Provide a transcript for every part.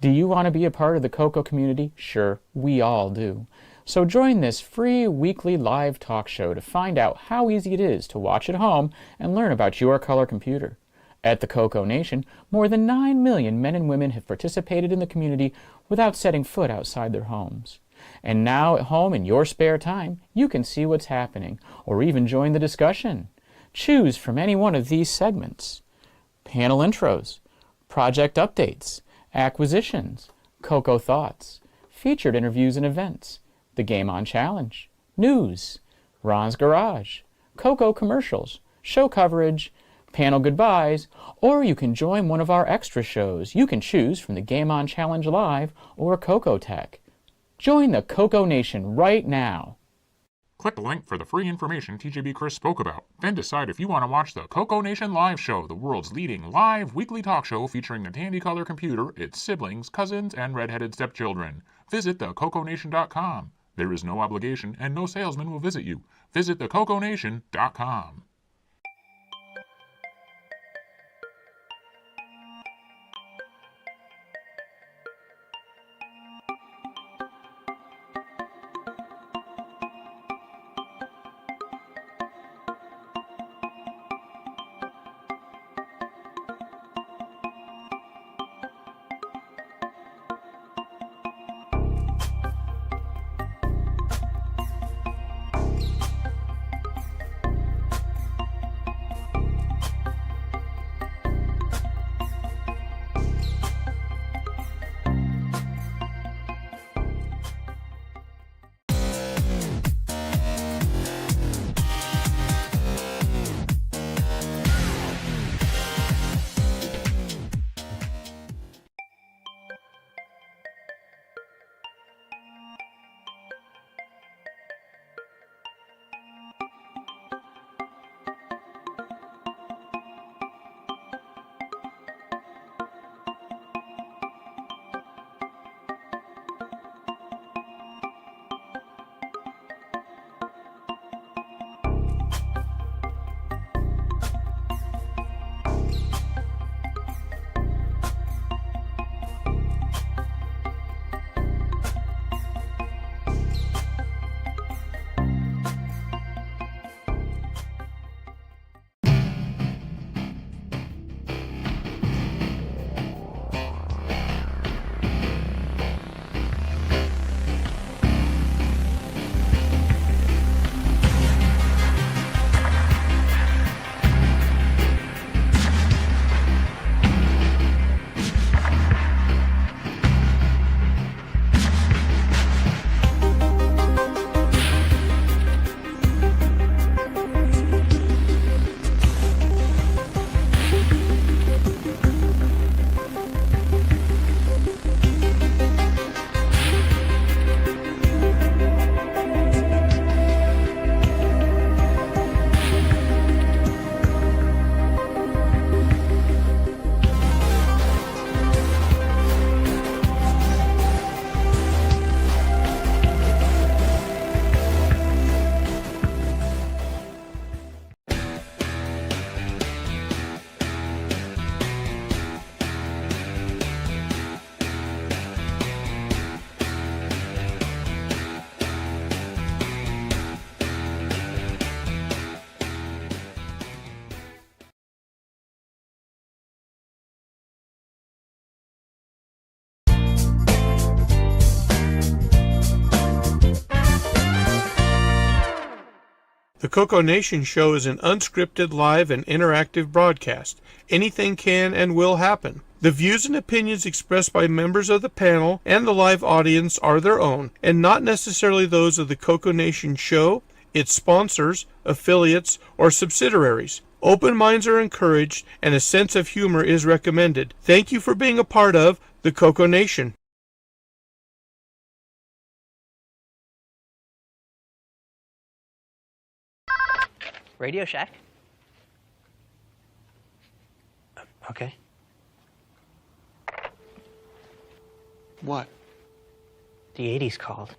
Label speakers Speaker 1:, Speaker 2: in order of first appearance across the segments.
Speaker 1: Do you want to be a part of the CoCo community? Sure, we all do. So join this free weekly live talk show to find out how easy it is to watch at home and learn about your color computer. At the CoCoNation, more than 9 million men and women have participated in the community without setting foot outside their homes. And now at home in your spare time, you can see what's happening, or even join the discussion. Choose from any one of these segments: panel intros, project updates, acquisitions, CoCo thoughts, featured interviews and events, the Game On Challenge, news, Ron's Garage, CoCo commercials, show coverage, panel goodbyes, or you can join one of our extra shows. You can choose from the Game On Challenge Live or CoCo Tech. Join the CoCoNation right now.
Speaker 2: Click the link for the free information TJB Chris spoke about. Then decide if you want to watch the CoCoNation Live Show, the world's leading live weekly talk show featuring the Tandy Color computer, its siblings, cousins, and redheaded stepchildren. Visit thecoconation.com. There is no obligation and no salesman will visit you. Visit thecoconation.com.
Speaker 3: The CoCoNation show is an unscripted, live, and interactive broadcast. Anything can and will happen. The views and opinions expressed by members of the panel and the live audience are their own, and not necessarily those of the CoCoNation show, its sponsors, affiliates, or subsidiaries. Open minds are encouraged, and a sense of humor is recommended. Thank you for being a part of the CoCoNation.
Speaker 4: Radio Shack? Okay.
Speaker 5: What?
Speaker 4: The 80s called.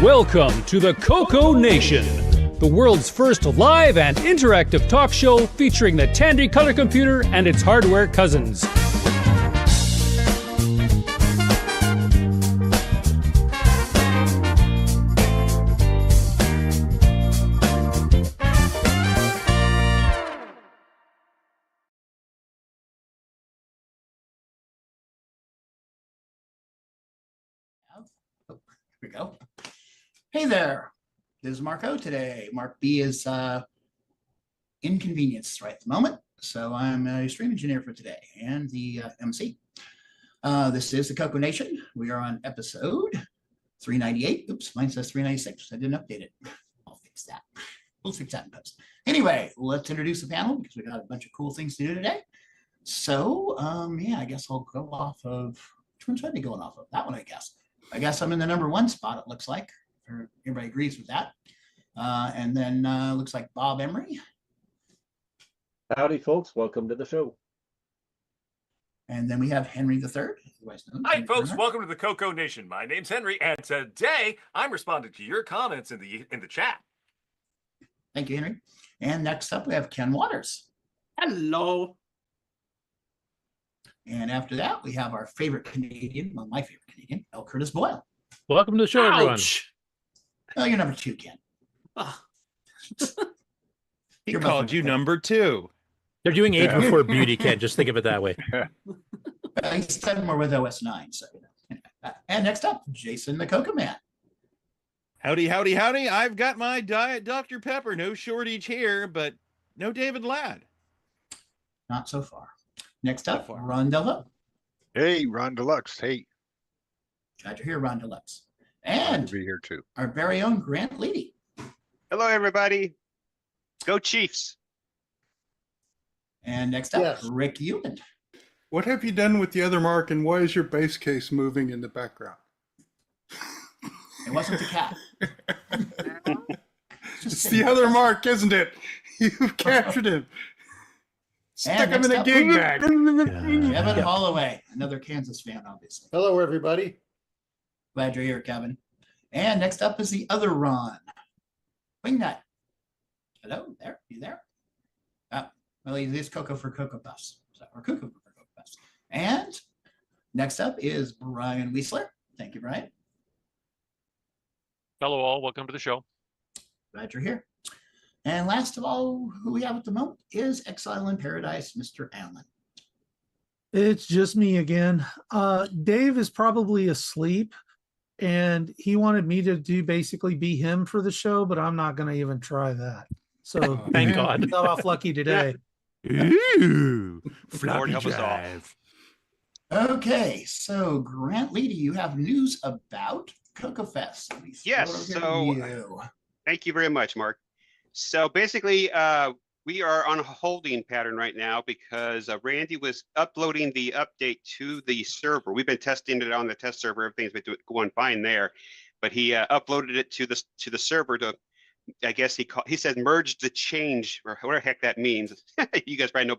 Speaker 6: Welcome to the CoCoNation, the world's first live and interactive talk show featuring the Tandy color computer and its hardware cousins.
Speaker 7: Here we go. Hey there, this is Marco today. Mark B is inconvenienced right at the moment, so I'm a stream engineer for today and the MC. This is the CoCoNation. We are on episode 398. Oops, mine says 396. I didn't update it. I'll fix that. We'll fix that in post. Anyway, let's introduce the panel because we got a bunch of cool things to do today. So, yeah, I guess I'll go off of, which one should I be going off of? That one, I guess. I guess I'm in the #1 spot, it looks like. Everybody agrees with that. And then looks like Bob Emery.
Speaker 8: Howdy, folks. Welcome to the show.
Speaker 7: And then we have Henry III.
Speaker 9: Hi, folks. Welcome to the CoCoNation. My name's Henry, and today I'm responding to your comments in the chat.
Speaker 7: Thank you, Henry. And next up, we have Ken Waters.
Speaker 10: Hello.
Speaker 7: And after that, we have our favorite Canadian, well, my favorite Canadian, L Curtis Boyle.
Speaker 10: Welcome to the show, everyone.
Speaker 7: Oh, you're #2, Ken.
Speaker 11: He called you #2.
Speaker 10: They're doing age before beauty, Ken. Just think of it that way.
Speaker 7: He said more with OS 9. So, and next up, Jason the Coca Man.
Speaker 11: Howdy, howdy, howdy. I've got my Diet Dr. Pepper. No shortage here, but no David Ladd.
Speaker 7: Not so far. Next up, Ron Delva.
Speaker 12: Hey, Ron Deluxe. Hey.
Speaker 7: Glad you're here, Ron Deluxe. And
Speaker 12: to be here too.
Speaker 7: Our very own Grant Leedy.
Speaker 13: Hello, everybody. Go Chiefs.
Speaker 7: And next up, Rick Euland.
Speaker 3: What have you done with the other Mark, and why is your base case moving in the background?
Speaker 7: It wasn't the cat.
Speaker 3: It's the other Mark, isn't it? You've captured him. Stuck him in a gig bag.
Speaker 7: Kevin Holloway, another Kansas fan, obviously.
Speaker 14: Hello, everybody.
Speaker 7: Glad you're here, Kevin. And next up is the other Ron, Wingnut. Hello, there, you there? Well, he is CoCo for CoCoFEST, or CoCo for CoCoFEST. And next up is Brian Weisler. Thank you, Brian.
Speaker 9: Hello, all. Welcome to the show.
Speaker 7: Glad you're here. And last of all, who we have at the moment is Exile in Paradise, Mr. Allen.
Speaker 14: It's just me again. Dave is probably asleep, and he wanted me to basically be him for the show, but I'm not going to even try that. So
Speaker 10: thank God.
Speaker 14: Got off lucky today.
Speaker 11: Ooh,
Speaker 13: Lord help us all.
Speaker 7: Okay, so Grant Leedy, you have news about CoCoFEST.
Speaker 13: Yes, so thank you very much, Mark. So basically, we are on a holding pattern right now because Randy was uploading the update to the server. We've been testing it on the test server. Everything's been going fine there, but he uploaded it to the server to, I guess he said merge the change, or whatever the heck that means. You guys probably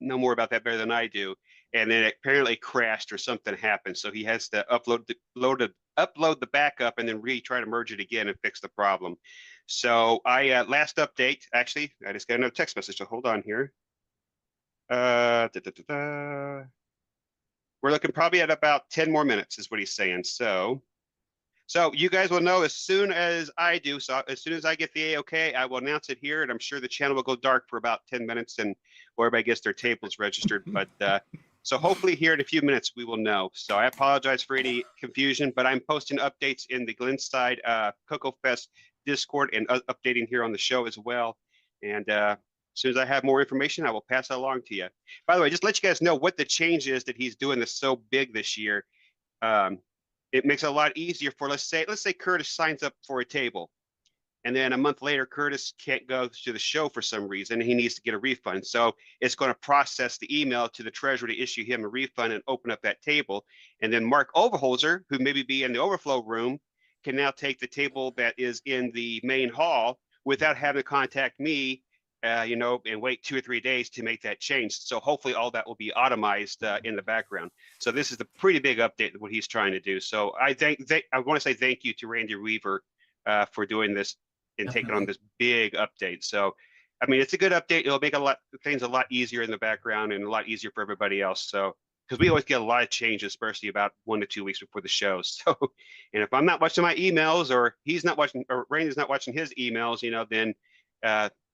Speaker 13: know more about that better than I do. And then it apparently crashed or something happened. So he has to upload the backup and then try to merge it again and fix the problem. So I last update, actually, I just got another text message. So hold on here. We're looking probably at about 10 more minutes is what he's saying. So you guys will know as soon as I do. So as soon as I get the A-OK, I will announce it here, and I'm sure the channel will go dark for about 10 minutes and everybody gets their tables registered. But so hopefully here in a few minutes, we will know. So I apologize for any confusion, but I'm posting updates in the Glenside CoCoFEST Discord and updating here on the show as well. And as soon as I have more information, I will pass that along to you. By the way, just let you guys know what the change is that he's doing that's so big this year. It makes it a lot easier for, let's say Curtis signs up for a table, and then a month later, Curtis can't go to the show for some reason, and he needs to get a refund. So it's going to process the email to the treasurer to issue him a refund and open up that table. And then Mark Overholzer, who maybe be in the overflow room, can now take the table that is in the main hall without having to contact me and wait 2 or 3 days to make that change. So hopefully all that will be automized in the background. So this is a pretty big update of what he's trying to do. So I want to say thank you to Randy Weaver for doing this and taking on this big update. So, I mean, it's a good update. It'll make things a lot easier in the background and a lot easier for everybody else. So, because we always get a lot of changes, especially about 1 to 2 weeks before the show. So, and if I'm not watching my emails, or he's not watching, or Randy's not watching his emails, then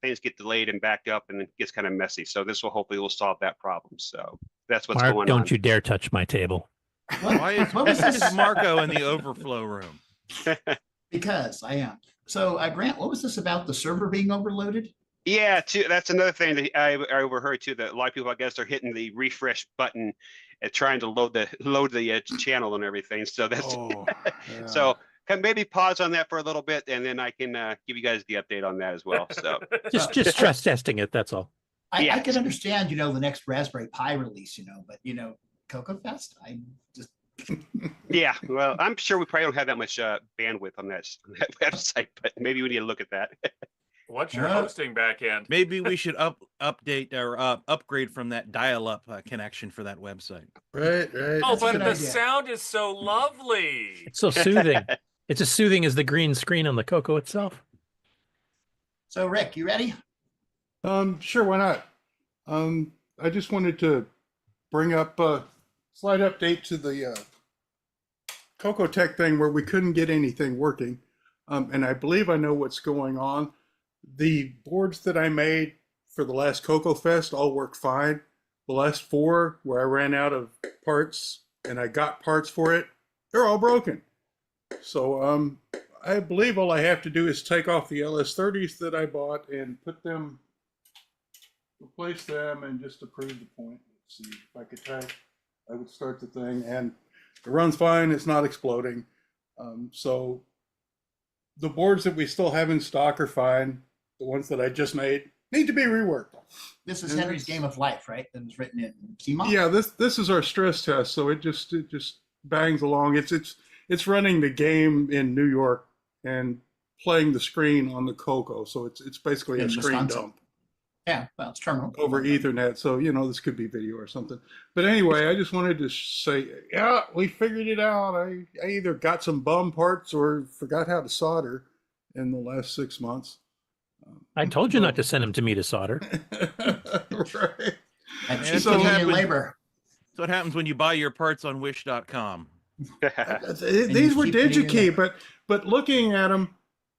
Speaker 13: things get delayed and backed up, and it gets kind of messy. So this will hopefully solve that problem. So that's what's
Speaker 10: Mark,
Speaker 13: going on.
Speaker 10: don't you dare touch my table.
Speaker 11: Why is Marco in the overflow room?
Speaker 7: Because I am. So, Grant, what was this about the server being overloaded?
Speaker 13: Yeah, that's another thing that I overheard too. That a lot of people, I guess, are hitting the refresh button and trying to load the channel and everything. So that's so can maybe pause on that for a little bit, and then I can give you guys the update on that as well. So
Speaker 10: just stress testing it. That's all.
Speaker 7: I can understand, the next Raspberry Pi release, but CoCoFEST, I just.
Speaker 13: Yeah, well, I'm sure we probably don't have that much bandwidth on that website, but maybe we need to look at that.
Speaker 9: What's your hosting backend?
Speaker 11: Maybe we should update or upgrade from that dial-up connection for that website.
Speaker 3: Right.
Speaker 9: Oh, but the sound is so lovely.
Speaker 10: It's so soothing. It's as soothing as the green screen on the CoCo itself.
Speaker 7: So, Rick, you ready?
Speaker 3: Sure, why not? I just wanted to bring up a slight update to the CoCo Tech thing where we couldn't get anything working. And I believe I know what's going on. The boards that I made for the last CoCoFEST all work fine. The last 4 where I ran out of parts and I got parts for it, they're all broken. So I believe all I have to do is take off the LS30s that I bought and replace them and just to prove the point. Let's see if I could try. I would start the thing and it runs fine. It's not exploding. So the boards that we still have in stock are fine. The ones that I just made need to be reworked.
Speaker 7: This is Henry's Game of Life, right? That was written in CMOS?
Speaker 3: Yeah, this is our stress test. So it just bangs along. It's running the game in New York and playing the screen on the CoCo. So it's basically a screen dump.
Speaker 7: Yeah, well, it's terminal.
Speaker 3: Over Ethernet. So, this could be video or something. But anyway, I just wanted to say, yeah, we figured it out. I either got some bum parts or forgot how to solder in the last 6 months.
Speaker 10: I told you not to send them to me to solder.
Speaker 3: Right.
Speaker 7: That's labor.
Speaker 11: So what happens when you buy your parts on wish.com?
Speaker 3: These were DigiKey, but looking at them,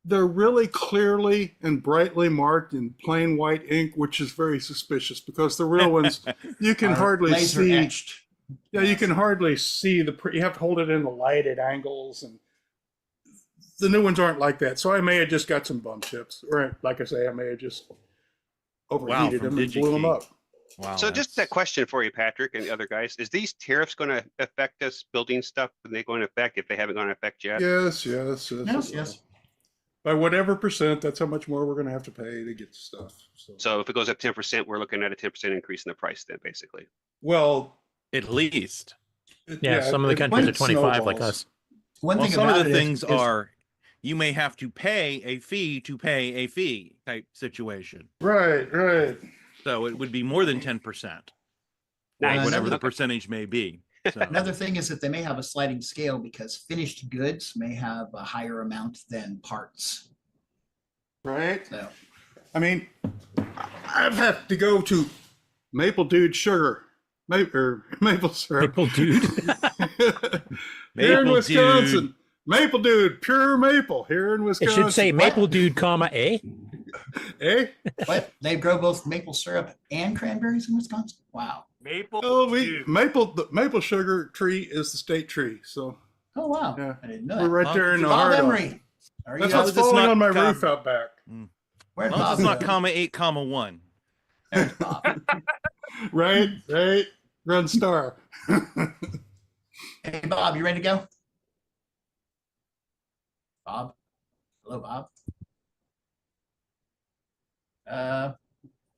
Speaker 3: they're really clearly and brightly marked in plain white ink, which is very suspicious because the real ones you can hardly see.
Speaker 7: Etched.
Speaker 3: Yeah, you can hardly see you have to hold it in the light at angles, and the new ones aren't like that. So I may have just got some bum chips, or like I say, I may have just overheated them and blew them up.
Speaker 13: Wow. So just that question for you, Patrick, and the other guys: is these tariffs going to affect us building stuff? Are they going to affect if they haven't gone to affect yet?
Speaker 3: Yes. By whatever percent, that's how much more we're going to have to pay to get stuff.
Speaker 13: So if it goes up 10%, we're looking at a 10% increase in the price then, basically.
Speaker 3: Well,
Speaker 11: at least.
Speaker 10: Some of the countries are 25 like us.
Speaker 11: Some of the things are you may have to pay a fee type situation.
Speaker 3: Right.
Speaker 11: So it would be more than 10%.
Speaker 13: Nice.
Speaker 11: Whatever the percentage may be. So.
Speaker 7: Another thing is that they may have a sliding scale because finished goods may have a higher amount than parts.
Speaker 3: Right.
Speaker 7: So,
Speaker 3: I mean, I'd have to go to Maple Dude Sugar. Maple syrup.
Speaker 10: Maple Dude.
Speaker 3: Here in Wisconsin. Maple Dude, pure maple here in Wisconsin.
Speaker 10: It should say Maple Dude, A.
Speaker 7: What? They grow both maple syrup and cranberries in Wisconsin? Wow.
Speaker 3: The maple sugar tree is the state tree. So.
Speaker 7: Oh wow!
Speaker 3: Yeah.
Speaker 7: I didn't know
Speaker 3: We're
Speaker 7: that.
Speaker 3: right there in the
Speaker 7: Bob
Speaker 3: heart of
Speaker 7: Emery.
Speaker 3: That's what's falling on my roof out back.
Speaker 7: Where's
Speaker 11: Well,
Speaker 7: Bob?
Speaker 11: it's not (8,1).
Speaker 7: There's Bob.
Speaker 3: Right. Run star.
Speaker 7: Hey Bob, you ready to go? Bob? Hello, Bob.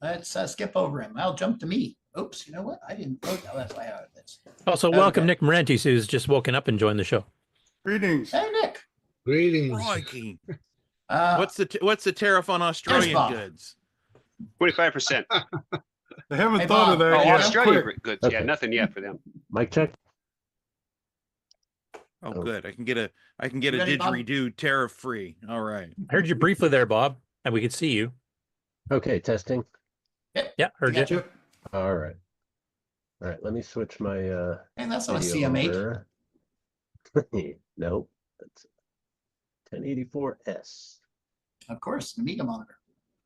Speaker 7: Let's skip over him. I'll jump to me. Oops, you know what? I didn't. Oh, that's why I have this.
Speaker 10: Also, welcome Nick Morentis, who's just woken up and joined the show.
Speaker 3: Greetings.
Speaker 7: Hey, Nick.
Speaker 5: Greetings.
Speaker 11: Crikey. What's the tariff on Australian goods?
Speaker 13: 25%.
Speaker 3: They haven't
Speaker 7: Hey,
Speaker 3: thought of
Speaker 7: Bob.
Speaker 3: that
Speaker 13: Oh,
Speaker 3: yet.
Speaker 13: Australian
Speaker 3: Quick.
Speaker 13: goods.
Speaker 8: Okay.
Speaker 13: Yeah, nothing yet for them.
Speaker 8: Mic check.
Speaker 11: Oh, good. I can get a
Speaker 7: You ready, Bob?
Speaker 11: didgeridoo tariff free. All right.
Speaker 10: I heard you briefly there, Bob, and we could see you.
Speaker 8: Okay, testing.
Speaker 10: Yeah, heard
Speaker 7: Got
Speaker 10: you.
Speaker 7: you.
Speaker 8: All right. All right, let me switch my
Speaker 7: And that's on a
Speaker 8: video
Speaker 7: CM8.
Speaker 8: over. Nope. That's 1084S.
Speaker 7: Of course, the Amiga monitor.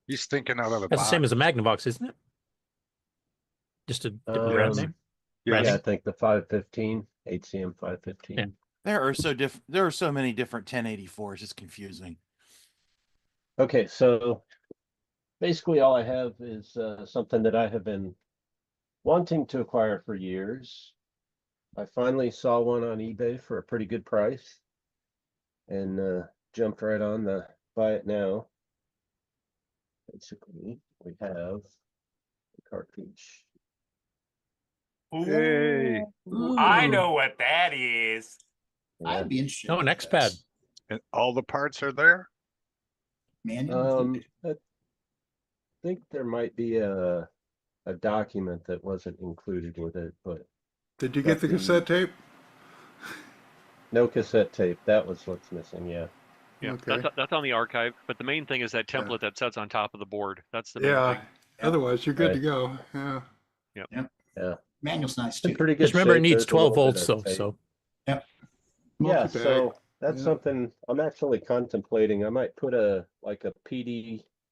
Speaker 12: He's thinking out of the
Speaker 10: That's the
Speaker 12: box.
Speaker 10: same as a Magnavox, isn't it? Just a different brand name.
Speaker 8: Yeah,
Speaker 12: Yes.
Speaker 8: I think the 515, HCM 515.
Speaker 10: Yeah.
Speaker 11: There are so many different 1084s. It's confusing.
Speaker 8: Okay, so basically all I have is something that I have been wanting to acquire for years. I finally saw one on eBay for a pretty good price and jumped right on the buy it now. Basically, we have the cartridge.
Speaker 12: Hey.
Speaker 9: I know what that is.
Speaker 7: I'd be interested.
Speaker 10: Oh, an
Speaker 7: in
Speaker 10: XPad.
Speaker 7: this.
Speaker 12: And all the parts are there?
Speaker 7: Manual included.
Speaker 8: I think there might be a document that wasn't included with it, but
Speaker 3: Did you get the cassette tape?
Speaker 8: no cassette tape. That was what's missing. Yeah.
Speaker 15: Yeah,
Speaker 3: Okay.
Speaker 15: that's on the archive. But the main thing is that template that sits on top of the board. That's the main
Speaker 3: Yeah.
Speaker 15: thing.
Speaker 3: Otherwise, you're good to
Speaker 8: Right.
Speaker 3: go. Yeah.
Speaker 8: Yeah.
Speaker 7: Manual's nice
Speaker 8: It's in
Speaker 7: too.
Speaker 8: pretty good
Speaker 10: Just remember, it
Speaker 8: shape.
Speaker 10: needs
Speaker 8: There's a
Speaker 10: 12
Speaker 8: little bit
Speaker 10: volts,
Speaker 8: of
Speaker 10: though.
Speaker 8: tape.
Speaker 10: So
Speaker 8: Yeah,
Speaker 3: Multi-bag.
Speaker 8: so that's
Speaker 3: Yeah.
Speaker 8: something I'm actually contemplating. I might put a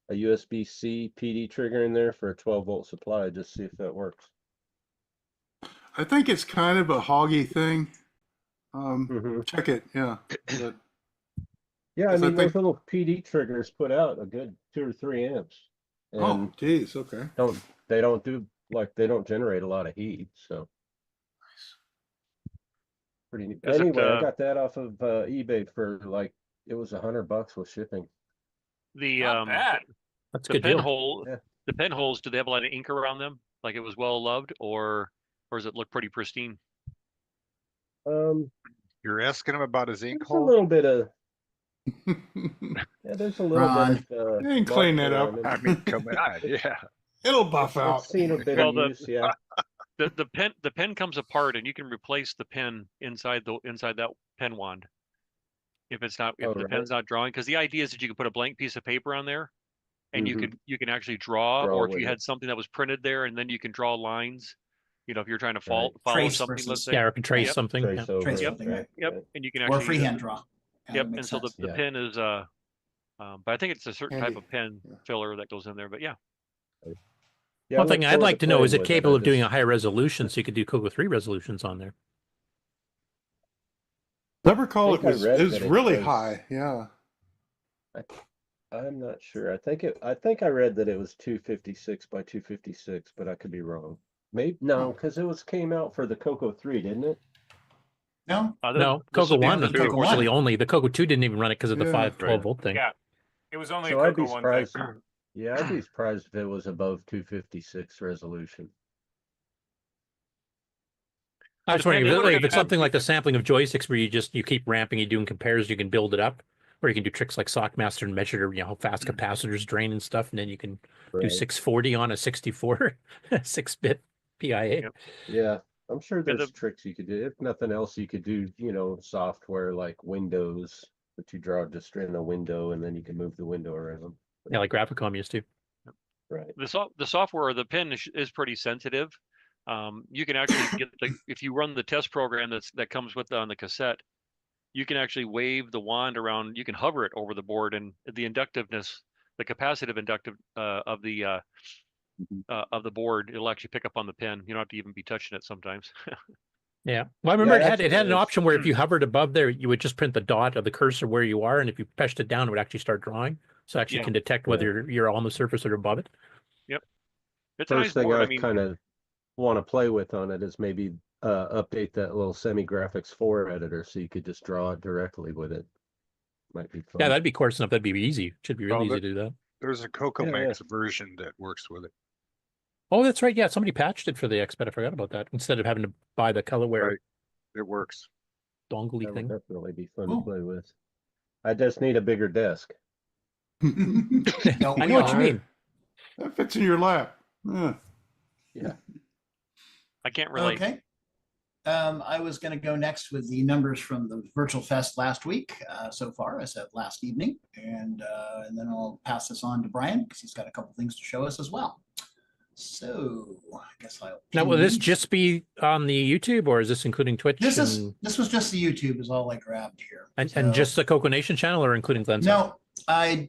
Speaker 8: USB-C PD trigger in there for a 12-volt supply, just see if that works.
Speaker 3: I think it's kind of a hoggy thing.
Speaker 8: Mhm.
Speaker 3: Check it. Yeah. But
Speaker 8: Yeah, I
Speaker 3: Because I
Speaker 8: mean,
Speaker 3: think-
Speaker 8: those little PD triggers put out a good 2 or 3 amps.
Speaker 3: oh,
Speaker 8: And
Speaker 3: geez. Okay.
Speaker 8: they don't generate a lot of heat, so. Pretty neat.
Speaker 15: Is it,
Speaker 8: Anyway, I got that off of eBay for it was $100 with shipping.
Speaker 15: The
Speaker 9: Not bad.
Speaker 10: that's a
Speaker 15: the
Speaker 10: good deal.
Speaker 15: pinhole,
Speaker 8: Yeah.
Speaker 15: the pinholes. Do they have a lot of ink around them? Like it was well loved, or does it look pretty pristine?
Speaker 12: You're asking him about his ink
Speaker 8: There's a
Speaker 12: hole?
Speaker 8: little bit of there's a little
Speaker 7: Ron.
Speaker 8: bit of
Speaker 3: You can clean that
Speaker 8: mark
Speaker 3: up.
Speaker 8: around
Speaker 12: I
Speaker 8: it.
Speaker 12: mean, come on. Yeah.
Speaker 3: It'll buff
Speaker 8: I've
Speaker 3: out.
Speaker 8: seen a bit
Speaker 15: Well,
Speaker 8: of use, yeah.
Speaker 15: The pen comes apart, and you can replace the pen inside that pen wand. If the
Speaker 8: right.
Speaker 15: pen's not drawing, because the idea is that you can put a blank piece of paper on there, and
Speaker 8: Mhm.
Speaker 15: you can actually draw,
Speaker 8: Draw
Speaker 15: or if
Speaker 8: with
Speaker 15: you
Speaker 8: it.
Speaker 15: had something that was printed there, and then you can draw lines. If you're trying to follow
Speaker 7: Trace
Speaker 15: something,
Speaker 7: versus-
Speaker 15: let's say.
Speaker 10: Yeah, or can trace
Speaker 15: Yep.
Speaker 10: something.
Speaker 8: Trace
Speaker 10: Yeah.
Speaker 8: over
Speaker 7: Trace
Speaker 8: it,
Speaker 7: something, right.
Speaker 15: Yep,
Speaker 8: right.
Speaker 15: and you can
Speaker 7: Or
Speaker 15: actually
Speaker 7: freehand draw. Yeah,
Speaker 15: Yep,
Speaker 7: that
Speaker 15: and
Speaker 7: makes
Speaker 15: so
Speaker 7: sense.
Speaker 15: the
Speaker 8: Yeah.
Speaker 15: pen is but I think it's a certain type
Speaker 3: Handy.
Speaker 15: of pen
Speaker 3: Yeah.
Speaker 15: filler that goes in there. But yeah,
Speaker 8: Yeah,
Speaker 10: One
Speaker 8: I
Speaker 10: thing
Speaker 8: look
Speaker 10: I'd
Speaker 8: forward
Speaker 10: like to know
Speaker 8: playing
Speaker 10: is it
Speaker 8: with
Speaker 10: capable
Speaker 8: I
Speaker 10: of doing a
Speaker 8: just-
Speaker 10: high resolution, so you could do CoCo 3 resolutions on there.
Speaker 3: I recall it
Speaker 8: think I
Speaker 3: was
Speaker 8: read
Speaker 3: it was
Speaker 8: that it
Speaker 3: really
Speaker 8: was-
Speaker 3: high. Yeah.
Speaker 8: I'm not sure. I think I read that it was 256 by 256, but I could be wrong. Maybe no, because it came out for the CoCo 3, didn't it?
Speaker 7: No,
Speaker 10: No,
Speaker 15: this
Speaker 10: CoCo
Speaker 15: would be
Speaker 10: 1
Speaker 15: for
Speaker 10: was
Speaker 15: the
Speaker 7: CoCo
Speaker 10: unfortunately
Speaker 7: 1.
Speaker 10: only. The CoCo 2 didn't even run it because of the
Speaker 3: Yeah.
Speaker 10: 512-volt thing.
Speaker 9: Yeah. It was only
Speaker 8: So
Speaker 9: a
Speaker 8: I'd be
Speaker 9: CoCo one thing.
Speaker 8: surprised. Yeah, I'd be surprised if it was above 256 resolution.
Speaker 10: I was wondering
Speaker 15: Depending-
Speaker 10: if it's something like the sampling of joysticks where you keep ramping, you doing compares, you can build it up, or you can do tricks like Sockmaster and measure how fast capacitors drain and stuff, and then you can do
Speaker 8: Right.
Speaker 10: 640 on a 64 6-bit PIA.
Speaker 15: Yep.
Speaker 8: Yeah, I'm sure
Speaker 15: Yeah,
Speaker 8: there's tricks you could do. If nothing else, you could do, software like Windows that you draw just in a window and then you can move the window around.
Speaker 10: Yeah, like Graphicom used to.
Speaker 8: Right.
Speaker 15: the software of the pen is pretty sensitive. You can actually get if you run the test program that comes with on the cassette, you can actually wave the wand around. You can hover it over the board, and the inductiveness, the capacitive inductive of the board, it'll actually pick up on the pen. You don't have to even be touching it sometimes.
Speaker 10: Yeah. Well, I remember
Speaker 8: Yeah,
Speaker 10: it had an
Speaker 8: actually,
Speaker 10: option where if you hovered above there, you would just print the dot of the cursor where you are, and if you pushed it down, it would actually start drawing. So it actually
Speaker 15: Yeah.
Speaker 10: can detect whether you're on the surface or above it.
Speaker 15: It's a nice
Speaker 8: First thing
Speaker 15: board.
Speaker 8: I
Speaker 15: I mean,
Speaker 8: kind of want to play with on it is maybe update that little Semi-Graphics 4 editor so you could just draw it directly with it. Might be fun.
Speaker 10: Yeah, that'd be coarse enough. That'd be easy. Should be really
Speaker 12: Well,
Speaker 10: easy to do that.
Speaker 12: There's a CoCo
Speaker 8: Yeah,
Speaker 12: Max version that works with it.
Speaker 10: Oh, that's right. Yeah, somebody patched it for the XPad. I forgot about that. Instead of having to buy the colorware
Speaker 12: Right. It works.
Speaker 10: dongle
Speaker 8: That would
Speaker 10: thing.
Speaker 8: definitely be fun
Speaker 7: Cool.
Speaker 8: to play with. I just need a bigger desk.
Speaker 7: Don't
Speaker 10: I
Speaker 7: we
Speaker 10: know what you
Speaker 7: all?
Speaker 10: mean.
Speaker 5: That fits in your lap. Yeah.
Speaker 8: Yeah.
Speaker 15: I can't relate.
Speaker 7: Okay. I was going to go next with the numbers from the virtual fest last week so far, I said last evening, and then I'll pass this on to Brian because he's got a couple things to show us as well. So I guess I'll.
Speaker 10: Now, will this just be on the YouTube, or is this including Twitch?
Speaker 7: This was just the YouTube is all I grabbed here.
Speaker 10: And just the CoCoNation channel, or including Glenside?
Speaker 7: No, I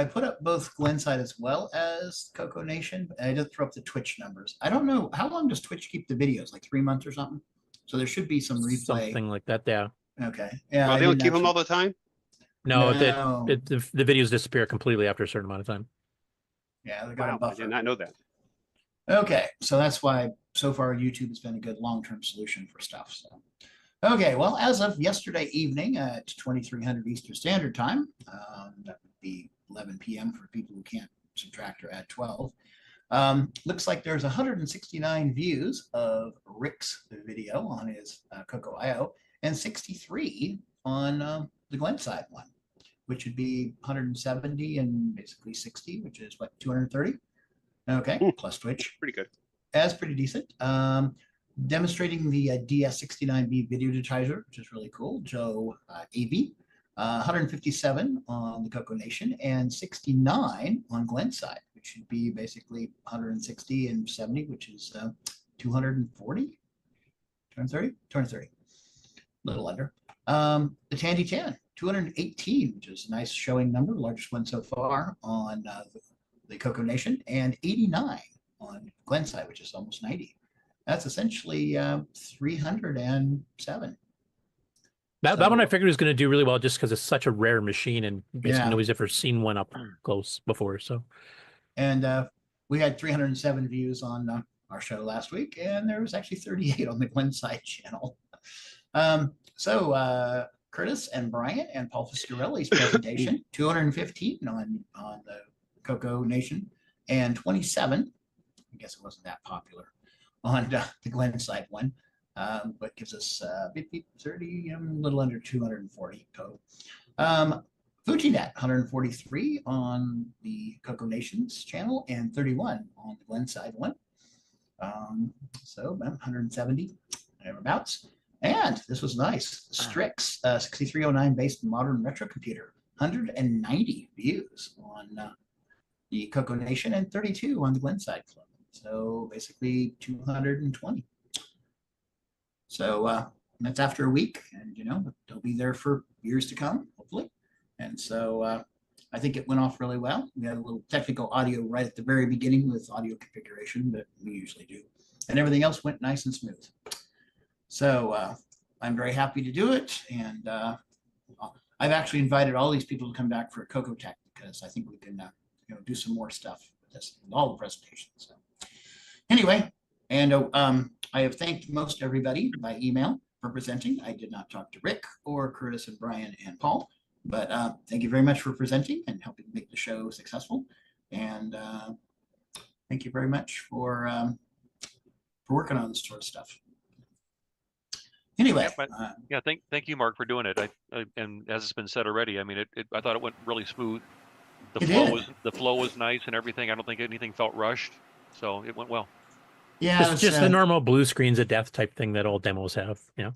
Speaker 7: put up both Glenside as well as CoCoNation. And I did throw up the Twitch numbers. I don't know how long does Twitch keep the videos, like 3 months or something. So there should be some replay.
Speaker 10: Something like that, yeah.
Speaker 7: Okay. Yeah.
Speaker 13: Well, they don't keep them all the time.
Speaker 10: No, the videos disappear completely after a certain amount of time.
Speaker 7: Yeah, they got a
Speaker 13: I
Speaker 7: buffer.
Speaker 13: did not know that.
Speaker 7: Okay, so that's why so far YouTube has been a good long-term solution for stuff. So, okay, well, as of yesterday evening at 2300 Eastern Standard Time, that would be 11 p.m. for people who can't subtract or add 12. Looks like there's 169 views of Rick's video on his COCOIO and 63 on the Glenside one, which would be 170 and basically 60, which is what, 230? Okay, plus Twitch.
Speaker 13: Pretty good.
Speaker 7: That's pretty decent. Demonstrating the DS69B video digitizer, which is really cool. Joe AB, 157 on the CoCoNation and 69 on Glenside, which should be basically 160 and 70, which is 240, 230, 230, a little under. The Tandy 10, 218, which is a nice showing number, largest one so far on the CoCoNation, and 89 on Glenside, which is almost 90. That's essentially 307.
Speaker 10: That one I figured was going to do really well just because it's such a rare machine and basically nobody's ever seen one up close before. So,
Speaker 7: and we had 307 views on our show last week, and there was actually 38 on the Glenside channel. So Curtis and Brian and Paul Fiscarelli's presentation, 215 on the CoCoNation and 27. I guess it wasn't that popular on the Glenside one, but gives us 30, a little under 240 total. FujiNet, 143 on the CoCoNation's channel and 31 on the Glenside one. So 170 thereabouts. And this was nice. Strix 6309 based modern retro computer, 190 views on the CoCoNation and 32 on the Glenside Club. So basically 220. So that's after a week, and they'll be there for years to come, hopefully. And so I think it went off really well. We had a little technical audio right at the very beginning with audio configuration, but we usually do. And everything else went nice and smooth. So I'm very happy to do it. And I've actually invited all these people to come back for a CoCo Tech because I think we can do some more stuff with this, with all the presentations. So anyway, and I have thanked most everybody by email for presenting. I did not talk to Rick or Curtis and Brian and Paul, but thank you very much for presenting and helping make the show successful. And thank you very much for working on this sort of stuff. Anyway,
Speaker 15: thank you, Mark, for doing it. And as it's been said already, I mean, I thought it went really smooth. The flow was nice and everything. I don't think anything felt rushed, so it went well.
Speaker 7: Yeah,
Speaker 10: just the normal blue screens of death type thing that all demos have.
Speaker 7: Yeah,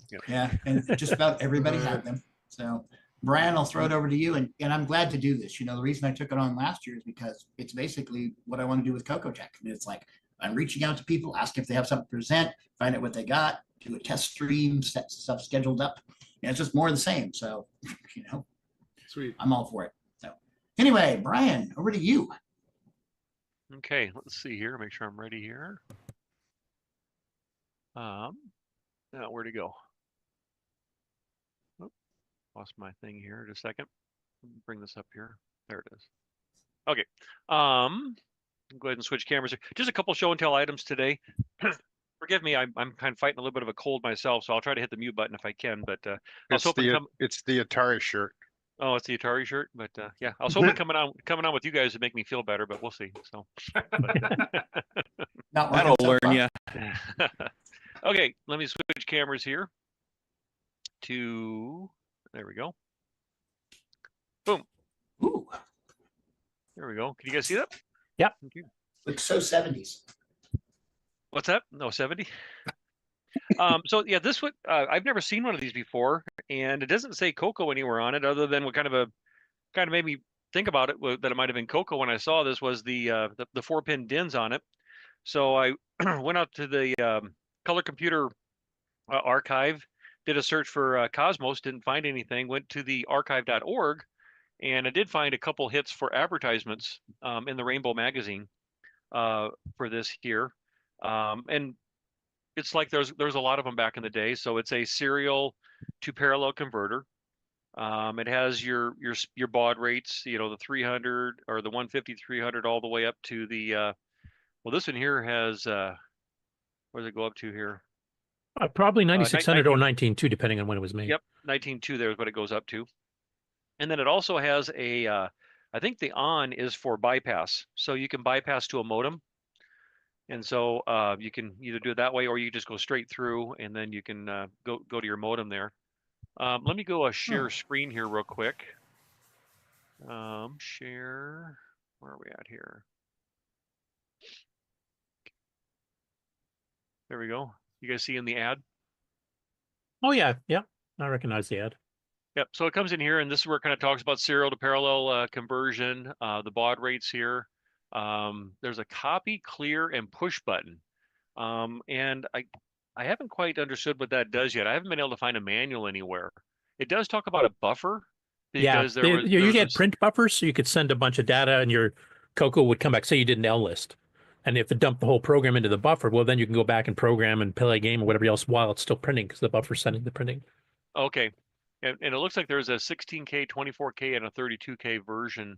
Speaker 7: and just about everybody had them. So Brian, I'll throw it over to you, and I'm glad to do this. The reason I took it on last year is because it's basically what I want to do with CoCo Tech. I mean, it's like I'm reaching out to people, ask if they have something to present, find out what they got, do a test stream, set stuff scheduled up. And it's just more of the same. So,
Speaker 5: Sweet.
Speaker 7: I'm all for it. So anyway, Brian, over to you.
Speaker 15: Okay, let's see here. Make sure I'm ready here. Now where'd it go? Oh, lost my thing here. Just a second. Let me bring this up here. There it is. Okay. Go ahead and switch cameras here. Just a couple show and tell items today. Forgive me, I'm kind of fighting a little bit of a cold myself, so I'll try to hit the mute button if I can. But I was hoping
Speaker 12: it's the Atari shirt.
Speaker 15: Oh, it's the Atari shirt, but yeah, I was hoping coming on with you guys would make me feel better, but we'll see. So
Speaker 11: that'll learn you.
Speaker 15: Okay, let me switch cameras here to, there we go. Boom.
Speaker 7: Ooh.
Speaker 15: There we go. Can you guys see that?
Speaker 10: Yeah.
Speaker 15: Thank you.
Speaker 7: Looks so 70s.
Speaker 15: What's that? No, 70. So yeah, this one I've never seen one of these before, and it doesn't say CoCo anywhere on it, other than what kind of made me think about it that it might have been CoCo when I saw this was the 4-pin DINs on it. So I went out to the Color Computer archive, did a search for Cosmos, didn't find anything. Went to the archive.org, and I did find a couple hits for advertisements in the Rainbow magazine for this here, and it's like there's a lot of them back in the day. So it's a serial to parallel converter. It has your baud rates, you know, the 300 or the 150, 300, all the way up to the well, this one here has where does it go up to here?
Speaker 10: Probably 9600 or 192, depending on when it was made.
Speaker 15: Yep, 192 there is what it goes up to. And then it also has a I think the on is for bypass, so you can bypass to a modem. And so you can either do it that way, or you just go straight through, and then you can go to your modem there. Let me go share screen here real quick. Share, where are we at here? There we go. You guys see in the ad?
Speaker 10: Oh yeah, yeah, I recognize the ad.
Speaker 15: Yep. So it comes in here, and this is where it kind of talks about serial to parallel conversion, the baud rates here. There's a copy, clear, and push button. And I haven't quite understood what that does yet. I haven't been able to find a manual anywhere. It does talk about a buffer.
Speaker 10: Yeah, you usually had print buffers, so you could send a bunch of data, and your CoCo would come back. Say you did an L list, and if it dumped the whole program into the buffer, well, then you can go back and program and play a game or whatever else while it's still printing, because the buffer's sending the printing.
Speaker 15: Okay, and it looks like there's a 16K, 24K, and a 32K version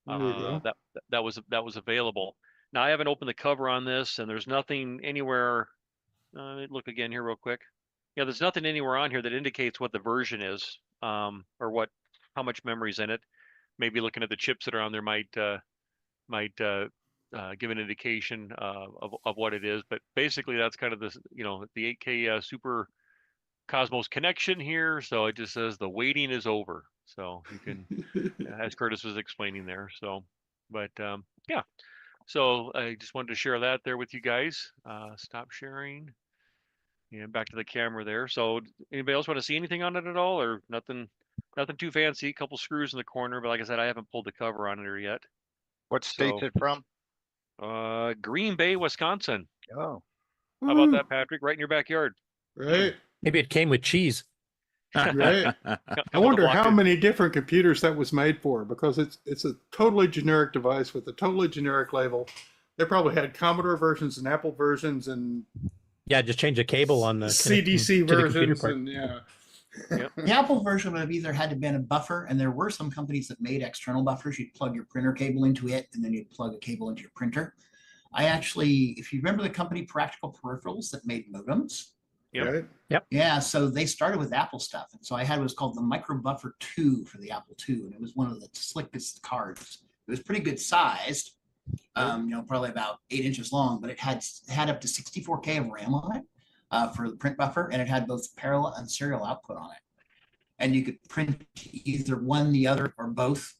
Speaker 15: that was available. Now I haven't opened the cover on this, and there's nothing anywhere. Look again here real quick. Yeah, there's nothing anywhere on here that indicates what the version is, or how much memory's in it. Maybe looking at the chips that are on there might give an indication of what it is. But basically, that's kind of this, the 8K Super Cosmos connection here. So it just says the waiting is over. So you can, as Curtis was explaining there. So, but yeah. So I just wanted to share that there with you guys. Stop sharing. And back to the camera there. So anybody else want to see anything on it at all, or nothing too fancy? A couple screws in the corner, but like I said, I haven't pulled the cover on it here yet.
Speaker 12: What state's it from?
Speaker 15: Green Bay, Wisconsin.
Speaker 12: Oh.
Speaker 15: How about that, Patrick? Right in your backyard.
Speaker 5: Right.
Speaker 10: Maybe it came with cheese.
Speaker 5: Right. I wonder how many different computers that was made for, because it's a totally generic device with a totally generic label. They probably had Commodore versions and Apple versions and
Speaker 10: yeah, just change the cable on the
Speaker 5: CDC versions and yeah.
Speaker 15: Yep.
Speaker 7: The Apple version would have either had to been a buffer, and there were some companies that made external buffers. You'd plug your printer cable into it, and then you'd plug a cable into your printer. I actually, if you remember the company Practical Peripherals that made modems.
Speaker 15: Yep.
Speaker 5: Right?
Speaker 10: Yep.
Speaker 7: Yeah, so they started with Apple stuff. And so I had what was called the Micro Buffer 2 for the Apple II, and it was one of the slickest cards. It was pretty good sized, probably about 8 inches long, but it had up to 64K of RAM on it for the print buffer, and it had both parallel and serial output on it. And you could print either one, the other, or both.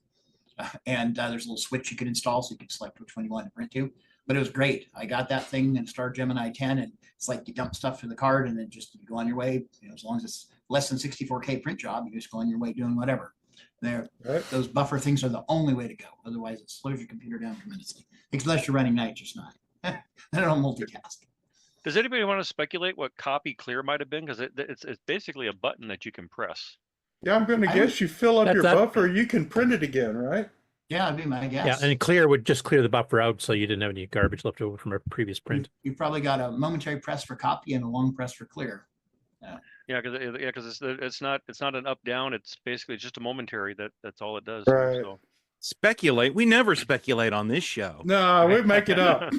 Speaker 7: And there's a little switch you could install, so you could select which one you wanted to print to. But it was great. I got that thing and started Gemini 10, and it's like you dump stuff to the card and then just you go on your way. As long as it's less than 64K print job, you just go on your way doing whatever. Those buffer things are the only way to go. Otherwise, it slows your computer down tremendously. Unless you're running night, just not. I don't multitask.
Speaker 15: Does anybody want to speculate what copy clear might have been? Because it's basically a button that you can press.
Speaker 5: Yeah, I'm going to guess you fill up your buffer, you can print it again, right?
Speaker 7: Yeah, that'd be my guess.
Speaker 10: Yeah, and clear would just clear the buffer out, so you didn't have any garbage left over from a previous print.
Speaker 7: You've probably got a momentary press for copy and a long press for clear.
Speaker 15: Yeah, because it's not an up down. It's basically just a momentary. That's all it does.
Speaker 5: Right.
Speaker 15: So.
Speaker 11: Speculate. We never speculate on this show.
Speaker 5: No, we make it up.
Speaker 7: No,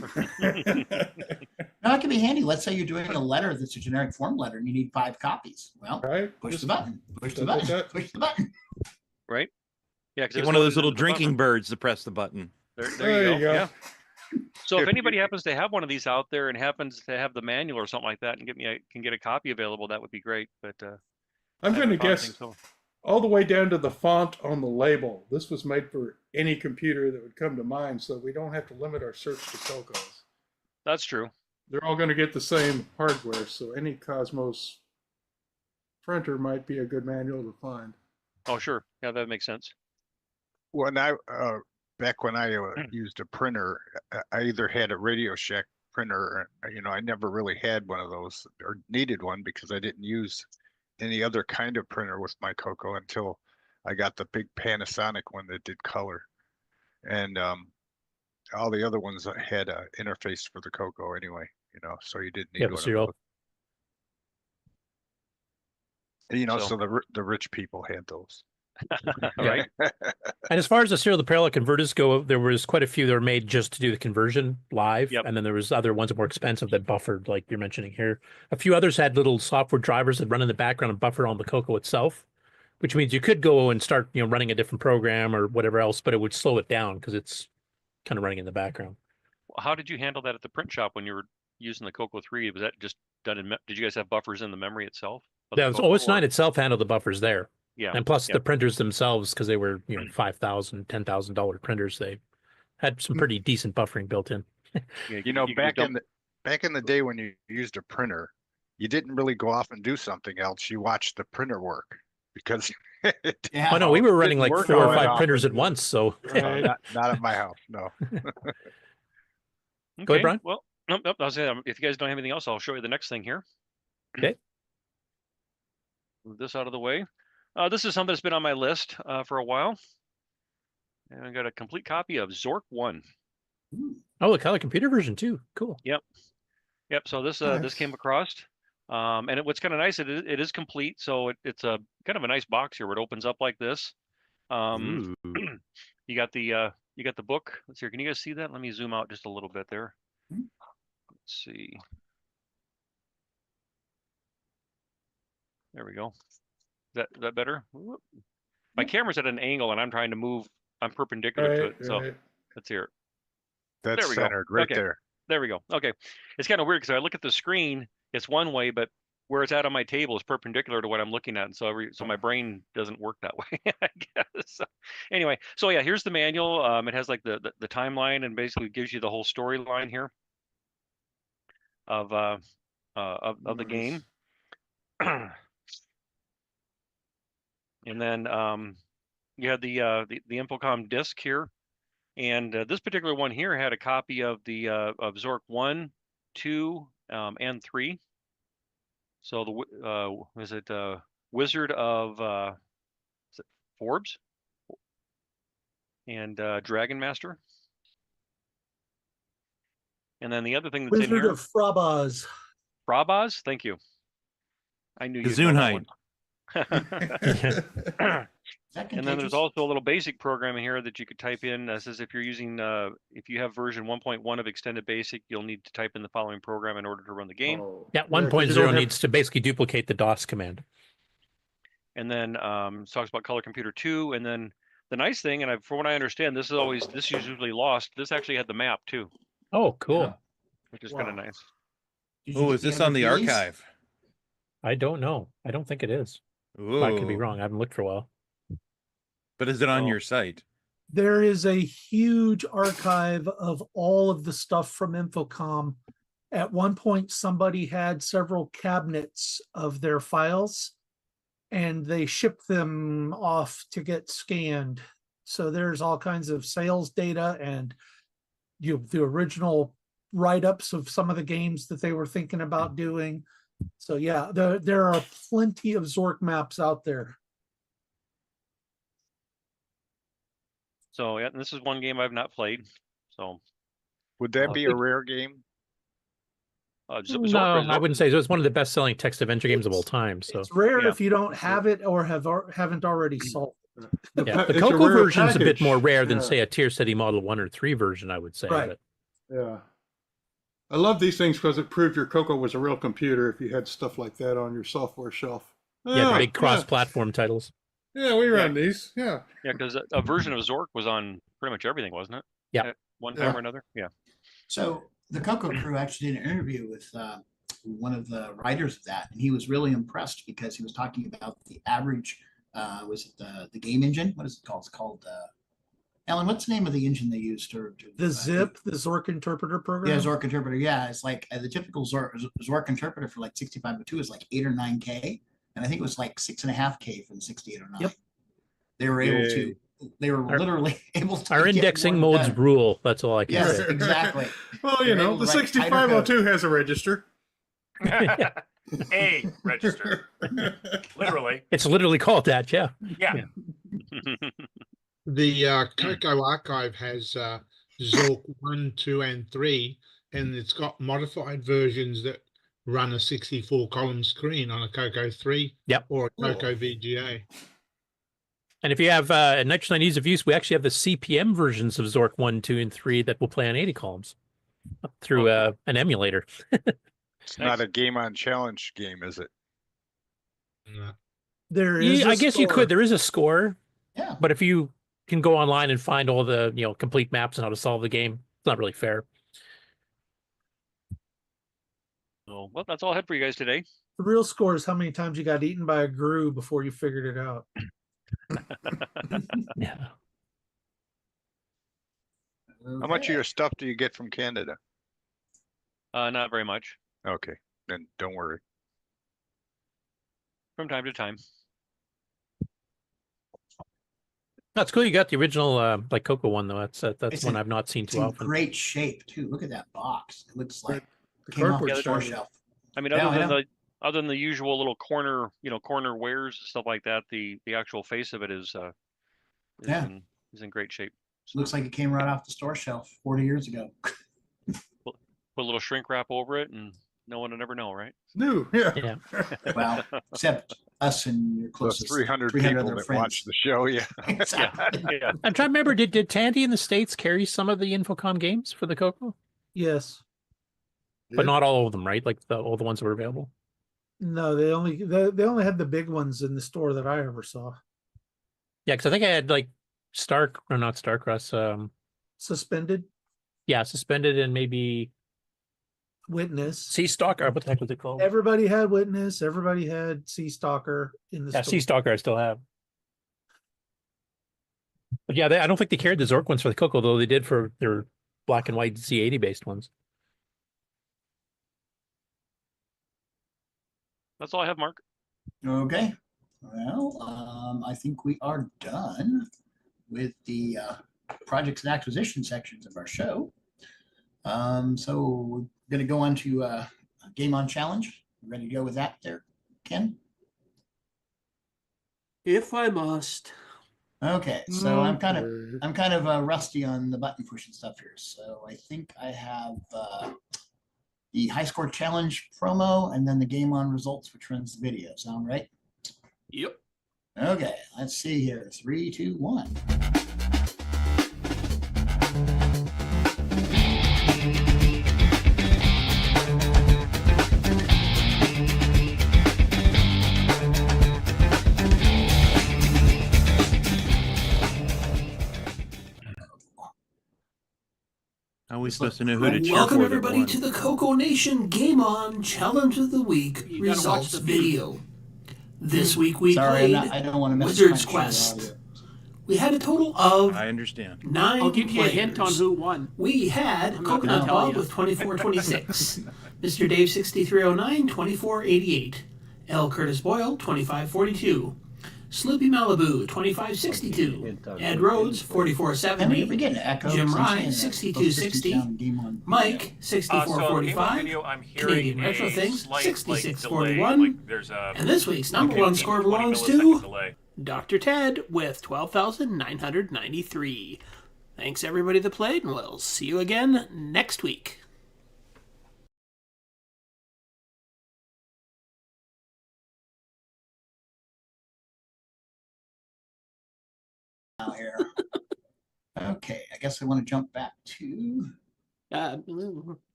Speaker 7: it can be handy. Let's say you're doing a letter that's a generic form letter and you need 5 copies. Well, push the button, push the button, push the button.
Speaker 15: Right. Yeah,
Speaker 11: get one of those little drinking birds to press the button.
Speaker 15: There you go. Yeah. So if anybody happens to have one of these out there and happens to have the manual or something like that and can get a copy available, that would be great. But
Speaker 5: I'm going to guess. all the way down to the font on the label. This was made for any computer that would come to mind, so we don't have to limit our search to CoCos.
Speaker 15: That's true.
Speaker 5: They're all going to get the same hardware, so any Cosmos printer might be a good manual to find.
Speaker 15: Oh, sure. Yeah, that makes sense.
Speaker 12: When back when I used a printer, I either had a Radio Shack printer, or, I never really had one of those or needed one because I didn't use any other kind of printer with my CoCo until I got the big Panasonic one that did color. And all the other ones had an interface for the CoCo anyway, so you didn't need one of those. So the rich people had those.
Speaker 15: Right.
Speaker 10: And as far as the serial to parallel converters go, there was quite a few that were made just to do the conversion live.
Speaker 15: Yep.
Speaker 10: And then there was other ones that were more expensive that buffered, like you're mentioning here. A few others had little software drivers that run in the background and buffer on the CoCo itself, which means you could go and start, running a different program or whatever else, but it would slow it down because it's kind of running in the background.
Speaker 15: How did you handle that at the print shop when you were using the CoCo 3? Was that just done in, did you guys have buffers in the memory itself?
Speaker 10: Yeah, OS9 itself handled the buffers there.
Speaker 15: Yeah.
Speaker 10: And plus the printers themselves, because they were, $5,000, $10,000 printers, they had some pretty decent buffering built in.
Speaker 12: Back in the day when you used a printer, you didn't really go off and do something else. You watched the printer work because
Speaker 10: Oh no, we were running like 4 or 5 printers at once, so
Speaker 12: not at my house, no.
Speaker 10: Go ahead, Brian.
Speaker 15: Well, nope, I was saying, if you guys don't have anything else, I'll show you the next thing here.
Speaker 10: Okay.
Speaker 15: Move this out of the way. This is something that's been on my list for a while. And I got a complete copy of Zork 1.
Speaker 10: Oh, the color computer version too. Cool.
Speaker 15: Yep. So this this came across, and what's kind of nice, it is complete. So it's a kind of a nice box here where it opens up like this. You got the book. Let's see. Can you guys see that? Let me zoom out just a little bit there. Let's see. There we go. Is that better? Whoop. My camera's at an angle and I'm trying to move. I'm perpendicular to it. So let's hear it.
Speaker 12: That's
Speaker 15: there we
Speaker 12: centered
Speaker 15: go.
Speaker 12: right there.
Speaker 15: There we go. Okay. It's kind of weird because I look at the screen, it's one way, but where it's at on my table is perpendicular to what I'm looking at. And so my brain doesn't work that way, I guess. So, anyway, so yeah, here's the manual. It has like the timeline and basically gives you the whole storyline here of the game. And then you have the Infocom disc here, and this particular one here had a copy of the of Zork 1, 2, and 3. So the was it Wizard of is it Forbes and Dragon Master, and then the other thing that's
Speaker 14: Wizard
Speaker 15: in here,
Speaker 14: of Frabaz.
Speaker 15: Frabaz, thank you. I knew you.
Speaker 11: Gesundheit.
Speaker 15: And then there's also a little basic program in here that you could type in. That says if you're using, if you have version 1.1 of Extended Basic, you'll need to type in the following program in order to run the game.
Speaker 10: Yeah, 1.0 needs to basically duplicate the DOS command.
Speaker 15: And then talks about Color Computer 2. And then the nice thing, and from what I understand, this is usually lost. This actually had the map too.
Speaker 10: Oh, cool.
Speaker 15: Yeah. Which is kind of nice.
Speaker 11: Oh, is this on the archive?
Speaker 10: I don't know. I don't think it is.
Speaker 11: Ooh.
Speaker 10: I could be wrong. I haven't looked for a while.
Speaker 11: But is it on your site?
Speaker 14: There is a huge archive of all of the stuff from Infocom. At one point, somebody had several cabinets of their files, and they shipped them off to get scanned. So there's all kinds of sales data and the original write-ups of some of the games that they were thinking about doing. So yeah, there are plenty of Zork maps out there.
Speaker 15: So yeah, and this is one game I've not played. So
Speaker 12: would that be a rare game?
Speaker 10: No, I wouldn't say so. It's one of the best-selling text adventure games of all time. So
Speaker 14: it's rare if you don't have it or haven't already solved it.
Speaker 10: Yeah, the CoCo version is a bit more rare than say a Tier City Model 1 or 3 version, I would say.
Speaker 14: Right.
Speaker 10: But...
Speaker 5: Yeah. I love these things because it proved your CoCo was a real computer if you had stuff like that on your software shelf.
Speaker 10: Yeah, the big cross-platform titles.
Speaker 5: Yeah, we ran these. Yeah.
Speaker 15: Yeah, because a version of Zork was on pretty much everything, wasn't it?
Speaker 10: Yeah.
Speaker 15: At one time or another. Yeah.
Speaker 7: So the CoCo crew actually did an interview with one of the writers of that, and he was really impressed because he was talking about the average Was it the game engine? What is it called? It's called Alan, what's the name of the engine they used to
Speaker 14: the Zip, the Zork interpreter program?
Speaker 7: Yeah, Zork interpreter. Yeah, it's like the typical Zork interpreter for like 6502 is like 8 or 9K, and I think it was like 6.5K for the 6809.
Speaker 14: Yep.
Speaker 7: They were able to. They were literally able to.
Speaker 10: Our indexing modes rule. That's all I can
Speaker 7: Yes,
Speaker 10: say.
Speaker 7: exactly.
Speaker 5: Well,
Speaker 7: They're
Speaker 5: you know,
Speaker 7: able to
Speaker 5: the
Speaker 7: write tighter
Speaker 5: 6502 has a register.
Speaker 9: A register. Literally.
Speaker 10: It's literally called that. Yeah.
Speaker 9: Yeah.
Speaker 16: The CoCo archive has Zork 1, 2, and 3, and it's got modified versions that run a 64-column screen on a CoCo 3 or a CoCo VGA.
Speaker 10: And if you have Nitrogen ease of use, we actually have the CPM versions of Zork 1, 2, and 3 that will play on 80 columns through an emulator.
Speaker 12: It's not a game on challenge game, is it?
Speaker 16: No.
Speaker 14: There is.
Speaker 10: I guess you could. There is a score.
Speaker 7: Yeah.
Speaker 10: But if you can go online and find all the complete maps and how to solve the game, it's not really fair.
Speaker 15: Oh, well, that's all I had for you guys today.
Speaker 14: The real score is how many times you got eaten by a grue before you figured it out.
Speaker 10: Yeah.
Speaker 12: How much of your stuff do you get from Canada?
Speaker 15: Not very much.
Speaker 12: Okay, then don't worry.
Speaker 15: From time to time.
Speaker 10: That's cool. You got the original like CoCo one though. That's
Speaker 7: It's
Speaker 10: one
Speaker 7: in-
Speaker 10: I've not seen
Speaker 7: It's
Speaker 10: too
Speaker 7: in
Speaker 10: often.
Speaker 7: great shape too. Look at that box. It looks like
Speaker 5: The
Speaker 7: it came off
Speaker 5: cardboard
Speaker 7: the store
Speaker 5: started.
Speaker 7: shelf.
Speaker 15: I mean,
Speaker 7: Yeah, I know.
Speaker 15: other than the usual little corner, corner wares and stuff like that, the actual face of it is
Speaker 7: Yeah.
Speaker 15: is in great shape.
Speaker 7: Looks like it came right off the store shelf 40 years ago.
Speaker 15: Put a little shrink wrap over it, and no one would ever know, right?
Speaker 5: No, yeah.
Speaker 10: Yeah.
Speaker 7: Well, except us and your
Speaker 12: The
Speaker 7: closest
Speaker 12: 300
Speaker 7: 300
Speaker 12: people
Speaker 7: other
Speaker 12: that
Speaker 7: friends.
Speaker 12: watch the show, yeah.
Speaker 7: Exactly.
Speaker 15: Yeah.
Speaker 10: I'm trying to remember. Did Tandy in the States carry some of the Infocom games for the CoCo?
Speaker 14: Yes.
Speaker 10: But not all of them, right? Like all the ones that were available.
Speaker 14: No, they only had the big ones in the store that I ever saw.
Speaker 10: Yeah, because I think I had like not Starcross.
Speaker 14: Suspended,
Speaker 10: Yeah, Suspended and maybe
Speaker 14: Witness.
Speaker 10: Sea Stalker. What the heck was it called?
Speaker 14: Everybody had Witness. Everybody had Sea Stalker in the
Speaker 10: Yeah,
Speaker 14: store.
Speaker 10: Sea Stalker I still have. But yeah, I don't think they carried the Zork ones for the CoCo, though they did for their black and white Z80 based ones.
Speaker 15: That's all I have, Mark.
Speaker 7: Okay. Well, I think we are done with the projects and acquisition sections of our show. So we're going to go on to Game On Challenge. Ready to go with that there, Ken?
Speaker 17: If I must.
Speaker 7: Okay, so I'm kind of rusty on the button pushing stuff here. So I think I have the high score challenge promo and then the Game On results, which runs the video. Sound right?
Speaker 17: Yep.
Speaker 7: Okay, let's see here. 3, 2, 1.
Speaker 11: How are we supposed to know who to cheer
Speaker 17: Welcome
Speaker 11: for that
Speaker 17: everybody
Speaker 11: won?
Speaker 17: to the CoCoNation Game On Challenge of the Week results video. This week we
Speaker 7: Sorry,
Speaker 17: played
Speaker 7: I don't want to miss
Speaker 17: Wizard's
Speaker 7: my
Speaker 17: Quest.
Speaker 7: audio.
Speaker 17: We had a total of
Speaker 11: I understand.
Speaker 17: 9
Speaker 18: I'll give you a
Speaker 17: players.
Speaker 18: hint on who won.
Speaker 17: We had
Speaker 18: I'm not gonna
Speaker 17: Coconut
Speaker 18: tell
Speaker 17: Bob
Speaker 18: you.
Speaker 17: with 2426, Mr. Dave 6309 2488, L Curtis Boyle 2542, Sloopy Malibu 2562, Ed Rhodes
Speaker 7: Henry,
Speaker 17: 4470,
Speaker 7: if we get an echo,
Speaker 17: Jim
Speaker 7: so I'm
Speaker 17: Rye
Speaker 7: saying that
Speaker 17: 6260,
Speaker 7: those 50 Game On
Speaker 17: Mike
Speaker 7: video.
Speaker 9: So in the
Speaker 17: 6445,
Speaker 9: video, I'm hearing
Speaker 17: Canadian
Speaker 9: a
Speaker 17: Retro Things
Speaker 9: slight,
Speaker 17: 6641,
Speaker 9: delay, there's a
Speaker 17: and this week's number
Speaker 9: 15,
Speaker 17: one score
Speaker 9: 20
Speaker 17: belongs
Speaker 9: millisecond
Speaker 17: to
Speaker 9: delay.
Speaker 17: Dr. Ted with 12,993. Thanks everybody that played, and we'll see you again next week.
Speaker 7: Now here. Okay, I guess I want to jump back to.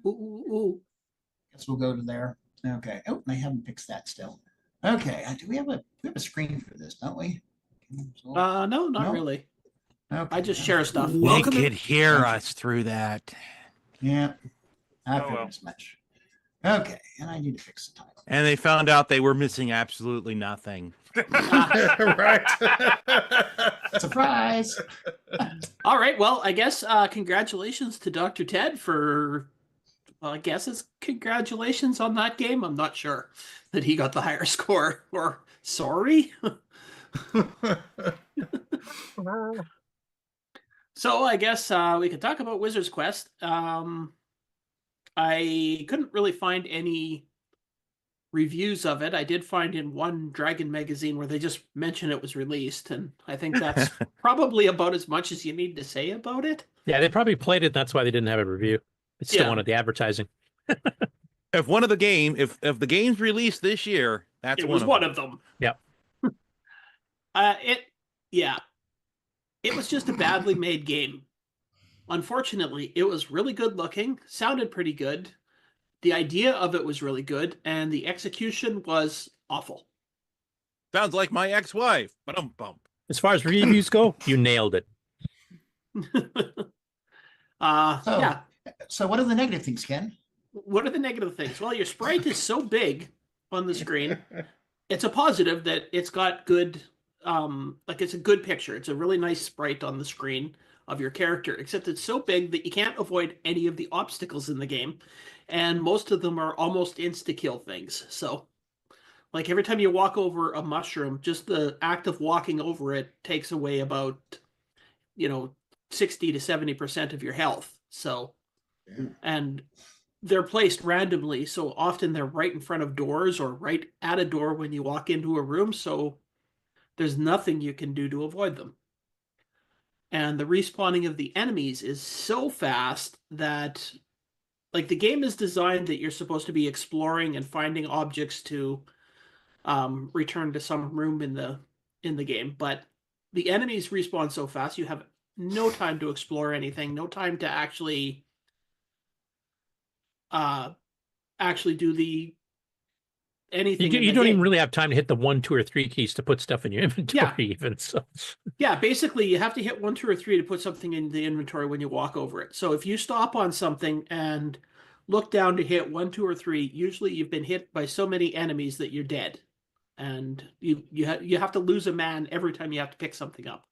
Speaker 17: Ooh.
Speaker 7: Guess we'll go to there. Okay. Oh, I haven't fixed that still. Okay. Do we have a screen for this? Don't we?
Speaker 17: No, not
Speaker 7: No?
Speaker 17: really.
Speaker 7: Okay.
Speaker 17: I just share stuff.
Speaker 18: They
Speaker 17: Welcome
Speaker 18: could hear us through that.
Speaker 7: Yeah. I
Speaker 9: Oh,
Speaker 7: figured
Speaker 9: well.
Speaker 7: as much. Okay, and I need to fix the title.
Speaker 11: And they found out they were missing absolutely nothing.
Speaker 5: Right.
Speaker 7: Surprise.
Speaker 17: All right. Well, I guess congratulations to Dr. Ted for. Well, I guess it's congratulations on that game. I'm not sure that he got the higher score. Or sorry. So I guess we could talk about Wizard's Quest. I couldn't really find any reviews of it. I did find in one Dragon magazine where they just mentioned it was released, and I think that's probably about as much as you need to say about it.
Speaker 10: Yeah, they probably played it. That's why they didn't have a review. It's still wanted the advertising.
Speaker 11: If the game's released this year, that's
Speaker 17: one of them.
Speaker 10: Yep.
Speaker 17: It was just a badly made game. Unfortunately, it was really good looking, sounded pretty good. The idea of it was really good, and the execution was awful.
Speaker 11: Sounds like my ex-wife. Ba-dum-bum.
Speaker 10: As far as reviews go, you nailed it.
Speaker 17: Yeah.
Speaker 7: So what are the negative things, Ken?
Speaker 17: What are the negative things? Well, your sprite is so big on the screen. It's a positive that it's got good, it's a good picture. It's a really nice sprite on the screen of your character, except it's so big that you can't avoid any of the obstacles in the game. And most of them are almost insta-kill things. So, like every time you walk over a mushroom, just the act of walking over it takes away about, 60 to 70% of your health. So, and they're placed randomly. So often they're right in front of doors or right at a door when you walk into a room. So there's nothing you can do to avoid them. And the respawning of the enemies is so fast that, like, the game is designed that you're supposed to be exploring and finding objects to return to some room in the game. But the enemies respawn so fast, you have no time to explore anything, no time to actually do anything.
Speaker 10: You don't even really have time to hit the 1, 2, or 3 keys to put stuff in your inventory, even so.
Speaker 17: Yeah, basically you have to hit 1, 2, or 3 to put something in the inventory when you walk over it. So if you stop on something and look down to hit 1, 2, or 3, usually you've been hit by so many enemies that you're dead, and you have to lose a man every time you have to pick something up.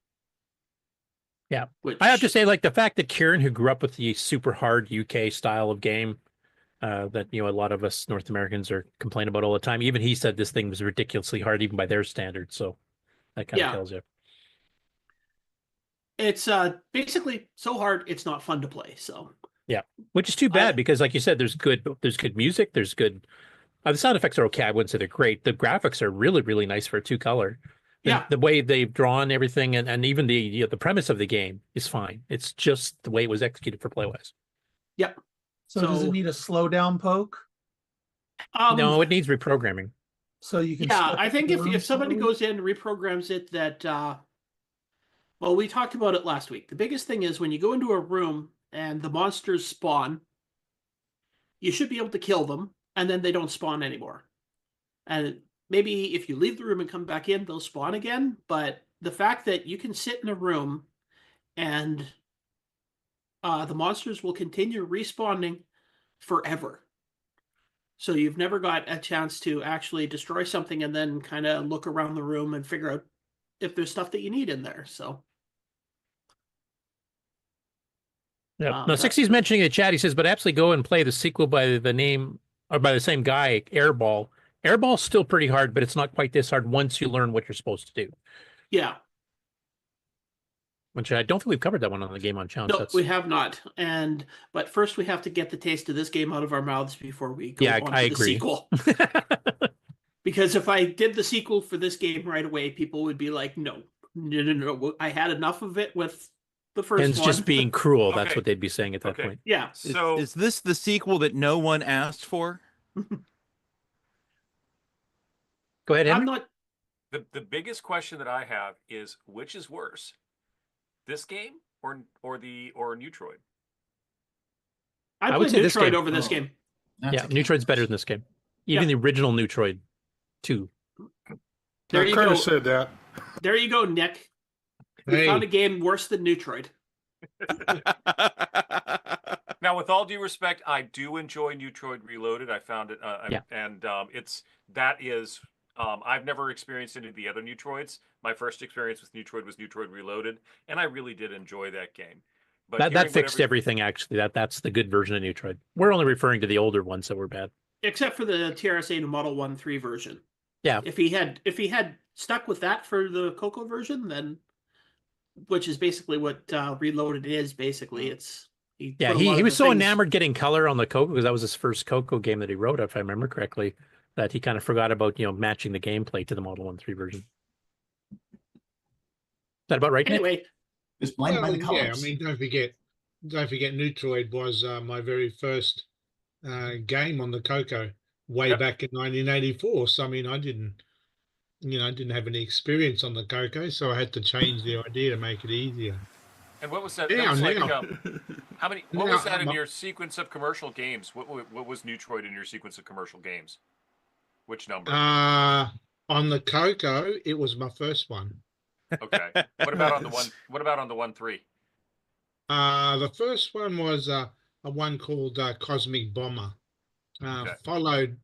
Speaker 10: Yeah, I have to say, like, the fact that Kieran, who grew up with the super hard UK style of game, that a lot of us North Americans are complaining about all the time. Even he said this thing was ridiculously hard, even by their standards. So that kind of tells you.
Speaker 17: It's basically so hard it's not fun to play. So
Speaker 10: yeah, which is too bad because, like you said, there's good music, there's good. The sound effects are okay. I wouldn't say they're great. The graphics are really, really nice for a 2-color. The way they've drawn everything and even the premise of the game is fine. It's just the way it was executed for Playwise.
Speaker 17: Yep.
Speaker 14: So does it need a slowdown poke?
Speaker 10: No, it needs reprogramming.
Speaker 14: So you can.
Speaker 17: Yeah, I think if somebody goes in and reprograms it, that well, we talked about it last week. The biggest thing is when you go into a room and the monsters spawn, you should be able to kill them, and then they don't spawn anymore. And maybe if you leave the room and come back in, they'll spawn again. But the fact that you can sit in a room and the monsters will continue respawning forever. So you've never got a chance to actually destroy something and then kind of look around the room and figure out if there's stuff that you need in there. So
Speaker 10: yeah. No, 60's mentioning in the chat. He says, but absolutely go and play the sequel by the name or by the same guy, Airball. Airball's still pretty hard, but it's not quite this hard once you learn what you're supposed to do.
Speaker 17: Yeah.
Speaker 10: Which I don't think we've covered that one on the Game On Challenge.
Speaker 17: No, we have not. But first we have to get the taste of this game out of our mouths before we go on to the sequel. Because if I did the sequel for this game right away, people would be like, no. I had enough of it with the first one.
Speaker 10: It's just being cruel. That's what they'd be saying at that point.
Speaker 17: Yeah.
Speaker 11: So is this the sequel that no one asked for?
Speaker 10: Go ahead, Henry.
Speaker 17: I'm not.
Speaker 9: The biggest question that I have is which is worse? This game or Neutroid?
Speaker 17: I would say Neutroid over this game.
Speaker 10: Yeah, Neutroid's better than this game. Even the original Neutroid 2.
Speaker 17: There you
Speaker 5: go. Said that.
Speaker 17: There you go, Nick. We found a game worse than Neutroid.
Speaker 9: Now, with all due respect, I do enjoy Neutroid Reloaded. I found it, and that is I've never experienced any of the other Neutroids. My first experience with Neutroid was Neutroid Reloaded, and I really did enjoy that game. But
Speaker 10: That fixed everything, actually. That's the good version of Neutroid. We're only referring to the older ones that were bad.
Speaker 17: Except for the TRS-8 Model 1.3 version.
Speaker 10: Yeah.
Speaker 17: If he had stuck with that for the CoCo version, then, which is basically what Reloaded is, basically.
Speaker 10: He was so enamored getting color on the CoCo, because that was his first CoCo game that he wrote, if I remember correctly, that he kind of forgot about, matching the gameplay to the Model 1.3 version. Is that about right, Nick?
Speaker 17: Anyway.
Speaker 7: It's blinded by the colors.
Speaker 16: Yeah, I mean, don't forget Neutroid was my very first game on the CoCo way back in 1984. So I mean, I didn't have any experience on the CoCo, so I had to change the idea to make it easier.
Speaker 9: And what was that?
Speaker 16: Yeah,
Speaker 9: that was
Speaker 16: now.
Speaker 9: How many? What was that in your sequence of commercial games? What was Neutroid in your sequence of commercial games? Which number?
Speaker 16: On the CoCo, it was my first one.
Speaker 9: Okay. What about on the 1.3?
Speaker 16: The first one was a one called Cosmic Bomber, followed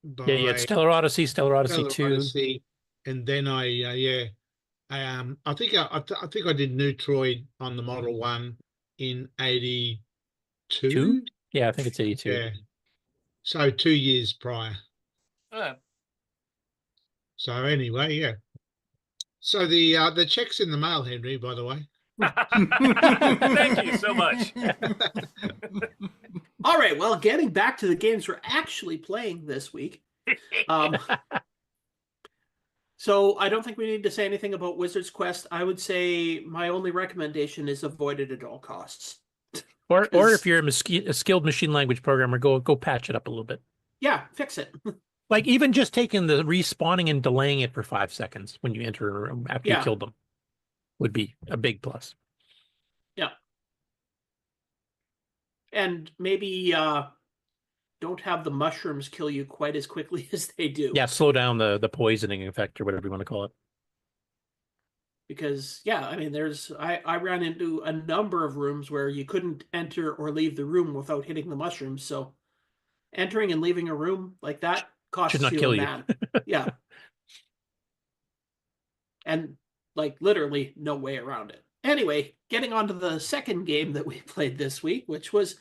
Speaker 16: by
Speaker 10: you had Stellar Odyssey, Stellar Odyssey 2,
Speaker 16: Odyssey, and then I think I did Neutroid on the Model 1 in 82.
Speaker 10: Yeah, I think it's 82.
Speaker 16: Yeah, so 2 years prior. So anyway, yeah. So the check's in the mail, Henry, by the way.
Speaker 9: Thank you so much.
Speaker 17: All right, well, getting back to the games we're actually playing this week. So I don't think we need to say anything about Wizard's Quest. I would say my only recommendation is avoid it at all costs.
Speaker 10: Or if you're a skilled machine language programmer, go patch it up a little bit.
Speaker 17: Yeah, fix it.
Speaker 10: Like even just taking the respawning and delaying it for 5 seconds when you enter a room after you killed them would be a big plus.
Speaker 17: Yeah. And maybe don't have the mushrooms kill you quite as quickly as they do.
Speaker 10: Yeah, slow down the poisoning effect or whatever you want to call it.
Speaker 17: Because, yeah, I mean, I ran into a number of rooms where you couldn't enter or leave the room without hitting the mushrooms. So entering and leaving a room like that costs
Speaker 10: should not
Speaker 17: you
Speaker 10: kill
Speaker 17: a
Speaker 10: you.
Speaker 17: man. Yeah. And like literally no way around it. Anyway, getting on to the second game that we played this week, which was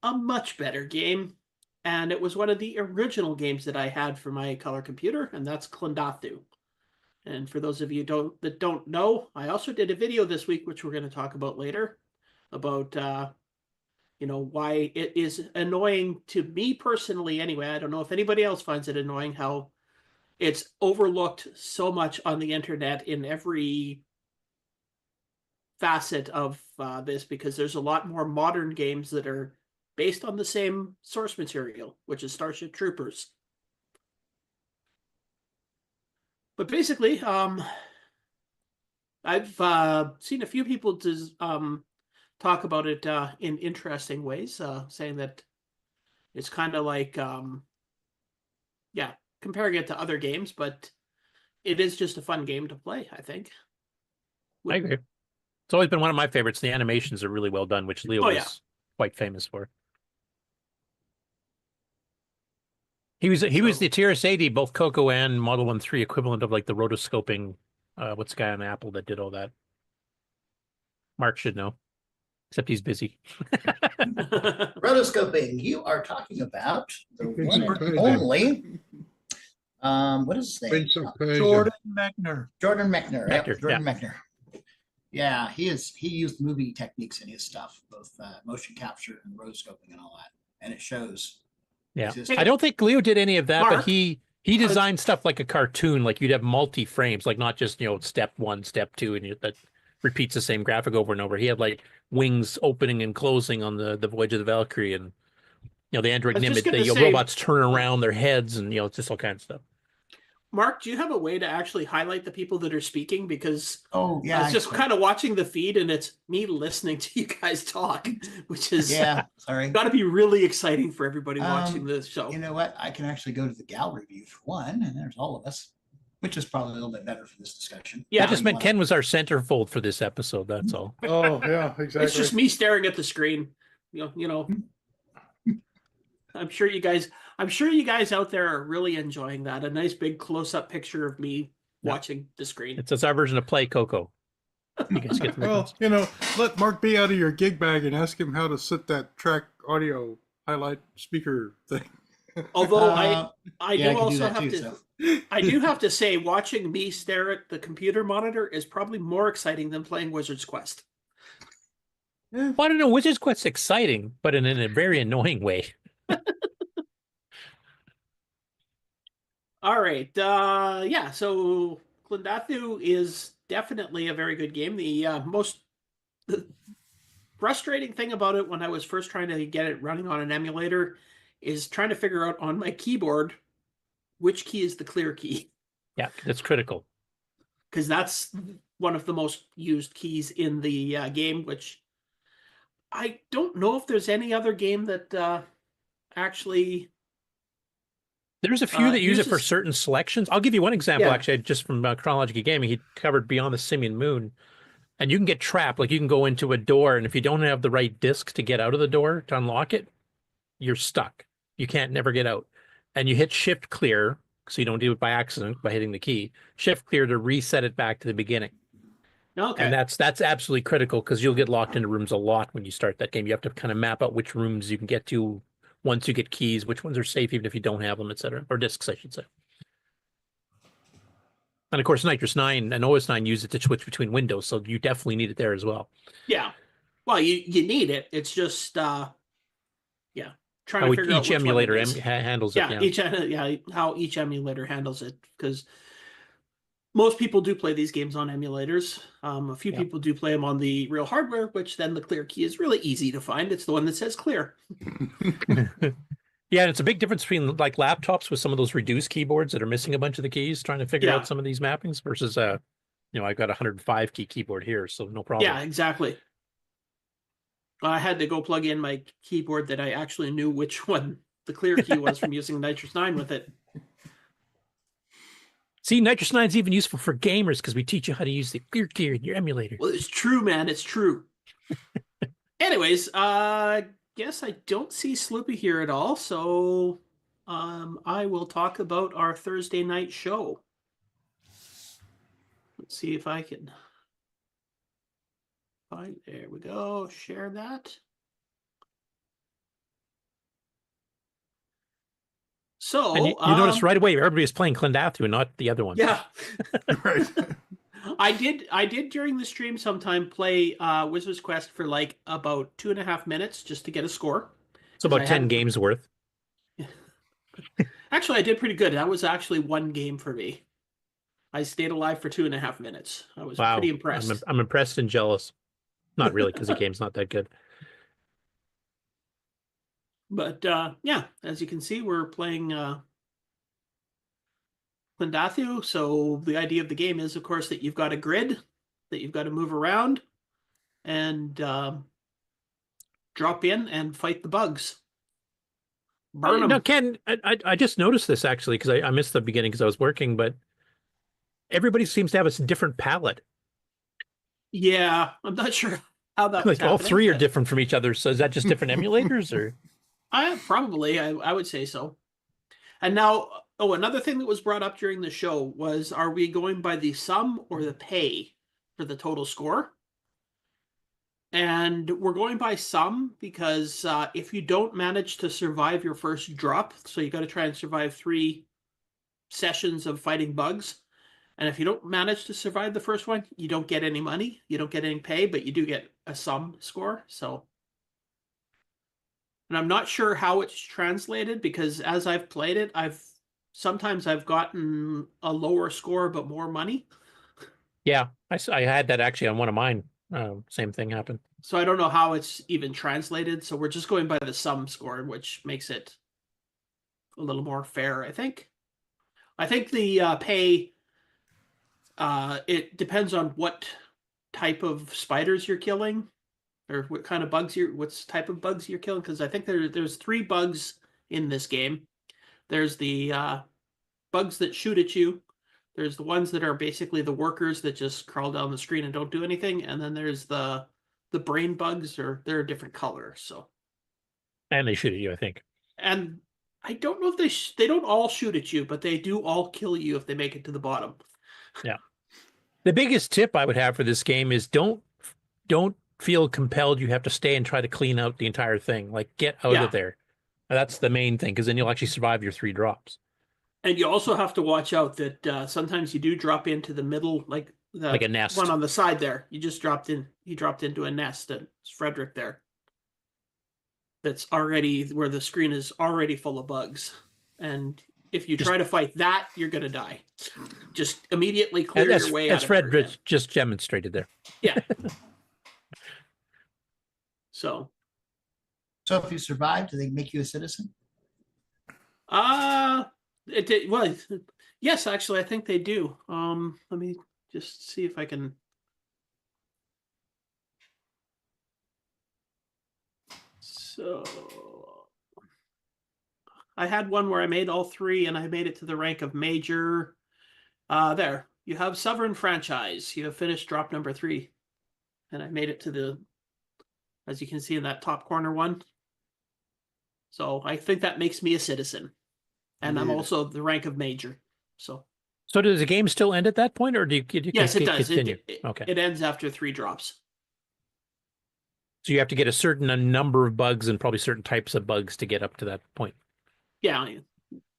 Speaker 17: a much better game. And it was one of the original games that I had for my color computer, and that's Klendathu. And for those of you that don't know, I also did a video this week, which we're going to talk about later, about why it is annoying to me personally anyway. I don't know if anybody else finds it annoying how it's overlooked so much on the internet in every facet of this, because there's a lot more modern games that are based on the same source material, which is Starship Troopers. But basically, I've seen a few people talk about it in interesting ways, saying that it's kind of like, comparing it to other games, but it is just a fun game to play, I think.
Speaker 10: I agree. It's always been one of my favorites. The animations are really well done, which Leo was quite famous for. He was the TRS-80, both CoCo and Model 1.3 equivalent of like the rotoscoping. What's the guy on Apple that did all that? Mark should know, except he's busy.
Speaker 7: Rotoscoping. You are talking about the one and only. What is his name?
Speaker 14: Jordan Mechner.
Speaker 7: Jordan Mechner.
Speaker 10: Mechner,
Speaker 7: Yep, Jordan Mechner. Yeah, he used movie techniques in his stuff, both motion capture and rotoscoping and all that, and it shows.
Speaker 10: Yeah, I don't think Leo did any of that,
Speaker 17: Mark,
Speaker 10: but he designed stuff like a cartoon, like you'd have multi-frames, like not just step 1, step 2, and that repeats the same graphic over and over. He had like wings opening and closing on the Voyage of the Valkyrie, and the android Nimbus, robots turn around their heads, and it's just all kinds of stuff.
Speaker 17: Mark, do you have a way to actually highlight the people that are speaking? Because
Speaker 7: I was
Speaker 17: just kind of watching the feed, and it's me listening to you guys talk, which is
Speaker 7: sorry,
Speaker 17: got to be really exciting for everybody watching this show.
Speaker 7: You know what? I can actually go to the gallery view for one, and there's all of us, which is probably a little bit better for this discussion.
Speaker 10: Yeah, I just meant Ken was our centerfold for this episode. That's all.
Speaker 5: Oh yeah, exactly.
Speaker 17: It's just me staring at the screen. I'm sure you guys I'm sure you guys out there are really enjoying that. A nice big close-up picture of me watching the screen.
Speaker 10: It's our version of Play CoCo. You guys get the
Speaker 5: Well, let Mark be out of your gig bag and ask him how to set that track audio highlight speaker thing.
Speaker 17: Although I do also have to, I do have to say, watching me stare at the computer monitor is probably more exciting than playing Wizard's Quest.
Speaker 10: Well, I don't know. Wizard's Quest's exciting, but in a very annoying way.
Speaker 17: All right. Yeah, so Klendathu is definitely a very good game. The frustrating thing about it when I was first trying to get it running on an emulator is trying to figure out on my keyboard which key is the clear key.
Speaker 10: Yeah, that's critical.
Speaker 17: Because that's one of the most used keys in the game, which I don't know if there's any other game that actually...
Speaker 10: There's a few that use it for certain selections. I'll give you one example, actually, just from Chronological Gaming. He covered Beyond the Simian Moon. And you can get trapped. Like, you can go into a door, and if you don't have the right disc to get out of the door to unlock it, you're stuck. You can't never get out. And you hit Shift Clear, so you don't do it by accident by hitting the key. Shift Clear to reset it back to the beginning.
Speaker 17: Okay.
Speaker 10: And that's absolutely critical, because you'll get locked into rooms a lot when you start that game. You have to kind of map out which rooms you can get to once you get keys, which ones are safe even if you don't have them, etc. Or discs, I should say. And of course, Nitrous 9 and OS 9 use it to switch between windows, so you definitely need it there as well.
Speaker 17: Yeah. Well, you need it. It's just, trying to figure out
Speaker 10: each
Speaker 17: which
Speaker 10: emulator
Speaker 17: one it is.
Speaker 10: handles
Speaker 17: Yeah,
Speaker 10: it.
Speaker 17: How each emulator handles it, because most people do play these games on emulators. A few people do play them on the real hardware, which then the clear key is really easy to find. It's the one that says clear.
Speaker 10: Yeah, and it's a big difference between like laptops with some of those reduced keyboards that are missing a bunch of the keys, trying to figure out some of these mappings versus I've got a 105 key keyboard here, so no problem.
Speaker 17: Yeah, exactly. I had to go plug in my keyboard that I actually knew which one the clear key was from using Nitrous 9 with it.
Speaker 10: See, Nitrous 9 is even useful for gamers because we teach you how to use the clear key in your emulator.
Speaker 17: Well, it's true, man. It's true. Anyways, guess I don't see Sloopy here at all, so I will talk about our Thursday night show. Let's see if I can find. There we go. Share that. So
Speaker 10: and you notice right away everybody is playing Klendathu, not the other one.
Speaker 17: Yeah, right. I did during the stream sometime play Wizard's Quest for like about 2.5 minutes just to get a score.
Speaker 10: It's about 10 games worth.
Speaker 17: Actually, I did pretty good. That was actually one game for me. I stayed alive for 2.5 minutes. I was pretty impressed.
Speaker 10: I'm impressed and jealous. Not really, because the game's not that good.
Speaker 17: But yeah, as you can see, we're playing Klendathu. So the idea of the game is, of course, that you've got a grid that you've got to move around and drop in and fight the bugs. Burn them.
Speaker 10: No, Ken, I just noticed this actually because I missed the beginning because I was working, but everybody seems to have a different palette.
Speaker 17: Yeah, I'm not sure how that was
Speaker 10: like all three are different from each other. So is that just different emulators or?
Speaker 17: Probably, I would say so. And now, another thing that was brought up during the show was, are we going by the sum or the pay for the total score? And we're going by sum because if you don't manage to survive your first drop, so you got to try and survive 3 sessions of fighting bugs. And if you don't manage to survive the first one, you don't get any money, you don't get any pay, but you do get a sum score. So. And I'm not sure how it's translated because as I've played it, sometimes I've gotten a lower score but more money.
Speaker 10: Yeah, I had that actually on one of mine. Same thing happened.
Speaker 17: So I don't know how it's even translated. So we're just going by the sum score, which makes it a little more fair, I think. I think the pay, it depends on what type of spiders you're killing. Or what kind of bugs what type of bugs you're killing? Because I think there's 3 bugs in this game. There's the bugs that shoot at you. There's the ones that are basically the workers that just crawl down the screen and don't do anything. And then there's the brain bugs, or they're a different color. So.
Speaker 10: And they shoot at you, I think.
Speaker 17: And I don't know if they don't all shoot at you, but they do all kill you if they make it to the bottom.
Speaker 10: Yeah. The biggest tip I would have for this game is don't feel compelled you have to stay and try to clean out the entire thing. Like, get out of there. That's the main thing, because then you'll actually survive your 3 drops.
Speaker 17: And you also have to watch out that sometimes you do drop into the middle, like
Speaker 10: a nest.
Speaker 17: One on the side there. You just dropped in. You dropped into a nest. And it's Frederick there. That's already where the screen is already full of bugs, and if you try to fight that, you're gonna die. Just immediately clear your way out.
Speaker 10: As Fred just demonstrated there.
Speaker 17: Yeah. So
Speaker 7: if you survive, do they make you a citizen?
Speaker 17: It did. Well, yes, actually, I think they do. Let me just see if I can. So I had one where I made all 3 and I made it to the rank of major. There, you have Sovereign Franchise. You have finished drop number 3. And I made it to the, as you can see in that top corner one. So I think that makes me a citizen. And I'm also the rank of major. So
Speaker 10: does the game still end at that point, or do you
Speaker 17: yes, it does.
Speaker 10: Continue?
Speaker 17: Okay. It ends after 3 drops.
Speaker 10: So you have to get a certain number of bugs and probably certain types of bugs to get up to that point.
Speaker 17: Yeah,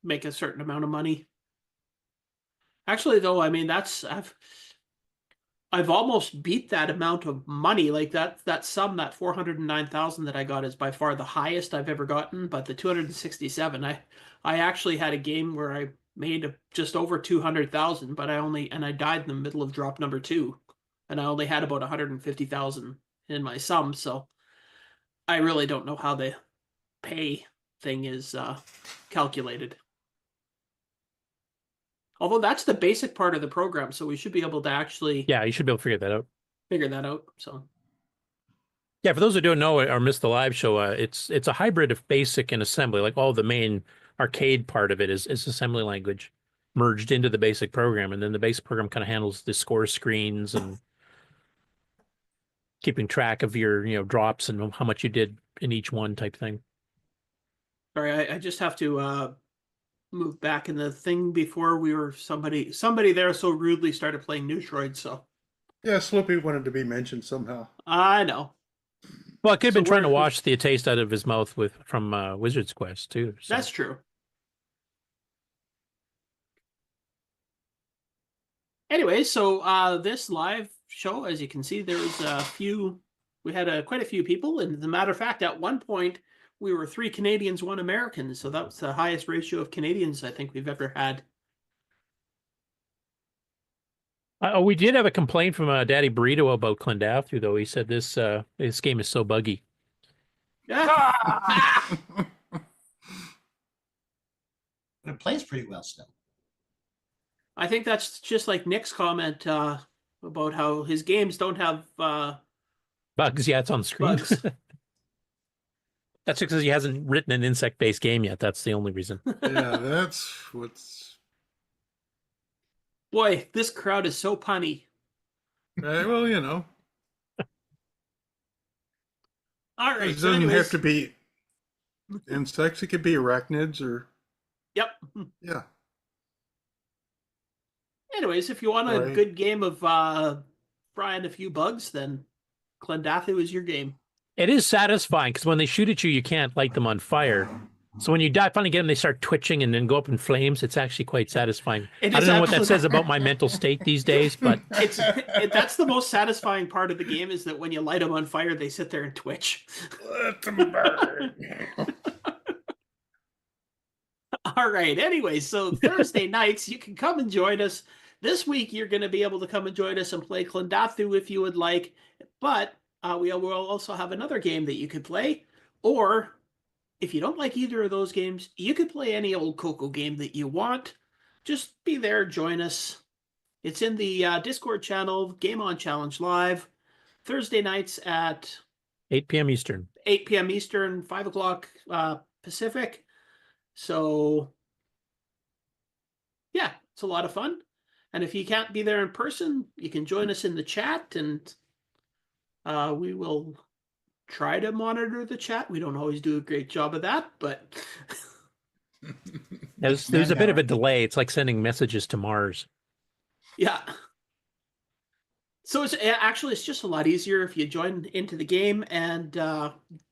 Speaker 17: make a certain amount of money. Actually, though, I mean, I've almost beat that amount of money. Like that sum, that 409,000 that I got is by far the highest I've ever gotten. But the 267, I actually had a game where I made just over 200,000, but I died in the middle of drop number 2, and I only had about 150,000 in my sum. So I really don't know how the pay thing is calculated. Although that's the basic part of the program, so we should be able to actually...
Speaker 10: Yeah, you should be able to figure that out. So yeah, for those who don't know or missed the live show, it's a hybrid of basic and assembly. Like, all the main arcade part of it is assembly language merged into the basic program, and then the basic program kind of handles the score screens and keeping track of your drops and how much you did in each one type thing.
Speaker 17: Sorry, I just have to move back in the thing before we were somebody there so rudely started playing Neutroid. So
Speaker 5: yeah, Sloopy wanted to be mentioned somehow.
Speaker 17: I know.
Speaker 10: Well, I could have been trying to wash the taste out of his mouth from Wizard's Quest too. So.
Speaker 17: That's true. Anyway, so this live show, as you can see, there was we had quite a few people, and as a matter of fact, at one point we were 3 Canadians, 1 American, so that was the highest ratio of Canadians I think we've ever had.
Speaker 10: We did have a complaint from Daddy Burrito about Klendathu, though. He said this game is so buggy.
Speaker 17: Yeah.
Speaker 7: But it plays pretty well still.
Speaker 17: I think that's just like Nick's comment about how his games don't have
Speaker 10: bugs. Yeah, it's on screen. That's because he hasn't written an insect-based game yet. That's the only reason.
Speaker 5: Yeah, that's what's...
Speaker 17: Boy, this crowd is so punny.
Speaker 5: Well,
Speaker 17: All right.
Speaker 5: It doesn't have to be insects. It could be arachnids or...
Speaker 17: Yep.
Speaker 5: Yeah.
Speaker 17: Anyways, if you want a good game of frying a few bugs, then Klendathu is your game.
Speaker 10: It is satisfying because when they shoot at you, you can't light them on fire. So when you finally get them, they start twitching and then go up in flames. It's actually quite satisfying. I don't know what that says about my mental state these days, but
Speaker 17: that's the most satisfying part of the game, is that when you light them on fire, they sit there and twitch.
Speaker 5: Let them burn.
Speaker 17: All right. Anyway, so Thursday nights, you can come and join us. This week, you're going to be able to come and join us and play Klendathu if you would like. But we will also have another game that you could play. Or if you don't like either of those games, you could play any old CoCo game that you want. Just be there, join us. It's in the Discord channel, Game On Challenge Live, Thursday nights at
Speaker 10: 8 p.m. Eastern.
Speaker 17: 8 p.m. Eastern, 5 o'clock Pacific. So, yeah, it's a lot of fun. And if you can't be there in person, you can join us in the chat, and we will try to monitor the chat. We don't always do a great job of that, but
Speaker 10: There's a bit of a delay. It's like sending messages to Mars.
Speaker 17: Yeah. So it's just a lot easier if you join into the game, and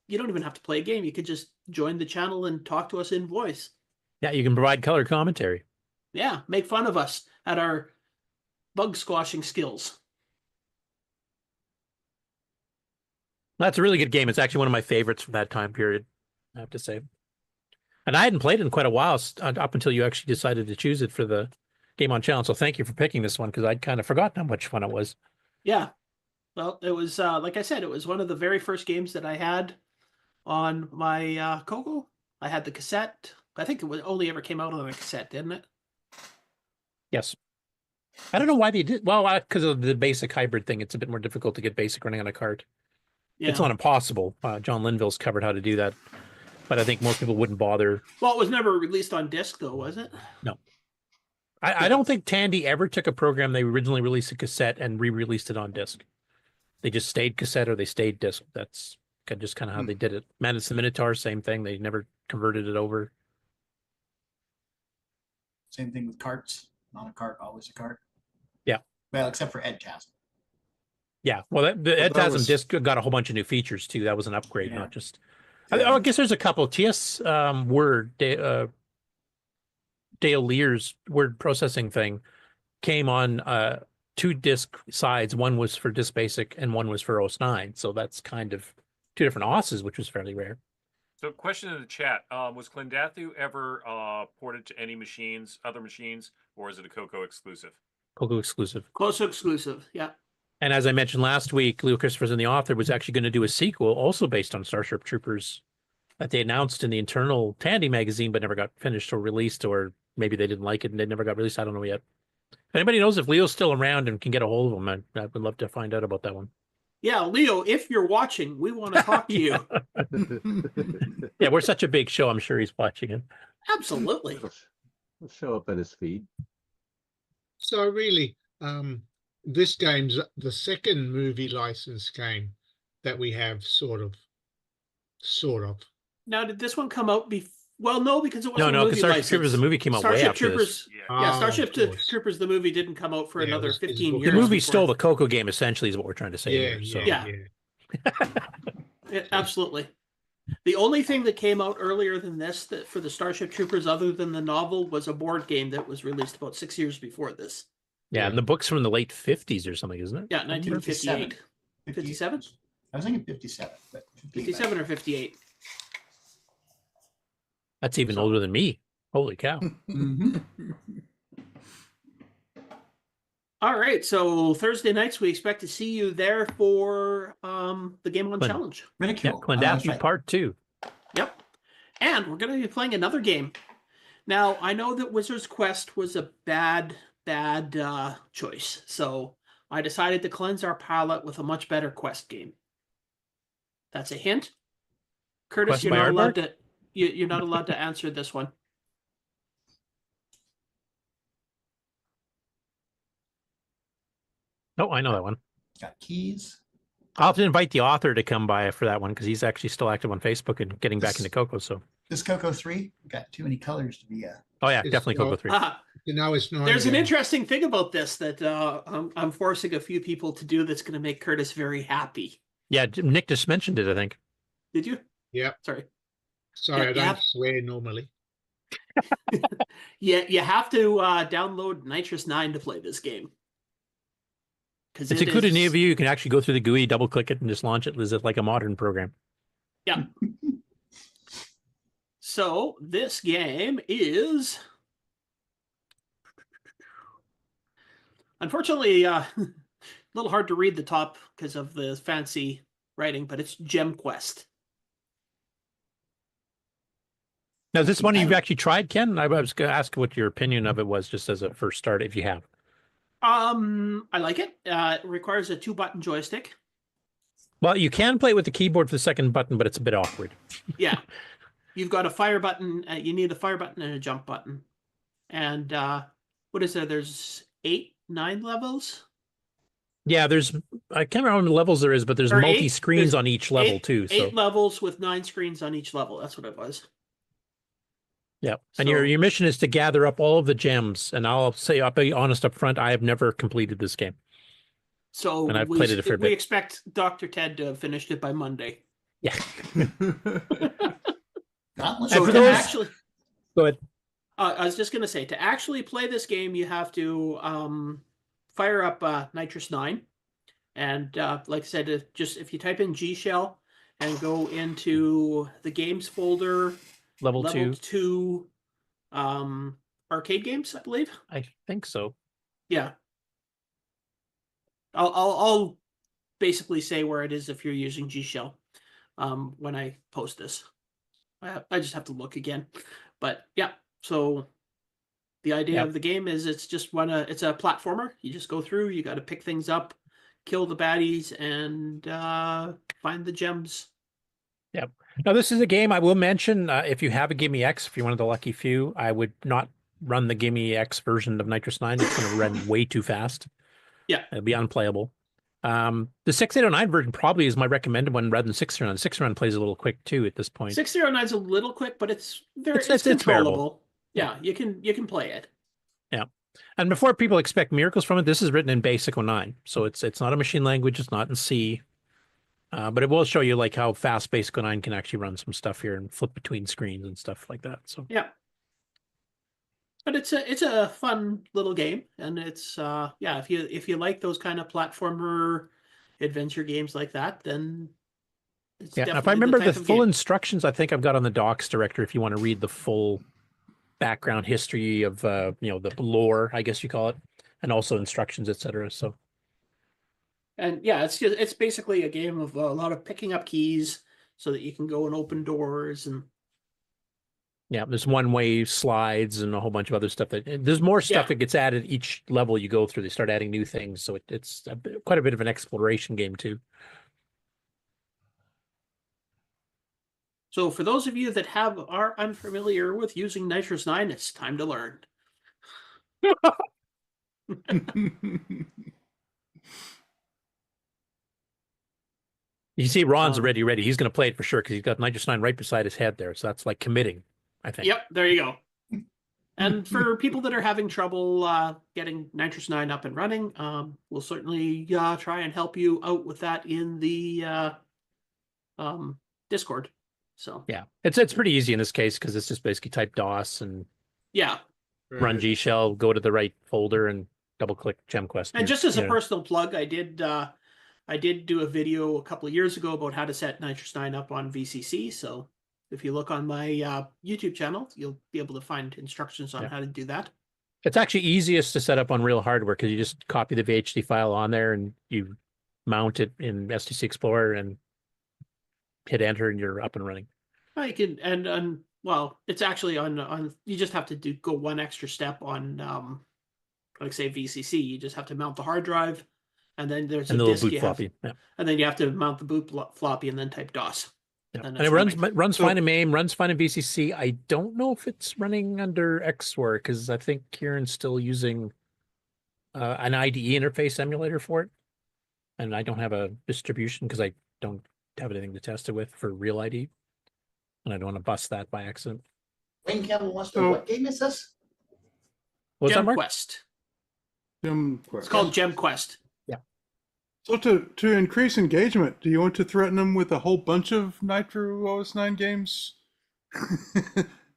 Speaker 17: you don't even have to play a game. You could just join the channel and talk to us in voice.
Speaker 10: Yeah, you can provide color commentary.
Speaker 17: Yeah, make fun of us at our bug squashing skills.
Speaker 10: That's a really good game. It's actually one of my favorites from that time period, I have to say. And I hadn't played it in quite a while, up until you actually decided to choose it for the Game On Challenge. So thank you for picking this one, because I'd kind of forgotten how much fun it was.
Speaker 17: Yeah. Well, it was, like I said, it was one of the very first games that I had on my CoCo. I had the cassette. I think it only ever came out on a cassette, didn't it?
Speaker 10: Yes. I don't know why they did. Well, because of the basic hybrid thing, it's a bit more difficult to get basic running on a cart.
Speaker 17: Yeah.
Speaker 10: It's not impossible. John Linville's covered how to do that, but I think most people wouldn't bother.
Speaker 17: Well, it was never released on disc, though, was it?
Speaker 10: No. I don't think Tandy ever took a program they originally released a cassette and re-released it on disc. They just stayed cassette or they stayed disc. That's just kind of how they did it. Madness the Minotaur, same thing. They never converted it over.
Speaker 7: Same thing with carts. Not a cart, always a cart.
Speaker 10: Yeah.
Speaker 7: Well, except for EdTasm.
Speaker 10: Yeah. Well, the EdTasm disc got a whole bunch of new features too. That was an upgrade, not just. I guess there's a couple. TS Word, Dale Lear's word processing thing came on 2 disc sides. One was for Disc Basic and one was for OS9. So that's kind of 2 different OSs, which was fairly rare.
Speaker 9: So question in the chat, was Klendathu ever ported to any machines, other machines, or is it a CoCo exclusive?
Speaker 10: CoCo exclusive.
Speaker 17: CoCo exclusive, yeah.
Speaker 10: And as I mentioned last week, Leo Christopherson, the author, was actually going to do a sequel also based on Starship Troopers that they announced in the internal Tandy magazine, but never got finished or released, or maybe they didn't like it and they never got released. I don't know yet. If anybody knows if Leo's still around and can get a hold of him, I would love to find out about that one.
Speaker 17: Yeah, Leo, if you're watching, we want to talk to you.
Speaker 10: Yeah, we're such a big show. I'm sure he's watching it.
Speaker 17: Absolutely.
Speaker 8: It'll show up in his feed.
Speaker 16: So really, this game's the second movie license game that we have, sort of.
Speaker 17: Now, did this one come out before? Well, no, because it wasn't
Speaker 10: No, because Starship Troopers, the movie came out way after this.
Speaker 17: Yeah, Starship Troopers, the movie didn't come out for another 15 years.
Speaker 10: The movie stole the CoCo game, essentially, is what we're trying to say here. So.
Speaker 17: Yeah, absolutely. The only thing that came out earlier than this for the Starship Troopers, other than the novel, was a board game that was released about 6 years before this.
Speaker 10: Yeah, and the book's from the late 50s or something, isn't it?
Speaker 17: Yeah, 1958. 57?
Speaker 7: I was thinking 57. But
Speaker 17: 57 or 58.
Speaker 10: That's even older than me. Holy cow.
Speaker 17: All right, so Thursday nights, we expect to see you there for the Game On Challenge.
Speaker 7: Ridicule.
Speaker 10: Yeah, Klendathu Part 2.
Speaker 17: Yep. And we're going to be playing another game. Now, I know that Wizard's Quest was a bad choice, so I decided to cleanse our palate with a much better Quest game. That's a hint. Curtis,
Speaker 10: Quest
Speaker 17: you're
Speaker 10: by
Speaker 17: not allowed
Speaker 10: Aardvark?
Speaker 17: to. You're not allowed to answer this one.
Speaker 10: Oh, I know that one.
Speaker 7: Got keys.
Speaker 10: I'll have to invite the author to come by for that one because he's actually still active on Facebook and getting back into CoCo. So
Speaker 7: this CoCo 3 got too many colors to be.
Speaker 10: Oh yeah, definitely CoCo 3.
Speaker 16: Now it's not.
Speaker 17: There's an interesting thing about this that I'm forcing a few people to do that's going to make Curtis very happy.
Speaker 10: Yeah, Nick just mentioned it, I think.
Speaker 17: Did you?
Speaker 16: Yeah.
Speaker 17: Sorry.
Speaker 16: Sorry, I don't swear normally.
Speaker 17: Yeah, you have to download Nitrous 9 to play this game.
Speaker 10: It's included in any of you. You can actually go through the GUI, double click it, and just launch it. Is it like a modern program?
Speaker 17: Yeah. So this game is unfortunately a little hard to read the top because of the fancy writing, but it's Gem Quest.
Speaker 10: Now, is this one you've actually tried, Ken? I was going to ask what your opinion of it was just as a first start, if you have.
Speaker 17: I like it. It requires a 2-button joystick.
Speaker 10: Well, you can play it with the keyboard for the second button, but it's a bit awkward.
Speaker 17: Yeah. You've got a fire button. You need a fire button and a jump button. And what is there? There's 9 levels?
Speaker 10: Yeah, I can't remember how many levels there is, but there's multi-screens on each level, too.
Speaker 17: 8 levels with 9 screens on each level. That's what it was.
Speaker 10: Yeah, and
Speaker 17: So-
Speaker 10: your mission is to gather up all of the gems. And I'll be honest up front, I have never completed this game.
Speaker 17: So
Speaker 10: And I've played it a fair
Speaker 17: we
Speaker 10: bit.
Speaker 17: expect Dr. Ted to have finished it by Monday.
Speaker 10: Yeah.
Speaker 17: So
Speaker 10: for
Speaker 17: to
Speaker 10: those-
Speaker 17: actually,
Speaker 10: Go ahead.
Speaker 17: I was just going to say, to actually play this game, you have to fire up Nitrous 9. And like I said, if you type in G Shell and go into the games folder,
Speaker 10: Level
Speaker 17: 2 arcade games, I believe.
Speaker 10: I think so.
Speaker 17: Yeah. I'll basically say where it is if you're using G Shell when I post this. I just have to look again. But yeah, so the idea of the game is it's just it's a platformer. You just go through, you got to pick things up, kill the baddies, and find the gems.
Speaker 10: Yep. Now, this is a game I will mention. If you have a Gimme X, if you're one of the lucky few, I would not run the Gimme X version of Nitrous 9. It's going to run way too fast.
Speaker 17: Yeah.
Speaker 10: It'll be unplayable. The 6809 version probably is my recommended one rather than 609. 609 plays a little quick too at this point.
Speaker 17: 609 is a little quick, but it's
Speaker 10: It's
Speaker 17: controllable.
Speaker 10: bearable.
Speaker 17: Yeah, you can play it.
Speaker 10: Yeah. And before people expect miracles from it, this is written in basic 09. So it's not a machine language. It's not in C. But it will show you like how fast basic 09 can actually run some stuff here and flip between screens and stuff like that. So
Speaker 17: yeah. But it's a fun little game, and it's if you like those kind of platformer adventure games like that, then it's
Speaker 10: yeah.
Speaker 17: definitely
Speaker 10: If I remember the
Speaker 17: type of
Speaker 10: full
Speaker 17: game.
Speaker 10: instructions, I think I've got on the docs director. If you want to read the full background history of the lore, I guess you call it, and also instructions, etc. So.
Speaker 17: And yeah, it's basically a game of a lot of picking up keys so that you can go and open doors and.
Speaker 10: Yeah, there's one-way slides and a whole bunch of other stuff. There's more stuff that gets added each level you go through. They start adding new things, so it's quite a bit of an exploration game too.
Speaker 17: So for those of you that are unfamiliar with using Nitrous 9, it's time to learn.
Speaker 10: You see, Ron's already ready. He's going to play it for sure because he's got Nitrous 9 right beside his head there. So that's like committing, I think.
Speaker 17: Yep, there you go. And for people that are having trouble getting Nitrous 9 up and running, we'll certainly try and help you out with that in the Discord. So
Speaker 10: yeah, it's pretty easy in this case because it's just basically type DOS and
Speaker 17: yeah,
Speaker 10: run G Shell, go to the right folder and double click GemQuest.
Speaker 17: And just as a personal plug, I did do a video a couple of years ago about how to set Nitrous 9 up on VCC. So if you look on my YouTube channel, you'll be able to find instructions on how to do that.
Speaker 10: It's actually easiest to set up on real hardware because you just copy the VHD file on there and you mount it in STC Explorer and hit enter and you're up and running.
Speaker 17: I can and well, it's actually on you just have to go one extra step on like say VCC. You just have to mount the hard drive, and then there's a
Speaker 10: little
Speaker 17: disk
Speaker 10: boot
Speaker 17: you have,
Speaker 10: floppy. Yeah.
Speaker 17: and then you have to mount the boot floppy and then type DOS.
Speaker 10: Yeah.
Speaker 17: And
Speaker 10: And it runs fine in MAME, runs fine in VCC. I don't know if it's running under XRoar because I think Kieran's still using an IDE interface emulator for it, and I don't have a distribution because I don't have anything to test it with for real ID, and I don't want to bust that by accident.
Speaker 7: Wayne Campbell wants to know what game is this?
Speaker 10: What's that, Mark?
Speaker 17: GemQuest.
Speaker 5: GemQuest.
Speaker 17: It's called GemQuest.
Speaker 10: Yeah.
Speaker 5: So to increase engagement, do you want to threaten them with a whole bunch of Nitro OS 9 games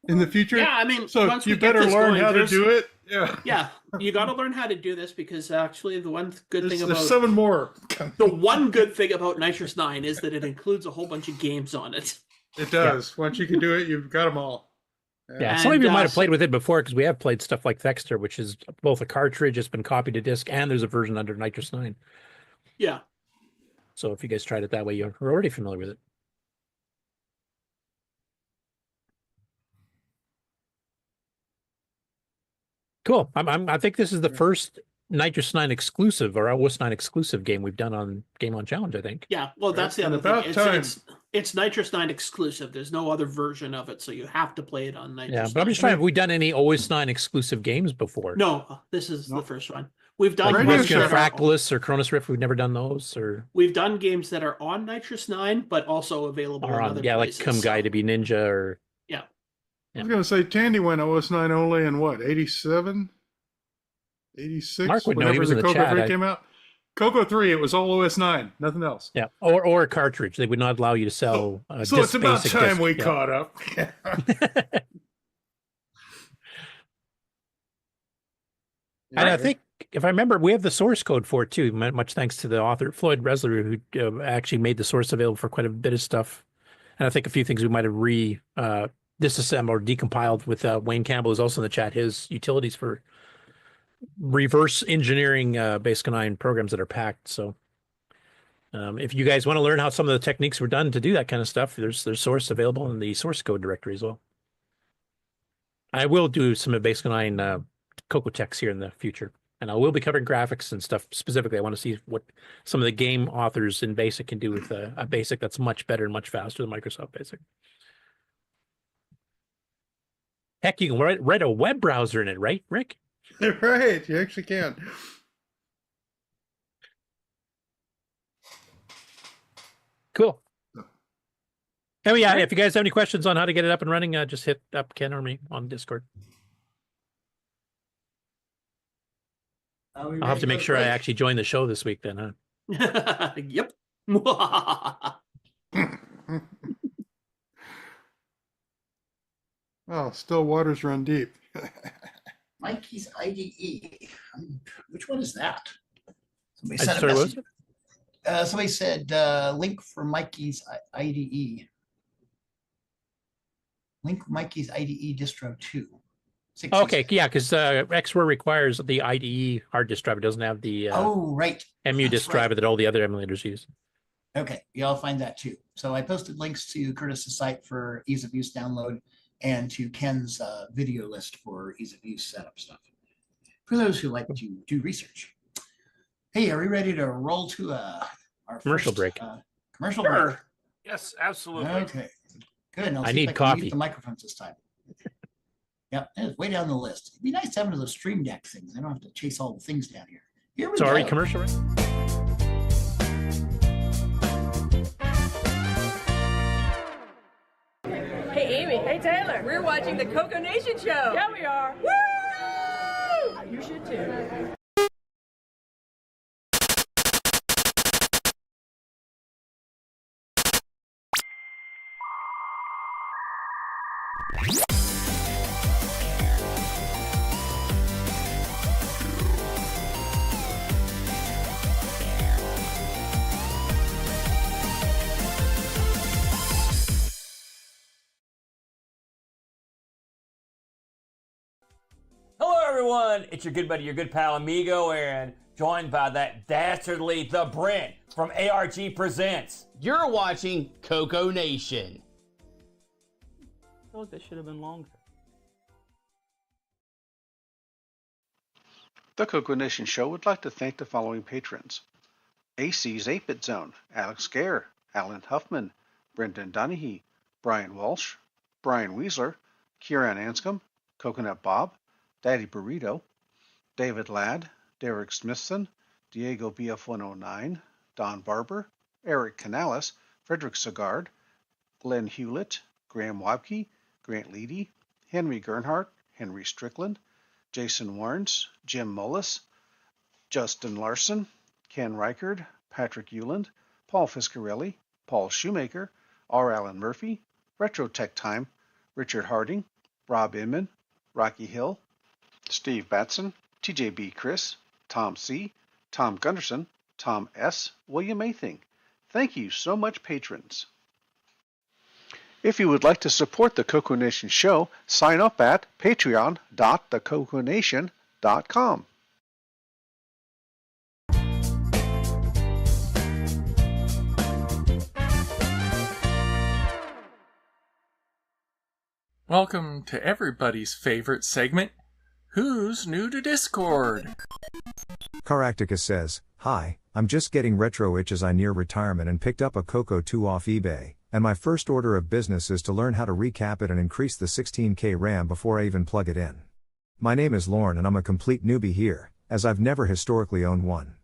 Speaker 5: in the future?
Speaker 17: Yeah, I mean,
Speaker 5: so
Speaker 17: once
Speaker 5: you
Speaker 17: we get
Speaker 5: better
Speaker 17: this
Speaker 5: learn
Speaker 17: going,
Speaker 5: how to
Speaker 17: there's-
Speaker 5: do it. Yeah.
Speaker 17: Yeah, you got to learn how to do this because actually the one good thing about
Speaker 5: There's 7 more.
Speaker 17: the one good thing about Nitrous 9 is that it includes a whole bunch of games on it.
Speaker 5: It does. Once you can do it, you've got them all.
Speaker 10: Yeah, some of you might have played with it before because we have played stuff like Thexter, which is both a cartridge, it's been copied to disk, and there's a version under Nitrous 9.
Speaker 17: Yeah.
Speaker 10: So if you guys tried it that way, you're already familiar with it. Cool. I think this is the first Nitrous 9 exclusive or OS 9 exclusive game we've done on Game On Challenge, I think.
Speaker 17: Yeah, well, that's the other thing. It's Nitrous 9 exclusive. There's no other version of it, so you have to play it on Nitrous 9.
Speaker 10: Yeah, but I'm just trying. Have we done any OS 9 exclusive games before?
Speaker 17: No, this is the first one. We've done
Speaker 10: like
Speaker 17: games
Speaker 10: Rescue
Speaker 17: that are-
Speaker 10: Fractalus or Cronus Rift. We've never done those, or
Speaker 17: We've done games that are on Nitrous 9, but also available in other
Speaker 10: like
Speaker 17: places.
Speaker 10: Come Guide to Be Ninja, or
Speaker 17: Yeah.
Speaker 5: I was going to say Tandy went OS 9 only in what, 87? 86?
Speaker 10: Mark would know, he
Speaker 5: whenever
Speaker 10: was
Speaker 5: the
Speaker 10: in the
Speaker 5: CoCo
Speaker 10: chat.
Speaker 5: 3 came out. CoCo 3, it was all OS 9, nothing else.
Speaker 10: Yeah, or a cartridge. They would not allow you to sell.
Speaker 5: So it's about
Speaker 10: basic
Speaker 5: time
Speaker 10: disc.
Speaker 5: we
Speaker 10: Yeah.
Speaker 5: caught up.
Speaker 10: And I think, if I remember, we have the source code for it too. Much thanks to the author Floyd Resler, who actually made the source available for quite a bit of stuff. And I think a few things we might have disassembled or decompiled with Wayne Campbell, who's also in the chat. His utilities for reverse engineering Basic 9 programs that are packed. So if you guys want to learn how some of the techniques were done to do that kind of stuff, there's source available in the source code directory as well. I will do some Basic 9 CoCo techs here in the future, and I will be covering graphics and stuff specifically. I want to see what some of the game authors in Basic can do with a Basic that's much better and much faster than Microsoft Basic. Heck, you can write a web browser in it, right, Rick?
Speaker 5: Right, you actually can.
Speaker 10: Cool. Oh yeah, if you guys have any questions on how to get it up and running, just hit up Ken or me on Discord. I'll have to make sure I actually join the show this week then, huh?
Speaker 17: Yep.
Speaker 5: Oh, still waters run deep.
Speaker 7: Mikey's IDE. Which one is that? Somebody
Speaker 10: I'm
Speaker 7: sent a
Speaker 10: sorry, what
Speaker 7: message. Somebody said link for Mikey's IDE. Link Mikey's IDE distro 2.
Speaker 10: Okay, yeah, because XRoar requires the IDE hard disk drive. It doesn't have the
Speaker 7: oh, right.
Speaker 10: MU disk driver that all the other emulators use.
Speaker 7: Okay, yeah, I'll find that too. So I posted links to Curtis's site for ease of use download and to Ken's video list for ease of use setup stuff for those who like to do research. Hey, are we ready to roll to our
Speaker 10: Commercial
Speaker 7: first,
Speaker 10: break.
Speaker 7: Commercial
Speaker 17: Sure.
Speaker 7: break.
Speaker 9: Yes, absolutely.
Speaker 7: Okay, good. And I'll
Speaker 10: I
Speaker 7: see if
Speaker 10: need
Speaker 7: can mute
Speaker 10: coffee.
Speaker 7: the microphones this time. Yep, it's way down the list. It'd be nice to have one of those Stream Deck things. I don't have to chase all the things down here. Here we
Speaker 10: Sorry,
Speaker 7: go.
Speaker 10: commercial break.
Speaker 19: Hey, Amy. Hey, Taylor. We're watching the CoCoNation show. Yeah, we are. Woo! You should too.
Speaker 20: Hello everyone, it's your good buddy, your good pal Amigo, and joined by that dastardly The Brent from ARG Presents.
Speaker 21: You're watching CoCoNation.
Speaker 22: I feel like that should have been longer.
Speaker 23: The CoCoNation Show would like to thank the following patrons: AC's 8-Bit Zone, Alex Gare, Alan Huffman, Brendan Donahue, Brian Walsh, Brian Weasler, Kieran Anscombe, Coconut Bob, Daddy Burrito, David Ladd, Derek Smithson, Diego BF109, Don Barber, Eric Canales, Frederick Sagard, Glenn Hewlett, Graham Wabke, Grant Leedy, Henry Gernhardt, Henry Strickland, Jason Warnes, Jim Mullis, Justin Larson, Ken Reichard, Patrick Euland, Paul Fiscarelli, Paul Shoemaker, R. Allen Murphy, Retrotech Time, Richard Harding, Rob Inman, Rocky Hill, Steve Batson, TJB Chris, Tom C., Tom Gunderson, Tom S., William Athing. Thank you so much, patrons. If you would like to support the CoCoNation show, sign up at patreon.thecoconation.com.
Speaker 24: Welcome to everybody's favorite segment, Who's New to Discord?
Speaker 25: Caracticus says, "Hi, I'm just getting retro itch as I near retirement and picked up a CoCo 2 off eBay, and my first order of business is to learn how to recap it and increase the 16K RAM before I even plug it in. My name is Lorne and I'm a complete newbie here, as I've never historically owned one.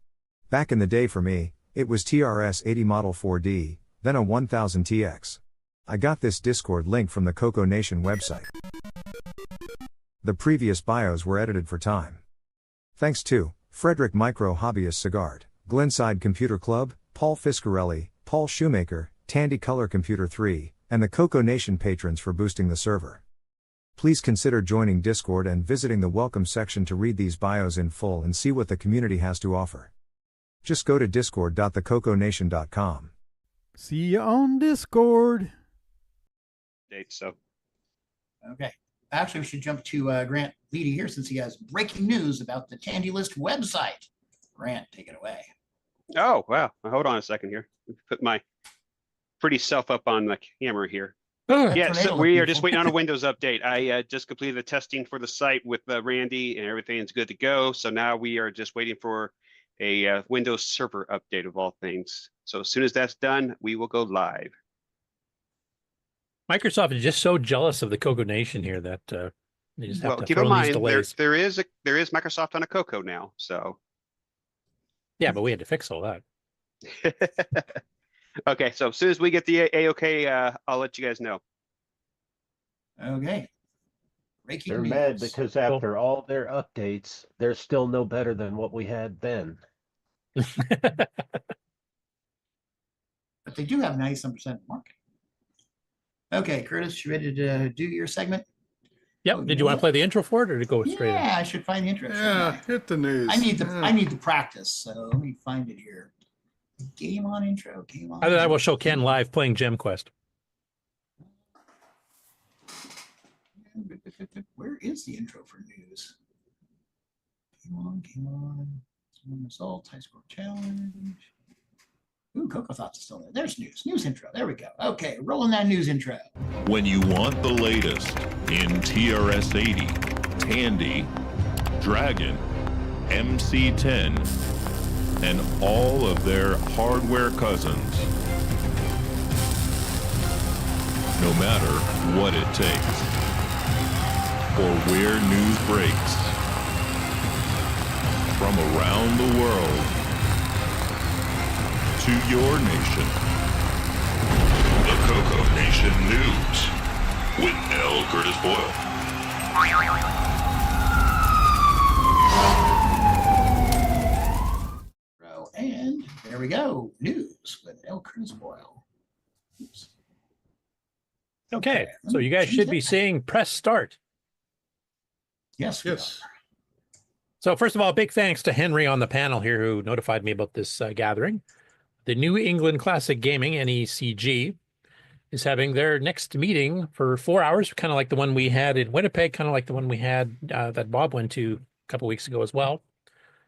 Speaker 25: Back in the day for me, it was TRS 80 Model 4D, then a 1000 TX. I got this Discord link from the CoCoNation website. The previous bios were edited for time. Thanks to Frederick Micro Hobbyist Sigard, Glenside Computer Club, Paul Fiscarelli, Paul Shoemaker, Tandy Color Computer 3, and the CoCoNation patrons for boosting the server. Please consider joining Discord and visiting the welcome section to read these bios in full and see what the community has to offer. Just go to discord.thecoconation.com.
Speaker 1: See you on Discord.
Speaker 13: So.
Speaker 7: Okay. Actually, we should jump to Grant Leedy here since he has breaking news about the Tandy List website. Grant, take it away.
Speaker 13: Oh, wow. Hold on a second here. Put my pretty self up on the camera here. Yeah, so we are just waiting on a Windows update. I just completed the testing for the site with Randy and everything's good to go. So now we are just waiting for a Windows server update of all things. So as soon as that's done, we will go live.
Speaker 10: Microsoft is just so jealous of the CoCoNation here that they just have to
Speaker 13: keep
Speaker 10: throw
Speaker 13: in
Speaker 10: these
Speaker 13: mind
Speaker 10: delays.
Speaker 13: there is Microsoft on a CoCo now. So
Speaker 10: yeah, but we had to fix all that.
Speaker 13: Okay, so as soon as we get the AOK, I'll let you guys know.
Speaker 7: Okay. Breaking
Speaker 8: They're
Speaker 7: news.
Speaker 8: mad because after all their updates, they're still no better than what we had then.
Speaker 7: But they do have 97% market. Okay, Curtis, you ready to do your segment?
Speaker 10: Yep. Did you want to play the intro for it or to go straight in?
Speaker 7: Yeah, I should find the intro.
Speaker 5: Yeah, hit the news.
Speaker 7: I need the practice, so let me find it here. Game on intro. Game on.
Speaker 10: Either I will show Ken live playing Gem Quest.
Speaker 7: Where is the intro for news? Game on, game on. Results, high score challenge. Ooh, Coco Thoughts is still there. There's news. News intro. There we go. Okay, rolling that news intro.
Speaker 2: When you want the latest in TRS-80, Tandy, Dragon, MC-10, and all of their hardware cousins. No matter what it takes, or where news breaks, from around the world to your nation. The CoCoNation News with L Curtis Boyle.
Speaker 7: And there we go. News with L Curtis Boyle. Oops.
Speaker 10: Okay, so you guys should be seeing press start.
Speaker 7: Yes.
Speaker 5: Yes.
Speaker 10: So first of all, big thanks to Henry on the panel here who notified me about this gathering. The New England Classic Gaming, NECG, is having their next meeting for 4 hours, kind of like the one we had in Winnipeg, kind of like the one we had that Bob went to a couple weeks ago as well,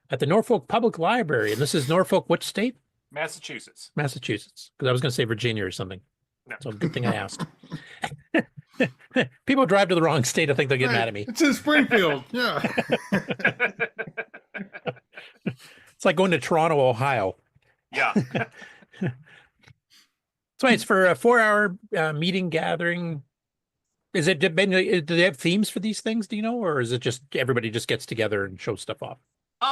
Speaker 10: at the Norfolk Public Library. And this is Norfolk, which state?
Speaker 9: Massachusetts.
Speaker 10: Massachusetts, because I was going to say Virginia or something.
Speaker 9: No.
Speaker 10: So good thing I asked. People drive to the wrong state. I think they'll get mad at me.
Speaker 5: It's in Springfield. Yeah.
Speaker 10: It's like going to Toronto, Ohio.
Speaker 9: Yeah.
Speaker 10: So it's for a 4-hour meeting gathering. Is it, do they have themes for these things? Do you know, or is it just everybody just gets together and shows stuff off?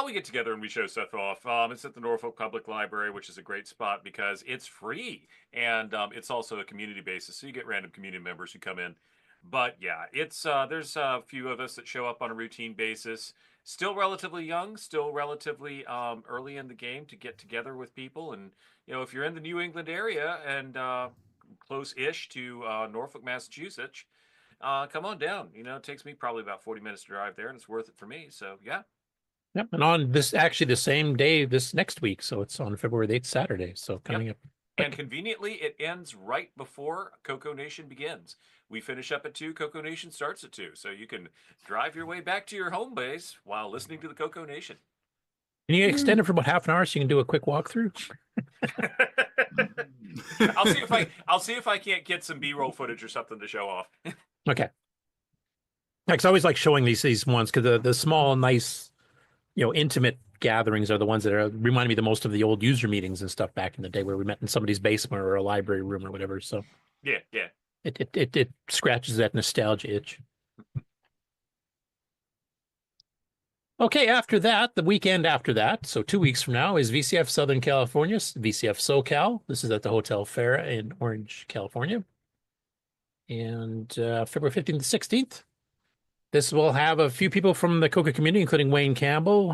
Speaker 9: We get together and we show stuff off. It's at the Norfolk Public Library, which is a great spot because it's free and it's also a community basis, so you get random community members who come in. But yeah, it's there's a few of us that show up on a routine basis. Still relatively young, still relatively early in the game to get together with people. And you know, if you're in the New England area and close-ish to Norfolk, Massachusetts, come on down. You know, it takes me probably about 40 minutes to drive there, and it's worth it for me. So yeah.
Speaker 10: Yep, and on this actually the same day this next week, so it's on February 8th, Saturday. So coming up.
Speaker 9: And conveniently, it ends right before CoCoNation begins. We finish up at 2, CoCoNation starts at 2. So you can drive your way back to your home base while listening to the CoCoNation.
Speaker 10: Can you extend it for about half an hour so you can do a quick walkthrough?
Speaker 9: I'll see if I can't get some B-roll footage or something to show off.
Speaker 10: Okay. I always like showing these ones because the small, nice, intimate gatherings are the ones that remind me the most of the old user meetings and stuff back in the day where we met in somebody's basement or a library room or whatever. So
Speaker 9: yeah.
Speaker 10: It scratches that nostalgia itch. Okay, after that, the weekend after that, so 2 weeks from now, is VCF Southern California, VCF SoCal. This is at the Hotel Fair in Orange, California. And February 15th to 16th. This will have a few people from the CoCo community, including Wayne Campbell.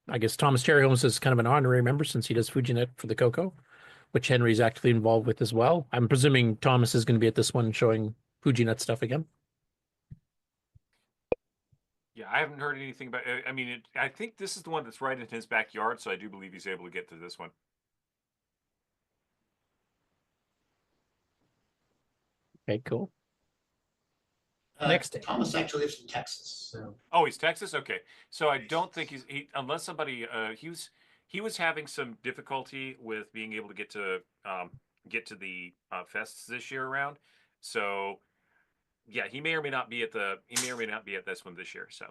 Speaker 10: I guess Thomas Cherry Holmes is kind of an honorary member since he does FujiNet for the CoCo, which Henry's actively involved with as well. I'm presuming Thomas is going to be at this one showing FujiNet stuff again.
Speaker 9: Yeah, I haven't heard anything about. I mean, I think this is the one that's right in his backyard, so I do believe he's able to get to this one.
Speaker 10: Okay, cool.
Speaker 7: Next, Thomas actually lives in Texas. So.
Speaker 9: Oh, he's Texas. Okay, so I don't think unless somebody he was having some difficulty with being able to get to the fests this year around. So yeah, he may or may not be at this one this year. So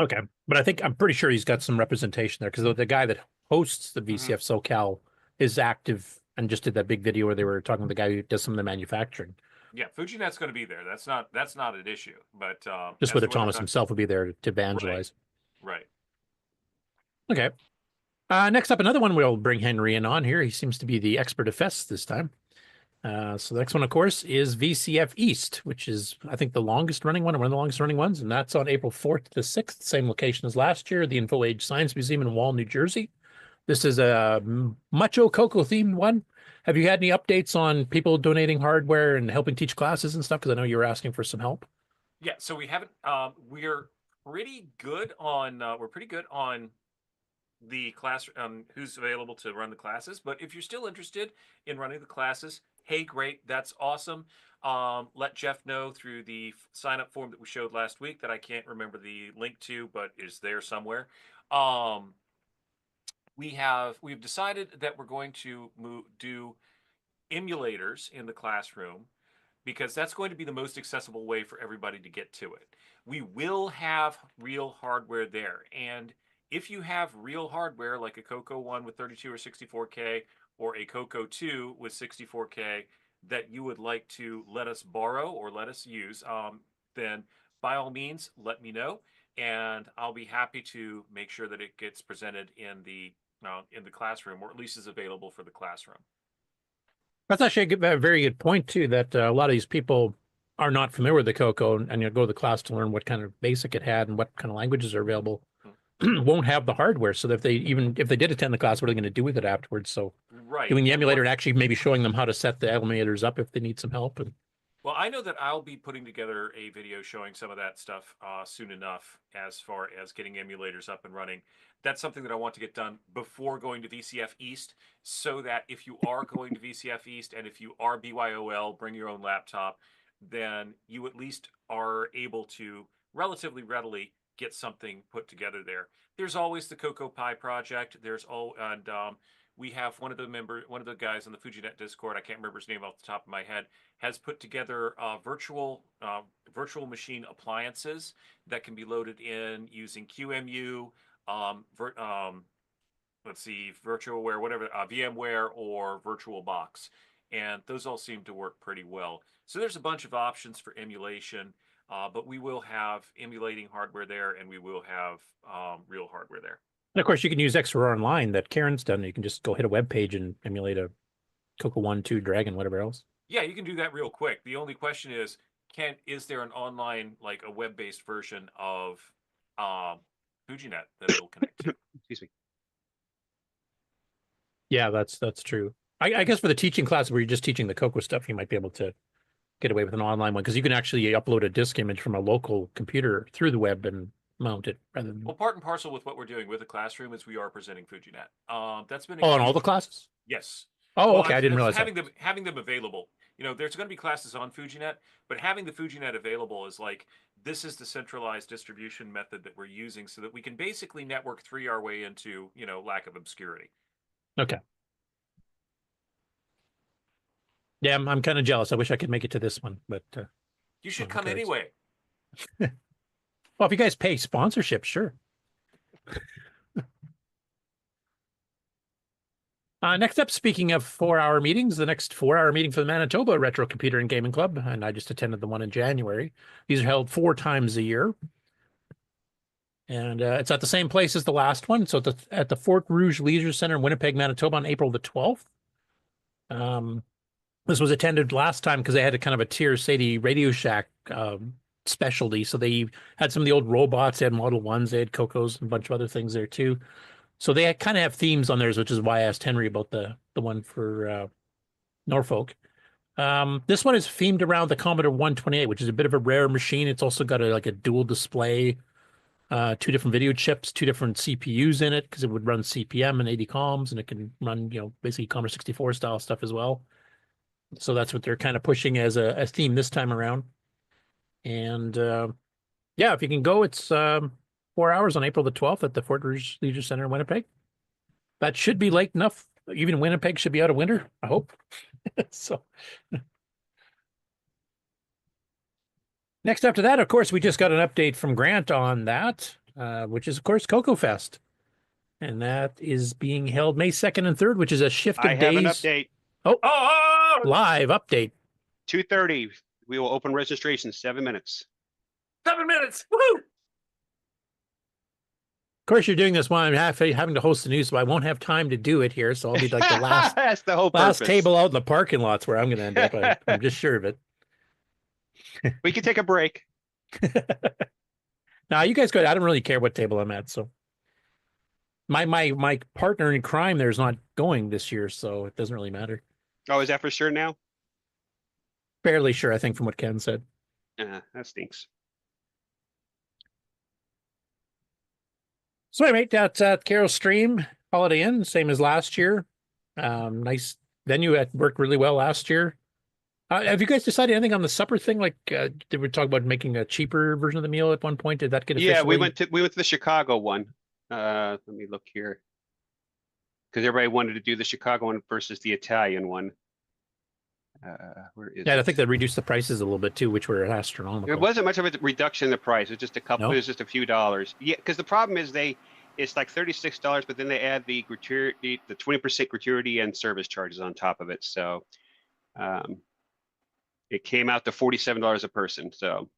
Speaker 10: okay, but I'm pretty sure he's got some representation there because the guy that hosts the VCF SoCal is active and just did that big video where they were talking to the guy who does some of the manufacturing.
Speaker 9: Yeah, FujiNet's going to be there. That's not an issue. But
Speaker 10: just whether Thomas himself would be there to evangelize.
Speaker 9: Right.
Speaker 10: Okay. Next up, another one we'll bring Henry in on here. He seems to be the expert of fests this time. So the next one, of course, is VCF East, which is, I think, the longest running one, or one of the longest running ones. And that's on April 4th to 6th, same location as last year, the Info Age Science Museum in Wall, New Jersey. This is a Macho CoCo themed one. Have you had any updates on people donating hardware and helping teach classes and stuff? Because I know you were asking for some help.
Speaker 9: Yeah, so we haven't. We're pretty good on. We're pretty good on the class. Who's available to run the classes? But if you're still interested in running the classes, hey, great, that's awesome. Let Jeff know through the sign up form that we showed last week that I can't remember the link to, but is there somewhere. We've decided that we're going to do emulators in the classroom because that's going to be the most accessible way for everybody to get to it. We will have real hardware there. And if you have real hardware like a CoCo 1 with 32 or 64K or a CoCo 2 with 64K that you would like to let us borrow or let us use, then by all means, let me know. And I'll be happy to make sure that it gets presented in the classroom, or at least is available for the classroom.
Speaker 10: That's actually a very good point too, that a lot of these people are not familiar with the CoCo and you go to the class to learn what kind of basic it had and what kind of languages are available. Won't have the hardware. So if they did attend the class, what are they going to do with it afterwards? So doing the emulator and actually maybe showing them how to set the emulators up if they need some help.
Speaker 9: Well, I know that I'll be putting together a video showing some of that stuff soon enough as far as getting emulators up and running. That's something that I want to get done before going to VCF East, so that if you are going to VCF East and if you are BYOL, bring your own laptop, then you at least are able to relatively readily get something put together there. There's always the CoCo Pi project. We have one of the guys on the FujiNet Discord, I can't remember his name off the top of my head, has put together virtual machine appliances that can be loaded in using QEMU, virtualware, whatever, VMware or VirtualBox. And those all seem to work pretty well. So there's a bunch of options for emulation, but we will have emulating hardware there, and we will have real hardware there.
Speaker 10: And of course, you can use XRoar Online that Karen's done. You can just go hit a web page and emulate a CoCo 1, 2, Dragon, whatever else.
Speaker 9: Yeah, you can do that real quick. The only question is there an online, like a web-based version of FujiNet that it'll connect to?
Speaker 13: Excuse me.
Speaker 10: Yeah, that's true. I guess for the teaching class where you're just teaching the CoCo stuff, you might be able to get away with an online one because you can actually upload a disk image from a local computer through the web and mount it rather than.
Speaker 9: Well, part and parcel with what we're doing with the classroom is we are presenting FujiNet. That's been
Speaker 10: on all the classes.
Speaker 9: Yes.
Speaker 10: Oh, okay. I didn't realize
Speaker 9: having them available. You know, there's going to be classes on FujiNet, but having the FujiNet available is like, this is the centralized distribution method that we're using so that we can basically network 3 our way into, lack of obscurity.
Speaker 10: Okay. Yeah, I'm kind of jealous. I wish I could make it to this one, but
Speaker 9: you should come anyway.
Speaker 10: Well, if you guys pay sponsorship, sure. Next up, speaking of 4-hour meetings, the next 4-hour meeting for the Manitoba Retro Computer and Gaming Club, and I just attended the one in January. These are held 4 times a year. And it's at the same place as the last one. So at the Fort Rouge Leisure Center in Winnipeg, Manitoba on April the 12th. This was attended last time because they had a kind of a Tier Sadie Radio Shack specialty. So they had some of the old robots, they had Model 1s, they had CoCos and a bunch of other things there too. So they kind of have themes on theirs, which is why I asked Henry about the one for Norfolk. This one is themed around the Commodore 128, which is a bit of a rare machine. It's also got like a dual display, 2 different video chips, 2 different CPUs in it because it would run CPM and 80 comms, and it can run, basically Commodore 64 style stuff as well. So that's what they're kind of pushing as a theme this time around. And yeah, if you can go, it's 4 hours on April the 12th at the Fort Rouge Leisure Center in Winnipeg. That should be late enough. Even Winnipeg should be out of winter, I hope. So next after that, of course, we just got an update from Grant on that, which is, of course, CoCoFEST. And that is being held May 2nd and 3rd, which is a shift of days.
Speaker 13: I have an update.
Speaker 10: Oh, live update.
Speaker 13: 2:30. We will open registration 7 minutes.
Speaker 10: 7 minutes. Woo! Of course, you're doing this while I'm having to host the news, so I won't have time to do it here. So I'll be like the last,
Speaker 13: That's the whole
Speaker 10: last
Speaker 13: purpose.
Speaker 10: table out in the parking lots where I'm going to end up. I'm just sure of it.
Speaker 13: We can take a break.
Speaker 10: Now, you guys go. I don't really care what table I'm at. So my partner in crime there is not going this year, so it doesn't really matter.
Speaker 13: Oh, is that for sure now?
Speaker 10: Fairly sure, I think, from what Ken said.
Speaker 13: That stinks.
Speaker 10: So anyway, that's at Carol Stream Holiday Inn, same as last year. Nice venue. It worked really well last year. Have you guys decided anything on the supper thing? Like, did we talk about making a cheaper version of the meal at one point? Did that get officially?
Speaker 13: Yeah, we went to the Chicago one. Let me look here, because everybody wanted to do the Chicago one versus the Italian one. Where is
Speaker 10: Yeah,
Speaker 13: it?
Speaker 10: I think they reduced the prices a little bit too, which were astronomical.
Speaker 13: It wasn't much of a reduction in the price. It was just a couple.
Speaker 10: No?
Speaker 13: It was just a few dollars. Yeah, because the problem is it's like $36, but then they add the gratuity, the 20% gratuity and service charges on top of it. So, it came out to $47 a person. So,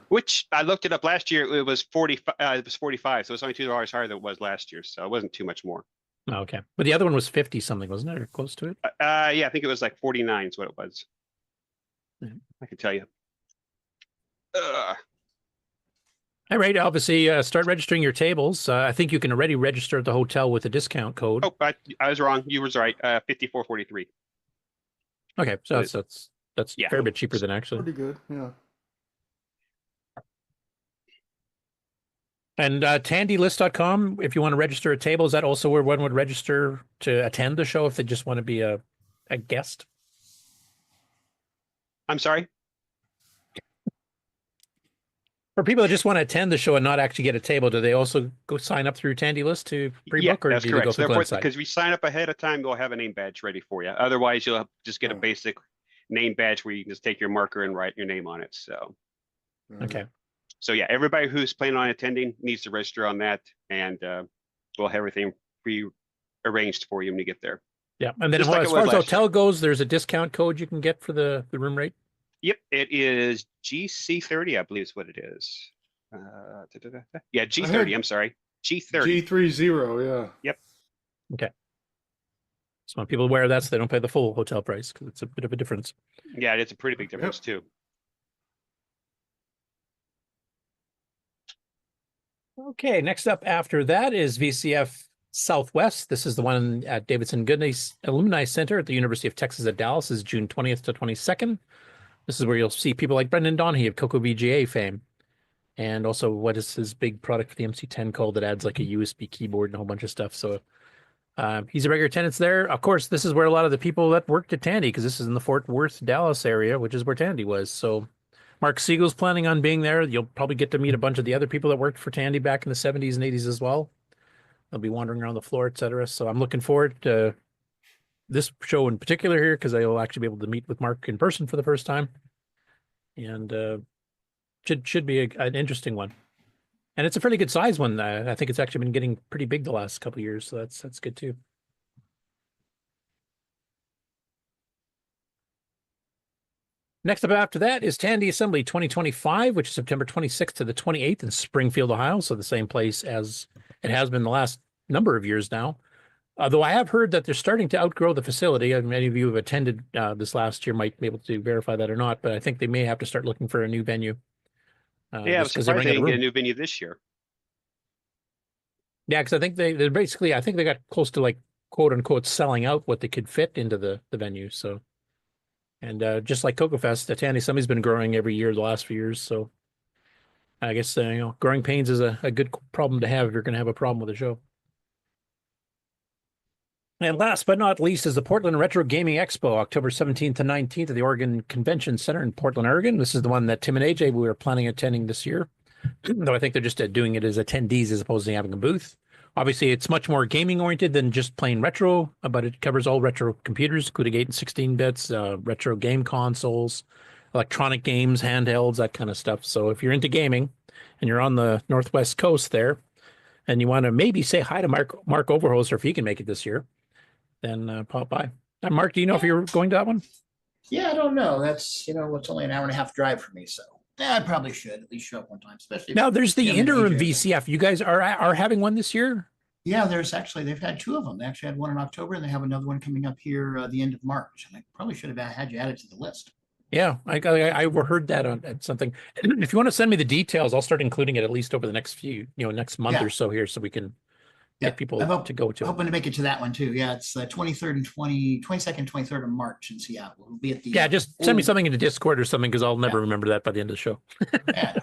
Speaker 13: which I looked it up last year. It was 45. It was 45. So it's only $2 higher than it was last year. So it wasn't too much more.
Speaker 10: Okay, but the other one was 50 something, wasn't it, or close to it?
Speaker 13: Yeah, I think it was like 49 is what it was.
Speaker 10: Yeah.
Speaker 13: I can tell you.
Speaker 10: All right, obviously, start registering your tables. I think you can already register at the hotel with a discount code.
Speaker 13: Oh, I was wrong. You was right. 54.43.
Speaker 10: Okay, so that's a fair bit cheaper than actually.
Speaker 5: Pretty good, yeah.
Speaker 10: And tandylist.com, if you want to register a table, is that also where one would register to attend the show if they just want to be a guest?
Speaker 13: I'm sorry?
Speaker 10: For people that just want to attend the show and not actually get a table, do they also go sign up through Tandy List to pre-book, or
Speaker 13: that's
Speaker 10: do you
Speaker 13: correct.
Speaker 10: go
Speaker 13: So
Speaker 10: through the website?
Speaker 13: because we sign up ahead of time, we'll have a name badge ready for you. Otherwise, you'll just get a basic name badge where you can just take your marker and write your name on it. So,
Speaker 10: okay.
Speaker 13: So yeah, everybody who's planning on attending needs to register on that, and we'll have everything pre-arranged for you when you get there.
Speaker 10: Yeah, and then
Speaker 13: Just like
Speaker 10: as
Speaker 13: it
Speaker 10: far
Speaker 13: was
Speaker 10: as
Speaker 13: last
Speaker 10: hotel goes, there's a discount code you can get for the room rate.
Speaker 13: Yep, it is GC30, I believe is what it is. Yeah, G30. I'm sorry, G30.
Speaker 5: G30, yeah.
Speaker 13: Yep.
Speaker 10: Okay. So when people wear that, so they don't pay the full hotel price because it's a bit of a difference.
Speaker 13: Yeah, it's a pretty big difference too.
Speaker 10: Okay, next up after that is VCF Southwest. This is the one at Davidson Goodness Alumni Center at the University of Texas at Dallas. Is June 20th to 22nd. This is where you'll see people like Brendan Donahue of CoCo VGA fame. And also, what is his big product for the MC10 called that adds like a USB keyboard and a whole bunch of stuff. So he's a regular attendance there. Of course, this is where a lot of the people that worked at Tandy, because this is in the Fort Worth, Dallas area, which is where Tandy was. So Mark Siegel's planning on being there. You'll probably get to meet a bunch of the other people that worked for Tandy back in the 70s and 80s as well. They'll be wandering around the floor, etc. So I'm looking forward to this show in particular here because I will actually be able to meet with Mark in person for the first time. And should be an interesting one. And it's a fairly good size one. I think it's actually been getting pretty big the last couple of years, so that's good too. Next up after that is Tandy Assembly 2025, which is September 26th to the 28th in Springfield, Ohio. So the same place as it has been the last number of years now. Although I have heard that they're starting to outgrow the facility. And many of you who have attended this last year might be able to verify that or not, but I think they may have to start looking for a new venue.
Speaker 13: Yeah, I was surprised they didn't get a new venue this year.
Speaker 10: Yeah, because I think they're basically, I think they got close to like quote unquote selling out what they could fit into the venue. So, and just like CoCoFEST, the Tandy Assembly's been growing every year the last few years. So I guess, growing pains is a good problem to have if you're going to have a problem with a show. And last but not least is the Portland Retro Gaming Expo, October 17th to 19th at the Oregon Convention Center in Portland, Oregon. This is the one that Tim and AJ, we were planning on attending this year, though I think they're just doing it as attendees as opposed to having a booth. Obviously, it's much more gaming oriented than just plain retro, but it covers all retro computers, including 8 and 16 bits, retro game consoles, electronic games, handhelds, that kind of stuff. So if you're into gaming and you're on the Northwest Coast there and you want to maybe say hi to Mark Overholzer if he can make it this year, then pop by. Mark, do you know if you're going to that one?
Speaker 7: Yeah, I don't know. That's, it's only an hour and a half drive for me. So yeah, I probably should at least show up one time, especially.
Speaker 10: Now there's the interim VCF. You guys are having one this year?
Speaker 7: Yeah, they've had 2 of them. They actually had one in October and they have another one coming up here the end of March. And I probably should have had you added to the list.
Speaker 10: Yeah, I heard that on something. If you want to send me the details, I'll start including it at least over the next next month or so here, so we can get people to go to.
Speaker 7: Hoping to make it to that one too. Yeah, it's the 23rd and 22nd, 23rd of March in Seattle. We'll be at the.
Speaker 10: Yeah, just send me something into Discord or something because I'll never remember that by the end of the show.
Speaker 7: Yeah.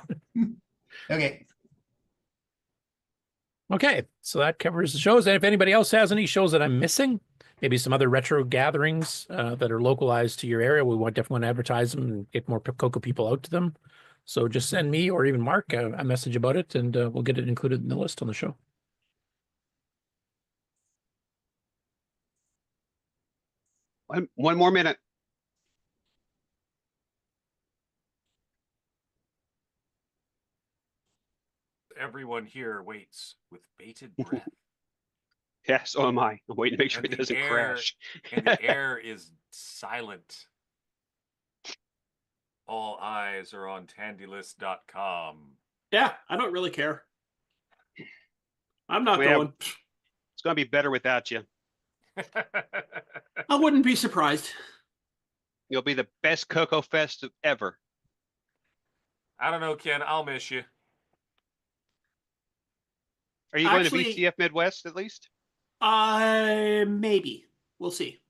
Speaker 7: Okay.
Speaker 10: Okay, so that covers the shows. And if anybody else has any shows that I'm missing, maybe some other retro gatherings that are localized to your area, we definitely want to advertise them and get more CoCo people out to them. So just send me or even Mark a message about it, and we'll get it included in the list on the show.
Speaker 13: One more minute.
Speaker 9: Everyone here waits with bated breath.
Speaker 13: Yeah, so am I. I'm waiting to make sure it doesn't crash.
Speaker 9: And the air is silent. All eyes are on tandylist.com.
Speaker 17: Yeah, I don't really care. I'm not going.
Speaker 13: It's going to be better without you.
Speaker 17: I wouldn't be surprised.
Speaker 13: You'll be the best CoCoFEST ever.
Speaker 9: I don't know, Ken. I'll miss you.
Speaker 13: Are you going to VCF Midwest at least?
Speaker 17: Maybe. We'll see.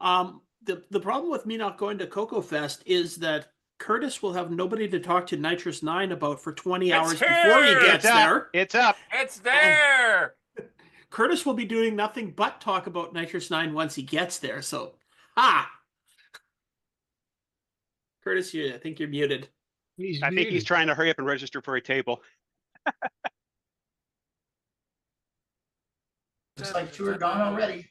Speaker 17: The problem with me not going to CoCoFEST is that Curtis will have nobody to talk to Nitrous 9 about for 20 hours before he gets there.
Speaker 13: It's up.
Speaker 9: It's there.
Speaker 17: And Curtis will be doing nothing but talk about Nitrous 9 once he gets there. So, Curtis, I think you're muted.
Speaker 13: I think he's trying to hurry up and register for a table.
Speaker 7: Looks like 2 are gone already.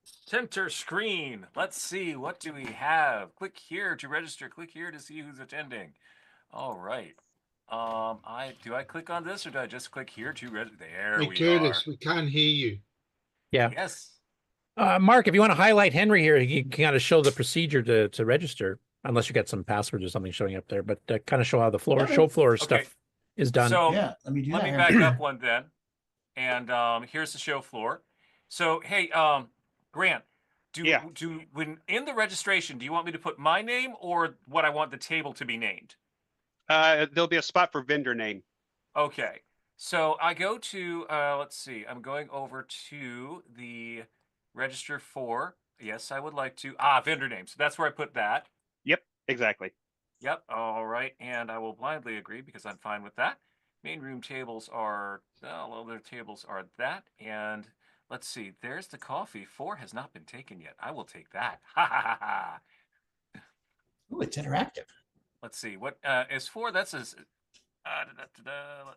Speaker 9: Center screen. Let's see. What do we have? Click here to register. Click here to see who's attending. All right. Do I click on this or do I just click here to register? There we
Speaker 16: Curtis,
Speaker 9: are.
Speaker 16: we can't hear you.
Speaker 10: Yeah.
Speaker 9: Yes.
Speaker 10: Mark, if you want to highlight Henry here, you can kind of show the procedure to register, unless you got some passwords or something showing up there, but kind of show how the show floor stuff is done.
Speaker 9: So
Speaker 7: let me
Speaker 9: back up one then. And here's the show floor. So, hey, Grant, when in the registration, do you want me to put my name or what I want the table to be named?
Speaker 13: There'll be a spot for vendor name.
Speaker 9: Okay. So I go to, let's see, I'm going over to the register for, yes, I would like to, vendor name. So that's where I put that.
Speaker 13: Yep, exactly.
Speaker 9: Yep. All right. And I will blindly agree because I'm fine with that. Main room tables are, other tables are that. And let's see, there's the coffee. 4 has not been taken yet. I will take that. Ha ha ha ha.
Speaker 7: Ooh, it's interactive.
Speaker 9: Let's see, what is 4? That's let's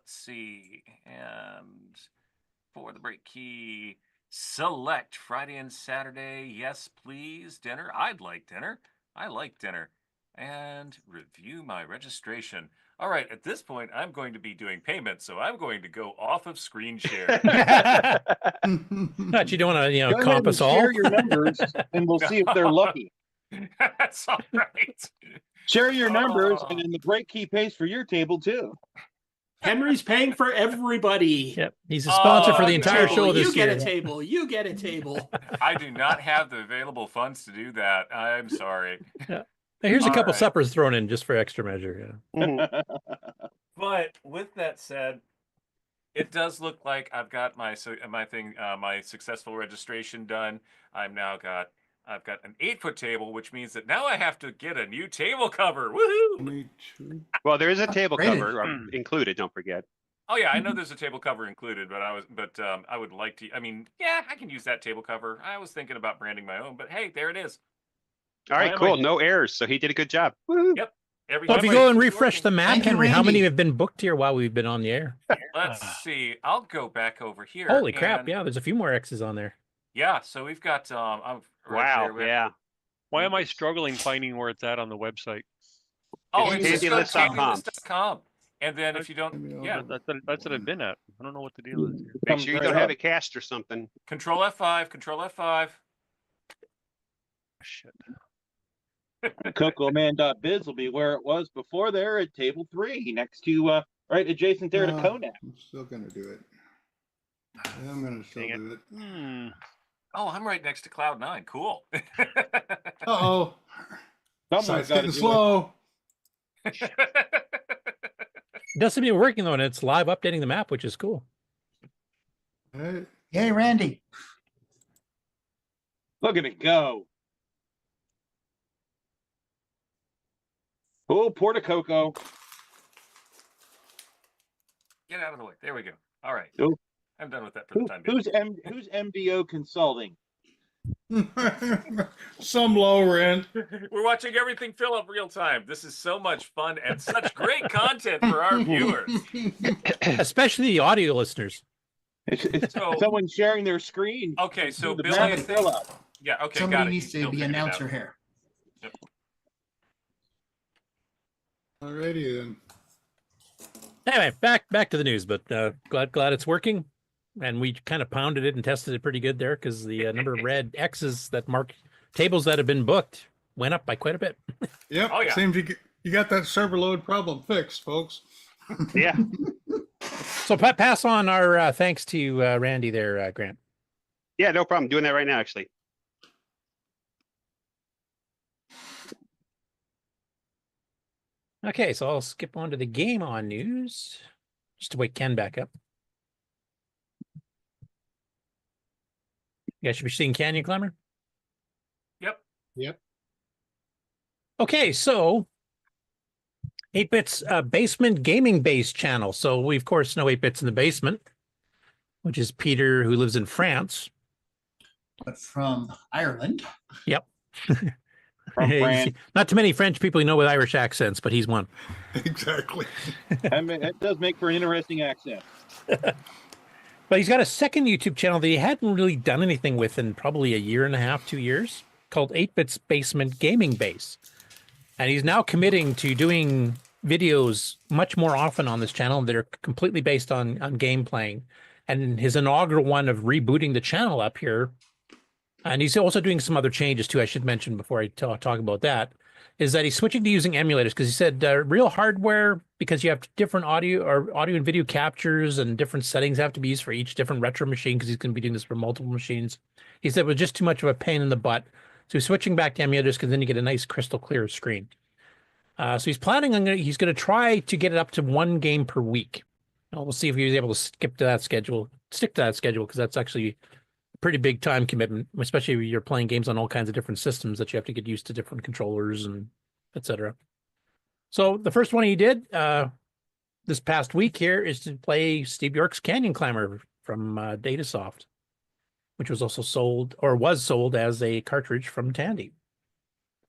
Speaker 9: see. And for the break key, select Friday and Saturday. Yes, please. Dinner. I'd like dinner. I like dinner. And review my registration. All right, at this point, I'm going to be doing payments, so I'm going to go off of screen share.
Speaker 10: Not you don't want to,
Speaker 3: Go
Speaker 10: comp
Speaker 3: ahead and
Speaker 10: us all.
Speaker 3: share your numbers, and we'll see if they're lucky.
Speaker 9: That's all right.
Speaker 3: Share your numbers, and then the break key pays for your table too.
Speaker 17: Henry's paying for everybody.
Speaker 10: Yep, he's a sponsor for the entire
Speaker 17: Table,
Speaker 10: show this
Speaker 17: you get
Speaker 10: year.
Speaker 17: a table. You get a table.
Speaker 9: I do not have the available funds to do that. I'm sorry.
Speaker 10: Yeah. Here's a
Speaker 9: All
Speaker 10: couple
Speaker 9: right.
Speaker 10: suppers thrown in just for extra measure. Yeah.
Speaker 9: But with that said, it does look like I've got my my successful registration done. I've got an 8-foot table, which means that now I have to get a new table cover. Woohoo!
Speaker 13: Well, there is a table
Speaker 7: Great.
Speaker 13: cover included. Don't forget.
Speaker 9: Oh yeah, I know there's a table cover included, but I would like to. I mean, yeah, I can use that table cover. I was thinking about branding my own, but hey, there it is.
Speaker 13: All right, cool. No errors. So he did a good job. Woo-hoo.
Speaker 9: Yep.
Speaker 10: Well, if you go and refresh
Speaker 9: working.
Speaker 10: the map,
Speaker 7: Thank you,
Speaker 10: Henry, how many
Speaker 7: Randy.
Speaker 10: have been booked here while we've been on the air?
Speaker 9: Let's see. I'll go back over here.
Speaker 10: Holy crap!
Speaker 9: and-
Speaker 10: Yeah, there's a few more X's on there.
Speaker 9: Yeah, so we've got I'm right
Speaker 13: Wow.
Speaker 9: there. We have-
Speaker 13: Yeah.
Speaker 4: Why am I struggling finding where it's at on the website?
Speaker 9: Oh, it's just
Speaker 13: TandyList.com.
Speaker 9: TandyList.com. And then if you don't, yeah,
Speaker 4: That's what I've been at. I don't know what the deal is here.
Speaker 13: Make sure you don't have it cached or something.
Speaker 9: Control F5, Control F5.
Speaker 4: Shit.
Speaker 11: CoCoMan.biz will be where it was before there at table 3, next to right adjacent there to Konak.
Speaker 5: I'm still gonna do it. Yeah, I'm gonna still do it.
Speaker 9: Oh, I'm right next to Cloud9. Cool.
Speaker 5: Uh-oh.
Speaker 11: Someone's
Speaker 5: Site's
Speaker 11: gotta
Speaker 5: getting
Speaker 11: do
Speaker 5: slow.
Speaker 10: It does seem to be working though, and it's live updating the map, which is cool.
Speaker 5: Hey.
Speaker 7: Yay, Randy.
Speaker 11: Look at it go. Oh, Porta Coco.
Speaker 9: Get out of the way. There we go. All right.
Speaker 11: Oh.
Speaker 9: I'm done with that for the time being.
Speaker 11: Who's MDO Consulting?
Speaker 5: Some lower end.
Speaker 9: We're watching everything fill up real time. This is so much fun and such great content for our viewers.
Speaker 10: Especially the audio listeners.
Speaker 11: It's
Speaker 9: So-
Speaker 11: someone sharing their screen.
Speaker 9: Okay, so
Speaker 11: The
Speaker 9: Billy, I
Speaker 11: rapid
Speaker 9: think,
Speaker 11: fill up.
Speaker 9: yeah, okay, got
Speaker 7: Somebody
Speaker 9: it.
Speaker 7: needs to
Speaker 9: He'll
Speaker 7: be
Speaker 9: figure it
Speaker 7: announcer
Speaker 9: out.
Speaker 7: here.
Speaker 9: Yep.
Speaker 5: Alrighty then.
Speaker 10: Anyway, back to the news, but glad it's working, and we kind of pounded it and tested it pretty good there because the number of red X's that mark tables that have been booked went up by quite a bit.
Speaker 5: Yep.
Speaker 9: Oh, yeah.
Speaker 5: Seems you got that server load problem fixed, folks.
Speaker 13: Yeah.
Speaker 10: So pass on our thanks to Randy there, Grant.
Speaker 13: Yeah, no problem. Doing that right now, actually.
Speaker 10: Okay, so I'll skip on to the game on news just to wake Ken back up. You guys should be seeing Canyon Climber.
Speaker 9: Yep.
Speaker 5: Yep.
Speaker 10: Okay, so 8-Bit's basement gaming base channel. So we of course know 8-Bit's in the basement, which is Peter who lives in France.
Speaker 7: But from Ireland.
Speaker 10: Yep.
Speaker 11: From
Speaker 10: Hey,
Speaker 11: France.
Speaker 10: not too many French people you know with Irish accents, but he's one.
Speaker 5: Exactly.
Speaker 11: I mean, it does make for an interesting accent.
Speaker 10: But he's got a second YouTube channel that he hadn't really done anything with in probably a year and a half, 2 years, called 8-Bit's Basement Gaming Base. And he's now committing to doing videos much more often on this channel that are completely based on game playing. And his inaugural one of rebooting the channel up here, and he's also doing some other changes too, I should mention before I talk about that, is that he's switching to using emulators because he said real hardware, because you have different audio and video captures and different settings have to be used for each different retro machine because he's going to be doing this for multiple machines. He said it was just too much of a pain in the butt. So he's switching back to emulators because then you get a nice crystal clear screen. So he's planning on he's going to try to get it up to 1 game per week. Now, we'll see if he was able to stick to that schedule because that's actually a pretty big time commitment, especially if you're playing games on all kinds of different systems that you have to get used to different controllers and etc. So the first one he did this past week here is to play Steve York's Canyon Climber from Datasoft, which was also sold as a cartridge from Tandy.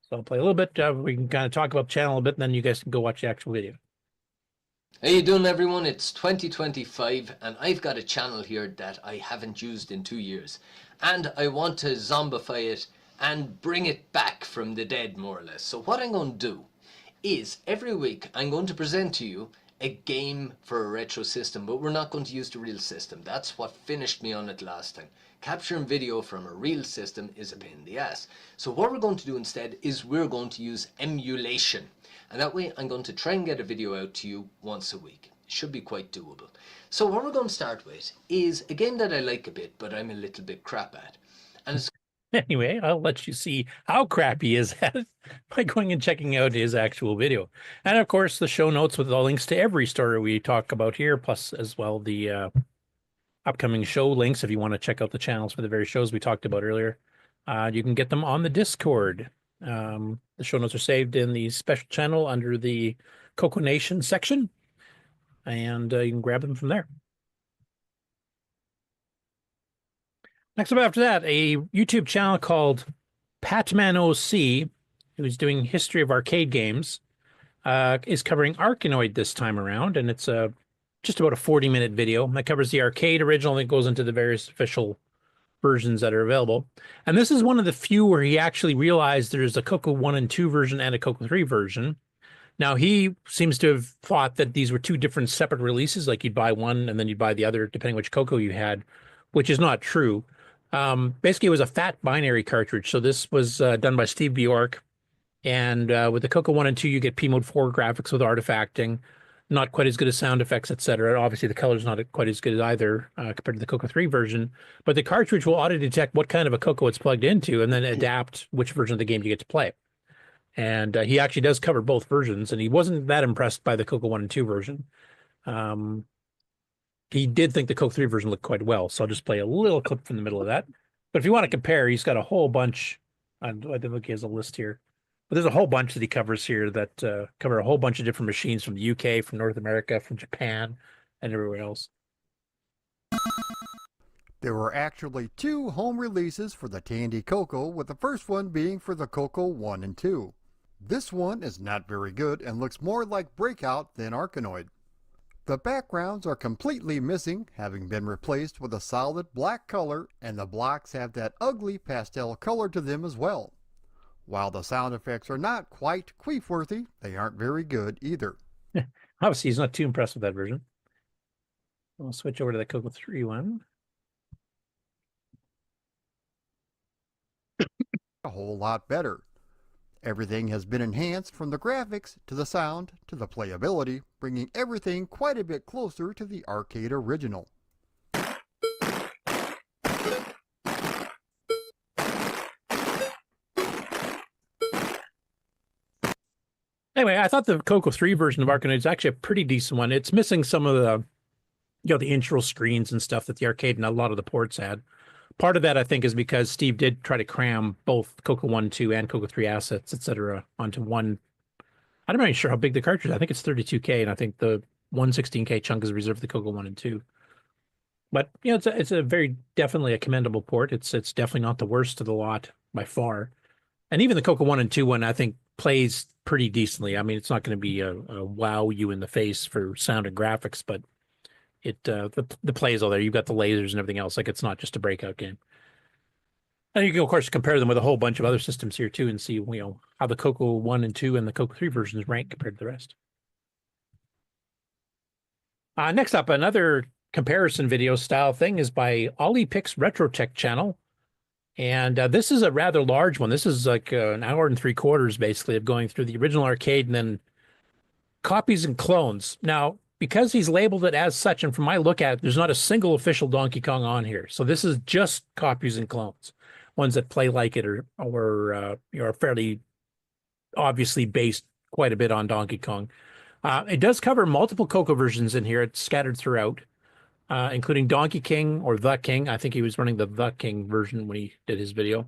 Speaker 10: So I'll play a little bit. We can kind of talk about the channel a bit, and then you guys can go watch the actual video.
Speaker 6: How you doing, everyone? It's 2025 and I've got a channel here that I haven't used in 2 years, and I want to zombify it and bring it back from the dead, more or less. So what I'm going to do is every week I'm going to present to you a game for a retro system, but we're not going to use the real system. That's what finished me on it last time. Capturing video from a real system is a pain in the ass. So what we're going to do instead is we're going to use emulation. And that way I'm going to try and get a video out to you once a week. It should be quite doable. So what we're going to start with is a game that I like a bit, but I'm a little bit crap at. And it's
Speaker 10: Anyway, I'll let you see how crap he is at it by going and checking out his actual video. And of course, the show notes with all links to every story we talk about here, plus as well the upcoming show links if you want to check out the channels for the various shows we talked about earlier. You can get them on the Discord. The show notes are saved in the special channel under the CoCoNation section, and you can grab them from there. Next up after that, a YouTube channel called PatmanQC, who's doing history of arcade games, is covering Arkanoid this time around, and it's just about a 40-minute video that covers the arcade original and it goes into the various official versions that are available. And this is one of the few where he actually realized there's a CoCo 1 and 2 version and a CoCo 3 version. Now, he seems to have thought that these were two different separate releases, like you'd buy one and then you'd buy the other, depending which CoCo you had, which is not true. Basically, it was a fat binary cartridge. So this was done by Steve Bjork. And with the CoCo 1 and 2, you get P Mode 4 graphics with artifacting, not quite as good as sound effects, etc. Obviously, the color's not quite as good either compared to the CoCo 3 version. But the cartridge will auto-detect what kind of a CoCo it's plugged into and then adapt which version of the game you get to play. And he actually does cover both versions, and he wasn't that impressed by the CoCo 1 and 2 version. He did think the CoCo 3 version looked quite well, so I'll just play a little clip from the middle of that. But if you want to compare, he's got a whole bunch. I think he has a list here. But there's a whole bunch that he covers here that cover a whole bunch of different machines from the UK, from North America, from Japan, and everywhere else.
Speaker 1: There were actually 2 home releases for the Tandy CoCo, with the first one being for the CoCo 1 and 2. This one is not very good and looks more like Breakout than Arkanoid. The backgrounds are completely missing, having been replaced with a solid black color, and the blocks have that ugly pastel color to them as well. While the sound effects are not quite queef-worthy, they aren't very good either.
Speaker 10: Obviously, he's not too impressed with that version. We'll switch over to the CoCo 3 one.
Speaker 1: A whole lot better. Everything has been enhanced from the graphics to the sound to the playability, bringing everything quite a bit closer to the arcade original.
Speaker 10: Anyway, I thought the CoCo 3 version of Arkanoid is actually a pretty decent one. It's missing some of the, the intro screens and stuff that the arcade and a lot of the ports had. Part of that, I think, is because Steve did try to cram both CoCo 1, 2, and CoCo 3 assets, etc., onto one. I'm not really sure how big the cartridge is. I think it's 32K, and I think the 116K chunk is reserved for the CoCo 1 and 2. But it's a very definitely a commendable port. It's definitely not the worst of the lot by far. And even the CoCo 1 and 2 one, I think, plays pretty decently. I mean, it's not going to be a wow you in the face for sound and graphics, but the play is all there. You've got the lasers and everything else. Like, it's not just a breakout game. And you can, of course, compare them with a whole bunch of other systems here too, and see how the CoCo 1 and 2 and the CoCo 3 versions rank compared to the rest. Next up, another comparison video style thing is by Olipix Retrotech channel. And this is a rather large one. This is like an hour and 3/4 basically of going through the original arcade and then copies and clones. Now, because he's labeled it as such, and from my look at it, there's not a single official Donkey Kong on here. So this is just copies and clones, ones that play like it or are fairly obviously based quite a bit on Donkey Kong. It does cover multiple CoCo versions in here. It's scattered throughout, including Donkey King or The King. I think he was running the King version when he did his video.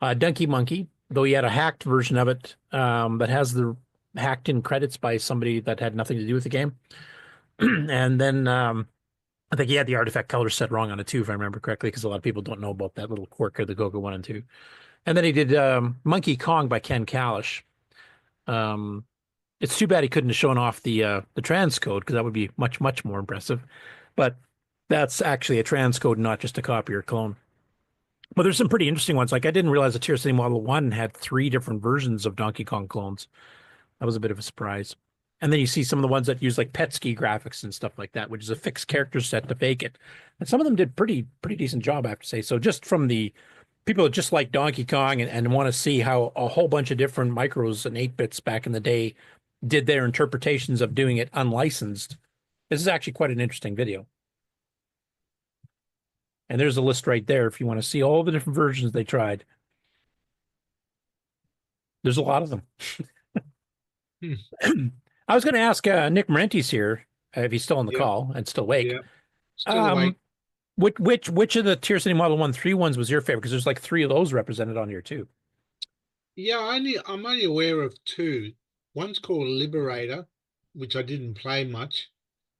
Speaker 10: Donkey Monkey, though he had a hacked version of it that has the hacked in credits by somebody that had nothing to do with the game. And then I think he had the artifact color set wrong on it too, if I remember correctly, because a lot of people don't know about that little quirk of the CoCo 1 and 2. And then he did Monkey Kong by Ken Kalish. It's too bad he couldn't have shown off the transcode, because that would be much, much more impressive. But that's actually a transcode, not just a copy or clone. But there's some pretty interesting ones. Like, I didn't realize the Tier City Model 1 had 3 different versions of Donkey Kong clones. That was a bit of a surprise. And then you see some of the ones that use like Petsky graphics and stuff like that, which is a fixed character set to fake it. And some of them did pretty decent job, I have to say. So just from the people that just like Donkey Kong and want to see how a whole bunch of different micros and 8-bits back in the day did their interpretations of doing it unlicensed, This is actually quite an interesting video. And there's a list right there if you want to see all the different versions they tried. There's a lot of them. I was going to ask Nick Marentes here, if he's still on the call and still awake.
Speaker 16: Yeah. Still awake.
Speaker 10: Which of the Tier City Model 1-3 ones was your favorite? Because there's like 3 of those represented on here too.
Speaker 16: Yeah, I'm only aware of 2. One's called Liberator, which I didn't play much,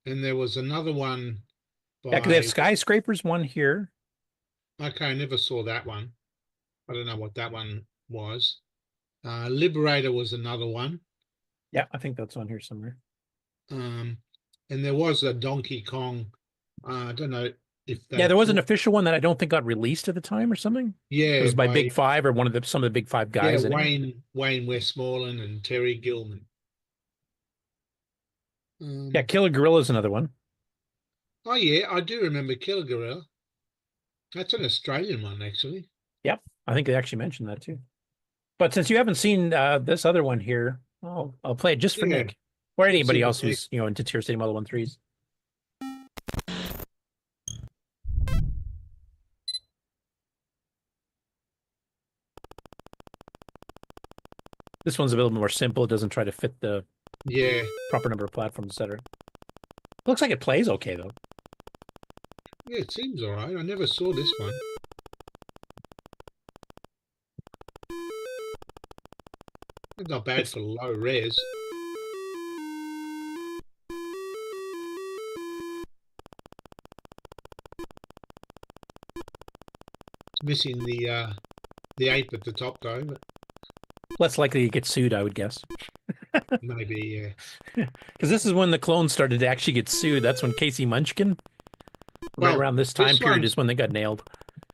Speaker 16: and there was another one.
Speaker 10: Yeah, because they have Skyscrapers one here.
Speaker 16: Okay, I never saw that one. I don't know what that one was. Liberator was another one.
Speaker 10: Yeah, I think that's on here somewhere.
Speaker 16: And there was a Donkey Kong. I don't know if that.
Speaker 10: Yeah, there was an official one that I don't think got released at the time or something.
Speaker 16: Yeah,
Speaker 10: it was by Big Five or some of the Big Five guys.
Speaker 16: Yeah, Wayne Westmoreland and Terry Gilman.
Speaker 10: Yeah, Killer Gorilla is another one.
Speaker 16: Oh yeah, I do remember Killer Gorilla. That's an Australian one, actually.
Speaker 10: Yep, I think they actually mentioned that too. But since you haven't seen this other one here, I'll play it just for Nick or anybody else who's into Tier City Model 1-3s. This one's a little more simple. It doesn't try to fit the proper number of platforms, etc. Looks like it plays okay though.
Speaker 16: Yeah, it seems all right. I never saw this one. It's not bad for low res. It's missing the ape at the top though. But
Speaker 10: less likely to get sued, I would guess.
Speaker 16: Maybe,
Speaker 10: yeah. Because this is when the clones started to actually get sued. That's when Casey Munchkin, right around this time period, is when they got nailed.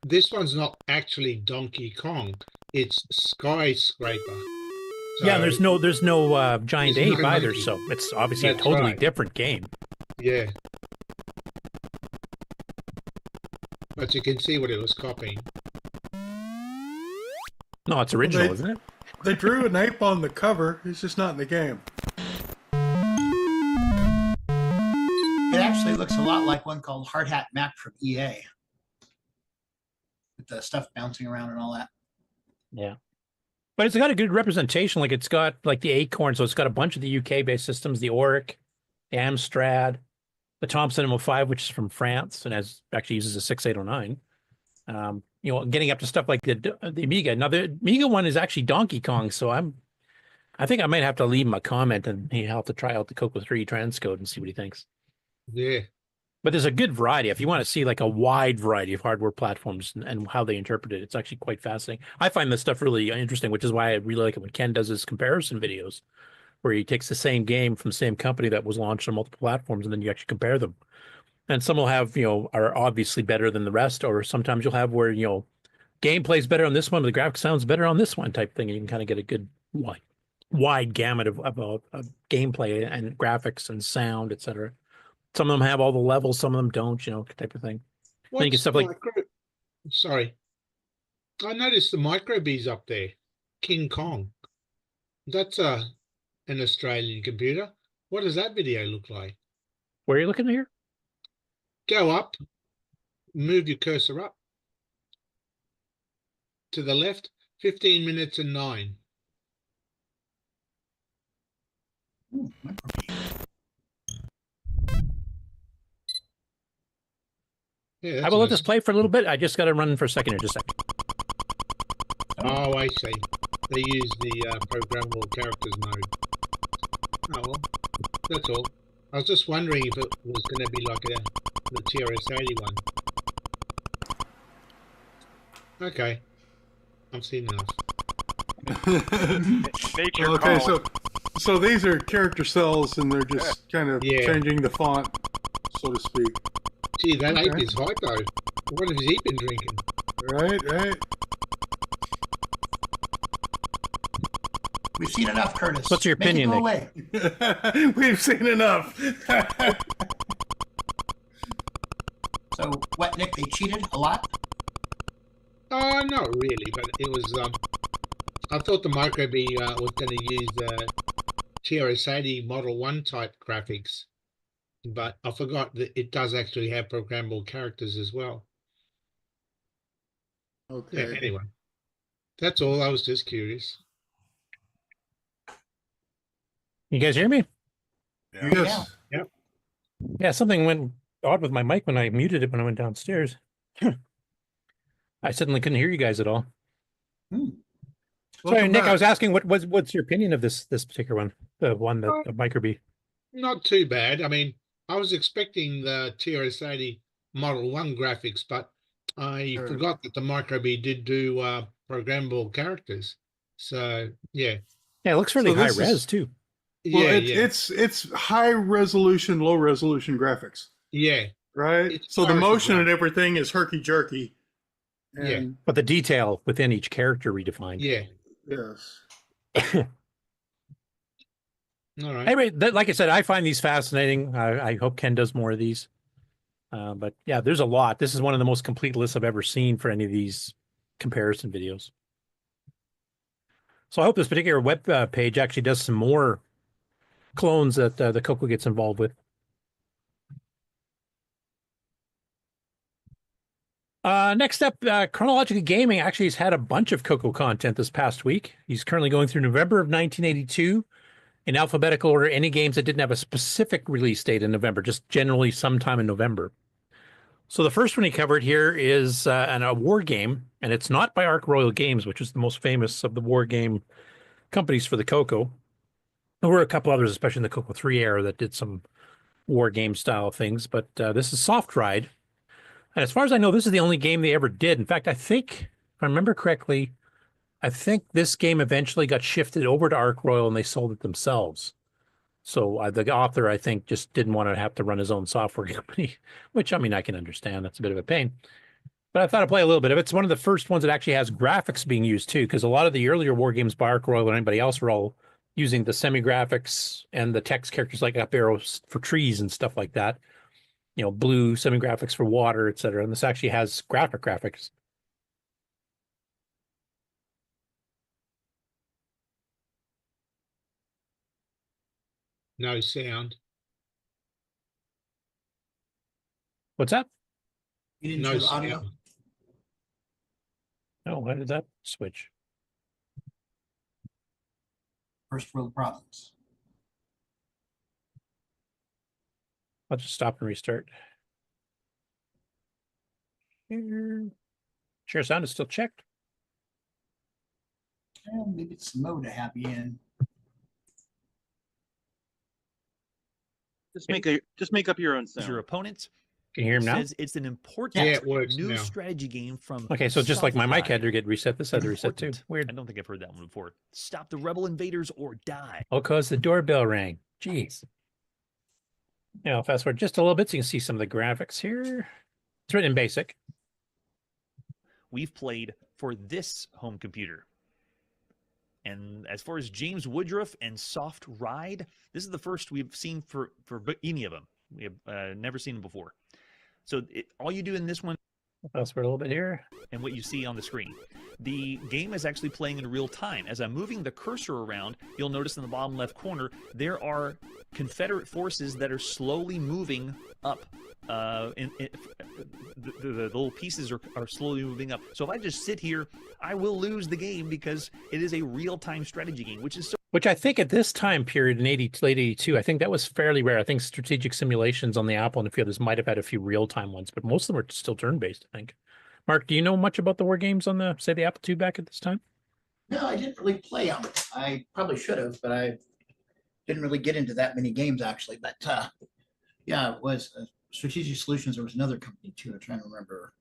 Speaker 16: This one's not actually Donkey Kong. It's Skyscraper. So
Speaker 10: yeah, there's no giant ape either, so it's obviously a totally different game.
Speaker 16: Yeah. But you can see what it was copying.
Speaker 10: No, it's original, isn't it?
Speaker 5: They drew an ape on the cover. It's just not in the game.
Speaker 7: It actually looks a lot like one called Hard Hat Mac from EA. With the stuff bouncing around and all that.
Speaker 10: Yeah. But it's got a good representation. Like it's got like the Acorn, so it's got a bunch of the UK-based systems, the Auric, the Amstrad, the Thomson M05, which is from France and actually uses a 6809. Getting up to stuff like the Amiga. Now the Amiga one is actually Donkey Kong, so I think I might have to leave him a comment and he'll have to try out the CoCo 3 transcode and see what he thinks.
Speaker 16: Yeah.
Speaker 10: But there's a good variety. If you want to see like a wide variety of hardware platforms and how they interpret it, it's actually quite fascinating. I find this stuff really interesting, which is why I really like it when Ken does his comparison videos, where he takes the same game from the same company that was launched on multiple platforms, and then you actually compare them. And some will have, are obviously better than the rest, or sometimes you'll have where, gameplay's better on this one, but the graphics sounds better on this one type thing. And you can kind of get a good wide gamut of gameplay and graphics and sound, etc. Some of them have all the levels, some of them don't, type of thing. Then you get stuff like
Speaker 16: Sorry. I noticed the Micro Bees up there. King Kong. That's an Australian computer. What does that video look like?
Speaker 10: Where are you looking here?
Speaker 16: Go up. Move your cursor up. To the left. 15 minutes and 9.
Speaker 7: Ooh,
Speaker 16: yeah,
Speaker 10: I will let this play for a little bit. I just got to run for a second here, just a second.
Speaker 16: Oh, I see. They use the programmable characters mode. Oh, well, that's all. I was just wondering if it was going to be like the TRS-80 one. Okay. I've seen enough.
Speaker 5: Okay, so these are character cells, and they're just kind of changing the font, so to speak.
Speaker 16: Gee, that ape is hot though. What has he been drinking?
Speaker 5: Right.
Speaker 7: We've seen enough, Curtis.
Speaker 10: What's your opinion,
Speaker 7: Nick?
Speaker 5: Away. We've seen enough.
Speaker 7: So, what, Nick? They cheated a lot?
Speaker 16: Not really, but it was. I thought the Micro Bee was going to use TRS-80 Model 1 type graphics. but I forgot that it does actually have programmable characters as well.
Speaker 5: Okay.
Speaker 16: Yeah, anyway, that's all. I was just curious.
Speaker 10: You guys hear me?
Speaker 5: Yes.
Speaker 16: Yep.
Speaker 10: Yeah, something went odd with my mic when I muted it when I went downstairs. I suddenly couldn't hear you guys at all. Sorry,
Speaker 5: Welcome
Speaker 10: Nick,
Speaker 5: back.
Speaker 10: I was asking what's your opinion of this particular one, the one that the Micro-B?
Speaker 16: Not too bad. I mean, I was expecting the TRS-80 Model 1 graphics, but I forgot that the Micro-B did do programmable characters. So, yeah.
Speaker 10: Yeah, it looks really
Speaker 5: So
Speaker 10: high
Speaker 5: this
Speaker 10: res
Speaker 5: is-
Speaker 10: too.
Speaker 5: Well,
Speaker 16: Yeah,
Speaker 5: it's high resolution, low resolution graphics,
Speaker 16: yeah.
Speaker 5: right?
Speaker 16: It's
Speaker 5: So the
Speaker 16: powerful
Speaker 5: motion and
Speaker 16: graphics.
Speaker 5: everything is herky jerky.
Speaker 16: Yeah.
Speaker 10: But the detail within each character redefined.
Speaker 16: Yeah.
Speaker 5: Yes.
Speaker 16: All right.
Speaker 10: Anyway, like I said, I find these fascinating. I hope Ken does more of these. But yeah, there's a lot. This is one of the most complete lists I've ever seen for any of these comparison videos. So I hope this particular web page actually does some more clones that the CoCo gets involved with. Next up, Chronological Gaming actually has had a bunch of CoCo content this past week. He's currently going through November of 1982 in alphabetical order, any games that didn't have a specific release date in November, just generally sometime in November. So the first one he covered here is a war game, and it's not by Ark Royal Games, which is the most famous of the war game companies for the CoCo. There were a couple others, especially in the CoCo 3 era, that did some war game style things, but this is Soft Ride. And as far as I know, this is the only game they ever did. In fact, I think, if I remember correctly, I think this game eventually got shifted over to Ark Royal and they sold it themselves. So the author, I think, just didn't want to have to run his own software company, which, I mean, I can understand. That's a bit of a pain. But I thought I'd play a little bit of it. It's one of the first ones that actually has graphics being used, too, because a lot of the earlier war games by Ark Royal and anybody else were all using the semi-graphics and the text characters like up arrows for trees and stuff like that. You know, blue semi-graphics for water, etc. And this actually has graphics.
Speaker 16: No sound.
Speaker 10: What's that?
Speaker 7: You didn't
Speaker 16: No
Speaker 7: show the audio?
Speaker 16: sound.
Speaker 10: Oh, why did that switch?
Speaker 7: First world problems.
Speaker 10: I'll just stop and restart. Share sound is still checked.
Speaker 7: Well, maybe it's the mode I have you in.
Speaker 12: Just make up your own sound.
Speaker 14: Your opponent.
Speaker 10: Can you hear him now?
Speaker 14: Says it's an important
Speaker 16: Yeah, it works
Speaker 14: new
Speaker 16: now.
Speaker 14: strategy game from.
Speaker 10: Okay, so just like my mic had
Speaker 14: Software.
Speaker 10: to get reset, this had to reset too.
Speaker 14: Important.
Speaker 10: Weird.
Speaker 14: I don't think I've heard that one before. Stop the rebel invaders or die.
Speaker 10: Oh, cause the doorbell rang. Jeez. Yeah, I'll fast forward just a little bit so you can see some of the graphics here. It's written in BASIC.
Speaker 14: We've played for this home computer. And as far as James Woodruff and Soft Ride, this is the first we've seen for any of them. We have never seen them before. So all you do in this one,
Speaker 10: fast forward a little bit here,
Speaker 14: and what you see on the screen, the game is actually playing in real time. As I'm moving the cursor around, you'll notice in the bottom left corner there are Confederate forces that are slowly moving up. The little pieces are slowly moving up. So if I just sit here, I will lose the game because it is a real-time strategy game, which is so.
Speaker 10: Which I think at this time period in late 82, I think that was fairly rare. I think strategic simulations on the Apple and a few others might have had a few real-time ones, but most of them are still turn-based, I think. Mark, do you know much about the war games on the, say, the Apple II back at this time?
Speaker 7: No, I didn't really play them. I probably should have, but I didn't really get into that many games actually. But yeah, it was Strategic Solutions. There was another company too. I'm trying to remember.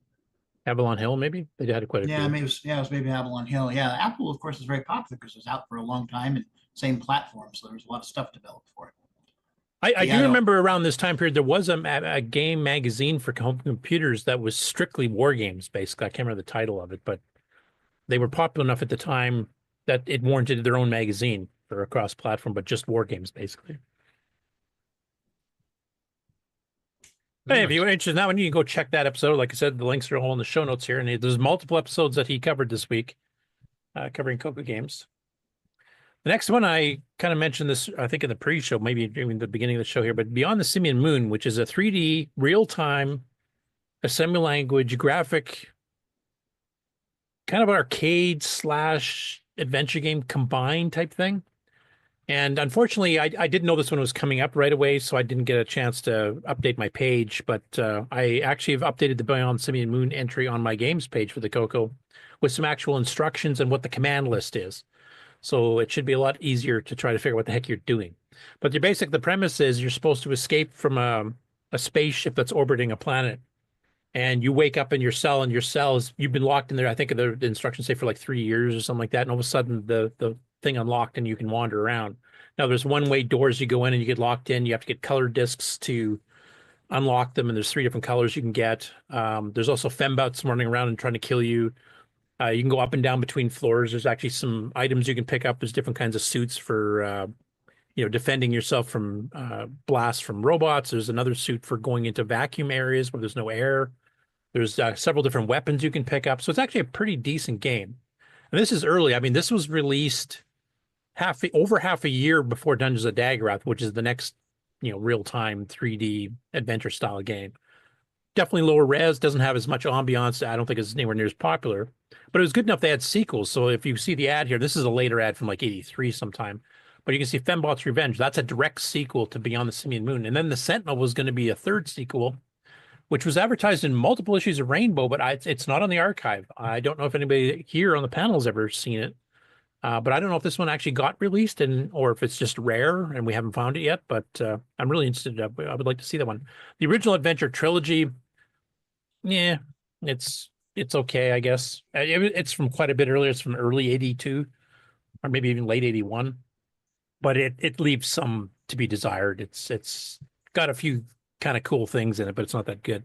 Speaker 10: Avalon Hill, maybe? They had quite a few.
Speaker 7: Yeah, maybe it was maybe Avalon Hill. Yeah, Apple, of course, is very popular because it was out for a long time and same platform, so there was a lot of stuff developed for it.
Speaker 10: I do remember around this time period, there was a game magazine for home computers that was strictly war games, basically. I can't remember the title of it, but they were popular enough at the time that it warranted their own magazine for a cross-platform, but just war games, basically. Hey, if you're interested in that one, you can go check that episode. Like I said, the links are all in the show notes here, and there's multiple episodes that he covered this week, covering CoCo games. The next one, I kind of mentioned this, I think, in the pre-show, maybe during the beginning of the show here, but Beyond the Simian Moon, which is a 3D real-time assembly language graphic, kind of arcade / adventure game combined type thing. And unfortunately, I didn't know this one was coming up right away, so I didn't get a chance to update my page. But I actually have updated the Beyond Simian Moon entry on my games page for the CoCo with some actual instructions and what the command list is. So it should be a lot easier to try to figure out what the heck you're doing. But the premise is you're supposed to escape from a spaceship that's orbiting a planet. And you wake up in your cell, and your cells, you've been locked in there, I think the instructions say for like 3 years or something like that. And all of a sudden the thing unlocked and you can wander around. Now there's one-way doors you go in and you get locked in. You have to get color discs to unlock them. And there's 3 different colors you can get. There's also fembots running around and trying to kill you. You can go up and down between floors. There's actually some items you can pick up. There's different kinds of suits for, defending yourself from blasts from robots. There's another suit for going into vacuum areas where there's no air. There's several different weapons you can pick up. So it's actually a pretty decent game. And this is early. I mean, this was released over half a year before Dungeons of Dagerath, which is the next, real-time 3D adventure style game. Definitely lower res, doesn't have as much ambiance. I don't think it's anywhere near as popular, but it was good enough they had sequels. So if you see the ad here, this is a later ad from like 83 sometime, but you can see Fembot's Revenge. That's a direct sequel to Beyond the Simian Moon. And then the Sentinel was going to be a third sequel, which was advertised in multiple issues of Rainbow, but it's not on the archive. I don't know if anybody here on the panel has ever seen it, but I don't know if this one actually got released or if it's just rare and we haven't found it yet, but I'm really interested. I would like to see that one. The original Adventure Trilogy, yeah, it's okay, I guess. It's from quite a bit earlier. It's from early 82 or maybe even late 81, but it leaves some to be desired. It's got a few kind of cool things in it, but it's not that good.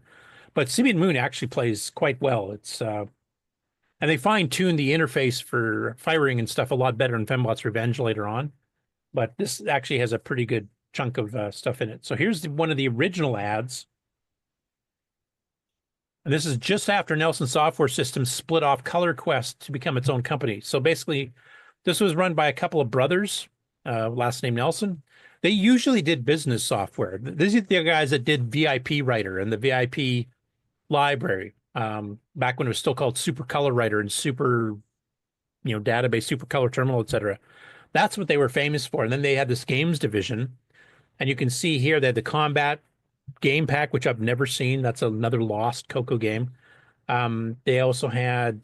Speaker 10: But Simian Moon actually plays quite well. It's and they fine-tuned the interface for firing and stuff a lot better in Fembot's Revenge later on. But this actually has a pretty good chunk of stuff in it. So here's one of the original ads. And this is just after Nelson Software Systems split off Color Quest to become its own company. So basically, this was run by a couple of brothers, last name Nelson. They usually did business software. These are the guys that did VIP Writer and the VIP Library, back when it was still called Super Color Writer and Super, Database, Super Color Terminal, etc. That's what they were famous for. And then they had this games division. And you can see here they had the Combat game pack, which I've never seen. That's another lost CoCo game. They also had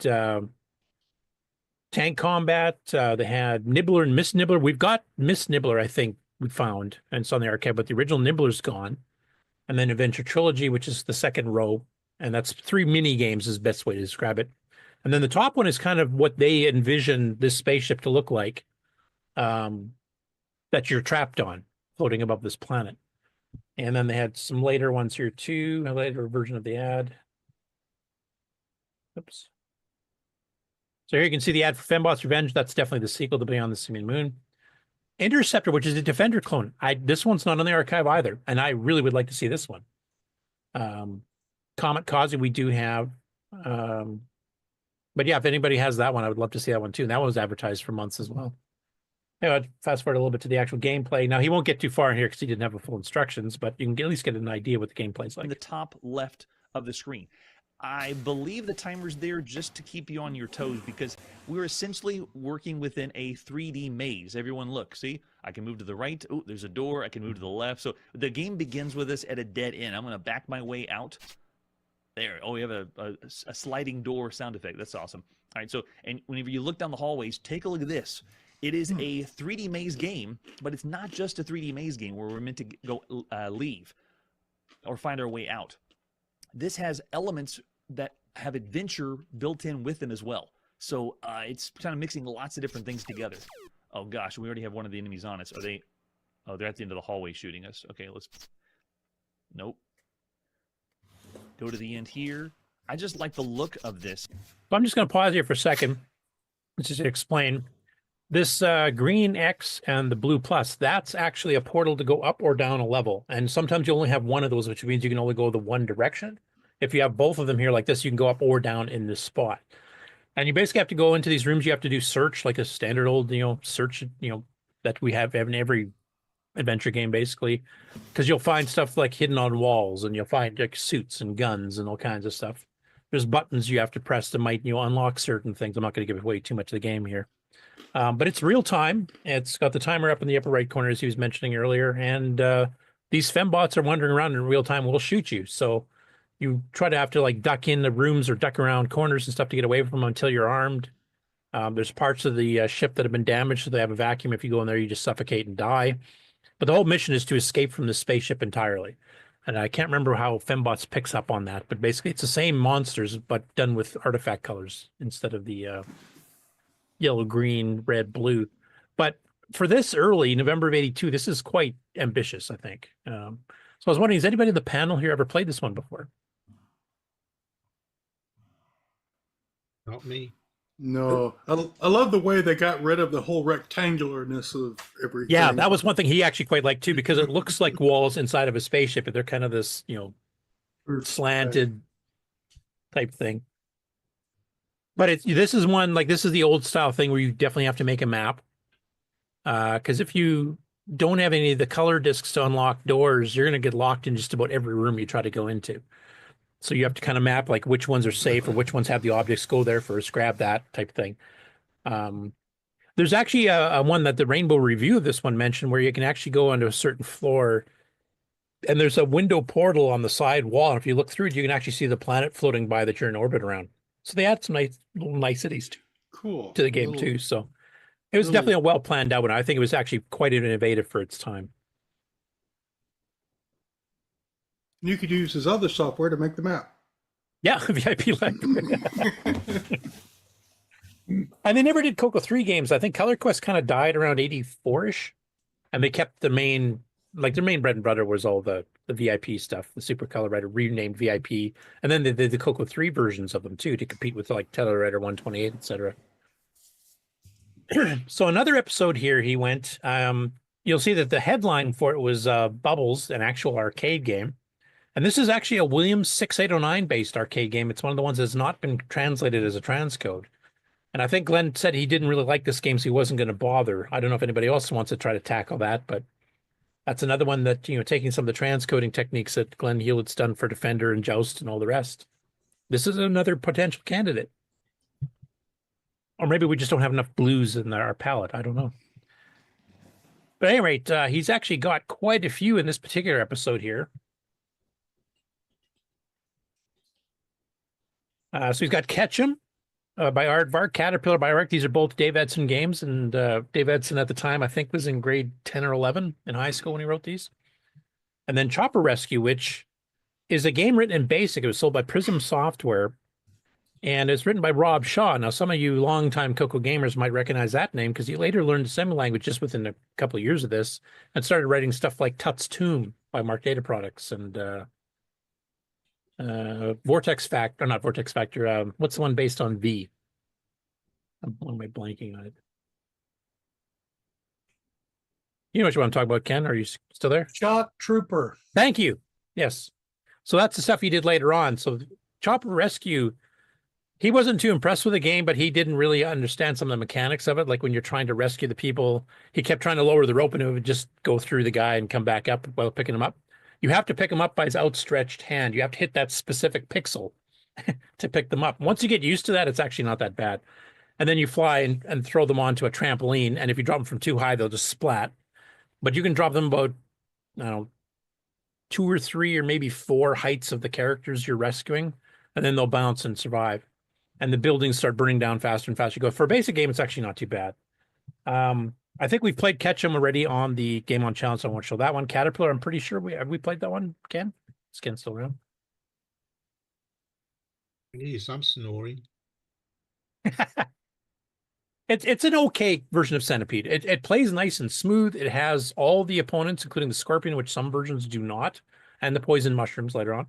Speaker 10: Tank Combat. They had Nibbler and Miss Nibbler. We've got Miss Nibbler, I think, we found, and it's on the archive, but the original Nibbler's gone. And then Adventure Trilogy, which is the second row, and that's 3 mini games is the best way to describe it. And then the top one is kind of what they envision this spaceship to look like, that you're trapped on, floating above this planet. And then they had some later ones here too, a later version of the ad. Oops. So here you can see the ad for Fembot's Revenge. That's definitely the sequel to Beyond the Simian Moon. Interceptor, which is a Defender clone. This one's not on the archive either, and I really would like to see this one. Comet Kazi we do have. But yeah, if anybody has that one, I would love to see that one too. And that one was advertised for months as well. Anyway, I'd fast forward a little bit to the actual gameplay. Now, he won't get too far in here because he didn't have a full instructions, but you can at least get an idea what the gameplay's like.
Speaker 14: In the top left of the screen. I believe the timer's there just to keep you on your toes because we're essentially working within a 3D maze. Everyone look, see? I can move to the right. Oh, there's a door. I can move to the left. So the game begins with us at a dead end. I'm going to back my way out. There. Oh, we have a sliding door sound effect. That's awesome. All right, so and whenever you look down the hallways, take a look at this. It is a 3D maze game, but it's not just a 3D maze game where we're meant to go leave or find our way out. This has elements that have adventure built in with them as well. So it's kind of mixing lots of different things together. Oh gosh, we already have one of the enemies on us. Are they? Oh, they're at the end of the hallway shooting us. Okay, let's. Nope. Go to the end here. I just like the look of this.
Speaker 10: So I'm just going to pause here for a second. Let's just explain. This green X and the blue plus, that's actually a portal to go up or down a level. And sometimes you only have one of those, which means you can only go the one direction. If you have both of them here like this, you can go up or down in this spot. And you basically have to go into these rooms. You have to do search, like a standard old, search, that we have in every adventure game, basically, because you'll find stuff like hidden on walls, and you'll find like suits and guns and all kinds of stuff. There's buttons you have to press that might, unlock certain things. I'm not going to give away too much of the game here. But it's real time. It's got the timer up in the upper right corner, as he was mentioning earlier. And these fembots are wandering around in real time, will shoot you. So you try to have to like duck in the rooms or duck around corners and stuff to get away from them until you're armed. There's parts of the ship that have been damaged, so they have a vacuum. If you go in there, you just suffocate and die. But the whole mission is to escape from the spaceship entirely. And I can't remember how Fembots picks up on that, but basically it's the same monsters, but done with artifact colors instead of the yellow, green, red, blue. But for this early, November of 82, this is quite ambitious, I think. So I was wondering, has anybody in the panel here ever played this one before?
Speaker 16: Not me.
Speaker 5: No, I love the way they got rid of the whole rectangularness of everything.
Speaker 10: Yeah, that was one thing he actually quite liked too, because it looks like walls inside of a spaceship, but they're kind of this, slanted type thing. But this is one, like, this is the old style thing where you definitely have to make a map. Because if you don't have any of the color discs to unlock doors, you're going to get locked in just about every room you try to go into. So you have to kind of map like which ones are safe or which ones have the objects, go there first, grab that type thing. There's actually a one that the Rainbow review of this one mentioned where you can actually go onto a certain floor and there's a window portal on the side wall. And if you look through it, you can actually see the planet floating by that you're in orbit around. So they add some nice little niceties to the game too. So it was definitely a well planned out one. I think it was actually quite innovative for its time.
Speaker 5: You could use his other software to make the map.
Speaker 10: Yeah, VIP library. And they never did CoCo 3 games. I think Color Quest kind of died around 84-ish. And they kept the main, like their main bread and butter was all the VIP stuff, the Super Color Writer renamed VIP. And then they did the CoCo 3 versions of them too to compete with like Telewriter 128, etc. So another episode here he went, you'll see that the headline for it was Bubbles, an actual arcade game. And this is actually a Williams 6809 based arcade game. It's one of the ones that's not been translated as a transcode. And I think Glenn said he didn't really like this game, so he wasn't going to bother. I don't know if anybody else wants to try to tackle that, but that's another one that, taking some of the transcoding techniques that Glenn Hewlett's done for Defender and Joust and all the rest. This is another potential candidate. Or maybe we just don't have enough blues in our palette. I don't know. But at any rate, he's actually got quite a few in this particular episode here. So he's got Ketchum by Aardvark, Caterpillar by Arc. These are both Dave Edson games, and Dave Edson at the time, I think, was in grade 10 or 11 in high school when he wrote these. And then Chopper Rescue, which is a game written in BASIC. It was sold by Prism Software, and it's written by Rob Shaw. Now, some of you longtime CoCo gamers might recognize that name because he later learned assembly language just within a couple of years of this and started writing stuff like Tut's Tomb by Mark Data Products and Vortex Factor, not Vortex Factor. What's the one based on V? Why am I blanking on it? You know what I'm talking about, Ken? Are you still there?
Speaker 1: Shock Trooper.
Speaker 10: Thank you. Yes. So that's the stuff he did later on. So Chopper Rescue, he wasn't too impressed with the game, but he didn't really understand some of the mechanics of it. Like when you're trying to rescue the people, he kept trying to lower the rope and it would just go through the guy and come back up while picking him up. You have to pick them up by his outstretched hand. You have to hit that specific pixel to pick them up. Once you get used to that, it's actually not that bad. And then you fly and throw them onto a trampoline. And if you drop them from too high, they'll just splat. But you can drop them about, I don't know, 2 or 3 or maybe 4 heights of the characters you're rescuing. And then they'll bounce and survive. And the buildings start burning down faster and faster. You go for a basic game, it's actually not too bad. I think we've played Ketchum already on the Game On Challenge, so I won't show that one. Caterpillar, I'm pretty sure have we played that one, Ken? Is Ken still around?
Speaker 16: Yes, I'm snoring.
Speaker 10: It's an okay version of Centipede. It plays nice and smooth. It has all the opponents, including the Scorpion, which some versions do not, and the Poison Mushrooms later on.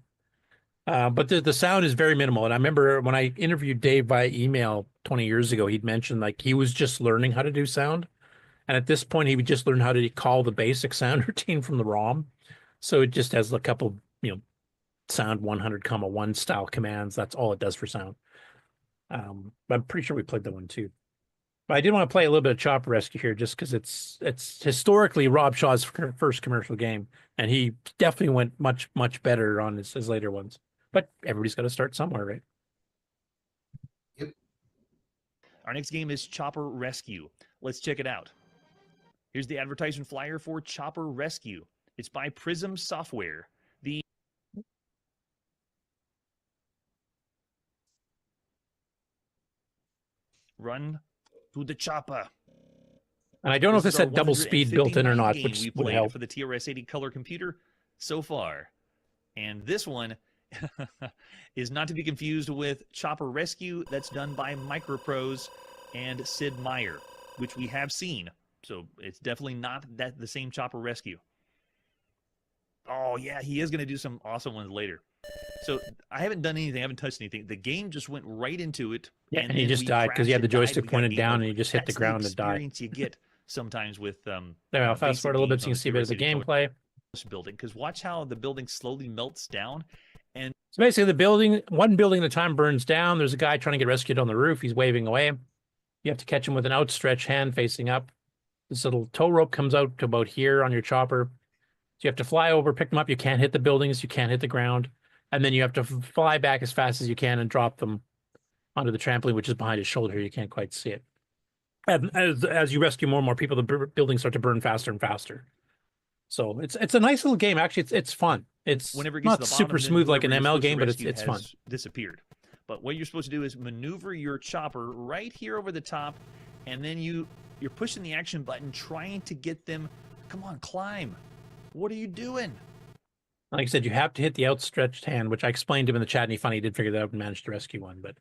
Speaker 10: But the sound is very minimal. And I remember when I interviewed Dave by email 20 years ago, he'd mentioned like he was just learning how to do sound. And at this point, he would just learn how to call the basic sound routine from the ROM. So it just has a couple, sound 100, 1 style commands. That's all it does for sound. I'm pretty sure we played that one too. But I did want to play a little bit of Chopper Rescue here, just because it's historically Rob Shaw's first commercial game, and he definitely went much better on his later ones. But everybody's got to start somewhere, right?
Speaker 14: Our next game is Chopper Rescue. Let's check it out. Here's the advertisement flyer for Chopper Rescue. It's by Prism Software. Run to the chopper.
Speaker 10: And I don't know if this had double speed built in or not, which
Speaker 14: we
Speaker 10: would
Speaker 14: played
Speaker 10: help.
Speaker 14: for the TRS-80 color computer so far. And this one is not to be confused with Chopper Rescue. That's done by Microprose and Sid Meier, which we have seen. So it's definitely not the same Chopper Rescue. Oh, yeah, he is going to do some awesome ones later. So I haven't done anything. I haven't touched anything. The game just went right into it.
Speaker 10: Yeah, and he just died because he had the joystick pointed down and he just hit the ground and died.
Speaker 14: Experience you get sometimes with
Speaker 10: there, I'll fast forward a little bit so you can see a bit of the gameplay.
Speaker 14: Building, because watch how the building slowly melts down. And
Speaker 10: so basically one building at a time burns down. There's a guy trying to get rescued on the roof. He's waving away. You have to catch him with an outstretched hand facing up. This little tow rope comes out to about here on your chopper. So you have to fly over, pick them up. You can't hit the buildings. You can't hit the ground. And then you have to fly back as fast as you can and drop them onto the trampoline, which is behind his shoulder. You can't quite see it. And as you rescue more and more people, the buildings start to burn faster and faster. So it's a nice little game. Actually, it's fun. It's
Speaker 14: whenever it gets
Speaker 10: not
Speaker 14: to the
Speaker 10: super
Speaker 14: bottom,
Speaker 10: smooth like an
Speaker 14: whoever you're
Speaker 10: ML game, but
Speaker 14: supposed to
Speaker 10: it's fun.
Speaker 14: has disappeared. But what you're supposed to do is maneuver your chopper right here over the top, and then you're pushing the action button, trying to get them. Come on, climb. What are you doing?
Speaker 10: Like I said, you have to hit the outstretched hand, which I explained to him in the chat, and he finally did figure that out and managed to rescue one. But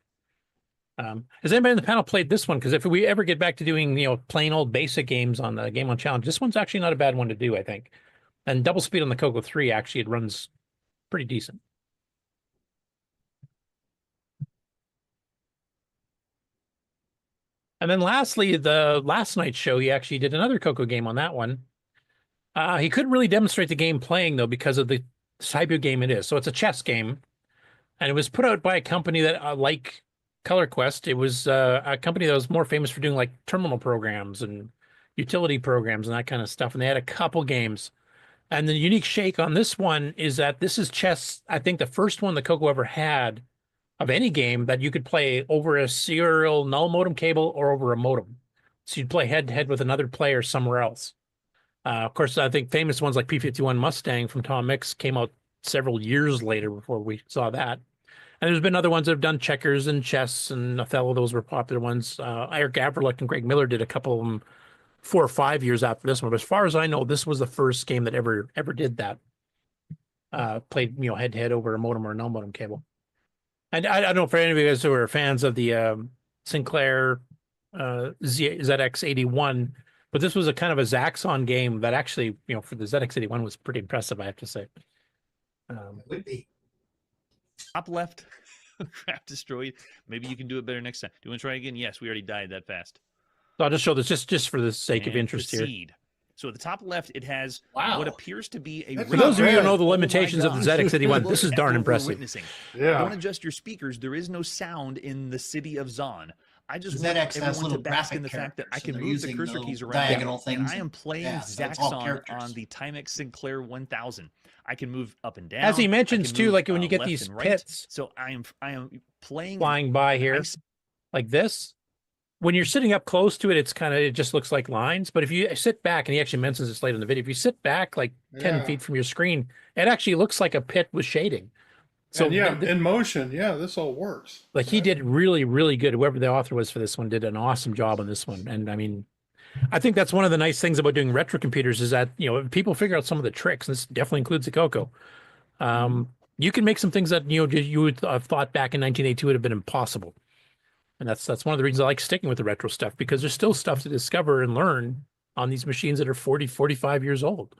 Speaker 10: has anybody in the panel played this one? Because if we ever get back to doing, plain old basic games on the Game on Challenge, this one's actually not a bad one to do, I think. And double speed on the CoCo 3, actually, it runs pretty decent. And then lastly, the last night's show, he actually did another CoCo game on that one. He couldn't really demonstrate the game playing, though, because of the type of game it is. So it's a chess game, and it was put out by a company that, like Color Quest, it was a company that was more famous for doing, like, terminal programs and utility programs and that kind of stuff. And they had a couple games. And the unique shake on this one is that this is chess, I think, the first one that CoCo ever had of any game that you could play over a serial null modem cable or over a modem. So you'd play head-to-head with another player somewhere else. Of course, I think famous ones like P-51 Mustang from Tom Mix came out several years later before we saw that. And there's been other ones that have done checkers and chess and Othello. Those were popular ones. Eric Averluck and Greg Miller did a couple of them 4 or 5 years after this one. But as far as I know, this was the first game that ever did that. Played head-to-head over a modem or a null modem cable. And I don't know for any of you guys who are fans of the Sinclair ZX81, but this was a kind of a Zaxxon game that actually, for the ZX81 was pretty impressive, I have to say.
Speaker 7: Would be.
Speaker 14: Top left, craft destroyed. Maybe you can do it better next time. Do you want to try again? Yes, we already died that fast.
Speaker 10: So I'll just show this just for the sake of interest
Speaker 14: proceed. Here. So at the top left, it has what appears to be a.
Speaker 10: For those of you who know the limitations of the ZX81, this is darn impressive.
Speaker 14: Witnessing.
Speaker 5: Yeah.
Speaker 14: Don't adjust your speakers. There is no sound in the city of Zon. I just
Speaker 7: ZX
Speaker 14: want
Speaker 7: has
Speaker 14: everyone
Speaker 7: little
Speaker 14: to bask in
Speaker 7: graphic
Speaker 14: the fact that I
Speaker 7: characters,
Speaker 14: can
Speaker 7: so they're
Speaker 14: move the
Speaker 7: using
Speaker 14: cursor
Speaker 7: little
Speaker 14: keys around.
Speaker 7: diagonal
Speaker 14: And
Speaker 7: things.
Speaker 14: I am playing
Speaker 7: Yeah, so it's all
Speaker 14: Zaxxon
Speaker 7: characters.
Speaker 14: on the Timex Sinclair 1000. I can move up and down.
Speaker 10: As he mentions too, like when you get
Speaker 14: left
Speaker 10: these
Speaker 14: and right.
Speaker 10: pits,
Speaker 14: So I am playing
Speaker 10: flying by here like this. When you're sitting up close to it, it just looks like lines. But if you sit back, and he actually mentions this later in the video, if you sit back like 10 feet from your screen, it actually looks like a pit with shading. So
Speaker 5: in motion, this all works.
Speaker 10: Like he did really, really good. Whoever the author was for this one did an awesome job on this one. And I mean, I think that's one of the nice things about doing retro computers is that, people figure out some of the tricks. And this definitely includes the CoCo. You can make some things that, you would have thought back in 1982 would have been impossible. And that's one of the reasons I like sticking with the retro stuff, because there's still stuff to discover and learn on these machines that are 40, 45 years old.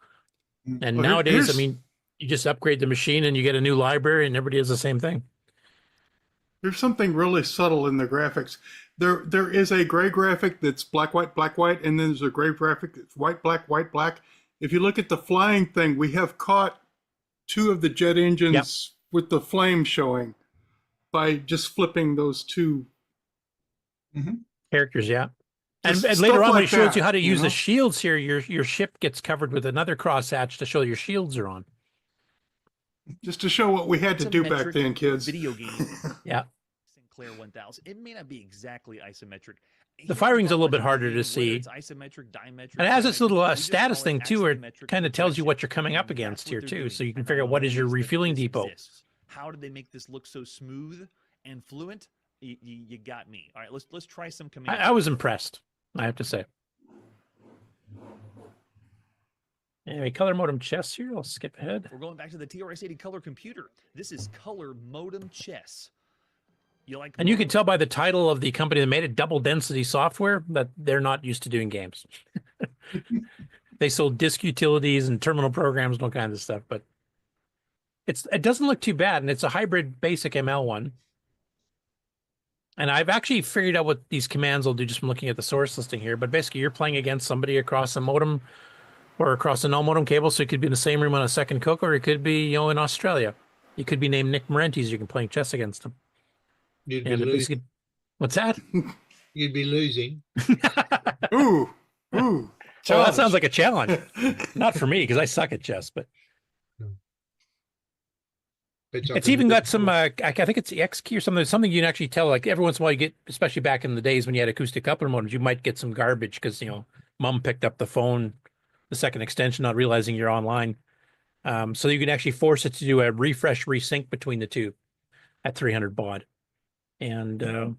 Speaker 10: And nowadays, I mean, you just upgrade the machine and you get a new library and everybody has the same thing.
Speaker 5: There's something really subtle in the graphics. There is a gray graphic that's black, white, and then there's a gray graphic that's white, black. If you look at the flying thing, we have caught 2 of the jet engines with the flame showing by just flipping those 2
Speaker 10: characters, yeah. And
Speaker 5: Just
Speaker 10: later
Speaker 5: stuff
Speaker 10: on, when
Speaker 5: like
Speaker 10: it shows
Speaker 5: that,
Speaker 10: you how to
Speaker 5: you
Speaker 10: use the
Speaker 5: know?
Speaker 10: shields here, your ship gets covered with another crosshatch to show your shields are on.
Speaker 5: Just to show what we had to do back
Speaker 14: Isometric
Speaker 5: then, kids.
Speaker 14: Video game.
Speaker 10: Yeah.
Speaker 14: Sinclair 1000. It may not be exactly isometric.
Speaker 10: The firing's a little bit harder to see.
Speaker 14: It's isometric, diametric.
Speaker 10: And it has this little
Speaker 14: we just
Speaker 10: status
Speaker 14: call it
Speaker 10: thing too, where it
Speaker 14: axisymmetric
Speaker 10: kind of tells you what you're
Speaker 14: projection.
Speaker 10: coming up
Speaker 14: And
Speaker 10: against
Speaker 14: that's
Speaker 10: here
Speaker 14: what
Speaker 10: too,
Speaker 14: they're
Speaker 10: so you
Speaker 14: doing.
Speaker 10: can
Speaker 14: And
Speaker 10: figure
Speaker 14: I
Speaker 10: out what
Speaker 14: love
Speaker 10: is your
Speaker 14: this, that
Speaker 10: refueling
Speaker 14: this
Speaker 10: depot.
Speaker 14: exists. How did they make this look so smooth and fluent? You got me. All right, let's try some commands.
Speaker 10: I was impressed, I have to say. Anyway, color modem chess here. I'll skip ahead.
Speaker 14: We're going back to the TRS-80 color computer. This is color modem chess. You like?
Speaker 10: And you can tell by the title of the company that made it, Double Density Software, that they're not used to doing games. They sold disk utilities and terminal programs and all kinds of stuff, but it doesn't look too bad, and it's a hybrid basic ML one. And I've actually figured out what these commands will do just from looking at the source listing here. But basically, you're playing against somebody across a modem or across a no-modem cable, so you could be in the same room on a second CoCo, or it could be, you know, in Australia. You could be named Nick Marentes. You can play chess against him.
Speaker 16: You'd be
Speaker 10: And
Speaker 16: losing.
Speaker 10: what's that?
Speaker 16: You'd be losing.
Speaker 5: Ooh.
Speaker 10: Well, that sounds like a challenge. Not for me, because I suck at chess, but it's even got some, I think it's the X key or something you can actually tell, like every once in a while you get, especially back in the days when you had acoustic coupler modems, you might get some garbage because, you know, mom picked up the phone, the second extension, not realizing you're online. So you can actually force it to do a refresh resync between the two at 300 baud. And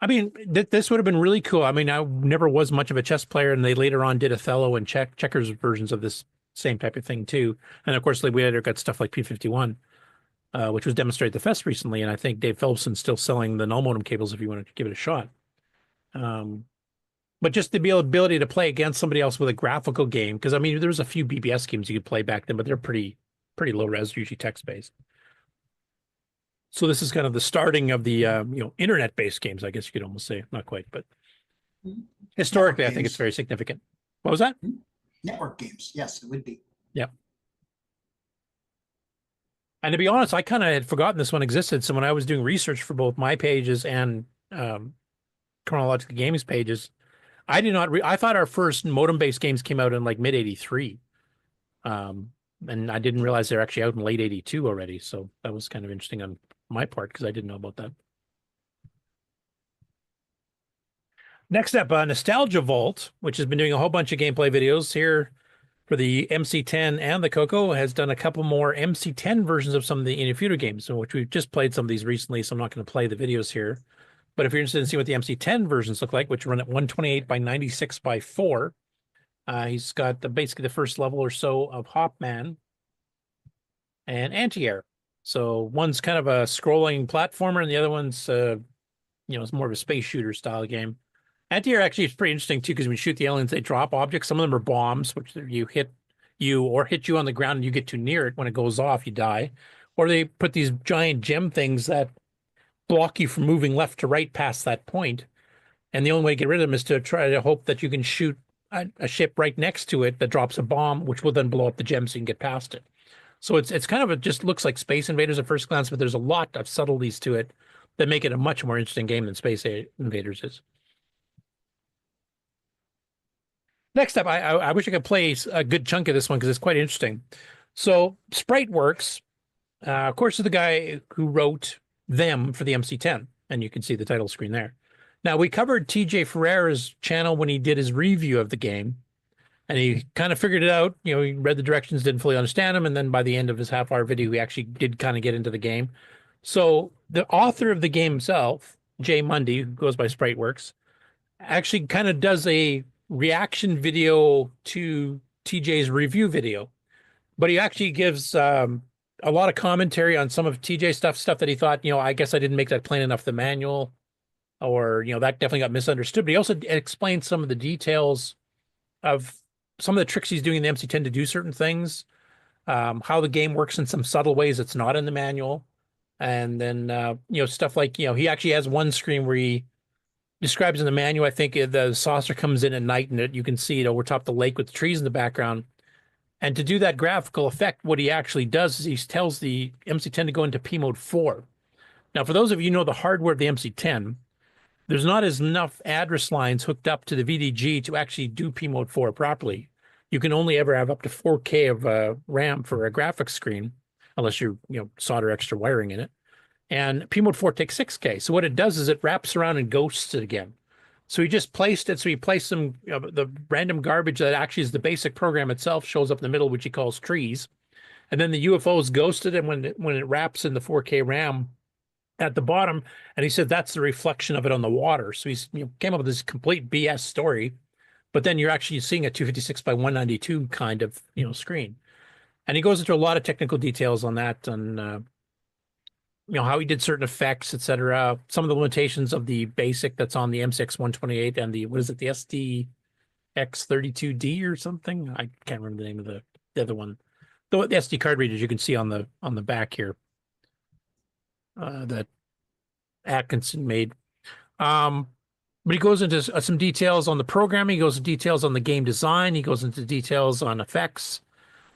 Speaker 10: I mean, this would have been really cool. I mean, I never was much of a chess player, and they later on did Othello and checkers versions of this same type of thing too. And of course, we later got stuff like P51, which was demonstrated at the Fest recently. And I think Dave Phillipson's still selling the null modem cables if you want to give it a shot. But just the ability to play against somebody else with a graphical game, because I mean, there was a few BBS games you could play back then, but they're pretty low res, usually text based. So this is kind of the starting of the internet based games, I guess you could almost say. Not quite, but historically, I think it's very significant. What was that?
Speaker 7: Network games, yes, it would be.
Speaker 10: Yep. And to be honest, I kind of had forgotten this one existed. So when I was doing research for both my pages and Chronological Games pages, I did not. I thought our first modem-based games came out in like mid '83, and I didn't realize they're actually out in late '82 already. So that was kind of interesting on my part because I didn't know about that. Next up, Nostalgia Vault, which has been doing a whole bunch of gameplay videos here for the MC10 and the CoCo, has done a couple more MC10 versions of some of the Inner games, so which we've just played some of these recently, so I'm not going to play the videos here. But if you're interested in seeing what the MC10 versions look like, which run at 128 by 96 by 4, he's got basically the first level or so of Hopman and Anti-Air. So one's kind of a scrolling platformer, and the other one's, it's more of a space shooter style game. Anti-Air actually is pretty interesting too, because when you shoot the aliens, they drop objects. Some of them are bombs, which you hit you on the ground and you get too near it. When it goes off, you die. Or they put these giant gem things that block you from moving left to right past that point. And the only way to get rid of them is to try to hope that you can shoot a ship right next to it that drops a bomb, which will then blow up the gem so you can get past it. So it's kind of just looks like Space Invaders at first glance, but there's a lot of subtleties to it that make it a much more interesting game than Space Invaders is. Next up, I wish I could play a good chunk of this one because it's quite interesting. So Spriteworks, of course, is the guy who wrote them for the MC10, and you can see the title screen there. Now, we covered TJ Ferreira's channel when he did his review of the game, and he kind of figured it out. You know, he read the directions, didn't fully understand them, and then by the end of his half-hour video, he actually did kind of get into the game. So the author of the game himself, Jay Mundy, who goes by Spriteworks, actually kind of does a reaction video to TJ's review video, but he actually gives a lot of commentary on some of TJ's stuff that he thought, I guess I didn't make that plain enough, the manual, or, that definitely got misunderstood. But he also explained some of the details of some of the tricks he's doing in the MC10 to do certain things, how the game works in some subtle ways that's not in the manual. And then, stuff like, he actually has one screen where he describes in the manual, I think the saucer comes in at night and you can see it over top the lake with the trees in the background. And to do that graphical effect, what he actually does is he tells the MC10 to go into P mode 4. Now, for those of you who know the hardware of the MC10, there's not as enough address lines hooked up to the VDG to actually do P mode 4 properly. You can only ever have up to 4K of RAM for a graphics screen, unless you solder extra wiring in it. And P mode 4 takes 6K. So what it does is it wraps around and ghosts it again. So he just placed it. So he placed some the random garbage that actually is the basic program itself shows up in the middle, which he calls trees. And then the UFOs ghosted, and when it wraps in the 4K RAM at the bottom, and he said that's the reflection of it on the water. So he's came up with this complete BS story, but then you're actually seeing a 256 by 192 kind of screen. And he goes into a lot of technical details on that, on how he did certain effects, etc. Some of the limitations of the basic that's on the M6 128 and the the SDX32D or something. I can't remember the name of the other one. The SD card readers you can see on the back here that Atkinson made. But he goes into some details on the programming. He goes into details on the game design. He goes into details on effects.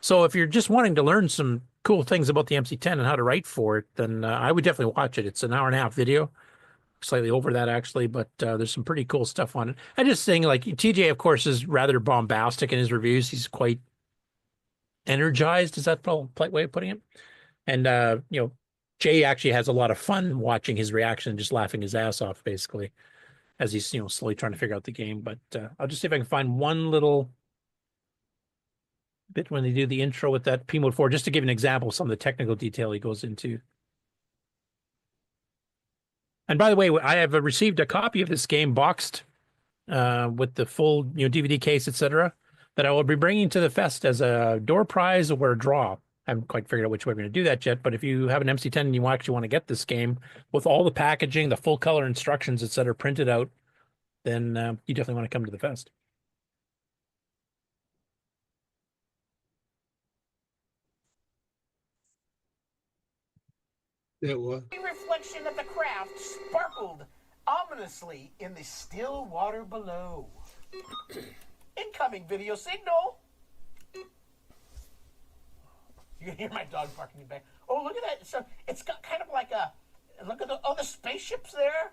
Speaker 10: So if you're just wanting to learn some cool things about the MC10 and how to write for it, then I would definitely watch it. It's an hour-and-a-half video, slightly over that actually, but there's some pretty cool stuff on it. I'm just saying, like, TJ, of course, is rather bombastic in his reviews. He's quite energized. Is that a polite way of putting it? And, Jay actually has a lot of fun watching his reaction and just laughing his ass off, basically, as he's, slowly trying to figure out the game. But I'll just see if I can find one little bit when they do the intro with that P mode 4, just to give an example of some of the technical detail he goes into. And by the way, I have received a copy of this game boxed with the full DVD case, etc., that I will be bringing to the fest as a door prize or a draw. I haven't quite figured out which way we're going to do that yet, but if you have an MC10 and you actually want to get this game with all the packaging, the full color instructions, etc., printed out, then you definitely want to come to the fest.
Speaker 16: It was.
Speaker 15: The reflection of the craft sparkled ominously in the still water below. Incoming video signal. You can hear my dog barking back. Oh, look at that. So it's got kind of like a, look at the spaceships there.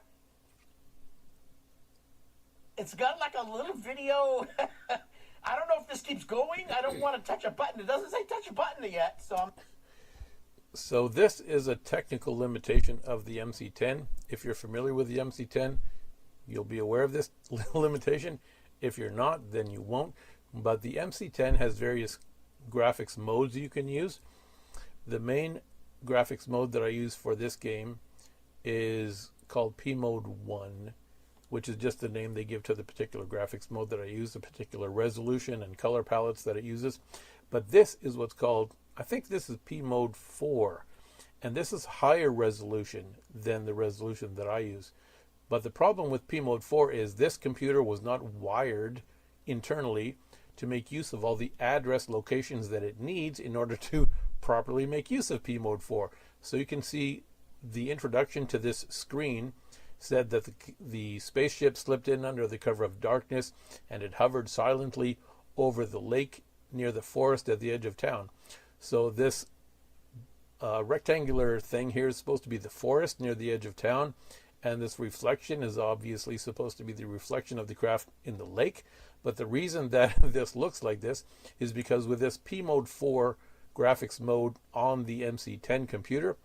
Speaker 15: It's got like a little video. I don't know if this keeps going. I don't want to touch a button. It doesn't say touch a button yet, so
Speaker 18: So this is a technical limitation of the MC10. If you're familiar with the MC10, you'll be aware of this limitation. If you're not, then you won't. But the MC10 has various graphics modes you can use. The main graphics mode that I use for this game is called P Mode 1, which is just the name they give to the particular graphics mode that I use, the particular resolution and color palettes that it uses. But this is what's called, I think this is P Mode 4, and this is higher resolution than the resolution that I use. But the problem with P Mode 4 is this computer was not wired internally to make use of all the address locations that it needs in order to properly make use of P Mode 4. So you can see the introduction to this screen said that the spaceship slipped in under the cover of darkness and it hovered silently over the lake near the forest at the edge of town. So this rectangular thing here is supposed to be the forest near the edge of town, and this reflection is obviously supposed to be the reflection of the craft in the lake. But the reason that this looks like this is because with this P Mode 4 graphics mode on the MC10 computer,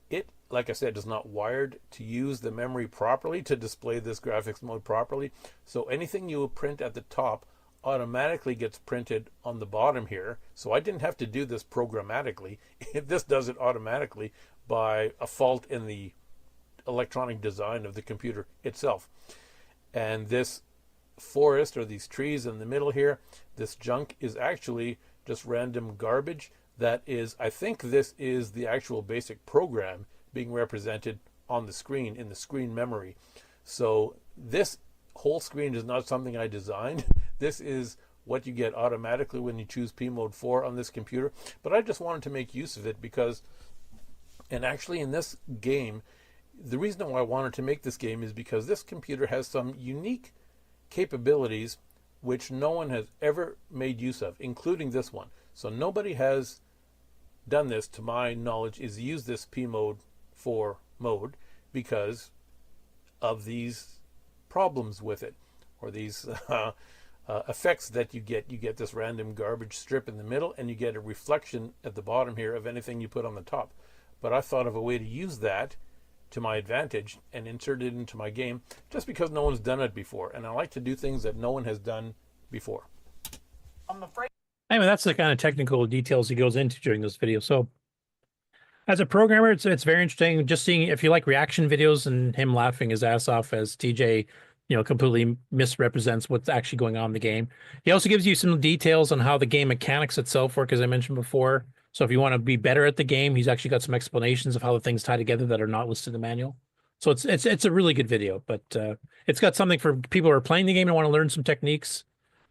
Speaker 18: it, like I said, is not wired to use the memory properly to display this graphics mode properly. So anything you print at the top automatically gets printed on the bottom here. So I didn't have to do this programmatically. This does it automatically by a fault in the electronic design of the computer itself. And this forest, or these trees in the middle here, this junk is actually just random garbage that is, I think this is the actual basic program being represented on the screen, in the screen memory. So this whole screen is not something I designed. This is what you get automatically when you choose P Mode 4 on this computer. But I just wanted to make use of it because, and actually in this game, the reason why I wanted to make this game is because this computer has some unique capabilities which no one has ever made use of, including this one. So nobody has done this, to my knowledge, is use this P Mode 4 mode, because of these problems with it, or these effects that you get. You get this random garbage strip in the middle, and you get a reflection at the bottom here of anything you put on the top. But I thought of a way to use that to my advantage and insert it into my game, just because no one's done it before, and I like to do things that no one has done before.
Speaker 15: I'm afraid.
Speaker 10: Anyway, that's the kind of technical details he goes into during this video. So as a programmer, it's very interesting just seeing if you like reaction videos and him laughing his ass off as TJ, completely misrepresents what's actually going on in the game. He also gives you some details on how the game mechanics itself work, as I mentioned before. So if you want to be better at the game, he's actually got some explanations of how the things tie together that are not listed in the manual. So it's a really good video, but it's got something for people who are playing the game and want to learn some techniques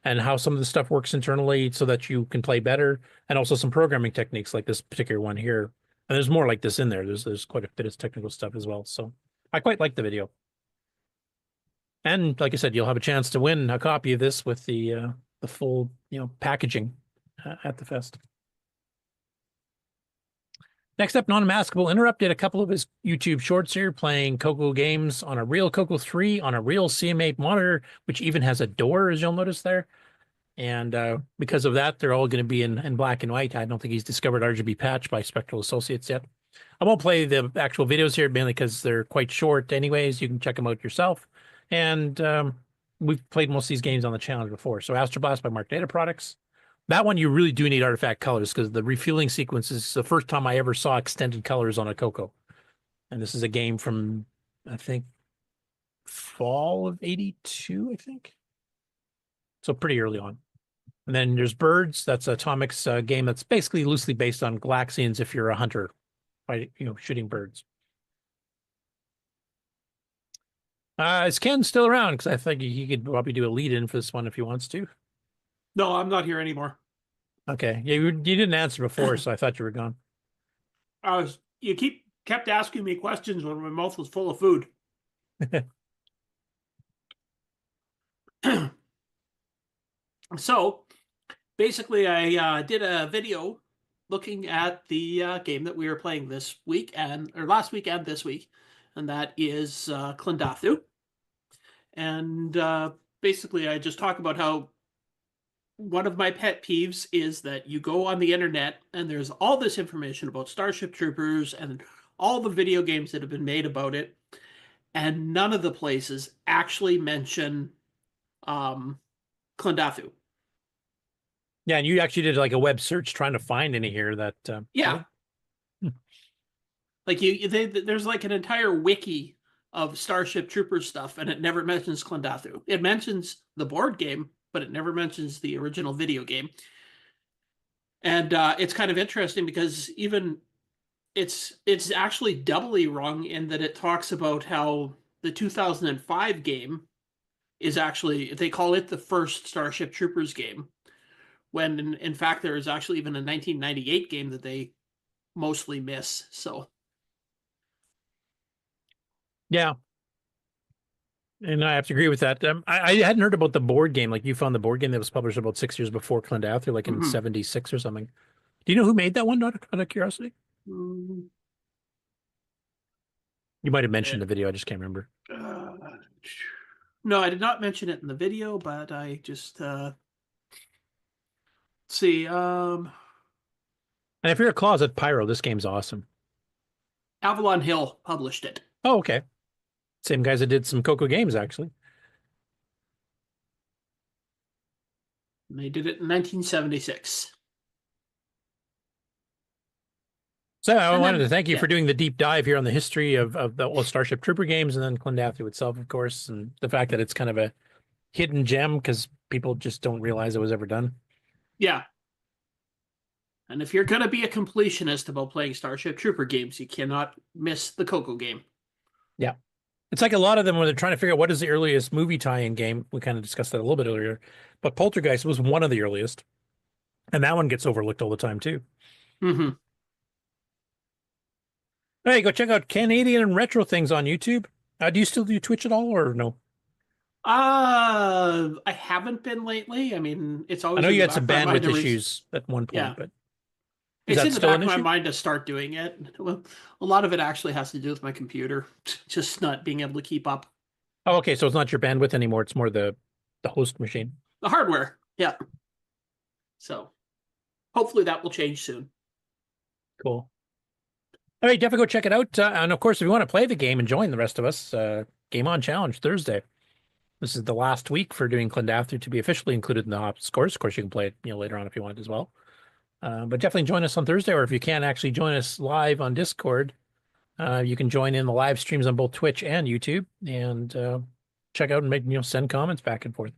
Speaker 10: and how some of the stuff works internally so that you can play better, and also some programming techniques like this particular one here. And there's more like this in there. There's quite a bit of technical stuff as well. So I quite like the video. And like I said, you'll have a chance to win a copy of this with the full packaging at the fest. Next up, Non-Maskable Interrupt did a couple of his YouTube shorts here playing CoCo games on a real CoCo 3 on a real CM8 monitor, which even has a door, as you'll notice there. And because of that, they're all going to be in black and white. I don't think he's discovered RGB patch by Spectral Associates yet. I won't play the actual videos here, mainly because they're quite short anyways. You can check them out yourself. And we've played most of these games on the challenge before. So Astroblast by Mark Data Products. That one you really do need artifact colors because the refueling sequence is the first time I ever saw extended colors on a CoCo. And this is a game from, I think, fall of '82, I think. So pretty early on. And then there's Birds. That's Atomic's game that's basically loosely based on Galaxians if you're a hunter, by shooting birds. Is Ken still around? Because I think he could probably do a lead-in for this one if he wants to.
Speaker 17: No, I'm not here anymore.
Speaker 10: Okay. Yeah, you didn't answer before, so I thought you were gone.
Speaker 17: You kept asking me questions when my mouth was full of food. So basically, I did a video looking at the game that we were playing this week or last week and this week, and that is Klendathu. And basically, I just talk about how one of my pet peeves is that you go on the internet and there's all this information about Starship Troopers and all the video games that have been made about it, and none of the places actually mention Klendathu.
Speaker 10: Yeah, and you actually did like a web search trying to find any here that.
Speaker 17: Yeah. Like there's like an entire wiki of Starship Troopers stuff, and it never mentions Klendathu. It mentions the board game, but it never mentions the original video game. And it's kind of interesting because even it's actually doubly wrong in that it talks about how the 2005 game is actually, they call it the first Starship Troopers game, when in fact there is actually even a 1998 game that they mostly miss. So
Speaker 10: yeah, and I have to agree with that. I hadn't heard about the board game. Like you found the board game that was published about 6 years before Klendathu, like in '76 or something. Do you know who made that one? Out of curiosity, you might have mentioned the video. I just can't remember.
Speaker 17: No, I did not mention it in the video, but I just see. And
Speaker 10: if you're a closet pyro, this game's awesome.
Speaker 17: Avalon Hill published it.
Speaker 10: Oh, okay. Same guys that did some CoCo games, actually.
Speaker 17: And they did it in 1976.
Speaker 10: So I wanted to thank you for doing the deep dive here on the history of the old Starship Trooper games, and then Klendathu itself, of course, and the fact that it's kind of a hidden gem because people just don't realize it was ever done.
Speaker 17: Yeah. And if you're going to be a completionist about playing Starship Trooper games, you cannot miss the CoCo game.
Speaker 10: Yeah. It's like a lot of them when they're trying to figure out what is the earliest movie tie-in game. We kind of discussed that a little bit earlier. But Poltergeist was one of the earliest. And that one gets overlooked all the time, too.
Speaker 17: Mm-hmm.
Speaker 10: Hey, go check out Canadian and Retro Things on YouTube. Do you still do Twitch at all, or no?
Speaker 17: I haven't been lately. I mean, it's always.
Speaker 10: I know you had some bandwidth issues at one point,
Speaker 17: yeah.
Speaker 10: but
Speaker 17: it's in the back of my mind to start doing it. Well, a lot of it actually has to do with my computer, just not being able to keep up.
Speaker 10: Oh, okay. So it's not your bandwidth anymore. It's more the host machine.
Speaker 17: The hardware. Yeah. So hopefully that will change soon.
Speaker 10: Cool. All right, definitely go check it out. And of course, if you want to play the game and join the rest of us, Game On Challenge Thursday. This is the last week for doing Klendathu to be officially included in the hop scores. Of course, you can play it later on if you want as well. But definitely join us on Thursday, or if you can't actually join us live on Discord, you can join in the live streams on both Twitch and YouTube and check out and make send comments back and forth.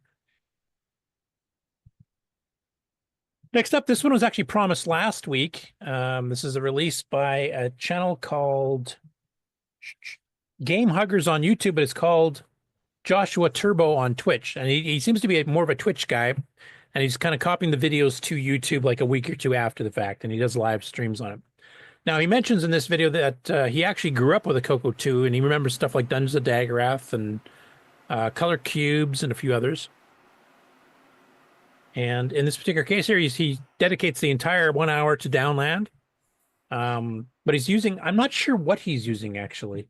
Speaker 10: Next up, this one was actually promised last week. This is a release by a channel called Game Huggers on YouTube, but it's called Joshua Turbo on Twitch. And he seems to be more of a Twitch guy, and he's kind of copying the videos to YouTube like a week or two after the fact, and he does live streams on it. Now, he mentions in this video that he actually grew up with a CoCo 2, and he remembers stuff like Dungeons of Daggerath and Color Cubes and a few others. And in this particular case here, he dedicates the entire 1 hour to Downland. But he's using, I'm not sure what he's using, actually.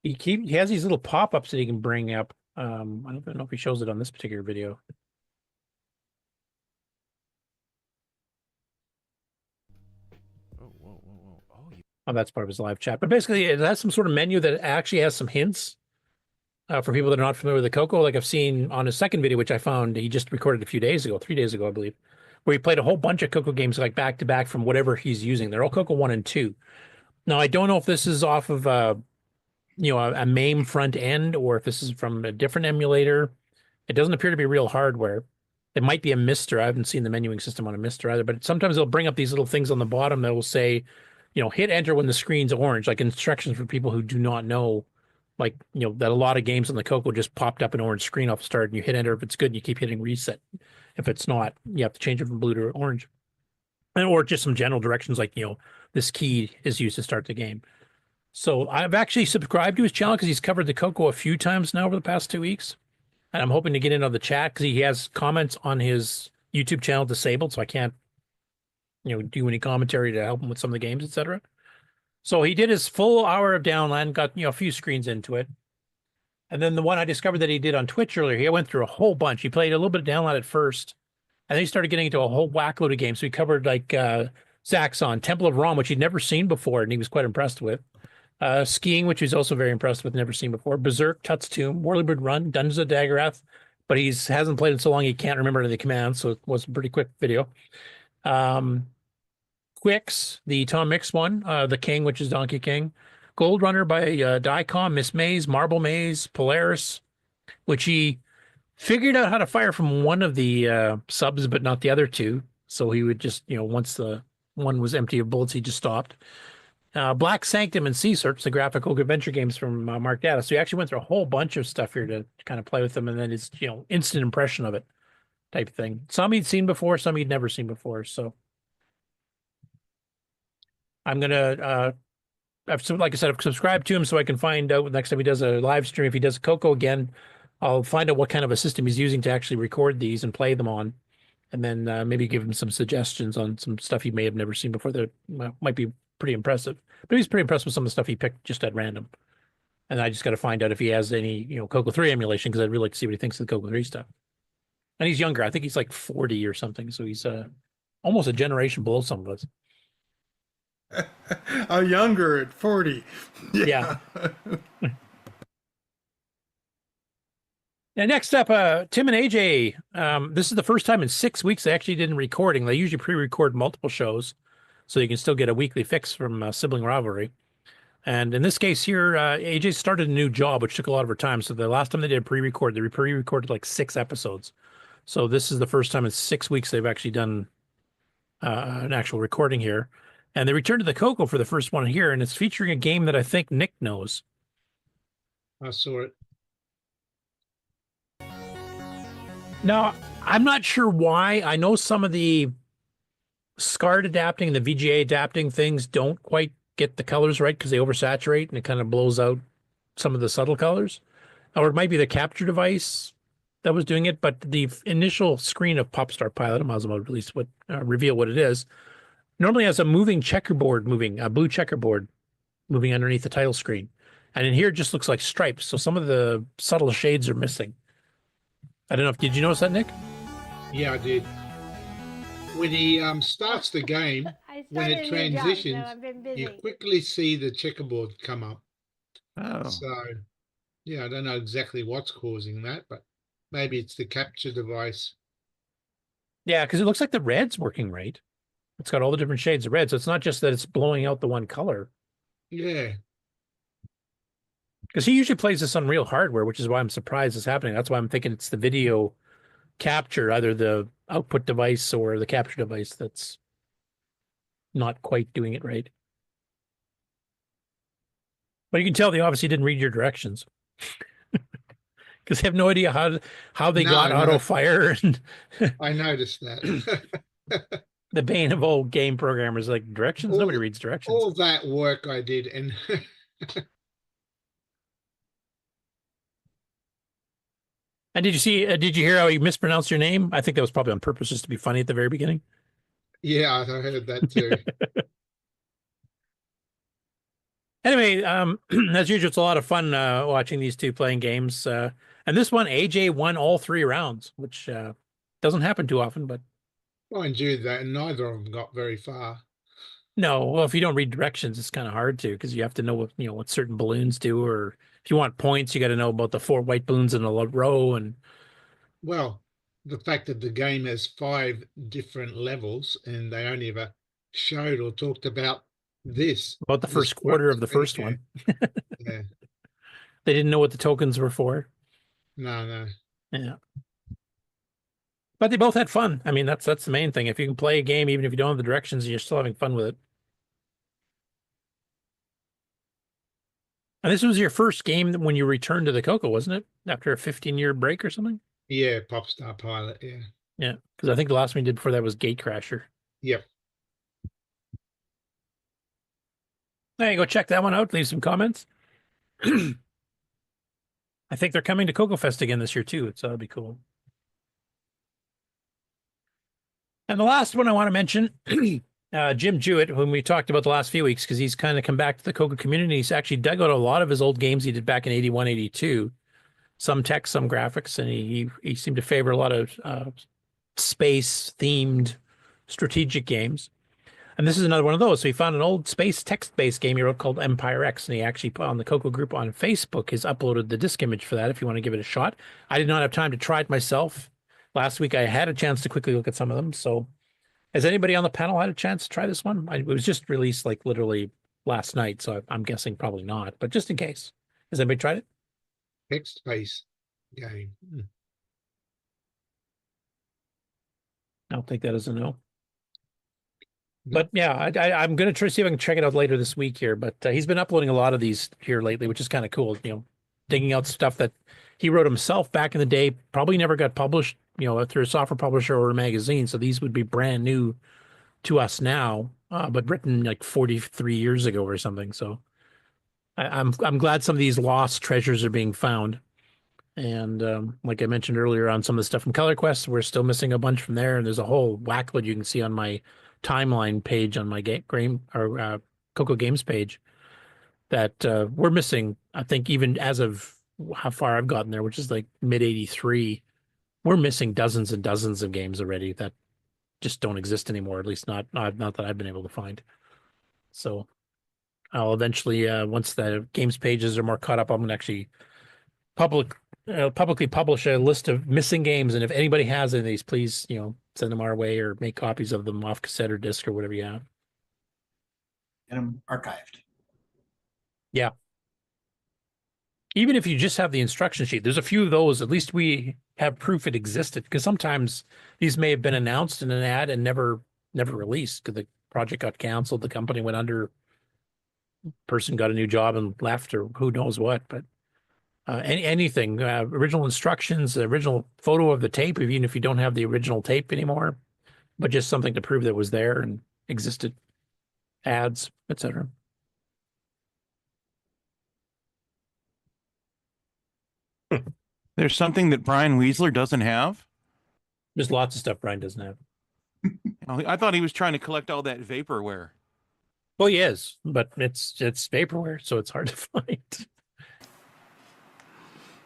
Speaker 10: He has these little pop-ups that he can bring up. I don't know if he shows it on this particular video. Oh, that's part of his live chat. But basically, it has some sort of menu that actually has some hints for people that are not familiar with the CoCo. Like I've seen on his second video, which I found he just recorded a few days ago, 3 days ago, I believe, where he played a whole bunch of CoCo games like back to back from whatever he's using. They're all CoCo 1 and 2. Now, I don't know if this is off of a MAME front end or if this is from a different emulator. It doesn't appear to be real hardware. It might be a Mister. I haven't seen the menuing system on a Mister either, but sometimes they'll bring up these little things on the bottom that will say, hit enter when the screen's orange, like instructions for people who do not know, like, that a lot of games on the CoCo just popped up an orange screen off the start, and you hit enter if it's good, and you keep hitting reset. If it's not, you have to change it from blue to orange. Or just some general directions like, this key is used to start the game. So I've actually subscribed to his channel because he's covered the CoCo a few times now over the past 2 weeks. And I'm hoping to get into the chat because he has comments on his YouTube channel disabled, so I can't, do any commentary to help him with some of the games, etc. So he did his full hour of Downland, got, a few screens into it. And then the one I discovered that he did on Twitch earlier, he went through a whole bunch. He played a little bit of Downland at first, and then he started getting into a whole whack load of games. So he covered like Zaxxon, Temple of Rom, which he'd never seen before, and he was quite impressed with. Skiing, which he's also very impressed with, never seen before. Berserk, Tut's Tomb, Whirlybird Run, Dungeons of Daggerath, but hasn't played it so long he can't remember any of the commands, so it was a pretty quick video. Quicks, the Tom Mix one, The King, which is Donkey King. Gold Runner by Dicom, Miss Maze, Marble Maze, Polaris, which he figured out how to fire from one of the subs, but not the other two. So he would just, once the one was empty of bullets, he just stopped. Black Sanctum and Sea Search, the graphical adventure games from Mark Data. So he actually went through a whole bunch of stuff here to kind of play with them, and then it's, instant impression of it type of thing. Some he'd seen before, some he'd never seen before. So I'm going to, like I said, I've subscribed to him so I can find out next time he does a live stream. If he does CoCo again, I'll find out what kind of a system he's using to actually record these and play them on. And then maybe give him some suggestions on some stuff he may have never seen before that might be pretty impressive. But he's pretty impressed with some of the stuff he picked just at random. And I just got to find out if he has any, CoCo 3 emulation, because I'd really like to see what he thinks of the CoCo 3 stuff. And he's younger. I think he's like 40 or something. So he's almost a generation below some of us.
Speaker 5: A younger at 40.
Speaker 10: Yeah. Now, next up, Tim and AJ. This is the first time in 6 weeks they actually did recording. They usually pre-record multiple shows, so you can still get a weekly fix from Sibling Rivalry. And in this case here, AJ started a new job, which took a lot of her time. So the last time they did pre-record, they pre-recorded like 6 episodes. So this is the first time in 6 weeks they've actually done an actual recording here. And they returned to the CoCo for the first one here, and it's featuring a game that I think Nick knows.
Speaker 16: I saw it.
Speaker 10: Now, I'm not sure why. I know some of the SCART adapting, the VGA adapting things don't quite get the colors right because they oversaturate and it kind of blows out some of the subtle colors. Or it might be the capture device that was doing it, but the initial screen of Popstar Pilot, I might as well release reveal what it is, normally has a moving checkerboard a blue checkerboard moving underneath the title screen. And in here, it just looks like stripes. So some of the subtle shades are missing. I don't know if, did you notice that, Nick?
Speaker 16: Yeah, I did. When he starts the game, when it transitions, you quickly see the checkerboard come up.
Speaker 11: Oh.
Speaker 16: So, yeah, I don't know exactly what's causing that, but maybe it's the capture device.
Speaker 10: Yeah, because it looks like the red's working right. It's got all the different shades of red. So it's not just that it's blowing out the one color.
Speaker 16: Yeah.
Speaker 10: Because he usually plays this on real hardware, which is why I'm surprised it's happening. That's why I'm thinking it's the video capture, either the output device or the capture device that's not quite doing it right. But you can tell they obviously didn't read your directions. Because they have no idea how they got auto fire. And
Speaker 16: I noticed that.
Speaker 10: the bane of all game programmers, like directions. Nobody reads directions.
Speaker 16: All that work I did, and
Speaker 10: and did you hear how he mispronounced your name? I think that was probably on purpose, just to be funny at the very beginning.
Speaker 16: yeah, I heard that too.
Speaker 10: Anyway, as usual, it's a lot of fun watching these two playing games. And this one, AJ won all 3 rounds, which doesn't happen too often. But
Speaker 16: mind you, that neither of them got very far.
Speaker 10: no, well, if you don't read directions, it's kind of hard to, because you have to know what certain balloons do, or if you want points, you got to know about the 4 white balloons in a row. And
Speaker 16: well, the fact that the game has 5 different levels, and they only ever showed or talked about
Speaker 10: about the first quarter of the first one.
Speaker 16: Yeah.
Speaker 10: They didn't know what the tokens were for.
Speaker 16: No.
Speaker 10: Yeah. But they both had fun. I mean, that's the main thing. If you can play a game, even if you don't have the directions, you're still having fun with it. And this was your first game when you returned to the CoCo, wasn't it? After a 15-year break or something?
Speaker 16: Yeah, Popstar Pilot, yeah.
Speaker 10: Yeah, because I think the last one you did before that was Gatecrasher.
Speaker 16: Yep.
Speaker 10: There you go. Check that one out. Leave some comments. I think they're coming to CoCoFEST again this year too, so that'll be cool. And the last one I want to mention, Jim Jewett, whom we talked about the last few weeks, because he's kind of come back to the CoCo community. He's actually dug out a lot of his old games he did back in 81, 82. Some text, some graphics, and he seemed to favor a lot of space-themed strategic games. And this is another one of those. So he found an old space text-based game he wrote called Empire X, and he actually put on the CoCo group on Facebook has uploaded the disc image for that if you want to give it a shot. I did not have time to try it myself. Last week I had a chance to quickly look at some of them. So has anybody on the panel had a chance to try this one? It was just released like literally last night, so I'm guessing probably not. But just in case, has anybody tried it?
Speaker 16: Text-based game.
Speaker 10: I'll take that as a no. But yeah, I'm going to try to see if I can check it out later this week here. But he's been uploading a lot of these here lately, which is kind of cool. Digging out stuff that he wrote himself back in the day, probably never got published, through a software publisher or a magazine. So these would be brand new to us now, but written like 43 years ago or something. So I'm glad some of these lost treasures are being found. And like I mentioned earlier on some of the stuff from Color Quest, we're still missing a bunch from there. And there's a whole whackload you can see on my timeline page on my CoCo Games page that we're missing. I think even as of how far I've gotten there, which is like mid 83, we're missing dozens and dozens of games already that just don't exist anymore. At least not that I've been able to find. So I'll eventually, once the games pages are more caught up, I'm going to actually publicly publish a list of missing games. And if anybody has any of these, please, send them our way or make copies of them off cassette or disc or whatever you have.
Speaker 7: Get them archived.
Speaker 10: Yeah. Even if you just have the instruction sheet, there's a few of those. At least we have proof it existed, because sometimes these may have been announced in an ad and never released because the project got canceled, the company went under, person got a new job and left, or who knows what. But anything, original instructions, the original photo of the tape, even if you don't have the original tape anymore, but just something to prove that it was there and existed, ads, etc.
Speaker 11: There's something that Brian Weasler doesn't have?
Speaker 10: There's lots of stuff Brian doesn't have.
Speaker 11: I thought he was trying to collect all that vaporware.
Speaker 10: Well, he is, but it's vaporware, so it's hard to find.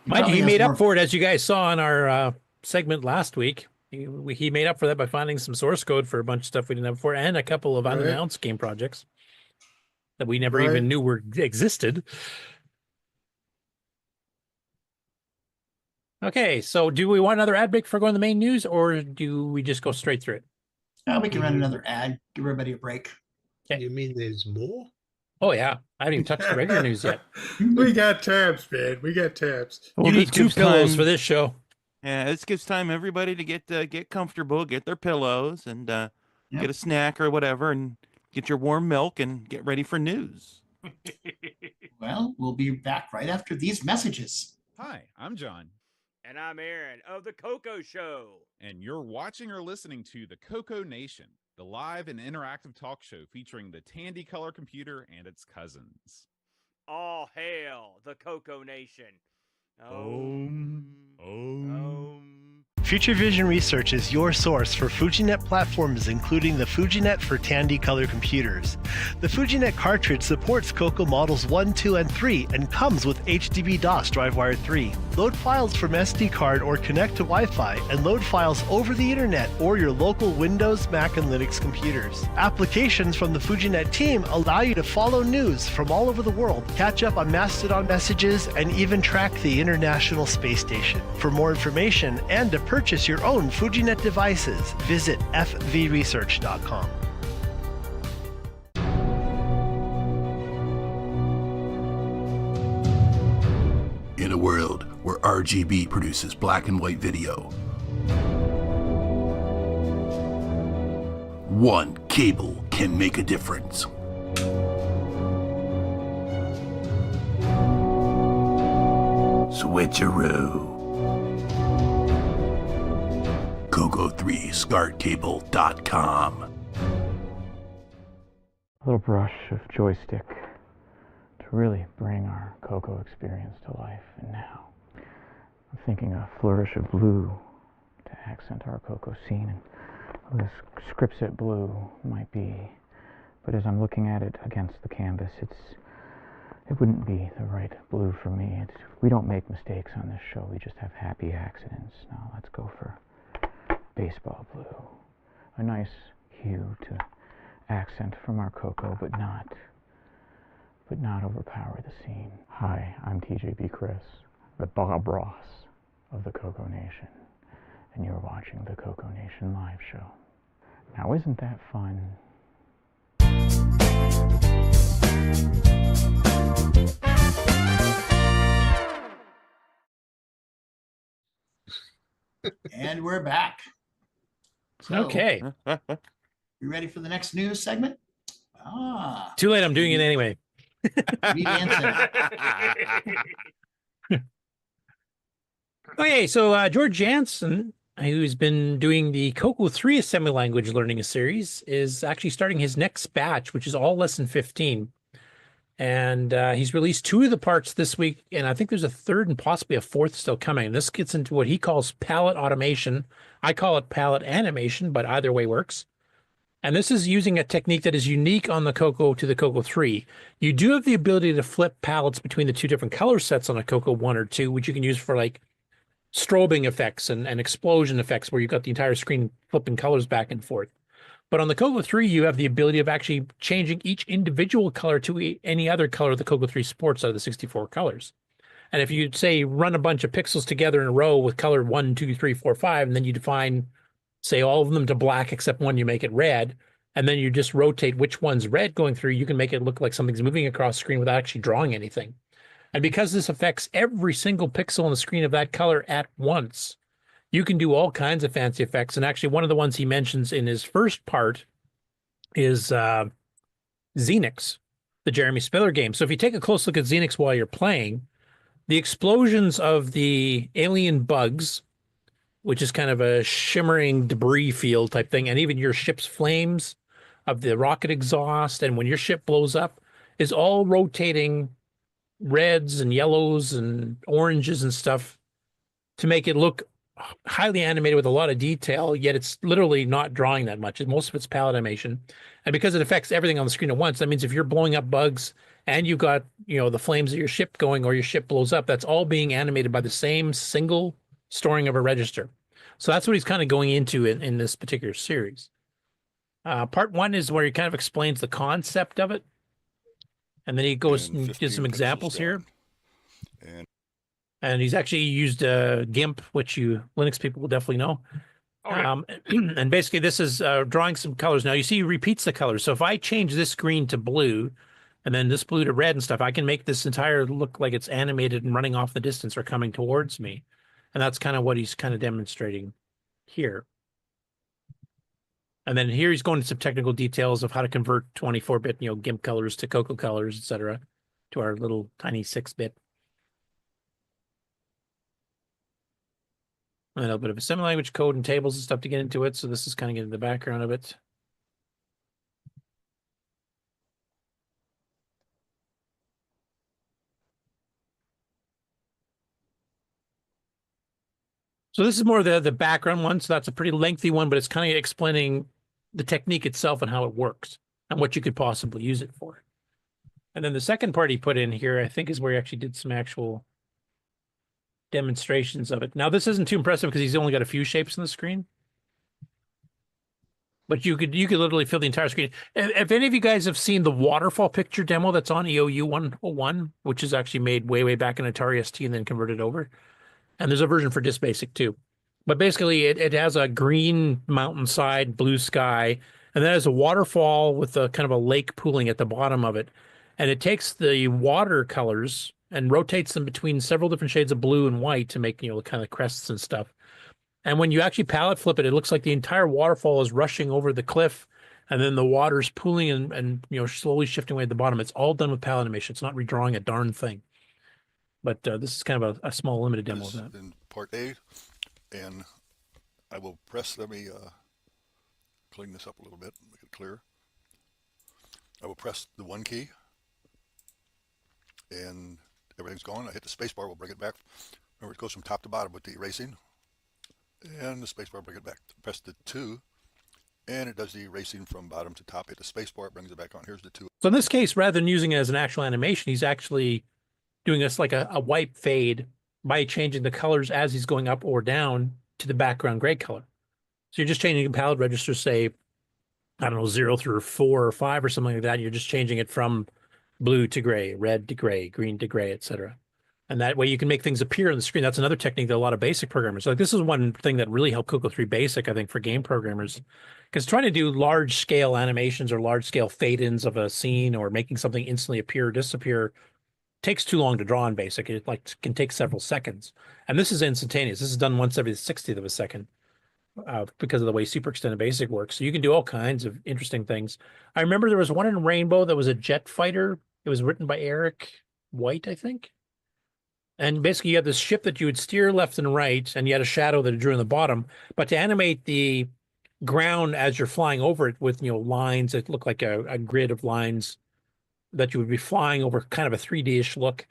Speaker 10: Mind you, he made up for it, as you guys saw in our segment last week. He made up for that by finding some source code for a bunch of stuff we didn't have before, and a couple of unannounced game projects that we never even knew existed. Okay, so do we want another ad break for going to the main news, or do we just go straight through it?
Speaker 7: We can run another ad. Give everybody a break.
Speaker 10: Okay.
Speaker 16: You mean there's more?
Speaker 10: Oh, yeah. I haven't even touched the regular news yet.
Speaker 5: We got tabs, man. We got tabs.
Speaker 10: We'll need 2 pillows for this show.
Speaker 11: Yeah, this gives time everybody to get comfortable, get their pillows, and get a snack or whatever, and get your warm milk and get ready for news.
Speaker 7: Well, we'll be back right after these messages.
Speaker 19: Hi, I'm John.
Speaker 20: And I'm Aaron of the CoCo Show.
Speaker 19: And you're watching or listening to the CoCoNation, the live and interactive talk show featuring the Tandy color computer and its cousins.
Speaker 20: All hail the CoCoNation.
Speaker 21: Future Vision Research is your source for FujiNet platforms, including the FujiNet for Tandy color computers. The FujiNet cartridge supports CoCo models 1, 2, and 3 and comes with HDB-DOS DriveWire 3. Load files from SD card or connect to Wi-Fi and load files over the internet or your local Windows, Mac, and Linux computers. Applications from the FujiNet team allow you to follow news from all over the world, catch up on Mastodon messages, and even track the International Space Station. For more information and to purchase your own FujiNet devices, visit fvresearch.com.
Speaker 22: In a world where RGB produces black and white video, one cable can make a difference. Switcheroo. CoCo3SCARTcable.com.
Speaker 23: A little brush of joystick to really bring our CoCo experience to life. And now I'm thinking a flourish of blue to accent our CoCo scene. And this scriptset blue might be, but as I'm looking at it against the canvas, it wouldn't be the right blue for me. We don't make mistakes on this show. We just have happy accidents. Now let's go for baseball blue. A nice hue to accent from our CoCo, but not overpower the scene. Hi, I'm TJB Chris, the Bob Ross of the CoCoNation, and you're watching the CoCoNation live show. Now isn't that fun?
Speaker 7: And we're back. So,
Speaker 10: Okay.
Speaker 7: You ready for the next news segment?
Speaker 10: Too late. I'm doing it anyway. Okay, so George Jansen, who's been doing the CoCo 3 assembly language learning series, is actually starting his next batch, which is all lesson 15. And he's released 2 of the parts this week, and I think there's a third and possibly a fourth still coming. This gets into what he calls palette automation. I call it palette animation, but either way works. And this is using a technique that is unique on the CoCo to the CoCo 3. You do have the ability to flip palettes between the 2 different color sets on a CoCo 1 or 2, which you can use for like strobing effects and explosion effects where you've got the entire screen flipping colors back and forth. But on the CoCo 3, you have the ability of actually changing each individual color to any other color the CoCo 3 supports out of the 64 colors. And if you say run a bunch of pixels together in a row with color 1, 2, 3, 4, 5, and then you define, say, all of them to black except one, you make it red, and then you just rotate which one's red going through, you can make it look like something's moving across the screen without actually drawing anything. And because this affects every single pixel on the screen of that color at once, you can do all kinds of fancy effects. And actually, one of the ones he mentions in his first part is Xenix, the Jeremy Spiller game. So if you take a close look at Xenix while you're playing, the explosions of the alien bugs, which is kind of a shimmering debris field type thing, and even your ship's flames of the rocket exhaust, and when your ship blows up, is all rotating reds and yellows and oranges and stuff to make it look highly animated with a lot of detail, yet it's literally not drawing that much. Most of it's palette animation. And because it affects everything on the screen at once, that means if you're blowing up bugs and you've got, the flames of your ship going or your ship blows up, that's all being animated by the same single storing of a register. So that's what he's kind of going into in this particular series. Part 1 is where he kind of explains the concept of it. And then he goes and gives some examples here. And he's actually used GIMP, which you Linux people will definitely know. And basically this is drawing some colors. Now you see he repeats the colors. So if I change this green to blue and then this blue to red and stuff, I can make this entire look like it's animated and running off the distance or coming towards me. And that's kind of what he's kind of demonstrating here. And then here he's going into some technical details of how to convert 24-bit, GIMP colors to CoCo colors, etc., to our little tiny 6-bit. And a little bit of assembly language code and tables and stuff to get into it. So this is kind of getting the background of it. So this is more the background one. So that's a pretty lengthy one, but it's kind of explaining the technique itself and how it works and what you could possibly use it for. And then the second part he put in here, I think, is where he actually did some actual demonstrations of it. Now, this isn't too impressive because he's only got a few shapes on the screen. But you could literally fill the entire screen. If any of you guys have seen the waterfall picture demo that's on EOU 101, which is actually made way back in Atari ST and then converted over. And there's a version for Disk Basic too. But basically it has a green mountainside, blue sky, and then it has a waterfall with a kind of a lake pooling at the bottom of it. And it takes the water colors and rotates them between several different shades of blue and white to make, kind of crests and stuff. And when you actually palette flip it, it looks like the entire waterfall is rushing over the cliff, and then the water's pooling and slowly shifting away at the bottom. It's all done with palette animation. It's not redrawing a darn thing. But this is kind of a small limited demo of that.
Speaker 2: In part A, and I will press, let me clean this up a little bit, make it clear. I will press the 1 key, and everything's gone. I hit the space bar, we'll bring it back. Remember, it goes from top to bottom with the erasing, and the space bar, bring it back. Press the 2, and it does the erasing from bottom to top. Hit the space bar, it brings it back on. Here's the 2.
Speaker 10: So in this case, rather than using it as an actual animation, he's actually doing this like a wipe fade by changing the colors as he's going up or down to the background gray color. So you're just changing the palette register, say, I don't know, 0 through 4 or 5 or something like that. You're just changing it from blue to gray, red to gray, green to gray, etc. And that way you can make things appear on the screen. That's another technique that a lot of basic programmers, like this is one thing that really helped CoCo 3 Basic, I think, for game programmers, because trying to do large scale animations or large scale fade-ins of a scene or making something instantly appear or disappear takes too long to draw in Basic. It can take several seconds. And this is instantaneous. This is done once every 60th of a second because of the way Super Extended Basic works. So you can do all kinds of interesting things. I remember there was one in Rainbow that was a jet fighter. It was written by Eric White, I think. And basically you had this ship that you would steer left and right, and you had a shadow that it drew in the bottom. But to animate the ground as you're flying over it with lines that look like a grid of lines that you would be flying over, kind of a 3D-ish look.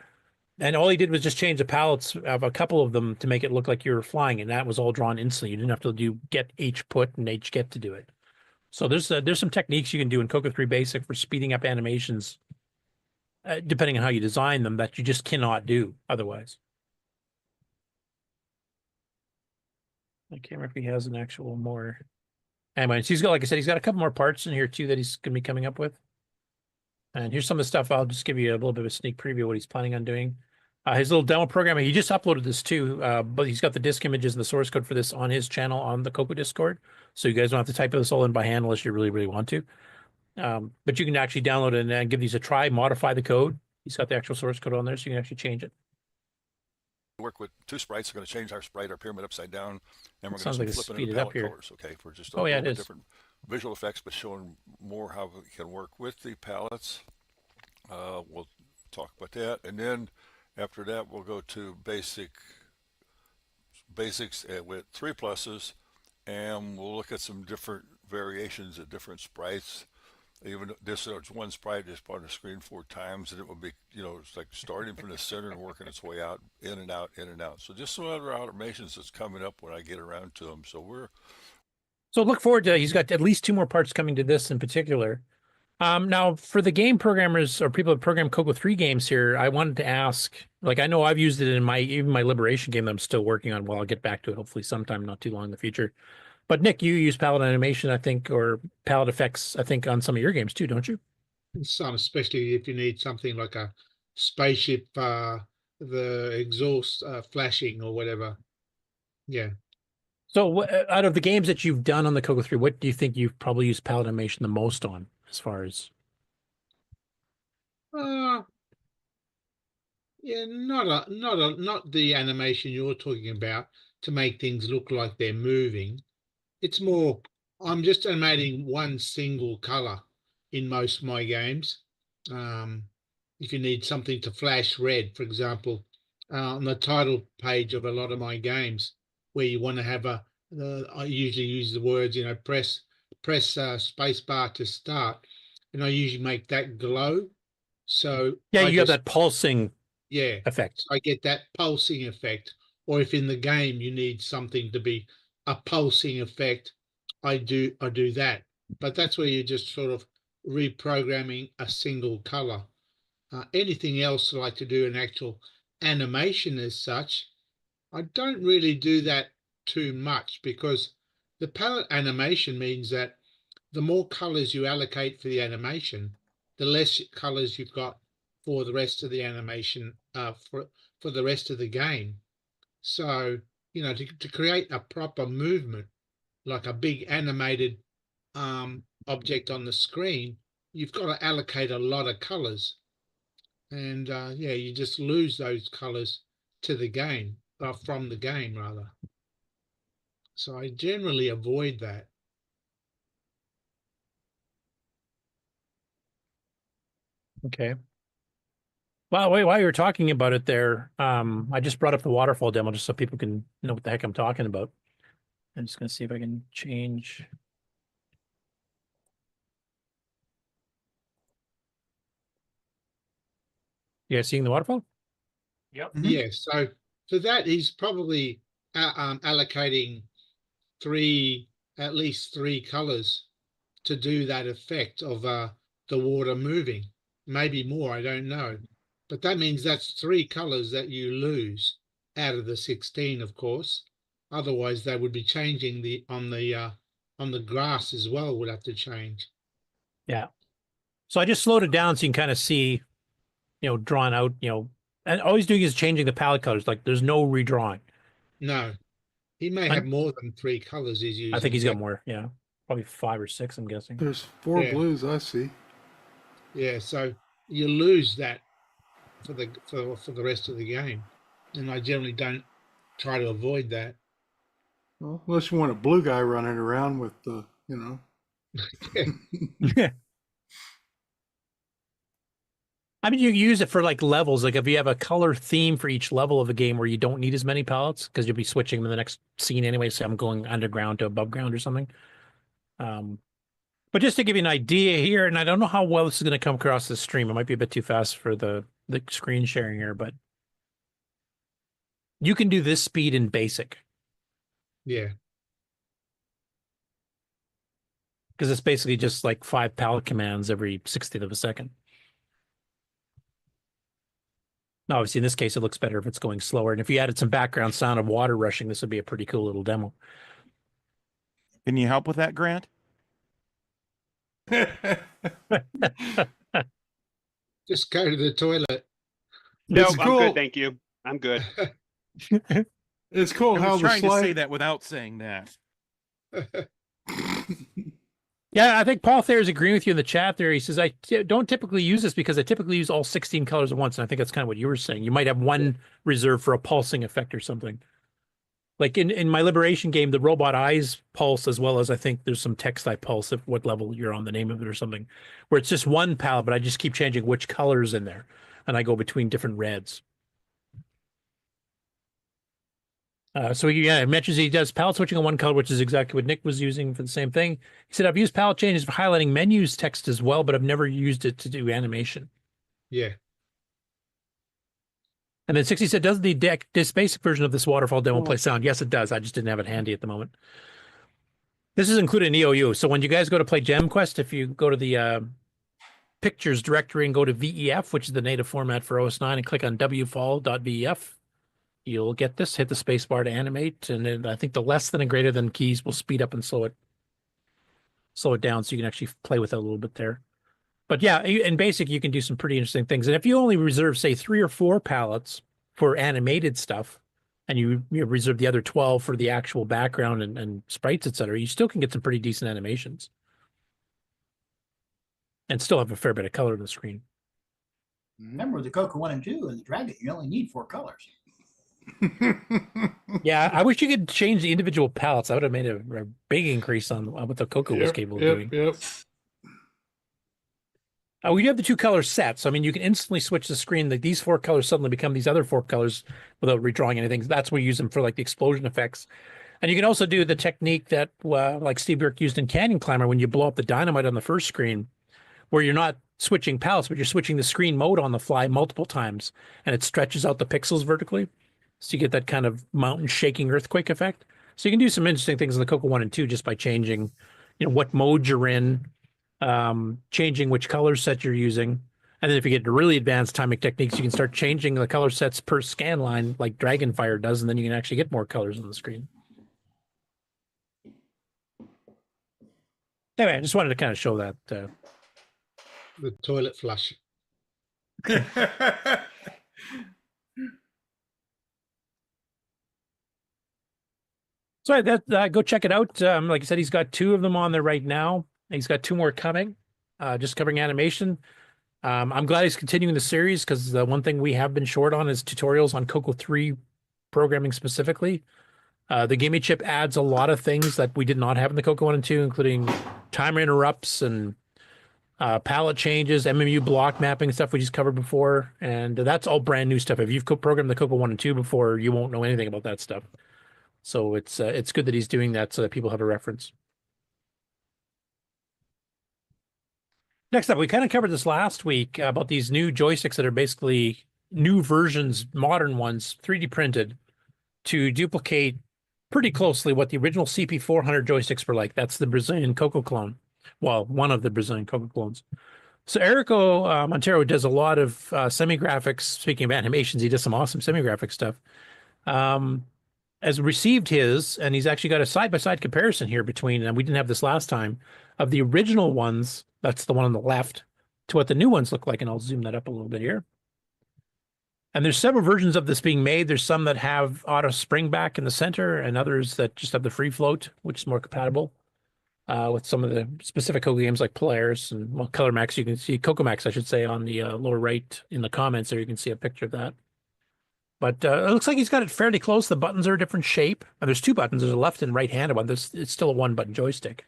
Speaker 10: And all he did was just change the palettes of a couple of them to make it look like you were flying, and that was all drawn instantly. You didn't have to do get H put and H get to do it. So there's some techniques you can do in CoCo 3 Basic for speeding up animations, depending on how you design them, that you just cannot do otherwise. I can't remember if he has an actual more. Anyway, so he's got, like I said, he's got a couple more parts in here too that he's going to be coming up with. And here's some of the stuff. I'll just give you a little bit of a sneak preview of what he's planning on doing. His little demo program, he just uploaded this too, but he's got the disk images and the source code for this on his channel on the CoCo Discord. So you guys don't have to type this all in by hand unless you really, really want to. But you can actually download it and give these a try, modify the code. He's got the actual source code on there, so you can actually change it.
Speaker 2: Work with 2 sprites. We're going to change our sprite, our pyramid upside down, and we're
Speaker 10: Sounds
Speaker 2: going
Speaker 10: like
Speaker 2: to
Speaker 10: it's
Speaker 2: flip it into
Speaker 10: speeded up
Speaker 2: palette
Speaker 10: here.
Speaker 2: colors. Okay, for just
Speaker 10: Oh, yeah, it is.
Speaker 2: different visual effects, but showing more how we can work with the palettes. We'll talk about that, and then after that we'll go to basics with 3 pluses, and we'll look at some different variations of different sprites Even this one sprite just put on the screen 4 times, and it would be, it's like starting from the center and working its way out, in and out, in and out. So just some other automations that's coming up when I get around to them.
Speaker 10: So look forward to, he's got at least 2 more parts coming to this in particular. Now, for the game programmers or people that program CoCo 3 games here, I wanted to ask, like, I know I've used it in even my Liberation game that I'm still working on. Well, I'll get back to it hopefully sometime not too long in the future. But Nick, you use palette animation, I think, or palette effects, I think, on some of your games too, don't you?
Speaker 16: Some, especially if you need something like a spaceship, the exhaust flashing or whatever. Yeah.
Speaker 10: So out of the games that you've done on the CoCo 3, what do you think you've probably used palette animation the most on, as far as?
Speaker 16: Yeah, not the animation you're talking about to make things look like they're moving. It's more, I'm just animating one single color in most of my games. If you need something to flash red, for example, on the title page of a lot of my games, where you want to have I usually use the words, press space bar to start, and I usually make that glow. So
Speaker 10: yeah, you have that pulsing effect.
Speaker 16: So I get that pulsing effect. Or if in the game you need something to be a pulsing effect, I do that. But that's where you're just sort of reprogramming a single color. Anything else like to do an actual animation as such, I don't really do that too much, because the palette animation means that the more colors you allocate for the animation, the less colors you've got for the rest of the animation, for the rest of the game. So, to create a proper movement, like a big animated object on the screen, you've got to allocate a lot of colors. And you just lose those colors to the game, from the game rather. So I generally avoid that.
Speaker 10: Okay. Well, while you were talking about it there, I just brought up the waterfall demo just so people can know what the heck I'm talking about. I'm just going to see if I can change. You guys seeing the waterfall?
Speaker 9: Yep.
Speaker 16: Yes. So for that, he's probably allocating at least three colors to do that effect of the water moving. Maybe more, I don't know. But that means that's 3 colors that you lose out of the 16, of course. Otherwise, they would be changing on the grass as well, would have to change.
Speaker 10: Yeah. So I just slowed it down so you can kind of see, drawn out, and all he's doing is changing the palette colors. Like there's no redrawing.
Speaker 16: No, he may have more than 3 colors he's using.
Speaker 10: I think he's got more. Yeah, probably 5 or 6. I'm guessing.
Speaker 5: There's 4 blues I see.
Speaker 16: Yeah, so you lose that for the rest of the game, and I generally don't try to avoid that.
Speaker 5: Well, unless you want a blue guy running around with the,
Speaker 10: Yeah. I mean, you use it for like levels. Like if you have a color theme for each level of a game where you don't need as many palettes because you'll be switching them in the next scene anyway. So I'm going underground to above ground or something. But just to give you an idea here, and I don't know how well this is going to come across the stream. It might be a bit too fast for the screen sharing here, but you can do this speed in basic.
Speaker 16: Yeah.
Speaker 10: Because it's basically just like 5 palette commands every 60th of a second. Now, obviously, in this case, it looks better if it's going slower. And if you added some background sound of water rushing, this would be a pretty cool little demo.
Speaker 11: Can you help with that, Grant?
Speaker 16: Just go to the toilet.
Speaker 13: No, I'm good, thank you. I'm good.
Speaker 5: It's cool
Speaker 11: I
Speaker 5: how
Speaker 11: was
Speaker 5: the
Speaker 11: trying to
Speaker 5: slide.
Speaker 11: say that without saying that.
Speaker 10: Yeah, I think Paul Thayer is agreeing with you in the chat there. He says, I don't typically use this because I typically use all 16 colors at once. And I think that's kind of what you were saying. You might have one reserved for a pulsing effect or something. Like in my Liberation game, the robot eyes pulse as well as I think there's some text I pulse at what level you're on, the name of it or something, where it's just one palette, but I just keep changing which colors in there. And I go between different reds. So yeah, it mentions he does palette switching on one color, which is exactly what Nick was using for the same thing. He said, I've used palette changes for highlighting menus text as well, but I've never used it to do animation.
Speaker 16: Yeah.
Speaker 10: And then 60 said, does this basic version of this waterfall demo play sound? Yes, it does. I just didn't have it handy at the moment. This is included in EOU. So when you guys go to play GemQuest, if you go to the pictures directory and go to VEF, which is the native format for OS9, and click on wfall.vef, you'll get this. Hit the space bar to animate, and then I think the less than and greater than keys will speed up and slow it down, so you can actually play with it a little bit there. But yeah, in basic, you can do some pretty interesting things. And if you only reserve, say, 3 or 4 palettes for animated stuff, and you reserve the other 12 for the actual background and sprites, etc., you still can get some pretty decent animations. And still have a fair bit of color in the screen.
Speaker 7: Remember the CoCo 1 and 2 and the Dragon, you only need 4 colors.
Speaker 10: Yeah, I wish you could change the individual palettes. I would have made a big increase on what the CoCo was capable of doing.
Speaker 5: Yep.
Speaker 10: We do have the 2 color sets. I mean, you can instantly switch the screen. Like these 4 colors suddenly become these other 4 colors without redrawing anything. That's where you use them for like the explosion effects. And you can also do the technique that like Steve Burke used in Canyon Climber when you blow up the dynamite on the first screen, where you're not switching palettes, but you're switching the screen mode on the fly multiple times, and it stretches out the pixels vertically. So you get that kind of mountain shaking earthquake effect. So you can do some interesting things in the CoCo 1 and 2 just by changing, what mode you're in, changing which color set you're using. And then if you get to really advanced timing techniques, you can start changing the color sets per scan line like Dragonfire does, and then you can actually get more colors on the screen. Anyway, I just wanted to kind of show that.
Speaker 16: The toilet flush.
Speaker 10: So go check it out. Like I said, he's got 2 of them on there right now. He's got 2 more coming, just covering animation. I'm glad he's continuing the series because the one thing we have been short on is tutorials on CoCo 3 programming specifically. The Gimme chip adds a lot of things that we did not have in the CoCo 1 and 2, including timer interrupts and palette changes, MMU block mapping stuff we just covered before. And that's all brand new stuff. If you've programmed the CoCo 1 and 2 before, you won't know anything about that stuff. So it's good that he's doing that so that people have a reference. Next up, we kind of covered this last week about these new joysticks that are basically new versions, modern ones, 3D printed to duplicate pretty closely what the original CP400 joysticks were like. That's the Brazilian CoCo clone. Well, one of the Brazilian CoCo clones. So Erico Monteiro does a lot of semi-graphics. Speaking of animations, he does some awesome semi-graphic stuff. Has received his, and he's actually got a side-by-side comparison here between, and we didn't have this last time, of the original ones, that's the one on the left, to what the new ones look like, and I'll zoom that up a little bit here. And there's several versions of this being made. There's some that have auto spring back in the center, and others that just have the free float, which is more compatible with some of the specific CoCo games like Polaris and Color Max. You can see CoCoMax, I should say, on the lower right in the comments there. You can see a picture of that. But it looks like he's got it fairly close. The buttons are a different shape. And there's 2 buttons. There's a left and right-handed one. It's still a 1-button joystick.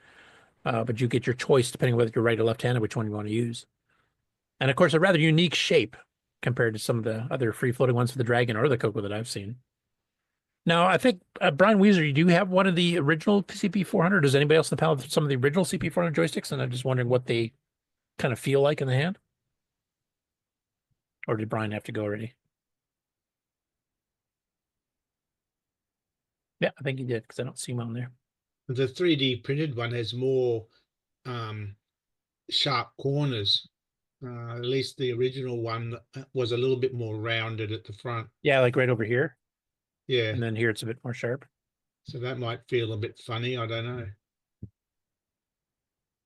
Speaker 10: But you get your choice depending on whether you're right or left-handed, which one you want to use. And, of course, a rather unique shape compared to some of the other free-floating ones for the Dragon or the CoCo that I've seen. Now, I think, Brian Weezer, you do have one of the original CP400. Does anybody else in the panel have some of the original CP400 joysticks? And I'm just wondering what they kind of feel like in the hand. Or did Brian have to go already? Yeah, I think he did because I don't see him on there.
Speaker 16: The 3D printed one has more sharp corners. At least the original one was a little bit more rounded at the front.
Speaker 10: Yeah, like right over here.
Speaker 16: Yeah.
Speaker 10: And then here it's a bit more sharp.
Speaker 16: So that might feel a bit funny. I don't know.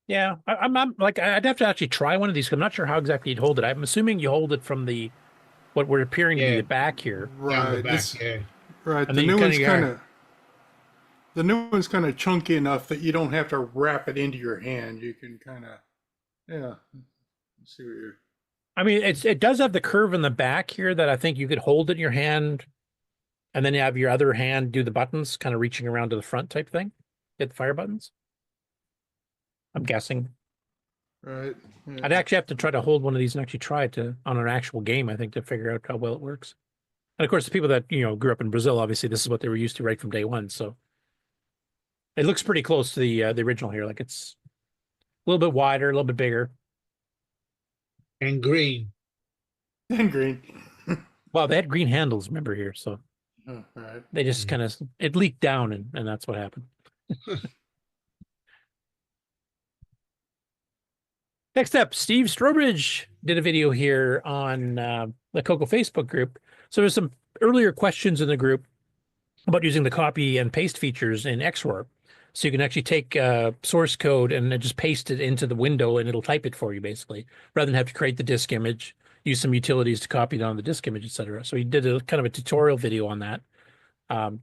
Speaker 10: Yeah, I'm like, I'd have to actually try one of these. I'm not sure how exactly you'd hold it. I'm assuming you hold it from what we're appearing to be the back here.
Speaker 5: Right.
Speaker 16: The back, yeah.
Speaker 5: Right.
Speaker 10: And
Speaker 5: The new one's kind of chunky enough that you don't have to wrap it into your hand. You can kind of, yeah. Let's see what you're.
Speaker 10: I mean, it does have the curve in the back here that I think you could hold it in your hand, and then you have your other hand do the buttons, kind of reaching around to the front type thing. Hit the fire buttons. I'm guessing.
Speaker 5: Right. Yeah.
Speaker 10: I'd actually have to try to hold one of these and actually try it on an actual game, I think, to figure out how well it works. And of course, the people that, grew up in Brazil, obviously, this is what they were used to right from day one. So it looks pretty close to the original here. Like it's a little bit wider, a little bit bigger.
Speaker 16: And green.
Speaker 5: And green.
Speaker 10: Well, they had green handles, remember here. So
Speaker 5: Oh, all right.
Speaker 10: they just kind of, it leaked down and that's what happened. Next up, Steve Strobridge did a video here on the CoCo Facebook group. So there's some earlier questions in the group about using the copy and paste features in XRoar. So you can actually take source code and then just paste it into the window and it'll type it for you basically, rather than have to create the disk image, use some utilities to copy it on the disk image, etc. So he did a kind of a tutorial video on that.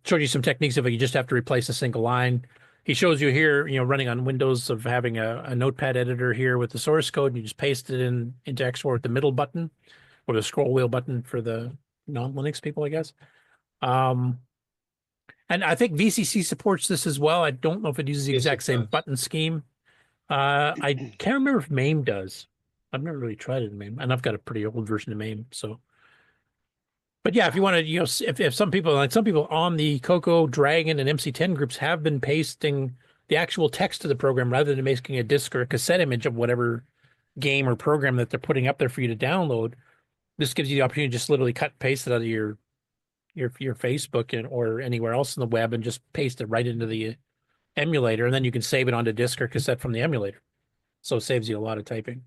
Speaker 10: Showed you some techniques of it. You just have to replace a single line. He shows you here, running on Windows of having a notepad editor here with the source code. And you just paste it into XRoar with the middle button or the scroll wheel button for the non-Linux people, I guess. And I think VCC supports this as well. I don't know if it uses the exact same button scheme. I can't remember if MAME does. I've never really tried it in MAME, and I've got a pretty old version of MAME. So, but yeah, if you want to, if some people on the CoCo, Dragon, and MC10 groups have been pasting the actual text of the program rather than making a disk or a cassette image of whatever game or program that they're putting up there for you to download, this gives you the opportunity to just literally cut and paste it out of your Facebook or anywhere else in the web and just paste it right into the emulator, and then you can save it onto disk or cassette from the emulator. So it saves you a lot of typing.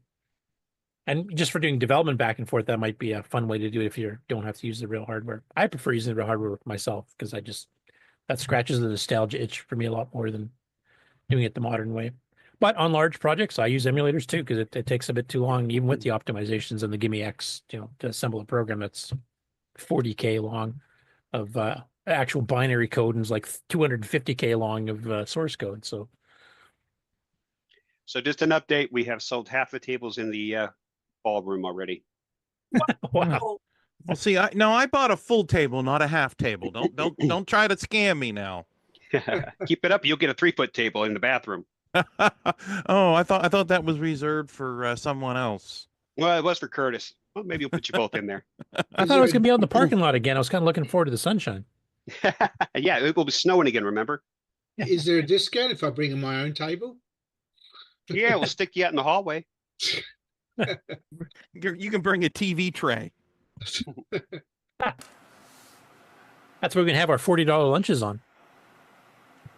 Speaker 10: And just for doing development back and forth, that might be a fun way to do it if you don't have to use the real hardware. I prefer using the real hardware myself because that scratches the nostalgia itch for me a lot more than doing it the modern way. But on large projects, I use emulators too because it takes a bit too long, even with the optimizations and the Gimme X, to assemble a program that's 40K long of actual binary code and is like 250K long of source code. So
Speaker 13: just an update: we have sold half the tables in the ballroom already.
Speaker 10: Wow.
Speaker 11: Well, see, I bought a full table, not a half table. Don't try to scam me now.
Speaker 13: Keep it up, you'll get a 3-foot table in the bathroom.
Speaker 11: Oh, I thought that was reserved for someone else.
Speaker 13: Well, it was for Curtis. Well, maybe we'll put you both in there.
Speaker 10: I thought I was going to be out in the parking lot again. I was kind of looking forward to the sunshine.
Speaker 13: Yeah, it will be snowing again, remember?
Speaker 16: Is there a discount if I bring in my own table?
Speaker 13: Yeah, we'll stick you out in the hallway.
Speaker 11: You can bring a TV tray.
Speaker 10: That's where we can have our $40 lunches on.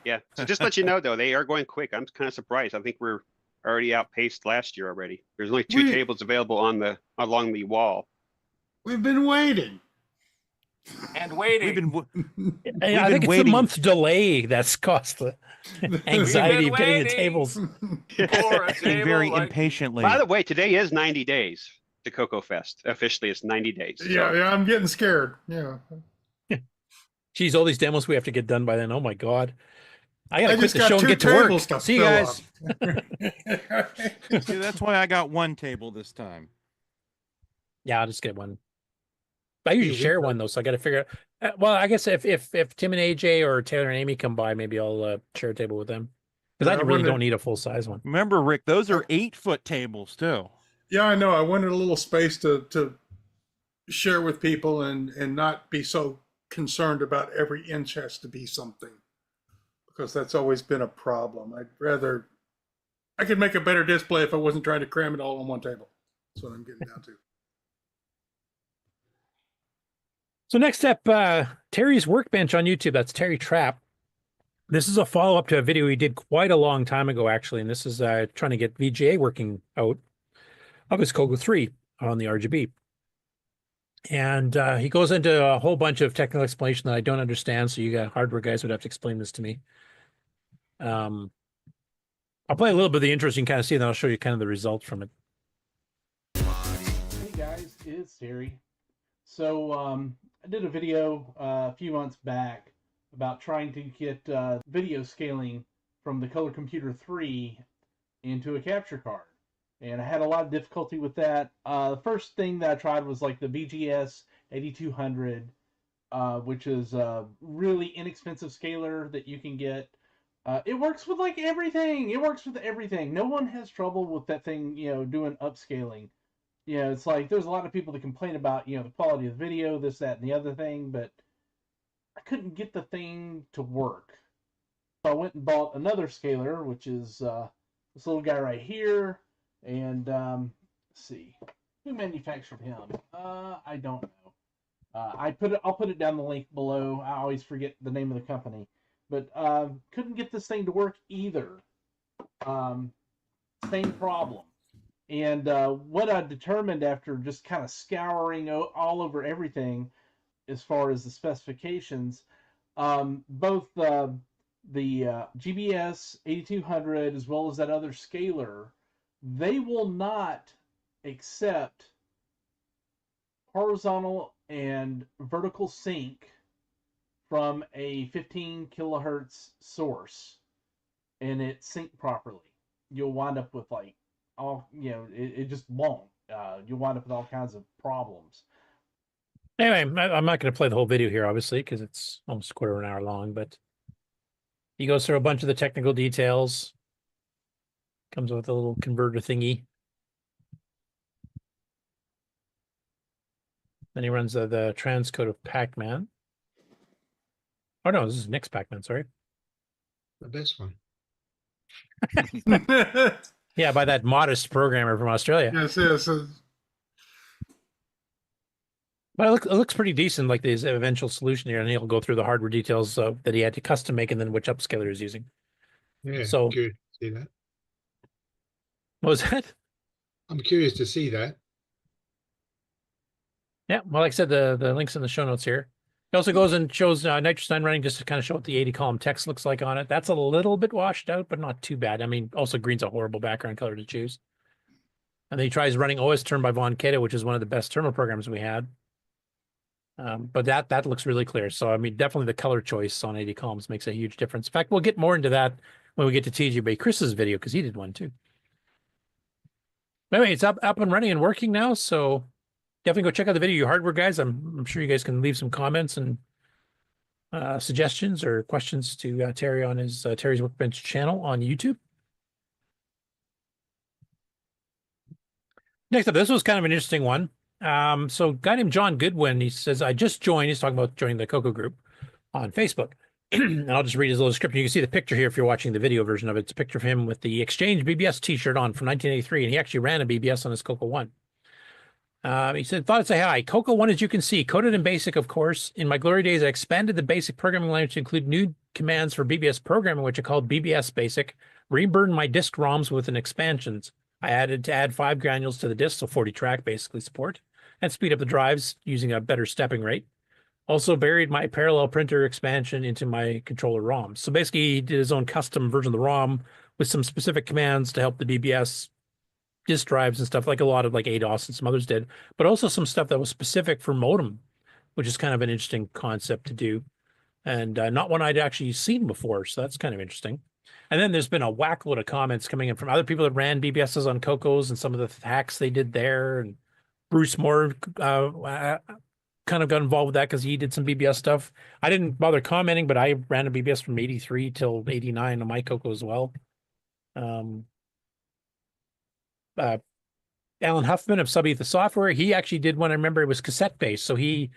Speaker 13: Yeah, so just let you know, though, they are going quick. I'm kind of surprised. I think we're already outpaced last year already. There's only 2 tables available along the wall.
Speaker 5: We've been waiting.
Speaker 9: And waiting.
Speaker 10: I think it's a month delay that's caused the anxiety of getting the tables.
Speaker 11: Very impatiently.
Speaker 13: By the way, today is 90 days to CoCoFEST. Officially, it's 90 days. So.
Speaker 5: Yeah, I'm getting scared. Yeah.
Speaker 10: Geez, all these demos we have to get done by then. Oh my God. I gotta quit the
Speaker 5: got
Speaker 10: show and
Speaker 5: 2
Speaker 10: get to work.
Speaker 5: tables to
Speaker 10: See you
Speaker 5: fill
Speaker 10: guys.
Speaker 11: See, that's why I got 1 table this time.
Speaker 10: Yeah, I'll just get one. I usually share one though, so I got to figure out. Well, I guess if Tim and AJ or Taylor and Amy come by, maybe I'll share a table with them because I really don't need a full size one.
Speaker 11: Remember, Rick, those are 8-foot tables too.
Speaker 5: Yeah, I know. I wanted a little space to share with people and not be so concerned about every inch has to be something, because that's always been a problem. I could make a better display if I wasn't trying to cram it all on one table. That's what I'm getting down to.
Speaker 10: So next up, Terry's Workbench on YouTube. That's Terry Trapp. This is a follow-up to a video he did quite a long time ago, actually, and this is trying to get VGA working out of his CoCo 3 on the RGB. And he goes into a whole bunch of technical explanation that I don't understand, so you got hardware guys would have to explain this to me. I'll play a little bit of the intro so you can kind of see, and then I'll show you kind of the results from it.
Speaker 3: Hey guys, it's Terry. So I did a video a few months back about trying to get video scaling from the Color Computer 3 into a capture card. And I had a lot of difficulty with that. The first thing that I tried was like the BGS 8200, which is a really inexpensive scaler that you can get. It works with like everything. It works with everything. No one has trouble with that thing, doing upscaling. You know, it's like there's a lot of people that complain about, you know, the quality of the video, this, that, and the other thing, but I couldn't get the thing to work. So I went and bought another scaler, which is this little guy right here. And let's see, who manufactured him? I don't know. I'll put it down the link below. I always forget the name of the company, but couldn't get this thing to work either. Same problem. And what I determined after just kind of scouring all over everything, as far as the specifications, both the GBS 8200 as well as that other scaler, they will not accept horizontal and vertical sync from a 15 kilohertz source and it sync properly. You'll wind up with like all, you know, it just won't. You'll wind up with all kinds of problems.
Speaker 10: Anyway, I'm not going to play the whole video here, obviously, because it's almost a quarter of an hour long, but he goes through a bunch of the technical details. Comes with a little converter thingy. Then he runs the transcode of Pac-Man. Oh, no, this is Nick's Pac-Man, sorry.
Speaker 16: The best one.
Speaker 10: Yeah, by that modest programmer from Australia.
Speaker 5: Yes, yes.
Speaker 10: But it looks pretty decent, like his eventual solution here, and he'll go through the hardware details that he had to custom make and then which upscaler he's using.
Speaker 16: Yeah,
Speaker 10: so
Speaker 16: curious to see that.
Speaker 10: What was that?
Speaker 16: I'm curious to see that.
Speaker 10: Yeah, well, like I said, the link's in the show notes here. He also goes and shows Nitrous 9 running just to kind of show what the 80-column text looks like on it. That's a little bit washed out, but not too bad. I mean, also green's a horrible background color to choose. And then he tries running OS Term by Von Keda, which is one of the best terminal programs we had. But that looks really clear. So, I mean, definitely the color choice on 80 columns makes a huge difference. In fact, we'll get more into that when we get to TGB Chris's video, because he did one too. But anyway, it's up and running and working now. So definitely go check out the video, you hardware guys. I'm sure you guys can leave some comments and suggestions or questions to Terry on his Terry's Workbench channel on YouTube. Next up, this was kind of an interesting one. So a guy named John Goodwin, he says, I just joined. He's talking about joining the CoCo group on Facebook. And I'll just read his little description. You can see the picture here if you're watching the video version of it. It's a picture of him with the Exchange BBS t-shirt on from 1983, and he actually ran a BBS on his CoCo 1. He said, thought I'd say hi. CoCo 1, as you can see, coded in BASIC, of course. In my glory days, I expanded the BASIC programming language to include new commands for BBS programming, which I called BBS BASIC. Reburdened my disk ROMs with an expansions. I add 5 granules to the disk, so 40 track basically support, and speed up the drives using a better stepping rate. Also buried my parallel printer expansion into my controller ROM. So basically he did his own custom version of the ROM with some specific commands to help the BBS disk drives and stuff, like a lot of like ADOS and some others did, but also some stuff that was specific for modem, which is kind of an interesting concept to do, and not one I'd actually seen before. So that's kind of interesting. And then there's been a whack load of comments coming in from other people that ran BBSs on CoCos and some of the hacks they did there. And Bruce Moore kind of got involved with that because he did some BBS stuff. I didn't bother commenting, but I ran a BBS from 83 till 89 on my CoCo as well. Alan Huffman of Subetha Software, he actually did one. I remember it was cassette based. So he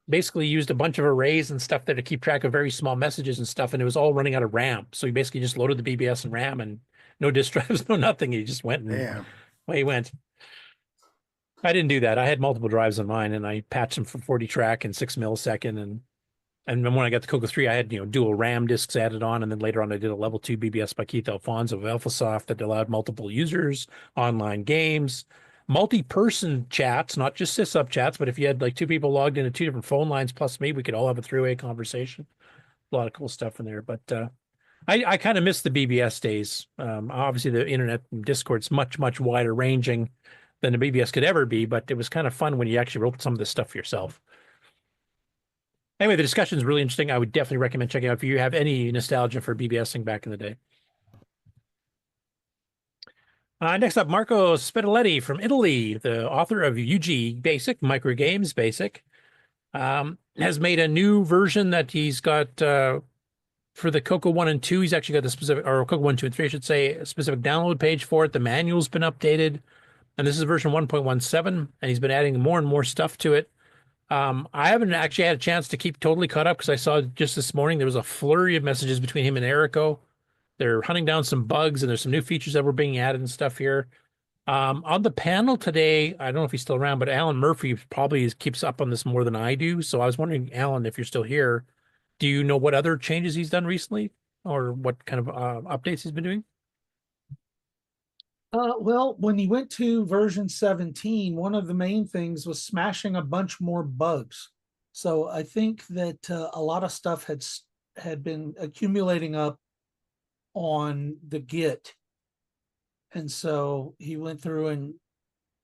Speaker 10: basically used a bunch of arrays and stuff there to keep track of very small messages and stuff. And it was all running out of RAM. So he basically just loaded the BBS and RAM and no disk drives, no nothing. He just went and away he went. I didn't do that. I had multiple drives on mine and I patched them for 40 track and 6 millisecond. And then when I got the CoCo 3, I had, dual RAM disks added on. And then later on, I did a level 2 BBS by Keith Alfonso of AlphaSoft that allowed multiple users, online games, multi-person chats, not just sys-up chats, but if you had like 2 people logged into 2 different phone lines plus me, we could all have a 3-way conversation. A lot of cool stuff in there. But I kind of miss the BBS days. Obviously, the internet and Discord's much, much wider ranging than the BBS could ever be, but it was kind of fun when you actually wrote some of this stuff for yourself. Anyway, the discussion is really interesting. I would definitely recommend checking out if you have any nostalgia for BBSing back in the day. Next up, Marco Spedaletti from Italy, the author of UG Basic, Micro Games Basic, has made a new version that he's got for the CoCo 1 and 2. He's actually got the specific, or CoCo 1, 2, and 3, I should say, a specific download page for it. The manual's been updated. and this is version 1.17, and he's been adding more and more stuff to it. I haven't actually had a chance to keep totally caught up because I saw just this morning there was a flurry of messages between him and Erico. They're hunting down some bugs, and there's some new features that were being added and stuff here. On the panel today, I don't know if he's still around, but Alan Murphy probably keeps up on this more than I do. So I was wondering, Alan, if you're still here, do you know what other changes he's done recently, or what kind of updates he's been doing?
Speaker 4: Well, when he went to version 17, one of the main things was smashing a bunch more bugs. So I think that a lot of stuff had been accumulating up on the Git. And so he went through and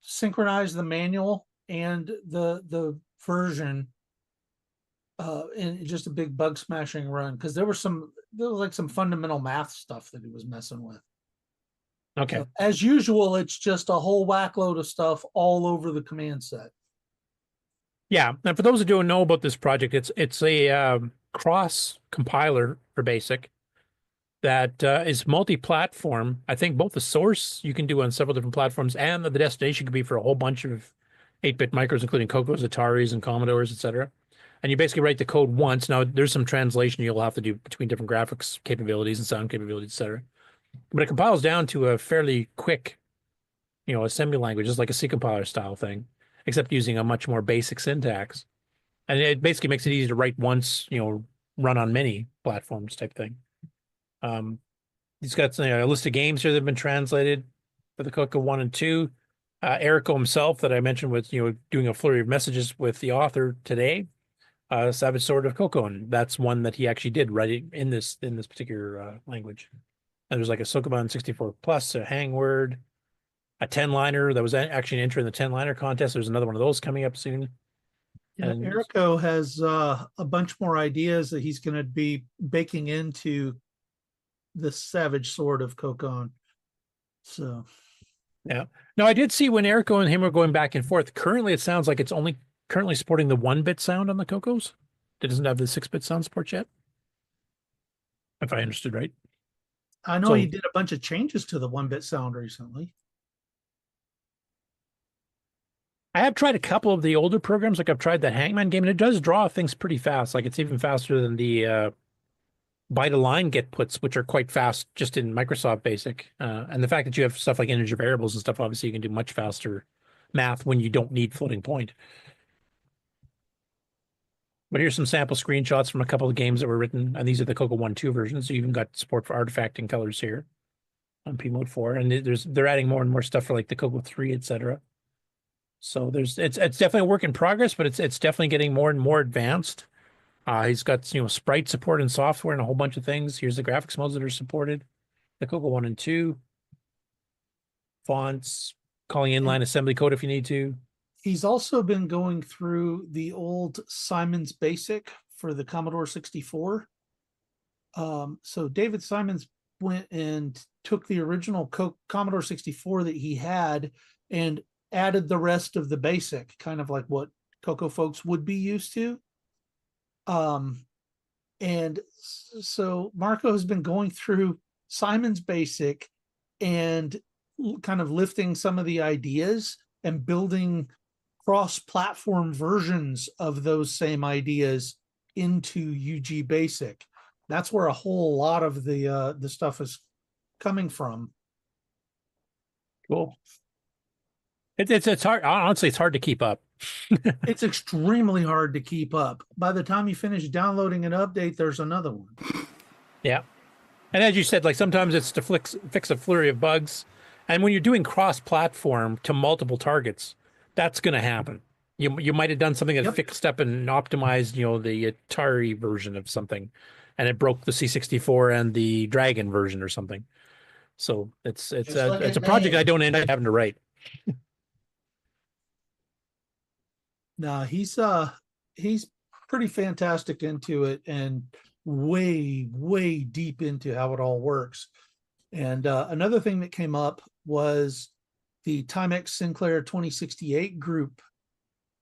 Speaker 4: synchronized the manual and the version in just a big bug smashing run, because there was like some fundamental math stuff that he was messing with.
Speaker 10: Okay.
Speaker 4: So, as usual, it's just a whole whack load of stuff all over the command set.
Speaker 10: Yeah, and for those who don't know about this project, it's a cross compiler for BASIC that is multi-platform. I think both the source you can do on several different platforms, and the destination could be for a whole bunch of 8-bit micros, including CoCos, Ataris, and Commodores, etc. And you basically write the code once. Now, there's some translation you'll have to do between different graphics capabilities and sound capabilities, etc. But it compiles down to a fairly quick, assembly language, just like a C compiler style thing, except using a much more basic syntax. And it basically makes it easy to write once, run on many platforms type thing. He's got a list of games here that have been translated for the CoCo 1 and 2. Erico himself, that I mentioned, was doing a flurry of messages with the author today, Savage Sword of CoCo, and that's one that he actually did write in this particular language. And there's like a Sokoban 64 Plus, a hang word, a 10-liner that was actually an entry in the 10-liner contest. There's another one of those coming up soon.
Speaker 4: Yeah,
Speaker 10: And
Speaker 4: Erico has a bunch more ideas that he's going to be baking into the Savage Sword of CoCo. So,
Speaker 10: yeah. No, I did see when Erico and him are going back and forth. Currently, it sounds like it's only currently supporting the 1-bit sound on the CoCos. It doesn't have the 6-bit sound support yet, if I understood right.
Speaker 4: I know he did a bunch of changes to the 1-bit sound recently.
Speaker 10: I have tried a couple of the older programs, like I've tried that Hangman game, and it does draw things pretty fast. Like it's even faster than the byte-align get puts, which are quite fast just in Microsoft Basic. And the fact that you have stuff like integer variables and stuff, obviously you can do much faster math when you don't need floating point. But here's some sample screenshots from a couple of games that were written, and these are the CoCo 1.2 versions. So you even got support for artifacting colors here on P mode 4, and they're adding more and more stuff for like the CoCo 3, etc. So it's definitely a work in progress, but it's definitely getting more and more advanced. He's got sprite support and software and a whole bunch of things. Here's the graphics modes that are supported, the CoCo 1 and 2, fonts, calling inline assembly code if you need to.
Speaker 4: He's also been going through the old Simon's Basic for the Commodore 64. So David Simons went and took the original Commodore 64 that he had and added the rest of the BASIC, kind of like what CoCo folks would be used to. And so Marco has been going through Simon's Basic and kind of lifting some of the ideas and building cross-platform versions of those same ideas into UG Basic. That's where a whole lot of the stuff is coming from.
Speaker 10: Cool. It's hard. Honestly, it's hard to keep up.
Speaker 4: It's extremely hard to keep up. By the time you finish downloading an update, there's another one.
Speaker 10: Yeah. And as you said, like sometimes it's to fix a flurry of bugs. And when you're doing cross-platform to multiple targets, that's going to happen. You might have done something that fixed up and optimized, the Atari version of something, and it broke the C64 and the Dragon version or something. So it's a project I don't end up having to write.
Speaker 4: No, he's pretty fantastic into it and way deep into how it all works. And another thing that came up was the Timex Sinclair 2068 group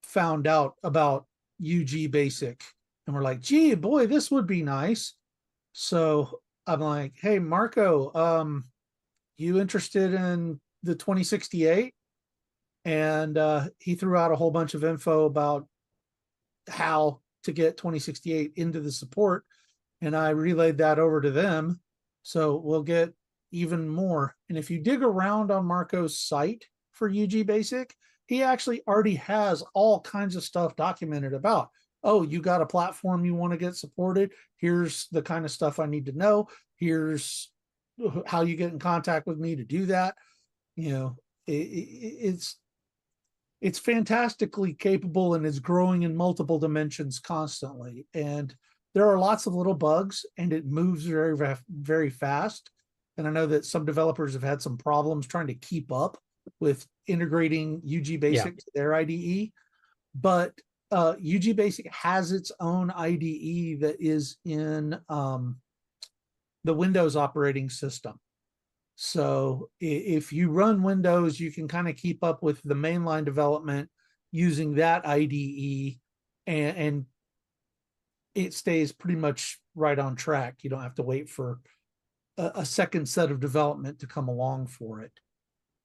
Speaker 4: found out about UG Basic, and we're like, gee, boy, this would be nice. So I'm like, hey, Marco, you interested in the 2068? and he threw out a whole bunch of info about how to get 2068 into the support, and I relayed that over to them. So we'll get even more. And if you dig around on Marco's site for UG Basic, he actually already has all kinds of stuff documented about, oh, you got a platform you want to get supported. Here's the kind of stuff I need to know. Here's how you get in contact with me to do that. You know, it's fantastically capable, and it's growing in multiple dimensions constantly. And there are lots of little bugs, and it moves very, very fast. And I know that some developers have had some problems trying to keep up with integrating UG Basic to their IDE, but UG Basic has its own IDE that is in the Windows operating system. So if you run Windows, you can kind of keep up with the mainline development using that IDE, and it stays pretty much right on track. You don't have to wait for a second set of development to come along for it.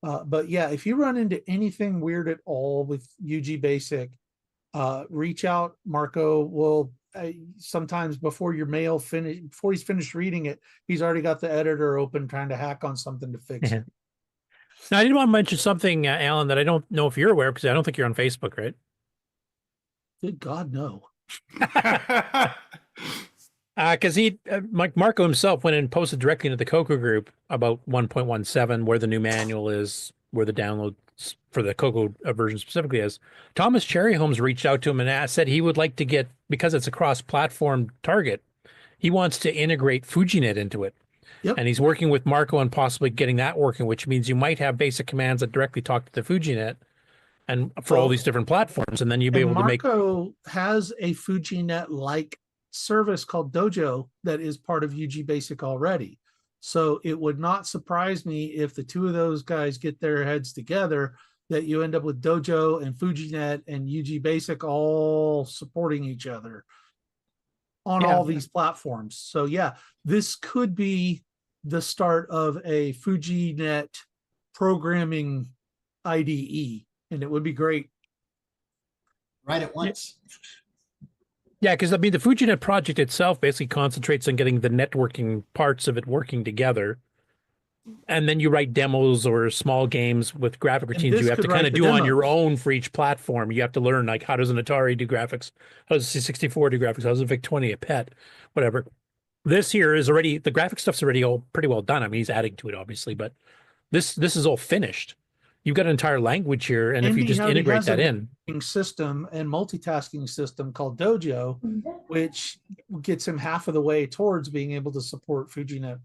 Speaker 4: But yeah, if you run into anything weird at all with UG Basic, reach out. Marco will sometimes before your mail before he's finished reading it, he's already got the editor open trying to hack on something to fix it.
Speaker 10: Now, I did want to mention something, Alan, that I don't know if you're aware, because I don't think you're on Facebook, right?
Speaker 4: Good God, no.
Speaker 10: Because Marco himself went and posted directly into the CoCo group about 1.17, where the new manual is, where the download for the CoCo version specifically is. Thomas Cherryholmes reached out to him and said he would like to get, because it's a cross-platform target, he wants to integrate FujiNet into it.
Speaker 4: Yep.
Speaker 10: And he's working with Marco on possibly getting that working, which means you might have basic commands that directly talk to the FujiNet and for all these different platforms, and then you'll be able to make.
Speaker 4: Marco has a FujiNet-like service called Dojo that is part of UG Basic already. So it would not surprise me if the two of those guys get their heads together that you end up with Dojo and FujiNet and UG Basic all supporting each other on all these platforms. So yeah, this could be the start of a FujiNet programming IDE, and it would be great.
Speaker 7: Right at once.
Speaker 10: Yeah, because I mean, the FujiNet project itself basically concentrates on getting the networking parts of it working together. And then you write demos or small games with graphic routines you have to kind of do on your own for each platform. You have to learn, like, how does an Atari do graphics? How does a C64 do graphics? How does a VIC-20, a PET, whatever. This here is already, the graphic stuff's already all pretty well done. I mean, he's adding to it, obviously, but this is all finished. You've got an entire language here, and if you just integrate that in.
Speaker 4: System and multitasking system called Dojo, which gets him half of the way towards being able to support FujiNet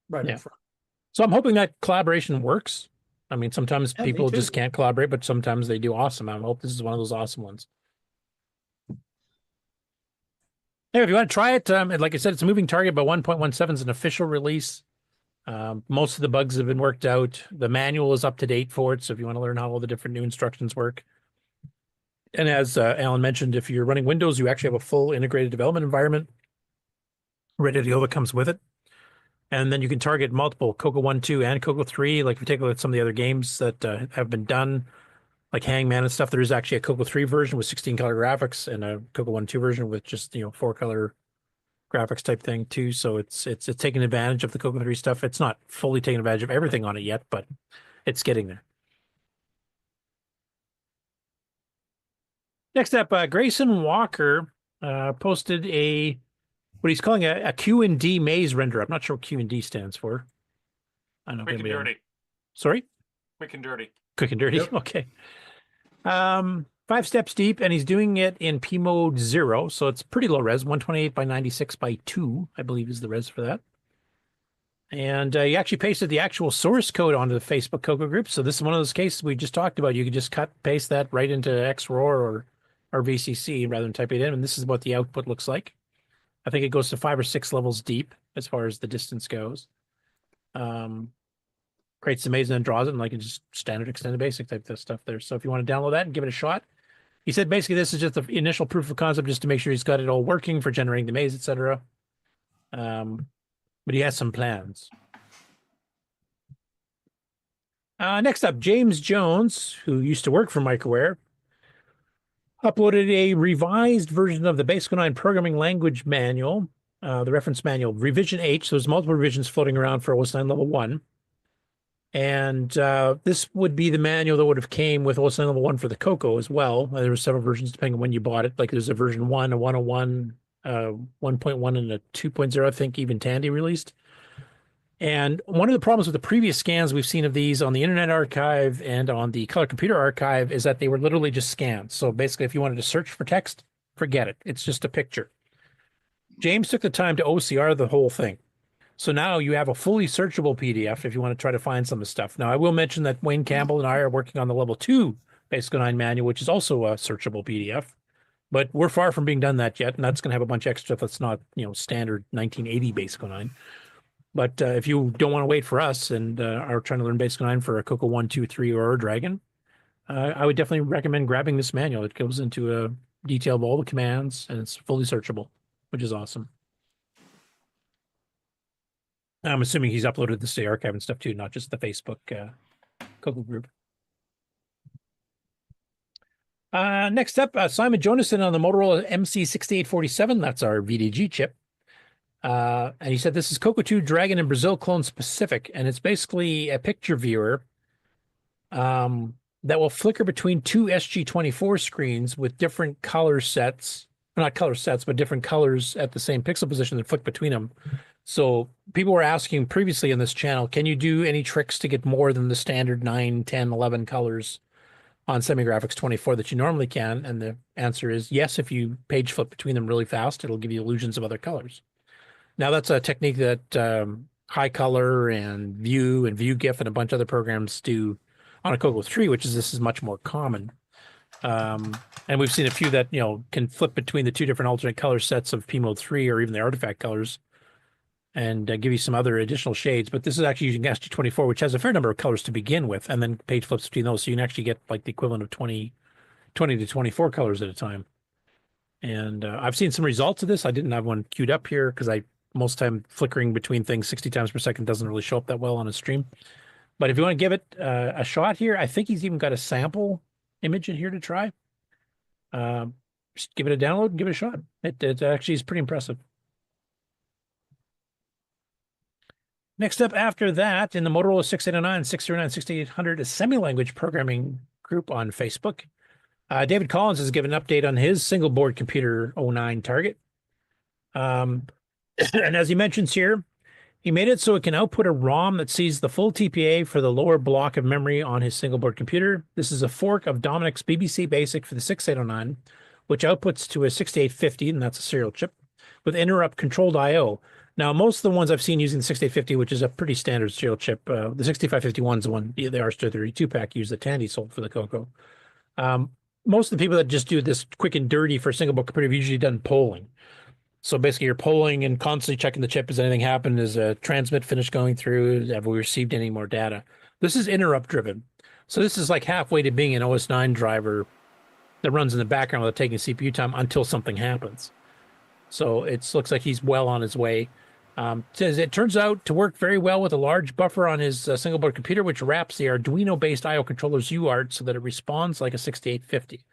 Speaker 4: right up front.
Speaker 10: So I'm hoping that collaboration works. I mean, sometimes people just can't collaborate, but sometimes they do awesome. I hope this is one of those awesome ones. Anyway, if you want to try it, like I said, it's a moving target, but 1.17 is an official release. Most of the bugs have been worked out. The manual is up to date for it, so if you want to learn how all the different new instructions work. And as Alan mentioned, if you're running Windows, you actually have a full integrated development environment ready to go that comes with it. And then you can target multiple CoCo 1, 2, and CoCo 3. Like if you take a look at some of the other games that have been done, like Hangman and stuff, there is actually a CoCo 3 version with 16 color graphics and a CoCo 1, 2 version with just 4 color graphics type thing too. So it's taking advantage of the CoCo 3 stuff. It's not fully taking advantage of everything on it yet, but it's getting there. Next up, Grayson Walker posted what he's calling a Q&D maze render. I'm not sure what Q&D stands for. I don't know.
Speaker 9: Quick and dirty.
Speaker 10: Sorry?
Speaker 9: Quick and dirty.
Speaker 10: Quick and dirty. Yep. Okay. 5 steps deep, and he's doing it in P mode 0. So it's pretty low res, 128 by 96 by 2, I believe is the res for that. And he actually pasted the actual source code onto the Facebook CoCo group. So this is one of those cases we just talked about. You could just paste that right into XRoar or VCC rather than type it in. And this is what the output looks like. I think it goes to 5 or 6 levels deep as far as the distance goes. Creates the maze and then draws it in like a just standard extended basic type of stuff there. So if you want to download that and give it a shot, he said basically this is just the initial proof of concept just to make sure he's got it all working for generating the maze, etc. But he has some plans. Next up, James Jones, who used to work for Microware, uploaded a revised version of the Basic 09 Programming Language Manual, the reference manual, Revision H. So there's multiple revisions floating around for OS 9 Level 1. And this would be the manual that would have came with OS 9 Level 1 for the CoCo as well. There were several versions depending on when you bought it. Like there's a version 1, a 101, 1.1, and a 2.0, I think even Tandy released. And one of the problems with the previous scans we've seen of these on the Internet Archive and on the Color Computer Archive is that they were literally just scans. So basically, if you wanted to search for text, forget it. It's just a picture. James took the time to OCR the whole thing. So now you have a fully searchable PDF if you want to try to find some of the stuff. Now, I will mention that Wayne Campbell and I are working on the Level 2 Basic 09 manual, which is also a searchable PDF. But we're far from being done that yet, and that's going to have a bunch of extra stuff that's not, standard 1980 Basic 09. But if you don't want to wait for us and are trying to learn Basic 09 for a CoCo 1, 2, 3, or a Dragon, I would definitely recommend grabbing this manual. It goes into a detail of all the commands, and it's fully searchable, which is awesome. I'm assuming he's uploaded this to the archive and stuff too, not just the Facebook CoCo group. Next up, Simon Jonasson on the Motorola MC6847. That's our VDG chip. And he said this is CoCo 2 Dragon and Brazil Clone specific, and it's basically a picture viewer that will flicker between two SG24 screens with different color sets, not color sets, but different colors at the same pixel position that flick between them. So people were asking previously on this channel, can you do any tricks to get more than the standard 9, 10, 11 colors on SemiGraphics 24 that you normally can? And the answer is yes. If you page flip between them really fast, it'll give you illusions of other colors. Now, that's a technique that High Color and ViewGIF and a bunch of other programs do on a CoCo 3, this is much more common. And we've seen a few that, can flip between the two different alternate color sets of P-Mode 3 or even the artifact colors and give you some other additional shades. But this is actually using SG24, which has a fair number of colors to begin with, and then page flips between those. So you can actually get like the equivalent of 20 to 24 colors at a time. And I've seen some results of this. I didn't have one queued up here because most time flickering between things 60 times per second doesn't really show up that well on a stream. But if you want to give it a shot here, I think he's even got a sample image in here to try. Just give it a download and give it a shot. It actually is pretty impressive. Next up after that, in the Motorola 6809, 609, 6800 Assembly Language Programming group on Facebook, David Collins has given an update on his single board computer 09 target. And as he mentions here, he made it so it can output a ROM that sees the full TPA for the lower block of memory on his single board computer. This is a fork of Dominic's BBC Basic for the 6809, which outputs to a 6850, and that's a serial chip, with interrupt controlled I/O. Now, most of the ones I've seen using the 6850, which is a pretty standard serial chip, the 6551 is the one, the RS-232 pack used that Tandy sold for the CoCo. Most of the people that just do this quick and dirty for a single board computer have usually done polling. So basically you're polling and constantly checking the chip. Has anything happened? Is a transmit finished going through? Have we received any more data? This is interrupt driven. So this is like halfway to being an OS 9 driver that runs in the background without taking CPU time until something happens. So it looks like he's well on his way. It turns out to work very well with a large buffer on his single board computer, which wraps the Arduino-based I/O controller's UART so that it responds like a 6850.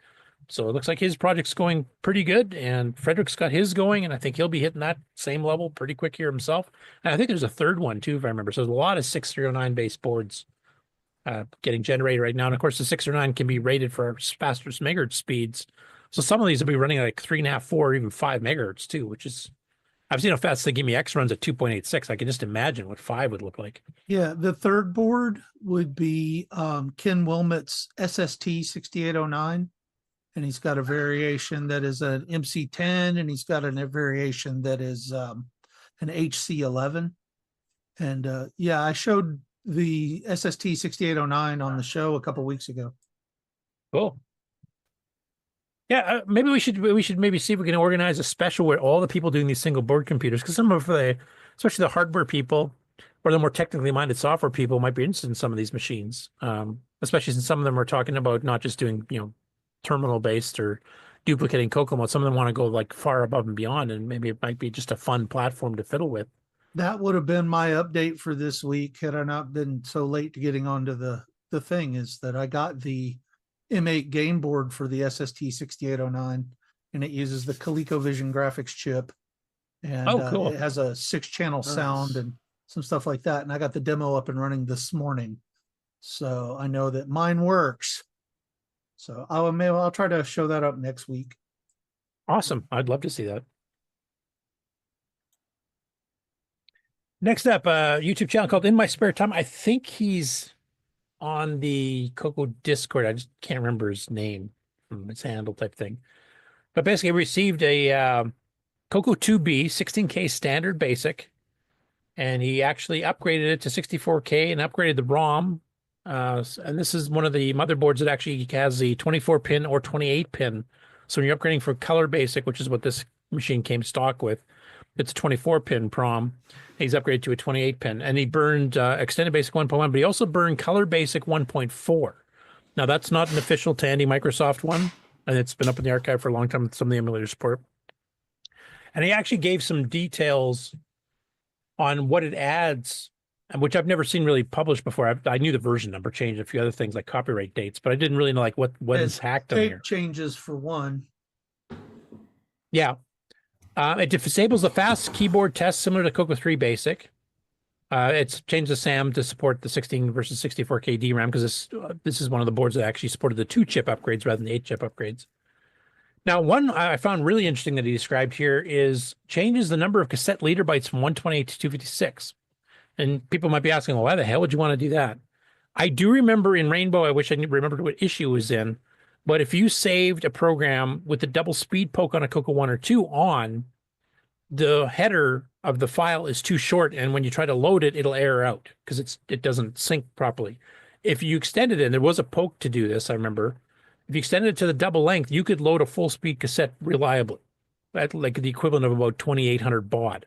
Speaker 10: So it looks like his project's going pretty good, and Frederick's got his going, and I think he'll be hitting that same level pretty quick here himself. And I think there's a third one too, if I remember. So there's a lot of 6309-based boards getting generated right now. And of course, the 609 can be rated for faster megahertz speeds. So some of these will be running like 3.5, 4, or even 5 megahertz too, which is, I've seen how fast they give me X runs at 2.86. I can just imagine what 5 would look like.
Speaker 4: Yeah, the third board would be Ken Wilmot's SST 6809. And he's got a variation that is an MC10, and he's got a variation that is an HC11. And yeah, I showed the SST 6809 on the show a couple weeks ago.
Speaker 10: Cool. Yeah, maybe we should maybe see if we can organize a special where all the people doing these single board computers, because some of the, especially the hardware people or the more technically minded software people, might be interested in some of these machines. Especially since some of them are talking about not just doing terminal based or duplicating CoCo mode. Some of them want to go like far above and beyond, and maybe it might be just a fun platform to fiddle with.
Speaker 4: That would have been my update for this week had I not been so late to getting onto the the thing is that I got the M8 game board for the SST 6809, and it uses the ColecoVision graphics chip, and
Speaker 10: cool.
Speaker 4: it has a 6-channel sound and some stuff like that. And I got the demo up and running this morning, so I know that mine works. So I'll try to show that up next week.
Speaker 10: Awesome. I'd love to see that. Next up, a YouTube channel called In My Spare Time. I think he's on the CoCo Discord. I just can't remember his name, his handle type thing. But basically, received a CoCo 2B 16K standard basic, and he actually upgraded it to 64K and upgraded the ROM. And this is one of the motherboards that actually has the 24-pin or 28-pin. So when you're upgrading for color basic, which is what this machine came stock with, it's a 24-pin PROM. He's upgraded to a 28-pin, and he burned extended basic 1.1, but he also burned color basic 1.4. Now that's not an official Tandy Microsoft one, and it's been up in the archive for a long time with some of the emulator support. And he actually gave some details on what it adds, which I've never seen really published before. I knew the version number changed, a few other things like copyright dates, but I didn't really know like what is hacked on here.
Speaker 4: Changes for one.
Speaker 10: Yeah. It disables the fast keyboard test similar to CoCo 3 Basic. It's changed the SAM to support the 16 versus 64K DRAM because this is one of the boards that actually supported the 2-chip upgrades rather than the 8-chip upgrades. Now, one I found really interesting that he described here is changes the number of cassette leader bytes from 128 to 256. And people might be asking, well, why the hell would you want to do that? I do remember in Rainbow, I wish I remembered what issue it was in, but if you saved a program with the double speed poke on a CoCo 1 or 2 on, the header of the file is too short, and when you try to load it, it'll error out because it doesn't sync properly. If you extended it, and there was a poke to do this, I remember, if you extended it to the double length, you could load a full speed cassette reliably, at like the equivalent of about 2,800 baud.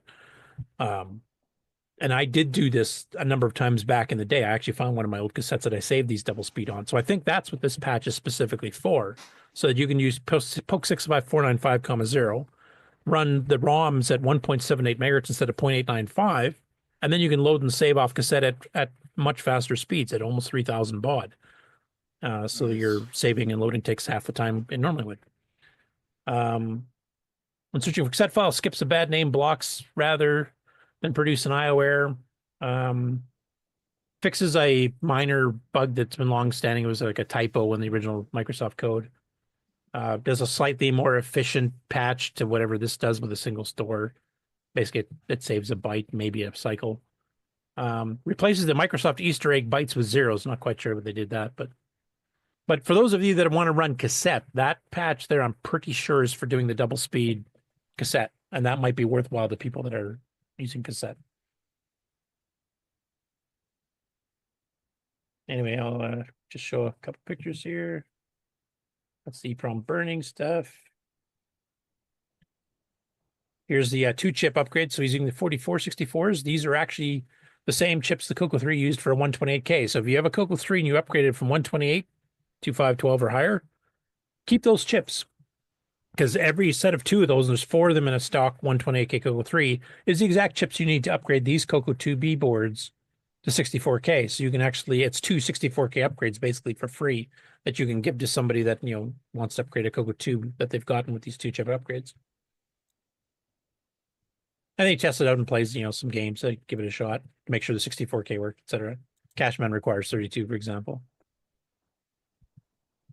Speaker 10: And I did do this a number of times back in the day. I actually found one of my old cassettes that I saved these double speed on. So I think that's what this patch is specifically for, so that you can use poke 65495,0, run the ROMs at 1.78 megahertz instead of 0.895, and then you can load and save off cassette at much faster speeds at almost 3,000 baud. So your saving and loading takes half the time it normally would. When searching for cassette files, skips the bad name blocks rather than produce an IO error. Fixes a minor bug that's been long standing. It was like a typo in the original Microsoft code. Does a slightly more efficient patch to whatever this does with a single store. Basically, it saves a byte, maybe a cycle. Replaces the Microsoft Easter egg bytes with zeros. Not quite sure what they did that, but for those of you that want to run cassette, that patch there, I'm pretty sure is for doing the double speed cassette, and that might be worthwhile to people that are using cassette. Anyway, I'll just show a couple pictures here. That's the EEPROM burning stuff. Here's the 2-chip upgrade. So he's using the 4464s. These are actually the same chips the CoCo 3 used for a 128K. So if you have a CoCo 3 and you upgraded from 128 to 512 or higher, keep those chips. Because every set of 2 of those, and there's 4 of them in a stock 128K CoCo 3, is the exact chips you need to upgrade these CoCo 2B boards to 64K. So you can actually, it's 2 64K upgrades basically for free that you can give to somebody that, you know, wants to upgrade a CoCo 2 that they've gotten with these 2-chip upgrades. And they test it out and plays, you know, some games, so give it a shot to make sure the 64K work, etc. Cashman requires 32, for example.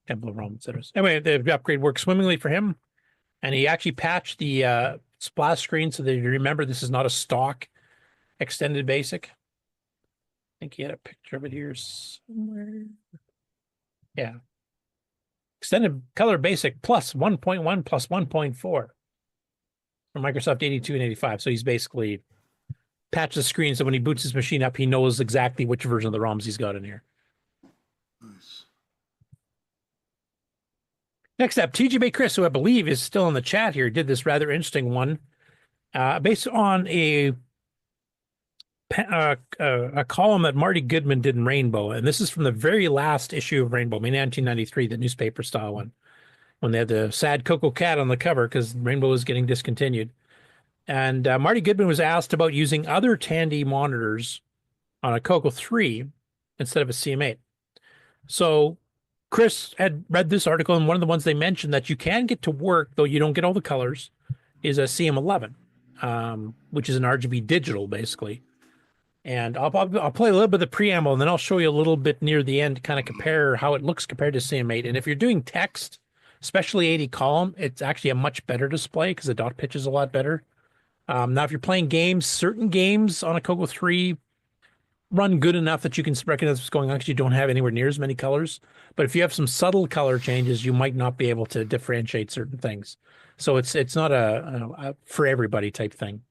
Speaker 10: Temple of Rome, etc. Anyway, the upgrade works swimmingly for him. And he actually patched the splash screen so that you remember this is not a stock extended basic. I think he had a picture of it here somewhere. Yeah. Extended color basic plus 1.1 plus 1.4 for Microsoft 82 and 85. So he's basically patched the screen so when he boots his machine up, he knows exactly which version of the ROMs he's got in here.
Speaker 5: Nice.
Speaker 10: Next up, TGB Chris, who I believe is still in the chat here, did this rather interesting one based on a column that Marty Goodman did in Rainbow. And this is from the very last issue of Rainbow, May 1993, the newspaper style one, when they had the sad CoCo cat on the cover because Rainbow was getting discontinued. And Marty Goodman was asked about using other Tandy monitors on a CoCo 3 instead of a CM8. So Chris had read this article, and one of the ones they mentioned that you can get to work, though you don't get all the colors, is a CM11, which is an RGB digital, basically. And I'll play a little bit of the preamble, and then I'll show you a little bit near the end to kind of compare how it looks compared to CM8. And if you're doing text, especially 80 column, it's actually a much better display because the dot pitch is a lot better. Now, if you're playing games, certain games on a CoCo 3 run good enough that you can recognize what's going on because you don't have anywhere near as many colors. But if you have some subtle color changes, you might not be able to differentiate certain things. So it's not a for everybody type thing.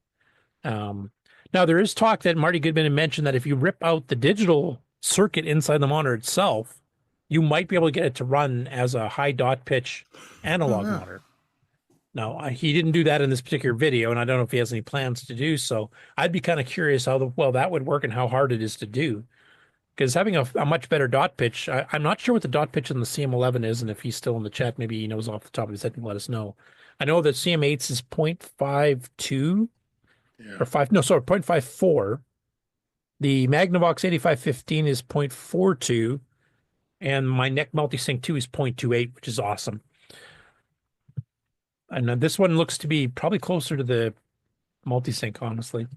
Speaker 10: Now, there is talk that Marty Goodman had mentioned that if you rip out the digital circuit inside the monitor itself, you might be able to get it to run as a high dot pitch analog monitor. Now, he didn't do that in this particular video, and I don't know if he has any plans to do so. I'd be kind of curious how well that would work and how hard it is to do. Because having a much better dot pitch, I'm not sure what the dot pitch on the CM11 is, and if he's still in the chat, maybe he knows off the top of his head and let us know. I know that CM8's is 0.52. Or 0.54. The Magnavox 8515 is 0.42, and my NEC Multisync 2 is 0.28, which is awesome. And this one looks to be probably closer to the Multisync, honestly.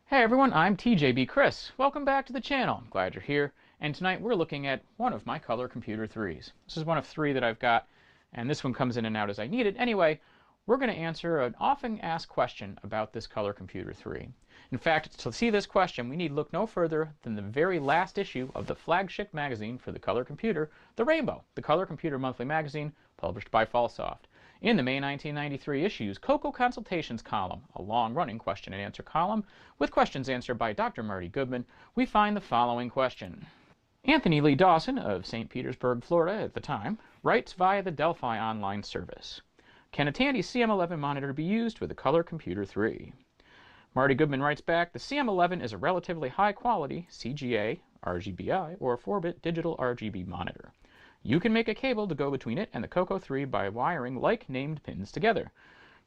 Speaker 6: Hey everyone, I'm TJB Chris. Welcome back to the channel. I'm glad you're here. And tonight we're looking at one of my Color Computer 3s. This is one of 3 that I've got, and this one comes in and out as I need it. Anyway, we're going to answer an often asked question about this Color Computer 3. In fact, to see this question, we need look no further than the very last issue of the flagship magazine for the Color Computer, The Rainbow, the Color Computer Monthly Magazine, published by Falsoft. In the May 1993 issue's CoCo Consultations column, a long-running question and answer column, with questions answered by Dr. Marty Goodman, we find the following question. Anthony Lee Dawson of St. Petersburg, Florida at the time, writes via the Delphi online service. Can a Tandy CM11 monitor be used with a Color Computer 3? Marty Goodman writes back, the CM11 is a relatively high-quality CGA, RGBI, or 4-bit digital RGB monitor. You can make a cable to go between it and the CoCo 3 by wiring like-named pins together.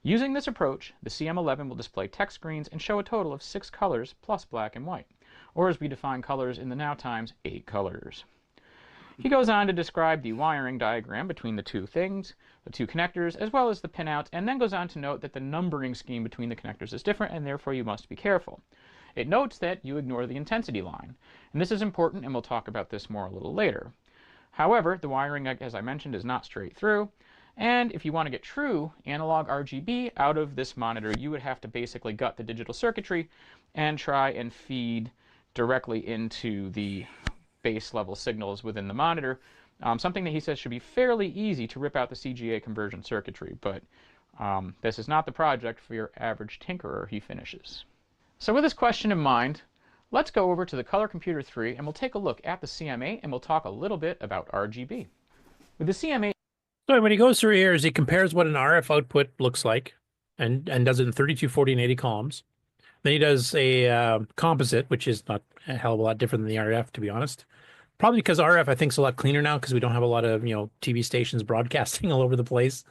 Speaker 6: Using this approach, the CM11 will display text screens and show a total of 6 colors plus black and white, or as we define colors in the now times, 8 colors. He goes on to describe the wiring diagram between the two things, the two connectors, as well as the pinouts, and then goes on to note that the numbering scheme between the connectors is different, and therefore you must be careful. It notes that you ignore the intensity line, and this is important, and we'll talk about this more a little later. However, the wiring, as I mentioned, is not straight through, and if you want to get true analog RGB out of this monitor, you would have to basically gut the digital circuitry and try and feed directly into the base level signals within the monitor, something that he says should be fairly easy to rip out the CGA conversion circuitry, but this is not the project for your average tinkerer, he finishes. So with this question in mind, let's go over to the Color Computer 3 and we'll take a look at the CM8 and we'll talk a little bit about RGB. With the CM8...
Speaker 10: So what he goes through here is he compares what an RF output looks like and does it in 32, 40, and 80 columns. Then he does a composite, which is not a hell of a lot different than the RF, to be honest. Probably because RF, I think, is a lot cleaner now because we don't have a lot of, TV stations broadcasting all over the place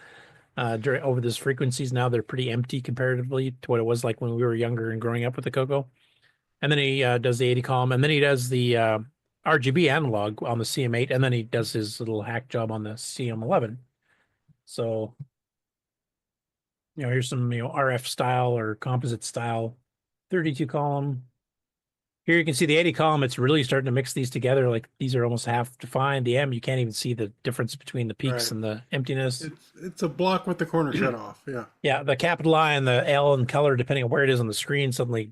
Speaker 10: over those frequencies. Now they're pretty empty comparatively to what it was like when we were younger and growing up with the CoCo. And then he does the 80 column, and then he does the RGB analog on the CM8, and then he does his little hack job on the CM11. So, here's some, RF style or composite style 32 column. Here you can see the 80 column. It's really starting to mix these together. Like these are almost half defined. The M, you can't even see the difference between the peaks and the emptiness.
Speaker 5: It's a block with the corner shut off. Yeah.
Speaker 10: Yeah. The capital I and the L in color, depending on where it is on the screen, suddenly,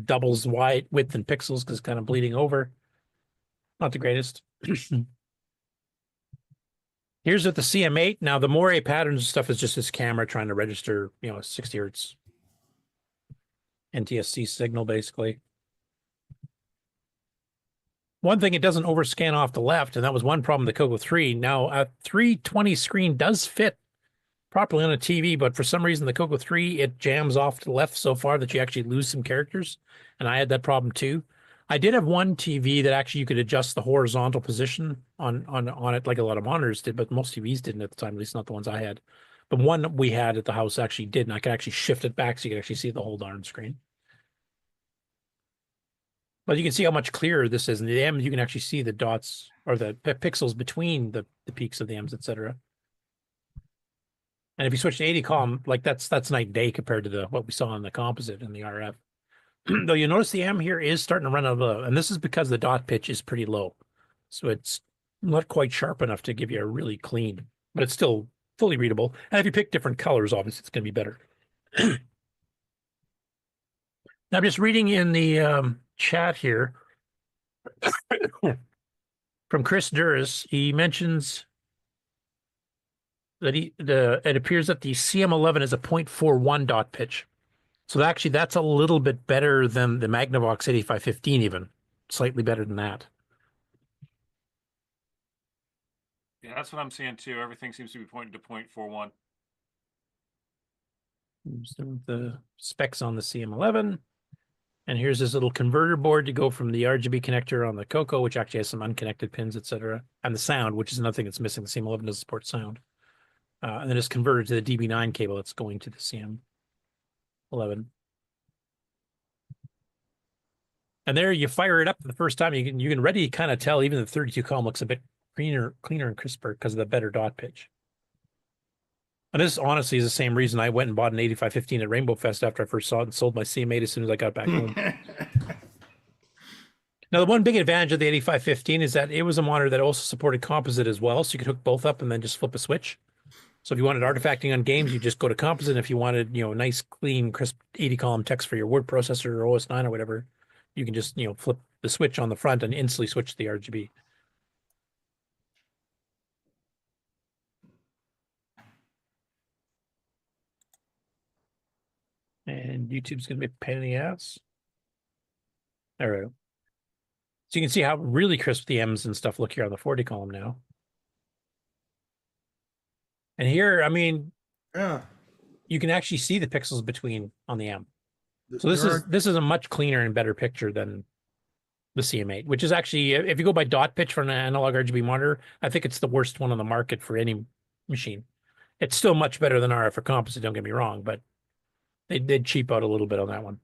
Speaker 10: doubles width and pixels because it's kind of bleeding over. Not the greatest. Here's at the CM8. Now the Moire patterns stuff is just this camera trying to register, 60 hertz NTSC signal, basically. One thing, it doesn't overscan off the left, and that was one problem with the CoCo 3. Now, a 320 screen does fit properly on a TV, but for some reason, the CoCo 3, it jams off to the left so far that you actually lose some characters, and I had that problem too. I did have one TV that actually you could adjust the horizontal position on it like a lot of monitors did, but most TVs didn't at the time, at least not the ones I had. But one we had at the house actually did, and I could actually shift it back so you could actually see the whole darn screen. But you can see how much clearer this is. In the M's, you can actually see the dots or the pixels between the peaks of the M's, etc. And if you switch to 80 column, like that's night and day compared to what we saw in the composite and the RF. Though you notice the M here is starting to run out of, and this is because the dot pitch is pretty low. So it's not quite sharp enough to give you a really clean, but it's still fully readable. And if you pick different colors, obviously it's going to be better. Now I'm just reading in the chat here from Chris Duras. He mentions that it appears that the CM11 is a 0.41 dot pitch. So actually that's a little bit better than the Magnavox 8515 even. Slightly better than that.
Speaker 9: Yeah, that's what I'm seeing too. Everything seems to be pointing to 0.41.
Speaker 10: The specs on the CM11. And here's this little converter board to go from the RGB connector on the CoCo, which actually has some unconnected pins, etc. And the sound, which is another thing that's missing. The CM11 doesn't support sound. And then it's converted to the DB9 cable that's going to the CM11. And there you fire it up the first time. You can already kind of tell even the 32 column looks a bit cleaner and crisper because of the better dot pitch. And this honestly is the same reason I went and bought an 8515 at Rainbow Fest after I first saw it and sold my CM8 as soon as I got back home. Now, the one big advantage of the 8515 is that it was a monitor that also supported composite as well. So you could hook both up and then just flip a switch. So if you wanted artifacting on games, you just go to composite. If you wanted, nice, clean, crisp 80 column text for your word processor or OS9 or whatever, you can just, flip the switch on the front and instantly switch to the RGB. And YouTube's going to be a pain in the ass. All right. So you can see how really crisp the M's and stuff look here on the 40 column now. And here, I mean,
Speaker 5: yeah,
Speaker 10: you can actually see the pixels between on the M. So this is a much cleaner and better picture than the CM8, which is actually, if you go by dot pitch for an analog RGB monitor, I think it's the worst one on the market for any machine. It's still much better than RF or composite, don't get me wrong, but they did cheap out a little bit on that one.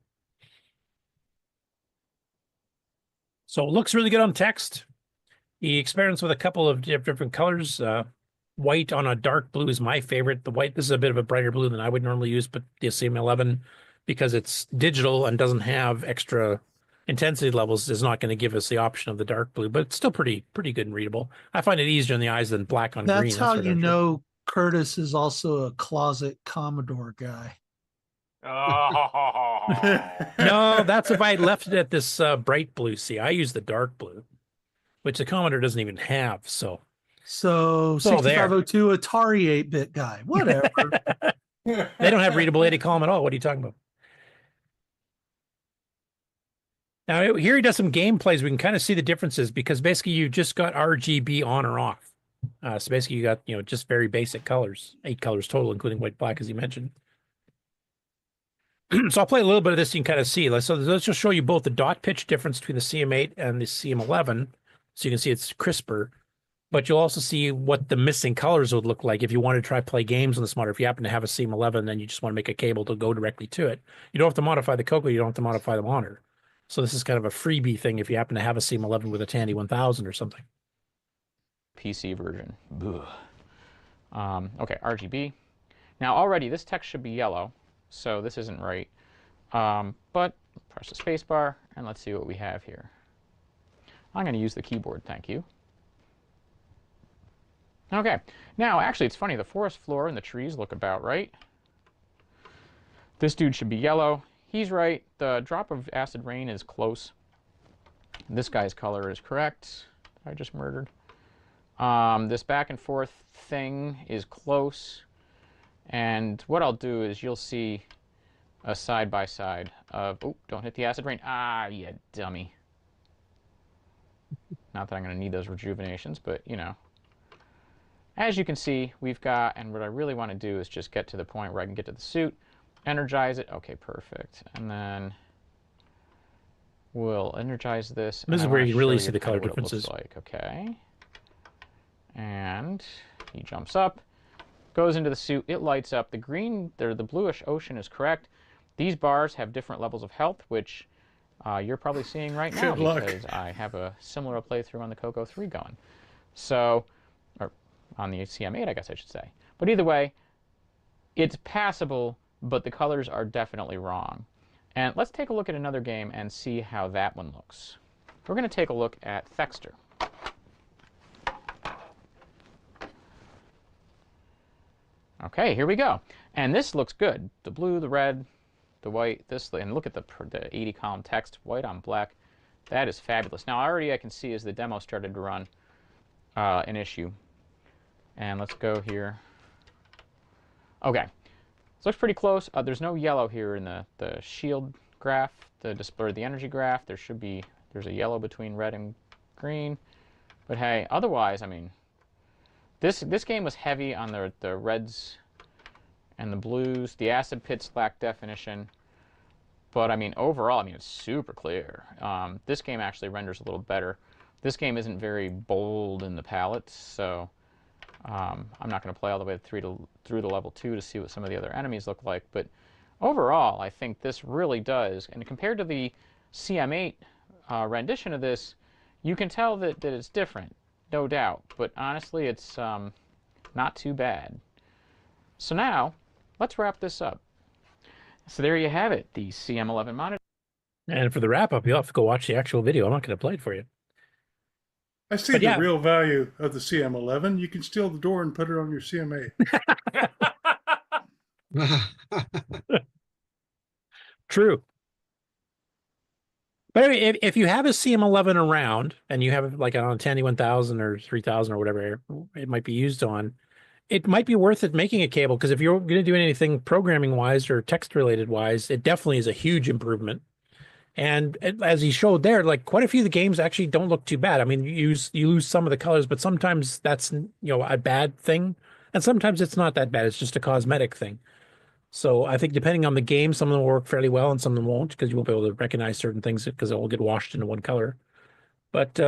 Speaker 10: So it looks really good on text. He experiments with a couple of different colors. White on a dark blue is my favorite. The white, this is a bit of a brighter blue than I would normally use, but the CM11, because it's digital and doesn't have extra intensity levels, is not going to give us the option of the dark blue, but it's still pretty good and readable. I find it easier in the eyes than black on green.
Speaker 4: That's how you know Curtis is also a closet Commodore guy.
Speaker 9: Oh.
Speaker 10: No, that's if I left it at this bright blue. See, I use the dark blue, which the Commodore doesn't even have. So
Speaker 4: 6502 Atari 8-bit guy, whatever.
Speaker 10: They don't have readable 80 column at all. What are you talking about? Now here he does some gameplays. We can kind of see the differences because basically you just got RGB on or off. So basically you got just very basic colors, 8 colors total, including white, black, as you mentioned. So I'll play a little bit of this. You can kind of see. So let's just show you both the dot pitch difference between the CM8 and the CM11. So you can see it's crisper, but you'll also see what the missing colors would look like if you want to try play games on this monitor. If you happen to have a CM11 and you just want to make a cable to go directly to it, you don't have to modify the CoCo. You don't have to modify the monitor. So this is kind of a freebie thing if you happen to have a CM11 with a Tandy 1000 or something.
Speaker 6: PC version. Okay, RGB. Now already this text should be yellow. So this isn't right, but press the space bar and let's see what we have here. I'm going to use the keyboard, thank you. Okay, now actually it's funny, the forest floor and the trees look about right. This dude should be yellow. He's right. The drop of acid rain is close. This guy's color is correct. I just murdered. This back and forth thing is close. And what I'll do is you'll see a side-by-side of, oh, don't hit the acid rain. Ah, you dummy. Not that I'm going to need those rejuvenations, but, As you can see, we've got, and what I really want to do is just get to the point where I can get to the suit, energize it. Okay, perfect. And then we'll energize this.
Speaker 10: This is where you can really see the color differences.
Speaker 6: Okay. And he jumps up. Goes into the suit, it lights up. The green, the bluish ocean is correct. These bars have different levels of health, which you're probably seeing right now
Speaker 5: Good luck.
Speaker 6: because I have a similar playthrough on the CoCo 3 going. So, or on the CM8, I guess I should say. But either way, it's passable, but the colors are definitely wrong. And let's take a look at another game and see how that one looks. We're going to take a look at Thexter. Okay, here we go. And this looks good. The blue, the red, the white, and look at the 80 column text, white on black. That is fabulous. Now already I can see as the demo started to run an issue. And let's go here. Okay, this looks pretty close. There's no yellow here in the shield graph, the display, or the energy graph. There's a yellow between red and green. But hey, otherwise, I mean, this game was heavy on the reds and the blues. The acid pits lack definition. But I mean, overall, I mean, it's super clear. This game actually renders a little better. This game isn't very bold in the palettes, so I'm not going to play all the way through to level 2 to see what some of the other enemies look like. But overall, I think this really does. And compared to the CM8 rendition of this, you can tell that it's different, no doubt. But honestly, it's not too bad. So now, let's wrap this up. So there you have it, the CM11 monitor.
Speaker 10: And for the wrap-up, you'll have to go watch the actual video. I'm not going to play it for you.
Speaker 5: I see the real value of the CM11. You can steal the door and put it on your CM8.
Speaker 10: True. But anyway, if you have a CM11 around and you have it like on a Tandy 1000 or 3000 or whatever it might be used on, it might be worth it making a cable, because if you're going to do anything programming-wise or text-related-wise, it definitely is a huge improvement. And as he showed there, like quite a few of the games actually don't look too bad. I mean, you lose some of the colors, but sometimes that's, you know, a bad thing, and sometimes it's not that bad. It's just a cosmetic thing. So I think depending on the game, some of them will work fairly well and some of them won't, because you won't be able to recognize certain things because it will get washed into one color. But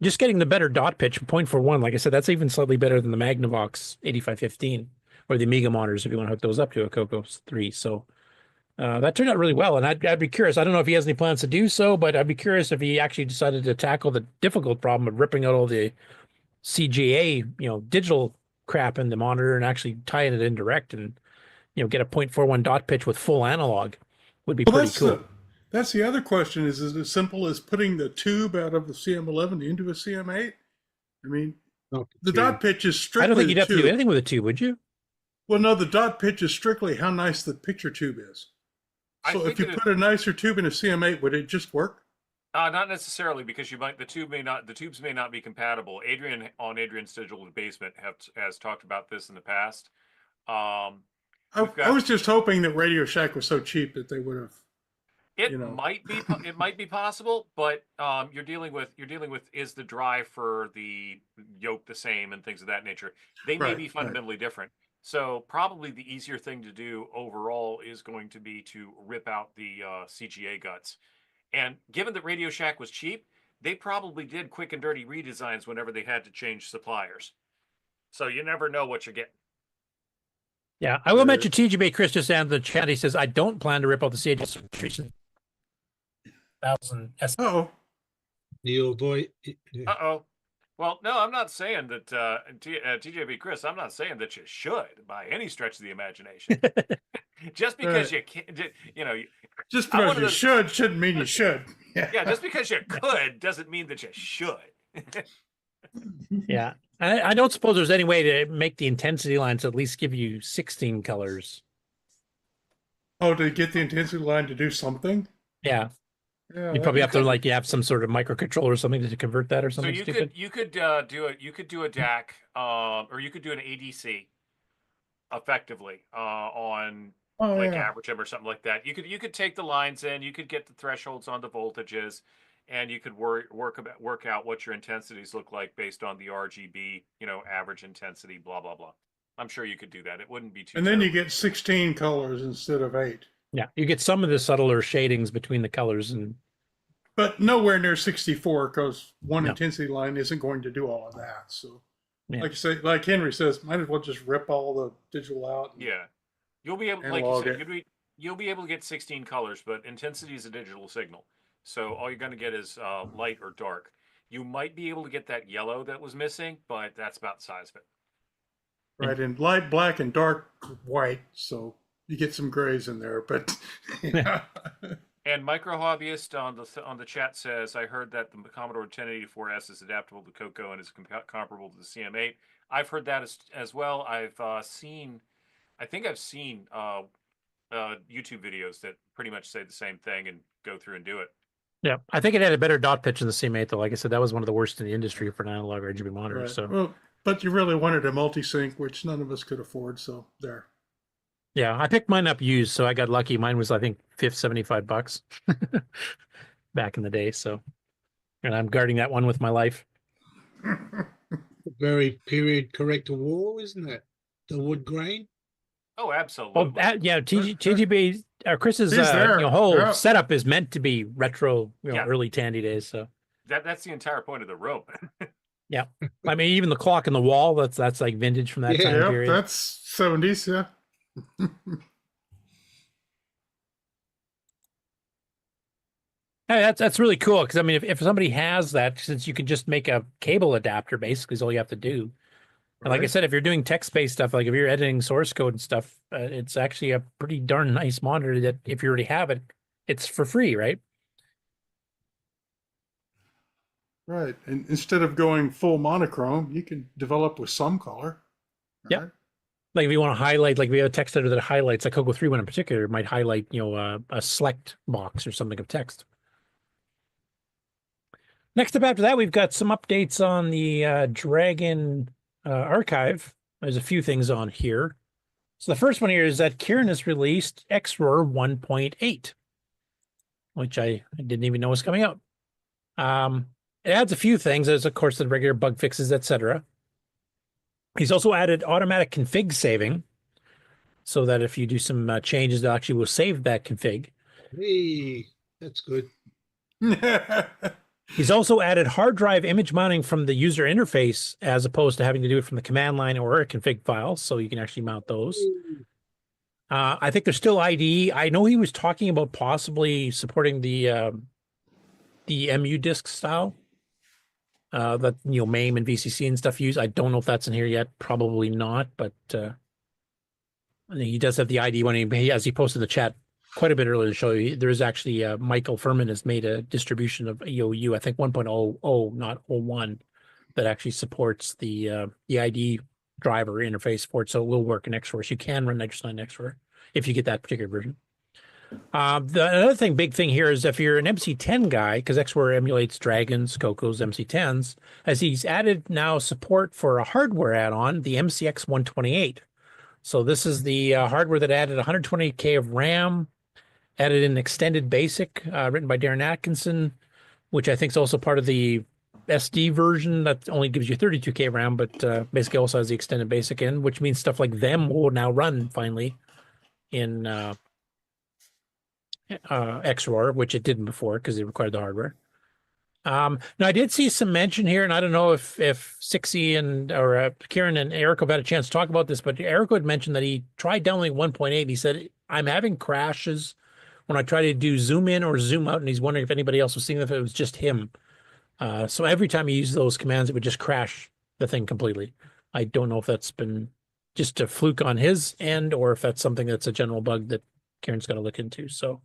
Speaker 10: just getting the better dot pitch, 0.41, like I said, that's even slightly better than the Magnavox 8515 or the Amiga monitors if you want to hook those up to a CoCo 3. So that turned out really well, and I'd be curious. I don't know if he has any plans to do so, but I'd be curious if he actually decided to tackle the difficult problem of ripping out all the CGA, you know, digital crap in the monitor and actually tying it in direct and, you know, get a 0.41 dot pitch with full analog would be pretty cool.
Speaker 5: That's the other question. Is it as simple as putting the tube out of the CM11 into a CM8? I mean, the dot pitch is strictly
Speaker 10: I don't think you'd have to do anything with a tube, would you?
Speaker 5: Well, no, the dot pitch is strictly how nice the picture tube is. So if you put a nicer tube in a CM8, would it just work?
Speaker 9: Not necessarily, because the tubes may not be compatible. Adrian on Adrian's Digital Basement has talked about this in the past. I
Speaker 5: was just hoping that Radio Shack was so cheap that they would have.
Speaker 9: It might be possible, but you're dealing with is the drive for the yoke the same and things of that nature. They may be fundamentally different. So probably the easier thing to do overall is going to be to rip out the CGA guts. And given that Radio Shack was cheap, they probably did quick and dirty redesigns whenever they had to change suppliers. So you never know what you're getting.
Speaker 10: Yeah, I will mention TGB Chris just down the chat. He says, I don't plan to rip out the CGA. 1000 S.
Speaker 16: The old boy.
Speaker 9: Uh-oh. Well, no, I'm not saying that, TJB Chris, I'm not saying that you should by any stretch of the imagination. Just because you can't, you know.
Speaker 5: Just because you should shouldn't mean you should.
Speaker 9: Yeah, just because you could doesn't mean that you should.
Speaker 10: Yeah. I don't suppose there's any way to make the intensity lines at least give you 16 colors.
Speaker 5: Oh, to get the intensity line to do something?
Speaker 10: Yeah.
Speaker 5: Yeah,
Speaker 10: you probably have to you have some sort of microcontroller or something to convert that or something.
Speaker 9: So you could do a DAC, or you could do an ADC effectively on Average or something like that. You could take the lines in, you could get the thresholds on the voltages, and you could work out what your intensities look like based on the RGB, you know, average intensity, blah blah blah. I'm sure you could do that. It wouldn't be too.
Speaker 5: And then you get 16 colors instead of 8.
Speaker 10: Yeah, you get some of the subtler shadings between the colors,
Speaker 5: but nowhere near 64, because one intensity line isn't going to do all of that. So, like you say, like Henry says, might as well just rip all the digital out.
Speaker 9: Yeah, you'll be able, like you said, you'll be able to get 16 colors, but intensity is a digital signal. So all you're going to get is light or dark. You might be able to get that yellow that was missing, but that's about the size of it.
Speaker 5: Right, and light black and dark white, so you get some grays in there, but yeah.
Speaker 9: And Micro Hobbyist on the chat says, I heard that the Commodore 1084S is adaptable to CoCo and is comparable to the CM8. I've heard that as well. I think I've seen YouTube videos that pretty much say the same thing and go through and do it.
Speaker 10: Yeah, I think it had a better dot pitch than the CM8, though. Like I said, that was one of the worst in the industry for an analog RGB monitor.
Speaker 5: Right.
Speaker 10: So,
Speaker 5: well, but you really wanted a multi-sync, which none of us could afford. So there.
Speaker 10: Yeah, I picked mine up used, so I got lucky. Mine was, I think, $75 back in the day. So, and I'm guarding that one with my life.
Speaker 16: Very period correct war, isn't it? The wood grain.
Speaker 9: Oh, absolutely.
Speaker 10: Oh, yeah, TGB. Chris's whole setup is meant to be retro, early Tandy days. So
Speaker 9: that's the entire point of the rope.
Speaker 10: Yeah, I mean, even the clock in the wall, that's like vintage from that time period.
Speaker 5: That's 70s, yeah.
Speaker 10: Hey, that's really cool because I mean, if somebody has that, since you can just make a cable adapter, basically is all you have to do. And like I said, if you're doing text-based stuff, like if you're editing source code and stuff, it's actually a pretty darn nice monitor that if you already have it, it's for free, right?
Speaker 5: Right. And instead of going full monochrome, you can develop with some color.
Speaker 10: Yeah. Right? Like if you want to highlight, like we have a text editor that highlights, like CoCo 3 one in particular, it might highlight, a select box or something of text. Next up after that, we've got some updates on the Dragon archive. There's a few things on here. So the first one here is that Kieran has released XRoar 1.8, which I didn't even know was coming out. It adds a few things. There's, of course, the regular bug fixes, etc. He's also added automatic config saving, so that if you do some changes, it actually will save that config.
Speaker 16: Hey, that's good.
Speaker 10: He's also added hard drive image mounting from the user interface as opposed to having to do it from the command line or a config file, so you can actually mount those. I think there's still IDE. I know he was talking about possibly supporting the MU disk style that MAME and VCC and stuff use. I don't know if that's in here yet. Probably not, but I think he does have the IDE one. As he posted in the chat quite a bit earlier to show you, there is actually Michael Furman has made a distribution of EOU, I think 1.00, not 01, that actually supports the ID driver interface for it, so it will work in XRoar. So you can run Nitrosign XRoar if you get that particular version. Another big thing here is if you're an MC10 guy, because XRoar emulates Dragons, CoCos, MC10s, as he's added now support for a hardware add-on, the MCX 128. So this is the hardware that added 128K of RAM, added an extended basic written by Darren Atkinson, which I think is also part of the SD version that only gives you 32K RAM, but basically also has the extended basic in, which means stuff like them will now run finally in XRoar, which it didn't before because it required the hardware. Now I did see some mention here, and I don't know if Sixie or Kieran and Erico have had a chance to talk about this, but Erico had mentioned that he tried downloading 1.8 and he said, I'm having crashes when I try to do zoom in or zoom out, and he's wondering if anybody else was seeing if it was just him. So every time he uses those commands, it would just crash the thing completely. I don't know if that's been just a fluke on his end or if that's something that's a general bug that Kieran's got to look into. So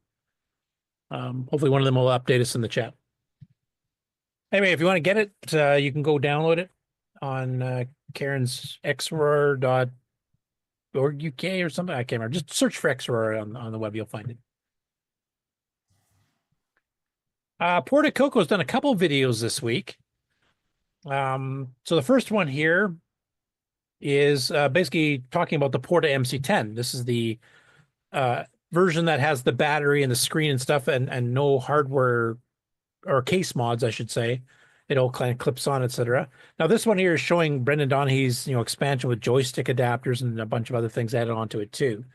Speaker 10: hopefully one of them will update us in the chat. Anyway, if you want to get it, you can go download it on Karen's XRoar.org UK or something. I can't remember. Just search for XRoar on the web. You'll find it. Porta CoCo's done a couple videos this week. So the first one here is basically talking about the Porta MC10. This is the version that has the battery and the screen and stuff and no hardware or case mods, I should say. It all kind of clips on, etc. Now this one here is showing Brendan Donaghy's expansion with joystick adapters and a bunch of other things added onto it too.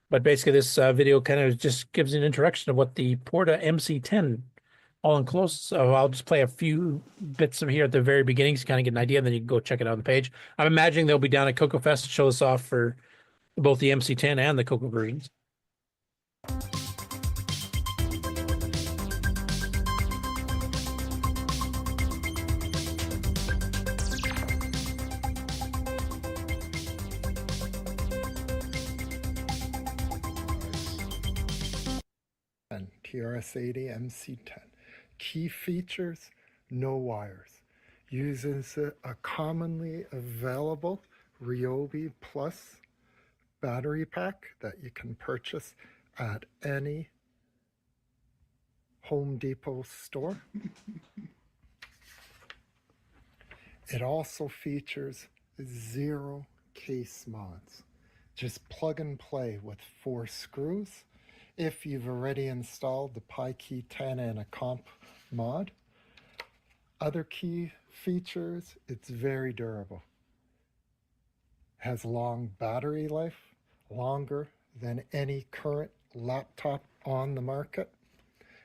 Speaker 10: But basically this video kind of just gives an introduction of what the Porta MC10 all in close. So I'll just play a few bits of here at the very beginning so you kind of get an idea, and then you can go check it out on the page. I'm imagining they'll be down at CoCoFEST to show this off for both the MC10 and the CoCo versions.
Speaker 1: PRS-80 MC10. Key features, no wires. Uses a commonly available Ryobi Plus battery pack that you can purchase at any Home Depot store. It also features 0 case mods. Just plug and play with 4 screws. If you've already installed the PyKey 10 and a comp mod. Other key features, it's very durable. Has long battery life, longer than any current laptop on the market.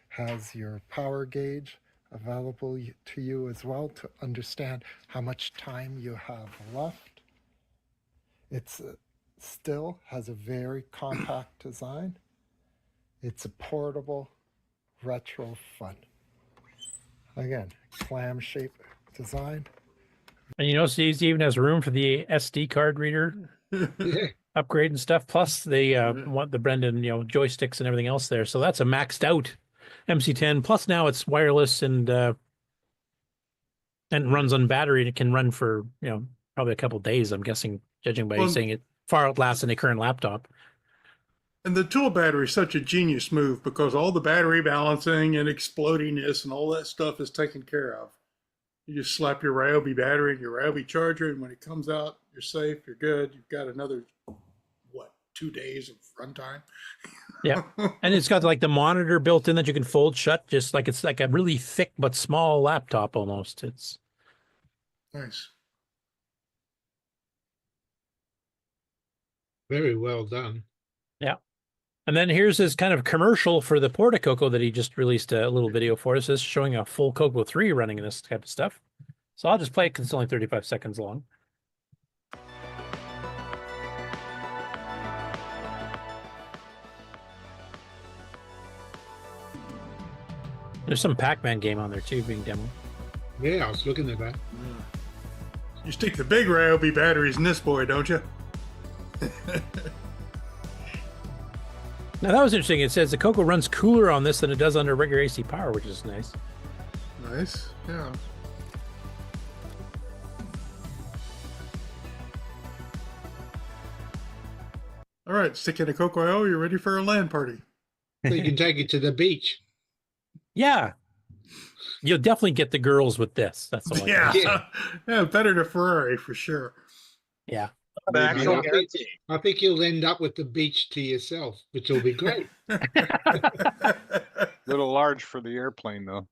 Speaker 1: Has your power gauge available to you as well to understand how much time you have left. It's still has a very compact design. It's a portable retro fun. Again, clam shape design.
Speaker 10: And you know, Steve even has room for the SD card reader upgrade and stuff. Plus, they want the Brendan, joysticks and everything else there. So that's a maxed out MC10. Plus, now it's wireless and runs on battery. And it can run for probably a couple of days. I'm guessing, judging by saying it far outlasts any current laptop.
Speaker 5: And the tool battery is such a genius move because all the battery balancing and explodiness and all that stuff is taken care of. You just slap your Ryobi battery and your Ryobi charger, and when it comes out, you're safe, you're good. You've got another, 2 days of runtime?
Speaker 10: Yeah. And it's got like the monitor built in that you can fold shut, just like it's like a really thick but small laptop almost. It's
Speaker 5: nice.
Speaker 16: Very well done.
Speaker 10: Yeah. And then here's his kind of commercial for the Porta CoCo that he just released a little video for us. This is showing a full CoCo 3 running in this type of stuff. So I'll just play it because it's only 35 seconds long. There's some Pac-Man game on there too being demoed.
Speaker 16: Yeah, I was looking at that.
Speaker 5: You stick the big Ryobi batteries in this boy, don't you?
Speaker 10: Now that was interesting. It says the CoCo runs cooler on this than it does under regular AC power, which is nice.
Speaker 5: Nice, yeah. All right, stick in a CoCoIO. You're ready for a LAN party.
Speaker 16: So you can take it to the beach.
Speaker 10: Yeah. You'll definitely get the girls with this. That's all.
Speaker 5: Yeah, better than Ferrari for sure.
Speaker 10: Yeah.
Speaker 16: I think you'll end up with the beach to yourself, which will be great.
Speaker 8: Little large for the airplane, though.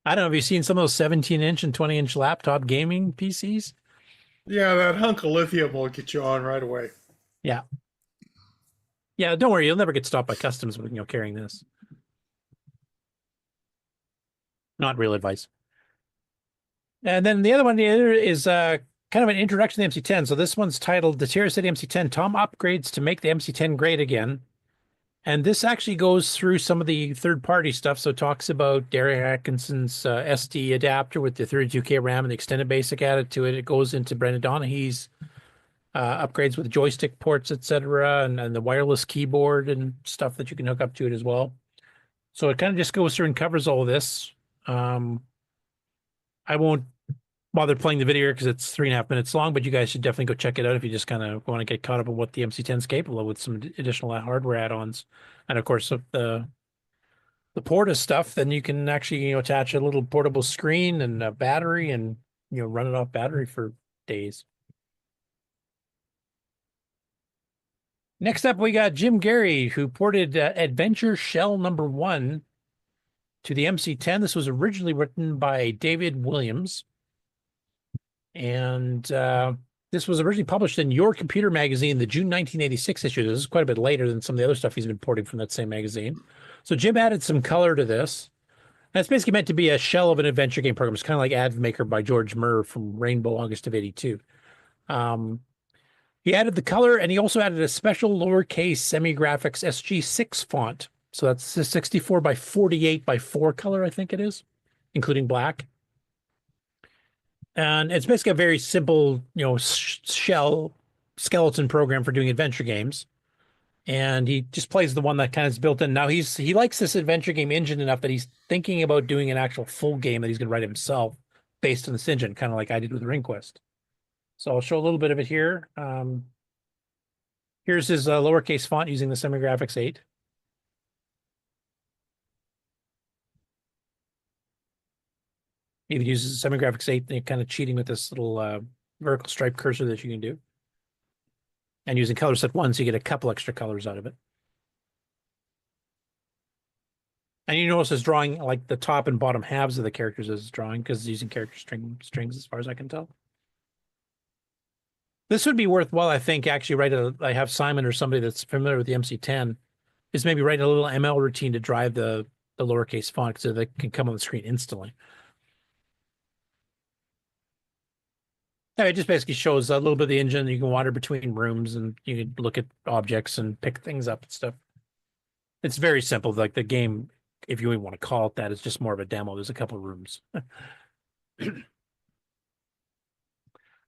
Speaker 10: I don't know. Have you seen some of those 17-inch and 20-inch laptop gaming PCs?
Speaker 5: Yeah, that hunk of lithium will get you on right away.
Speaker 10: Yeah. Yeah, don't worry. You'll never get stopped by customs with carrying this. Not real advice. And then the other one here is kind of an introduction to the MC10. So this one's titled The Terra City MC10 Tom Upgrades to Make the MC10 Great Again. And this actually goes through some of the third-party stuff. So it talks about Derek Atkinson's SD adapter with the 32K RAM and the extended basic added to it. It goes into Brendan Donaghy's upgrades with joystick ports, etc., and the wireless keyboard and stuff that you can hook up to it as well. So it kind of just goes through and covers all of this. I won't bother playing the video because it's 3.5 minutes long, but you guys should definitely go check it out if you just kind of want to get caught up on what the MC10 is capable of with some additional hardware add-ons. And of course, the Porta stuff, then you can actually attach a little portable screen and a battery and run it off battery for days. Next up, we got Jim Gary, who ported Adventure Shell #1 to the MC10. This was originally written by David Williams. And this was originally published in Your Computer magazine, the June 1986 issue. This is quite a bit later than some of the other stuff he's been porting from that same magazine. So Jim added some color to this. And it's basically meant to be a shell of an adventure game program. It's kind of like Advmaker by George Murr from Rainbow, August of '82. He added the color, and he also added a special lowercase semi-graphics SG6 font. So that's a 64 by 48 by 4 color, I think it is, including black. And it's basically a very simple, shell skeleton program for doing adventure games. and he just plays the one that kind of is built in. Now he likes this adventure game engine enough that he's thinking about doing an actual full game that he's going to write himself based on this engine, kind of like I did with RingQuest. So I'll show a little bit of it here. Here's his lowercase font using the Semigraphics 8. He uses Semigraphics 8, and kind of cheating with this little vertical stripe cursor that you can do. And using color set 1, so you get a couple extra colors out of it. And you notice it's drawing like the top and bottom halves of the characters as it's drawing, because it's using character strings as far as I can tell. This would be worthwhile, I think, actually I have Simon or somebody that's familiar with the MC10, is maybe write a little ML routine to drive the lowercase font so that can come on the screen instantly. It just basically shows a little bit of the engine. You can wander between rooms and you can look at objects and pick things up and stuff. It's very simple. Like the game, if you even want to call it that, it's just more of a demo. There's a couple of rooms.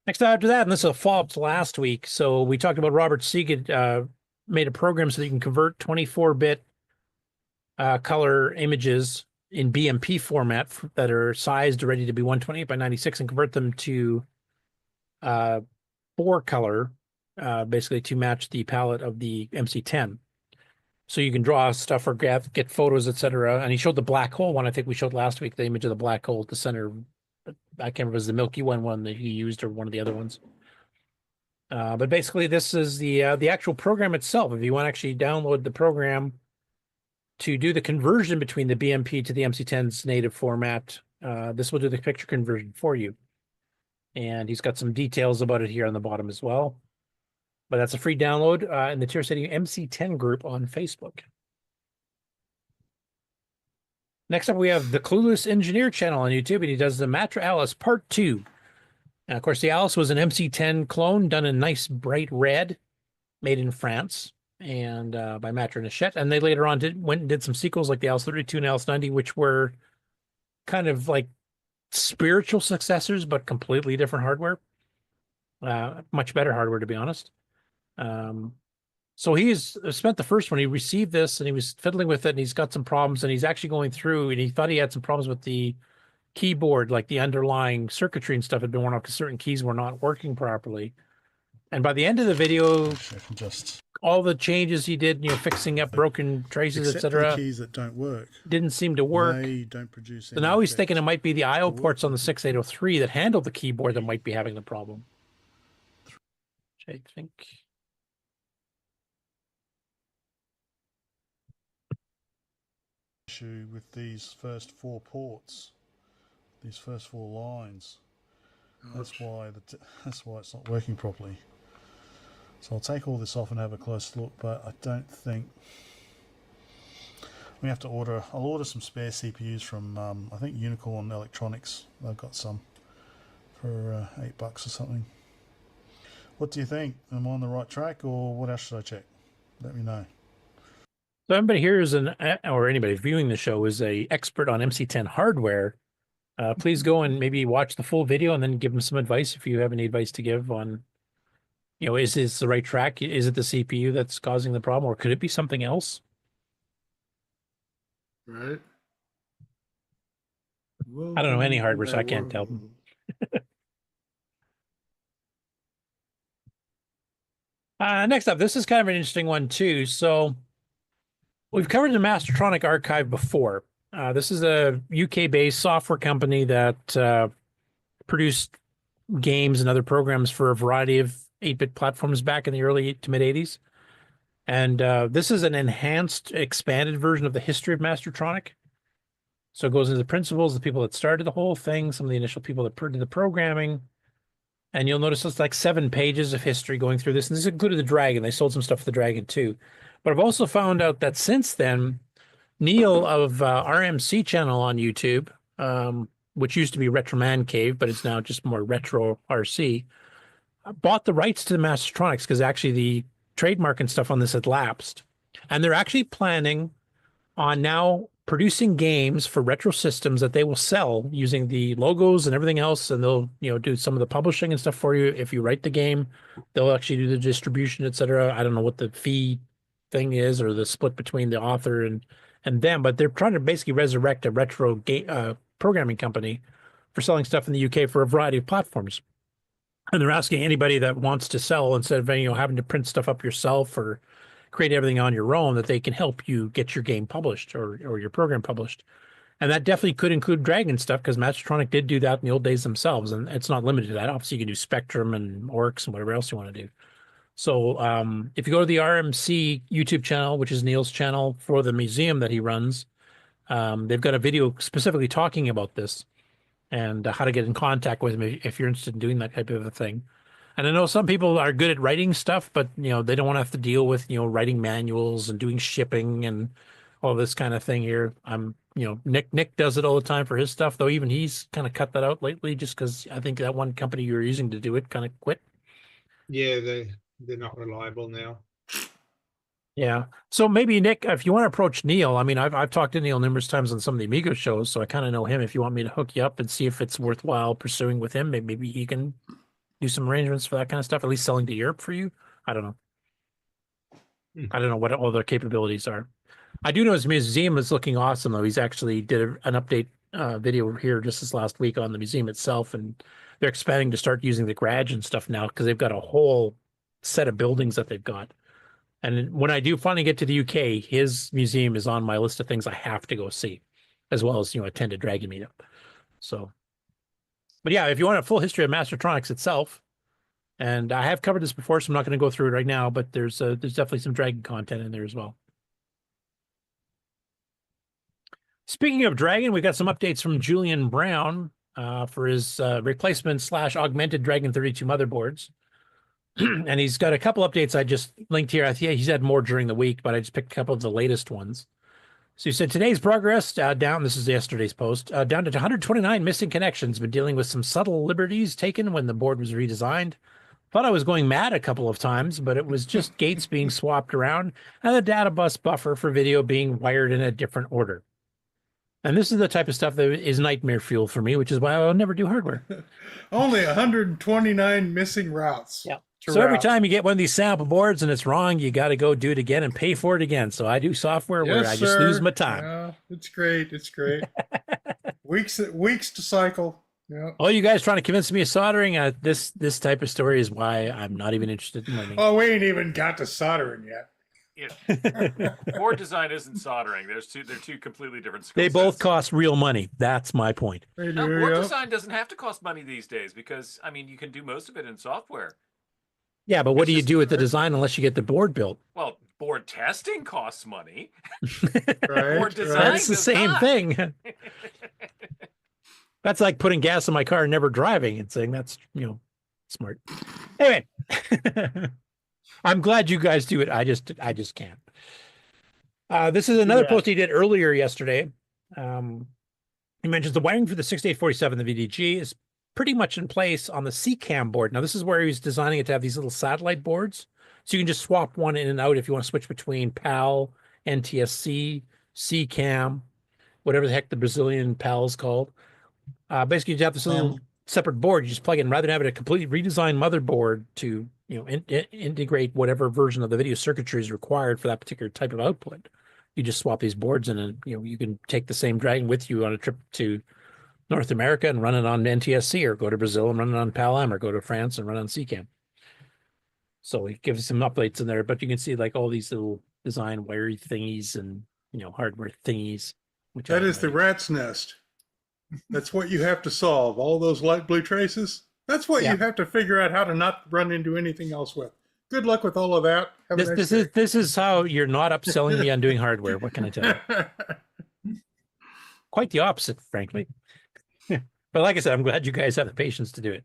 Speaker 10: Next after that, and this is a follow-up to last week. So we talked about Robert Sieged made a program so that you can convert 24-bit color images in BMP format that are sized ready to be 128 by 96 and convert them to 4-color, basically to match the palette of the MC10. So you can draw stuff or get photos, etc. And he showed the black hole one. I think we showed last week the image of the black hole at the center. I can't remember if it was the Milky Way one that he used or one of the other ones. But basically, this is the actual program itself. If you want to actually download the program to do the conversion between the BMP to the MC10's native format, this will do the picture conversion for you. And he's got some details about it here on the bottom as well. But that's a free download in the Tier City MC10 group on Facebook. Next up, we have the Clueless Engineer channel on YouTube, and he does the Matra Alice Part 2. And of course, the Alice was an MC10 clone done in nice bright red, made in France, and by Matra and Hachette. And they later on went and did some sequels like the Alice 32 and Alice 90, which were kind of like spiritual successors, but completely different hardware. Much better hardware, to be honest. So he's spent the first one. He received this and he was fiddling with it, and he's got some problems, and he's actually going through, and he thought he had some problems with the keyboard, like the underlying circuitry and stuff had been worn off because certain keys were not working properly. And by the end of the video, all the changes he did, fixing up broken traces, etc.,
Speaker 12: keys that don't work
Speaker 10: didn't seem to work.
Speaker 12: They don't produce.
Speaker 10: So now he's thinking it might be the I/O ports on the 6803 that handle the keyboard that might be having the problem. Which I think.
Speaker 12: Issue with these first 4 ports, these first 4 lines. That's why it's not working properly. So I'll take all this off and have a close look, but I don't think we have to order. I'll order some spare CPUs from I think Unicorn Electronics. They've got some for $8 or something. What do you think? Am I on the right track, or what else should I check? Let me know.
Speaker 10: So everybody here is or anybody viewing the show is a expert on MC10 hardware. Please go and maybe watch the full video and then give them some advice if you have any advice to give on, is this the right track? Is it the CPU that's causing the problem, or could it be something else?
Speaker 12: Right.
Speaker 10: I don't know any hardware, so I can't tell them. Next up, this is kind of an interesting one too. So we've covered the Mastertronic Archive before. This is a UK-based software company that produced games and other programs for a variety of 8-bit platforms back in the early to mid-'80s. And this is an enhanced, expanded version of the history of Mastertronic. So it goes into the principles, the people that started the whole thing, some of the initial people that did the programming. And you'll notice it's like 7 pages of history going through this. And this included the Dragon. They sold some stuff for the Dragon too. But I've also found out that since then, Neil of RMC channel on YouTube, which used to be Retro Man Cave, but it's now just more Retro RC, bought the rights to the Mastertronics because actually the trademark and stuff on this had lapsed. And they're actually planning on now producing games for retro systems that they will sell using the logos and everything else. And they'll, do some of the publishing and stuff for you. If you write the game, they'll actually do the distribution, etc. I don't know what the fee thing is, or the split between the author and them, but they're trying to basically resurrect a retro programming company for selling stuff in the UK for a variety of platforms. And they're asking anybody that wants to sell, instead of having to print stuff up yourself or create everything on your own, that they can help you get your game published or your program published. And that definitely could include Dragon stuff, because Mastertronic did do that in the old days themselves, and it's not limited to that. Obviously, you can do Spectrum and Orcs and whatever else you want to do. So if you go to the RMC YouTube channel, which is Neil's channel for the museum that he runs, they've got a video specifically talking about this and how to get in contact with him if you're interested in doing that type of a thing. And I know some people are good at writing stuff, but they don't want to have to deal with writing manuals and doing shipping and all this kind of thing here. Nick does it all the time for his stuff, though even he's kind of cut that out lately, just because I think that one company you were using to do it kind of quit.
Speaker 16: Yeah, they're not reliable now.
Speaker 10: Yeah. So maybe, Nick, if you want to approach Neil, I mean, I've talked to Neil numerous times on some of the Amigo shows, so I kind of know him. If you want me to hook you up and see if it's worthwhile pursuing with him, maybe he can do some arrangements for that kind of stuff, at least selling to Europe for you. I don't know. I don't know what all their capabilities are. I do know his museum is looking awesome, though. He's actually did an update video here just this last week on the museum itself, and they're expanding to start using the garage and stuff now, because they've got a whole set of buildings that they've got. And when I do finally get to the UK, his museum is on my list of things I have to go see, as well as attend a Dragon meetup. So, but yeah, if you want a full history of Mastertronics itself, and I have covered this before, so I'm not going to go through it right now, but there's definitely some Dragon content in there as well. Speaking of Dragon, we got some updates from Julian Brown for his replacement/augmented Dragon 32 motherboards. And he's got a couple updates I just linked here. I think he's had more during the week, but I just picked a couple of the latest ones. So he said, today's progress down, this is yesterday's post, down to 129 missing connections. Been dealing with some subtle liberties taken when the board was redesigned. Thought I was going mad a couple of times, but it was just gates being swapped around and the data bus buffer for video being wired in a different order. And this is the type of stuff that is nightmare fuel for me, which is why I'll never do hardware.
Speaker 5: Only 129 missing routes.
Speaker 10: Yeah. So every time you get one of these sample boards and it's wrong, you got to go do it again and pay for it again. So I do software where I just lose my time.
Speaker 5: Yeah, it's great. It's great. weeks to cycle. Yeah.
Speaker 10: Oh, you guys trying to convince me of soldering? This type of story is why I'm not even interested in learning.
Speaker 5: Oh, we ain't even got to soldering yet.
Speaker 9: Board design isn't soldering. They're two completely different skill
Speaker 10: They
Speaker 9: sets.
Speaker 10: both cost real money. That's my point.
Speaker 9: No, board design doesn't have to cost money these days, because I mean you can do most of it in software.
Speaker 10: Yeah, but what do you do with the design unless you get the board built?
Speaker 9: Well, board testing costs money.
Speaker 5: Right.
Speaker 9: Board design
Speaker 10: That's the
Speaker 9: does
Speaker 10: same
Speaker 9: not.
Speaker 10: thing. That's like putting gas in my car and never driving and saying that's, smart. Anyway, I'm glad you guys do it. I just can't. This is another post he did earlier yesterday. He mentions the wiring for the 6847, the VDG, is pretty much in place on the CCAM board. Now, this is where he was designing it to have these little satellite boards. So you can just swap one in and out if you want to switch between PAL, NTSC, CCAM, whatever the heck the Brazilian PAL is called. Basically, you have this little separate board. You just plug in, rather than having a completely redesigned motherboard to integrate whatever version of the video circuitry is required for that particular type of output. You just swap these boards in, and you can take the same Dragon with you on a trip to North America and run it on NTSC, or go to Brazil and run it on PAL-M, or go to France and run it on CCAM. So it gives some updates in there, but you can see like all these little design wiry thingies and hardware thingies.
Speaker 5: That is the rat's nest. That's what you have to solve. All those light blue traces. That's what you have to figure out how to not run into anything else with. Good luck with all of that. Have a nice day.
Speaker 10: This is how you're not upselling me on doing hardware. What can I tell you? Quite the opposite, frankly. But like I said, I'm glad you guys have the patience to do it.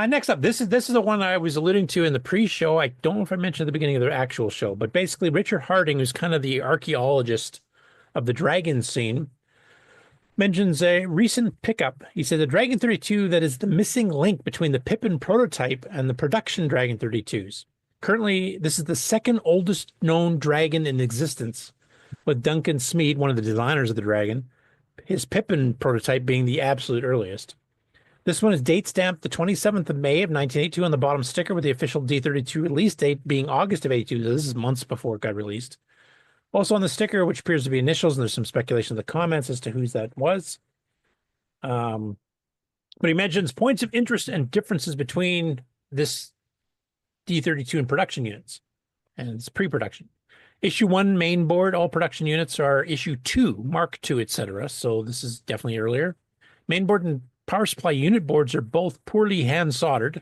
Speaker 10: Next up, this is the one I was alluding to in the pre-show. I don't know if I mentioned at the beginning of the actual show, but basically Richard Harding, who's kind of the archaeologist of the Dragon scene, mentions a recent pickup. He said the Dragon 32 that is the missing link between the Pippin prototype and the production Dragon 32s. Currently, this is the second oldest known Dragon in existence, with Duncan Smead, one of the designers of the Dragon, his Pippin prototype being the absolute earliest. This one is date stamped the 27th of May of 1982 on the bottom sticker, with the official D32 release date being August of 82. This is months before it got released. Also on the sticker, which appears to be initials, and there's some speculation in the comments as to whose that was. But he mentions points of interest and differences between this D32 and production units, and it's pre-production. Issue 1 main board, all production units are issue 2, Mark II, etc. So this is definitely earlier. Main board and power supply unit boards are both poorly hand soldered.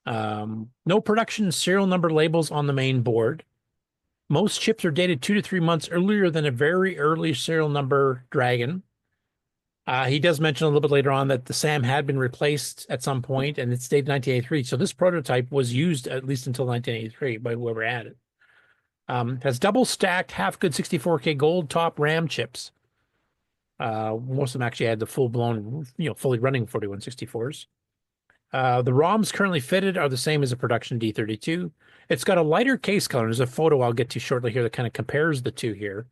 Speaker 10: No production serial number labels on the main board. Most chips are dated 2 to 3 months earlier than a very early serial number Dragon. He does mention a little bit later on that the SAM had been replaced at some point, and it's dated 1983. So this prototype was used at least until 1983 by whoever had it. Has double stacked half good 64K gold top RAM chips. Most of them actually had the full blown, fully running 4164s. The ROMs currently fitted are the same as a production D32. It's got a lighter case color. There's a photo I'll get to shortly here that kind of compares the two here.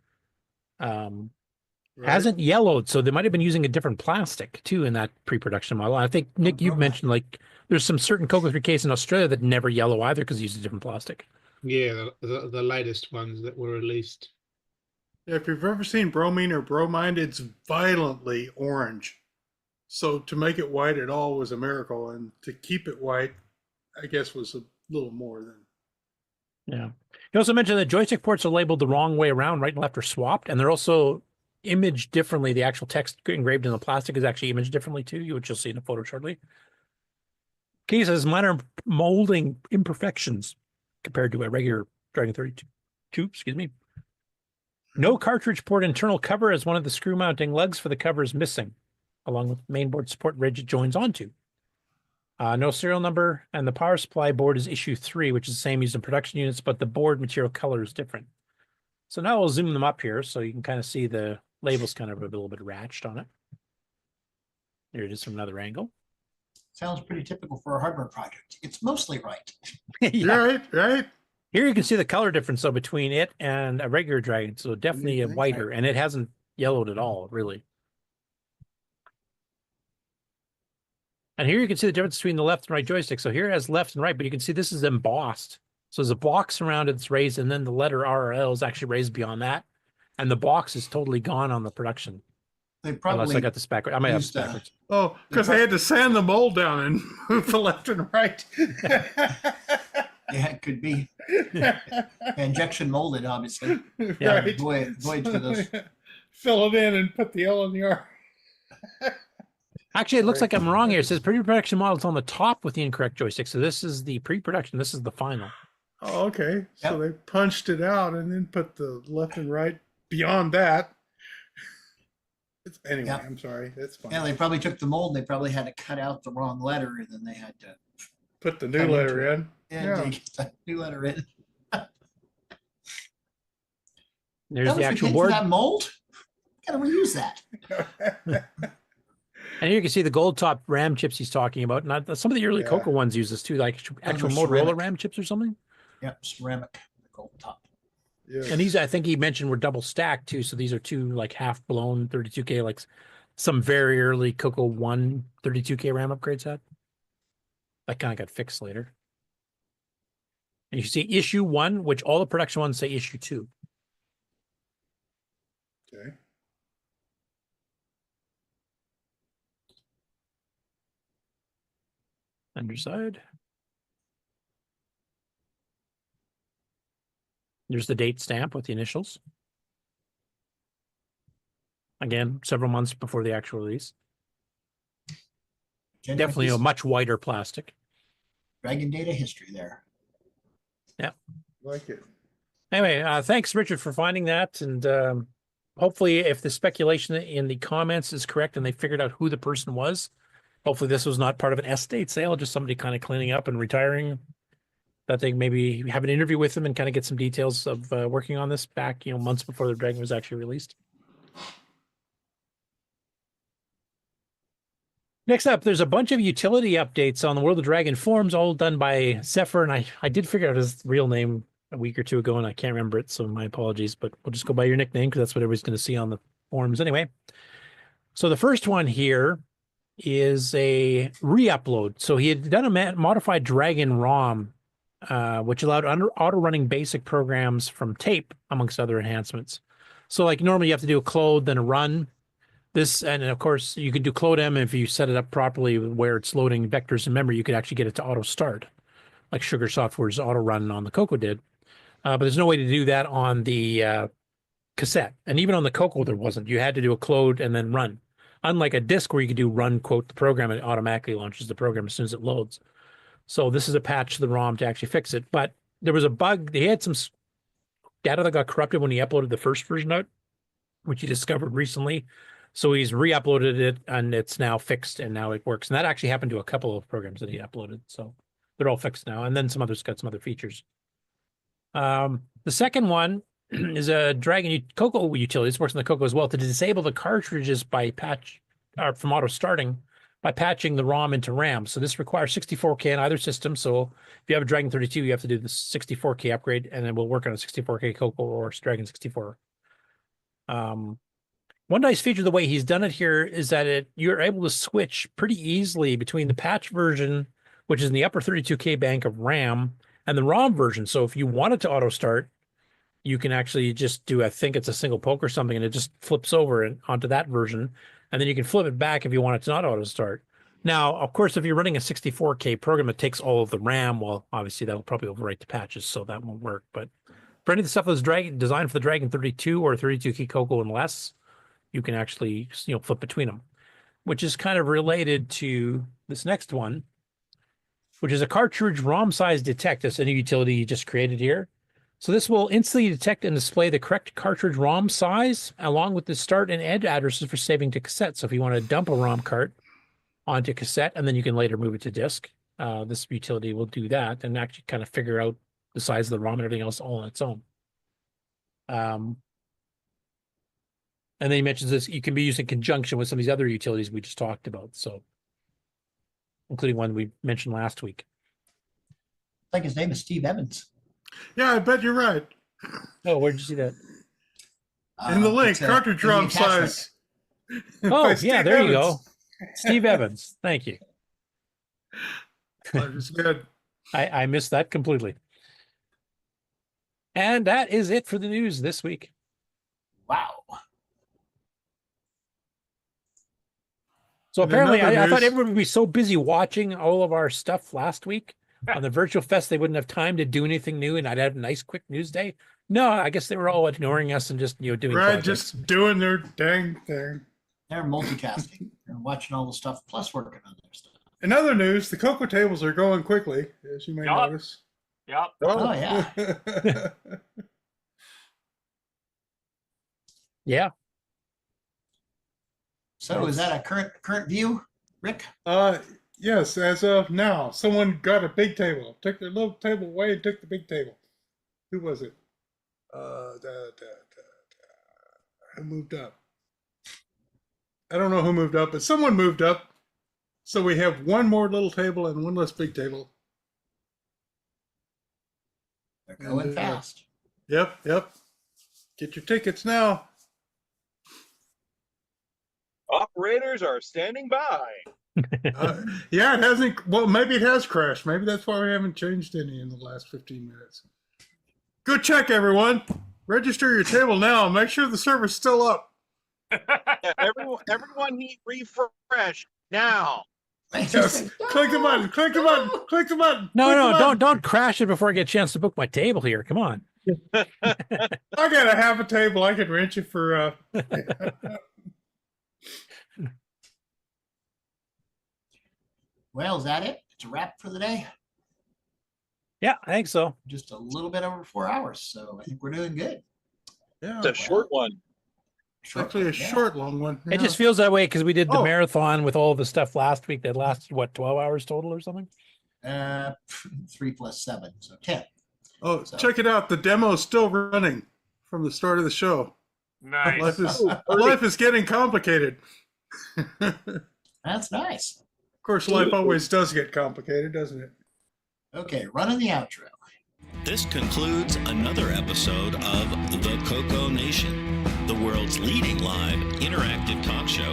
Speaker 10: Hasn't yellowed, so they might have been using a different plastic too in that pre-production model. I think, Nick, you've mentioned like there's some certain CoCo 3 case in Australia that never yellow either because they use a different plastic.
Speaker 16: Yeah, the latest ones that were released.
Speaker 5: Yeah, if you've ever seen bromine or bromide, it's violently orange. So to make it white at all was a miracle, and to keep it white, I guess, was a little more than.
Speaker 10: Yeah. He also mentioned that joystick ports are labeled the wrong way around, right and left are swapped, and they're also imaged differently. The actual text engraved in the plastic is actually imaged differently too, which you'll see in a photo shortly. Case has minor molding imperfections compared to a regular Dragon 32, excuse me. No cartridge port internal cover, as one of the screw mounting lugs for the cover is missing, along with mainboard support ridge it joins onto. No serial number, and the power supply board is issue 3, which is the same used in production units, but the board material color is different. So now we'll zoom them up here so you can kind of see the labels kind of a little bit ratched on it. Here it is from another angle.
Speaker 7: Sounds pretty typical for a hardware project. It's mostly right.
Speaker 10: Yeah. Right. Here you can see the color difference though between it and a regular Dragon. So definitely a whiter, and it hasn't yellowed at all, really. And here you can see the difference between the left and right joystick. So here it has left and right, but you can see this is embossed. So there's a box around it that's raised, and then the letter RRL is actually raised beyond that. And the box is totally gone on the production.
Speaker 7: They probably
Speaker 10: Unless I got this backwards. I might have this backwards.
Speaker 5: Oh, because they had to sand the mold down and move the left and right.
Speaker 7: Yeah, it could be. Injection molded, obviously.
Speaker 5: Yeah, right.
Speaker 7: Void for those.
Speaker 5: Fill it in and put the L in the R.
Speaker 10: Actually, it looks like I'm wrong here. It says pre-production models on the top with the incorrect joystick. So this is the pre-production. This is the final.
Speaker 5: Oh, okay. So they punched it out and then put the left and right beyond that. Anyway, I'm sorry. That's fine.
Speaker 7: Yeah, they probably took the mold. They probably had to cut out the wrong letter, and then they had to
Speaker 5: put the new letter in.
Speaker 7: Yeah, get the new letter in.
Speaker 10: There's the actual board.
Speaker 7: That mold. Gotta reuse that.
Speaker 10: And here you can see the gold top RAM chips he's talking about. Not some of the early CoCo ones use this too, like actual Motorola RAM chips or something.
Speaker 7: Yep, ceramic gold top.
Speaker 5: Yeah.
Speaker 10: And these, I think he mentioned, were double stacked too. So these are two like half blown 32K, like some very early CoCo 1 32K RAM upgrades had. That kind of got fixed later. And you see issue 1, which all the production ones say issue 2.
Speaker 5: Okay.
Speaker 10: Underside. There's the date stamp with the initials. Again, several months before the actual release. Definitely a much whiter plastic.
Speaker 7: Dragon data history there.
Speaker 10: Yeah.
Speaker 5: Like it.
Speaker 10: Anyway, thanks, Richard, for finding that. And hopefully, if the speculation in the comments is correct and they figured out who the person was, hopefully this was not part of an estate sale, just somebody kind of cleaning up and retiring, that they maybe have an interview with them and kind of get some details of working on this back, months before the Dragon was actually released. Next up, there's a bunch of utility updates on the World of Dragon forums, all done by Zephyr, and I did figure out his real name a week or two ago, and I can't remember it, so my apologies, but we'll just go by your nickname because that's what everybody's going to see on the forums anyway. So the first one here is a re-upload. So he had done a modified Dragon ROM, which allowed auto-running basic programs from tape, amongst other enhancements. So like normally you have to do a clone, then a run. This, and of course you can do clone M if you set it up properly where it's loading vectors in memory, you could actually get it to auto start, like Sugar Software's auto run on the CoCo did. But there's no way to do that on the cassette. And even on the CoCo, there wasn't. You had to do a clone and then run. Unlike a disk where you could do run, quote the program, and it automatically launches the program as soon as it loads. So this is a patch to the ROM to actually fix it. But there was a bug. They had some data that got corrupted when he uploaded the first version out, which he discovered recently. So he's re-uploaded it, and it's now fixed, and now it works. And that actually happened to a couple of programs that he uploaded. So they're all fixed now. And then some others got some other features. The second one is a Dragon CoCo utility. This works on the CoCo as well, to disable the cartridges by from auto starting by patching the ROM into RAM. So this requires 64K in either system. So if you have a Dragon 32, you have to do the 64K upgrade, and then we'll work on a 64K CoCo or Dragon 64. One nice feature of the way he's done it here is that you're able to switch pretty easily between the patch version, which is in the upper 32K bank of RAM, and the ROM version. So if you wanted to auto start, you can actually just do, I think it's a single poke or something, and it just flips over onto that version. And then you can flip it back if you want it to not auto start. Now, of course, if you're running a 64K program, it takes all of the RAM. Well, obviously that'll probably overwrite the patches, so that won't work. But for any of the stuff that's designed for the Dragon 32 or 32K CoCo and less, you can actually, flip between them, which is kind of related to this next one, which is a cartridge ROM size detect. That's a new utility you just created here. So this will instantly detect and display the correct cartridge ROM size, along with the start and end addresses for saving to cassette. So if you want to dump a ROM cart onto cassette, and then you can later move it to disk, this utility will do that and actually kind of figure out the size of the ROM and everything else all on its own. And then he mentions this, you can be used in conjunction with some of these other utilities we just talked about. So, including one we mentioned last week.
Speaker 7: I think his name is Steve Evans.
Speaker 5: Yeah, I bet you're right.
Speaker 10: Oh, where'd you see that?
Speaker 5: In the link, cartridge ROM size.
Speaker 10: Oh, yeah, there you go. Steve Evans. Thank you.
Speaker 5: That was good.
Speaker 10: I missed that completely. And that is it for the news this week.
Speaker 7: Wow.
Speaker 10: So apparently, I thought everyone would be so busy watching all of our stuff last week on the virtual fest, they wouldn't have time to do anything new, and I'd have a nice, quick news day. No, I guess they were all ignoring us and just doing projects.
Speaker 5: Just doing their dang thing.
Speaker 7: They're multitasking. They're watching all the stuff plus working on their stuff.
Speaker 5: In other news, the CoCo tables are going quickly, as you may notice.
Speaker 9: Yep.
Speaker 7: Oh yeah.
Speaker 10: Yeah.
Speaker 7: So is that a current view, Rick?
Speaker 5: Yes, as of now. Someone got a big table, took their little table away and took the big table. Who was it? Who moved up? I don't know who moved up, but someone moved up. So we have one more little table and one less big table.
Speaker 7: They're going fast.
Speaker 5: Yep. Get your tickets now.
Speaker 14: Operators are standing by.
Speaker 5: Yeah, it hasn't. Well, maybe it has crashed. Maybe that's why we haven't changed any in the last 15 minutes. Go check, everyone. Register your table now. Make sure the server's still up.
Speaker 14: Yeah, everyone need refresh now.
Speaker 5: Yes. Click the button. Click the button. Click the button.
Speaker 10: No, don't crash it before I get a chance to book my table here. Come on.
Speaker 5: I got a half a table. I could rent you for.
Speaker 7: Well, is that it? It's a wrap for the day.
Speaker 10: Yeah, I think so.
Speaker 7: Just a little bit over 4 hours, so I think we're doing good.
Speaker 5: Yeah,
Speaker 14: it's a short one.
Speaker 5: Actually, a short, long one.
Speaker 10: It just feels that way because we did the marathon with all the stuff last week that lasted, 12 hours total or something?
Speaker 7: 3 plus 7, so 10.
Speaker 5: Oh, so. Check it out. The demo's still running from the start of the show.
Speaker 9: Nice.
Speaker 5: Life is getting complicated.
Speaker 7: That's nice.
Speaker 5: Of course, life always does get complicated, doesn't it?
Speaker 7: Okay, running the outro.
Speaker 15: This concludes another episode of the CoCoNation, the world's leading live interactive talk show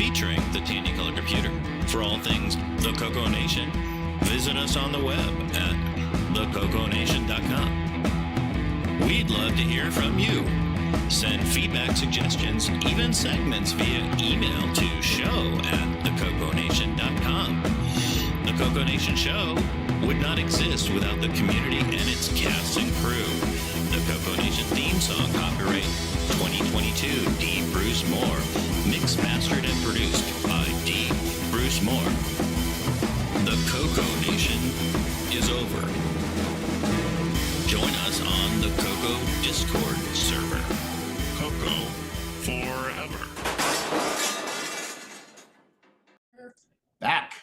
Speaker 15: featuring the Tandy Color Computer. For all things the CoCoNation, visit us on the web at thecoconation.com. We'd love to hear from you. Send feedback, suggestions, even segments via email to show@thecoconation.com. The CoCoNation Show would not exist without the community and its cast and crew. The CoCoNation theme song, copyright 2022, D. Bruce Moore. Mixed, mastered, and produced by D. Bruce Moore. The CoCoNation is over. Join us on the CoCo Discord server. CoCo forever.
Speaker 7: Back.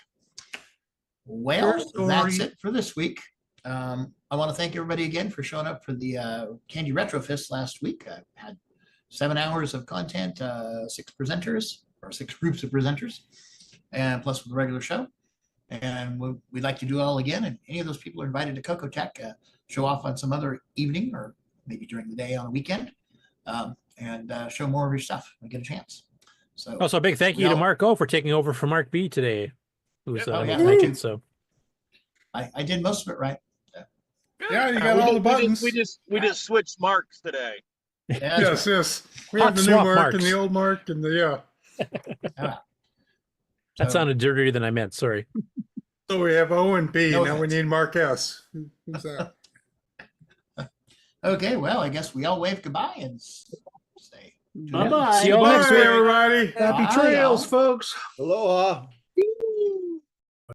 Speaker 7: Well, that's it for this week. I want to thank everybody again for showing up for the Tandy RetroFest last week. I had 7 hours of content, 6 presenters, or 6 groups of presenters, and plus the regular show. And we'd like to do it all again. And any of those people are invited to CoCo Tech, show off on some other evening or maybe during the day on a weekend, and show more of your stuff when you get a chance. So
Speaker 10: also a big thank you to Mark O for taking over for Mark B today, who's
Speaker 7: mentioned.
Speaker 10: So
Speaker 7: I did most of it right.
Speaker 5: Yeah, you got all the buttons.
Speaker 14: We just switched marks today.
Speaker 7: Yeah,
Speaker 5: yes. We have the new mark and the old mark and the
Speaker 10: That sounded dirtier than I meant. Sorry.
Speaker 5: So we have O and B. Now we need Mark S. Who's that?
Speaker 7: Okay, well, I guess we all wave goodbye and say
Speaker 4: bye-bye.
Speaker 10: See you all next week,
Speaker 5: everybody.
Speaker 4: Happy trails, folks.
Speaker 17: Aloha.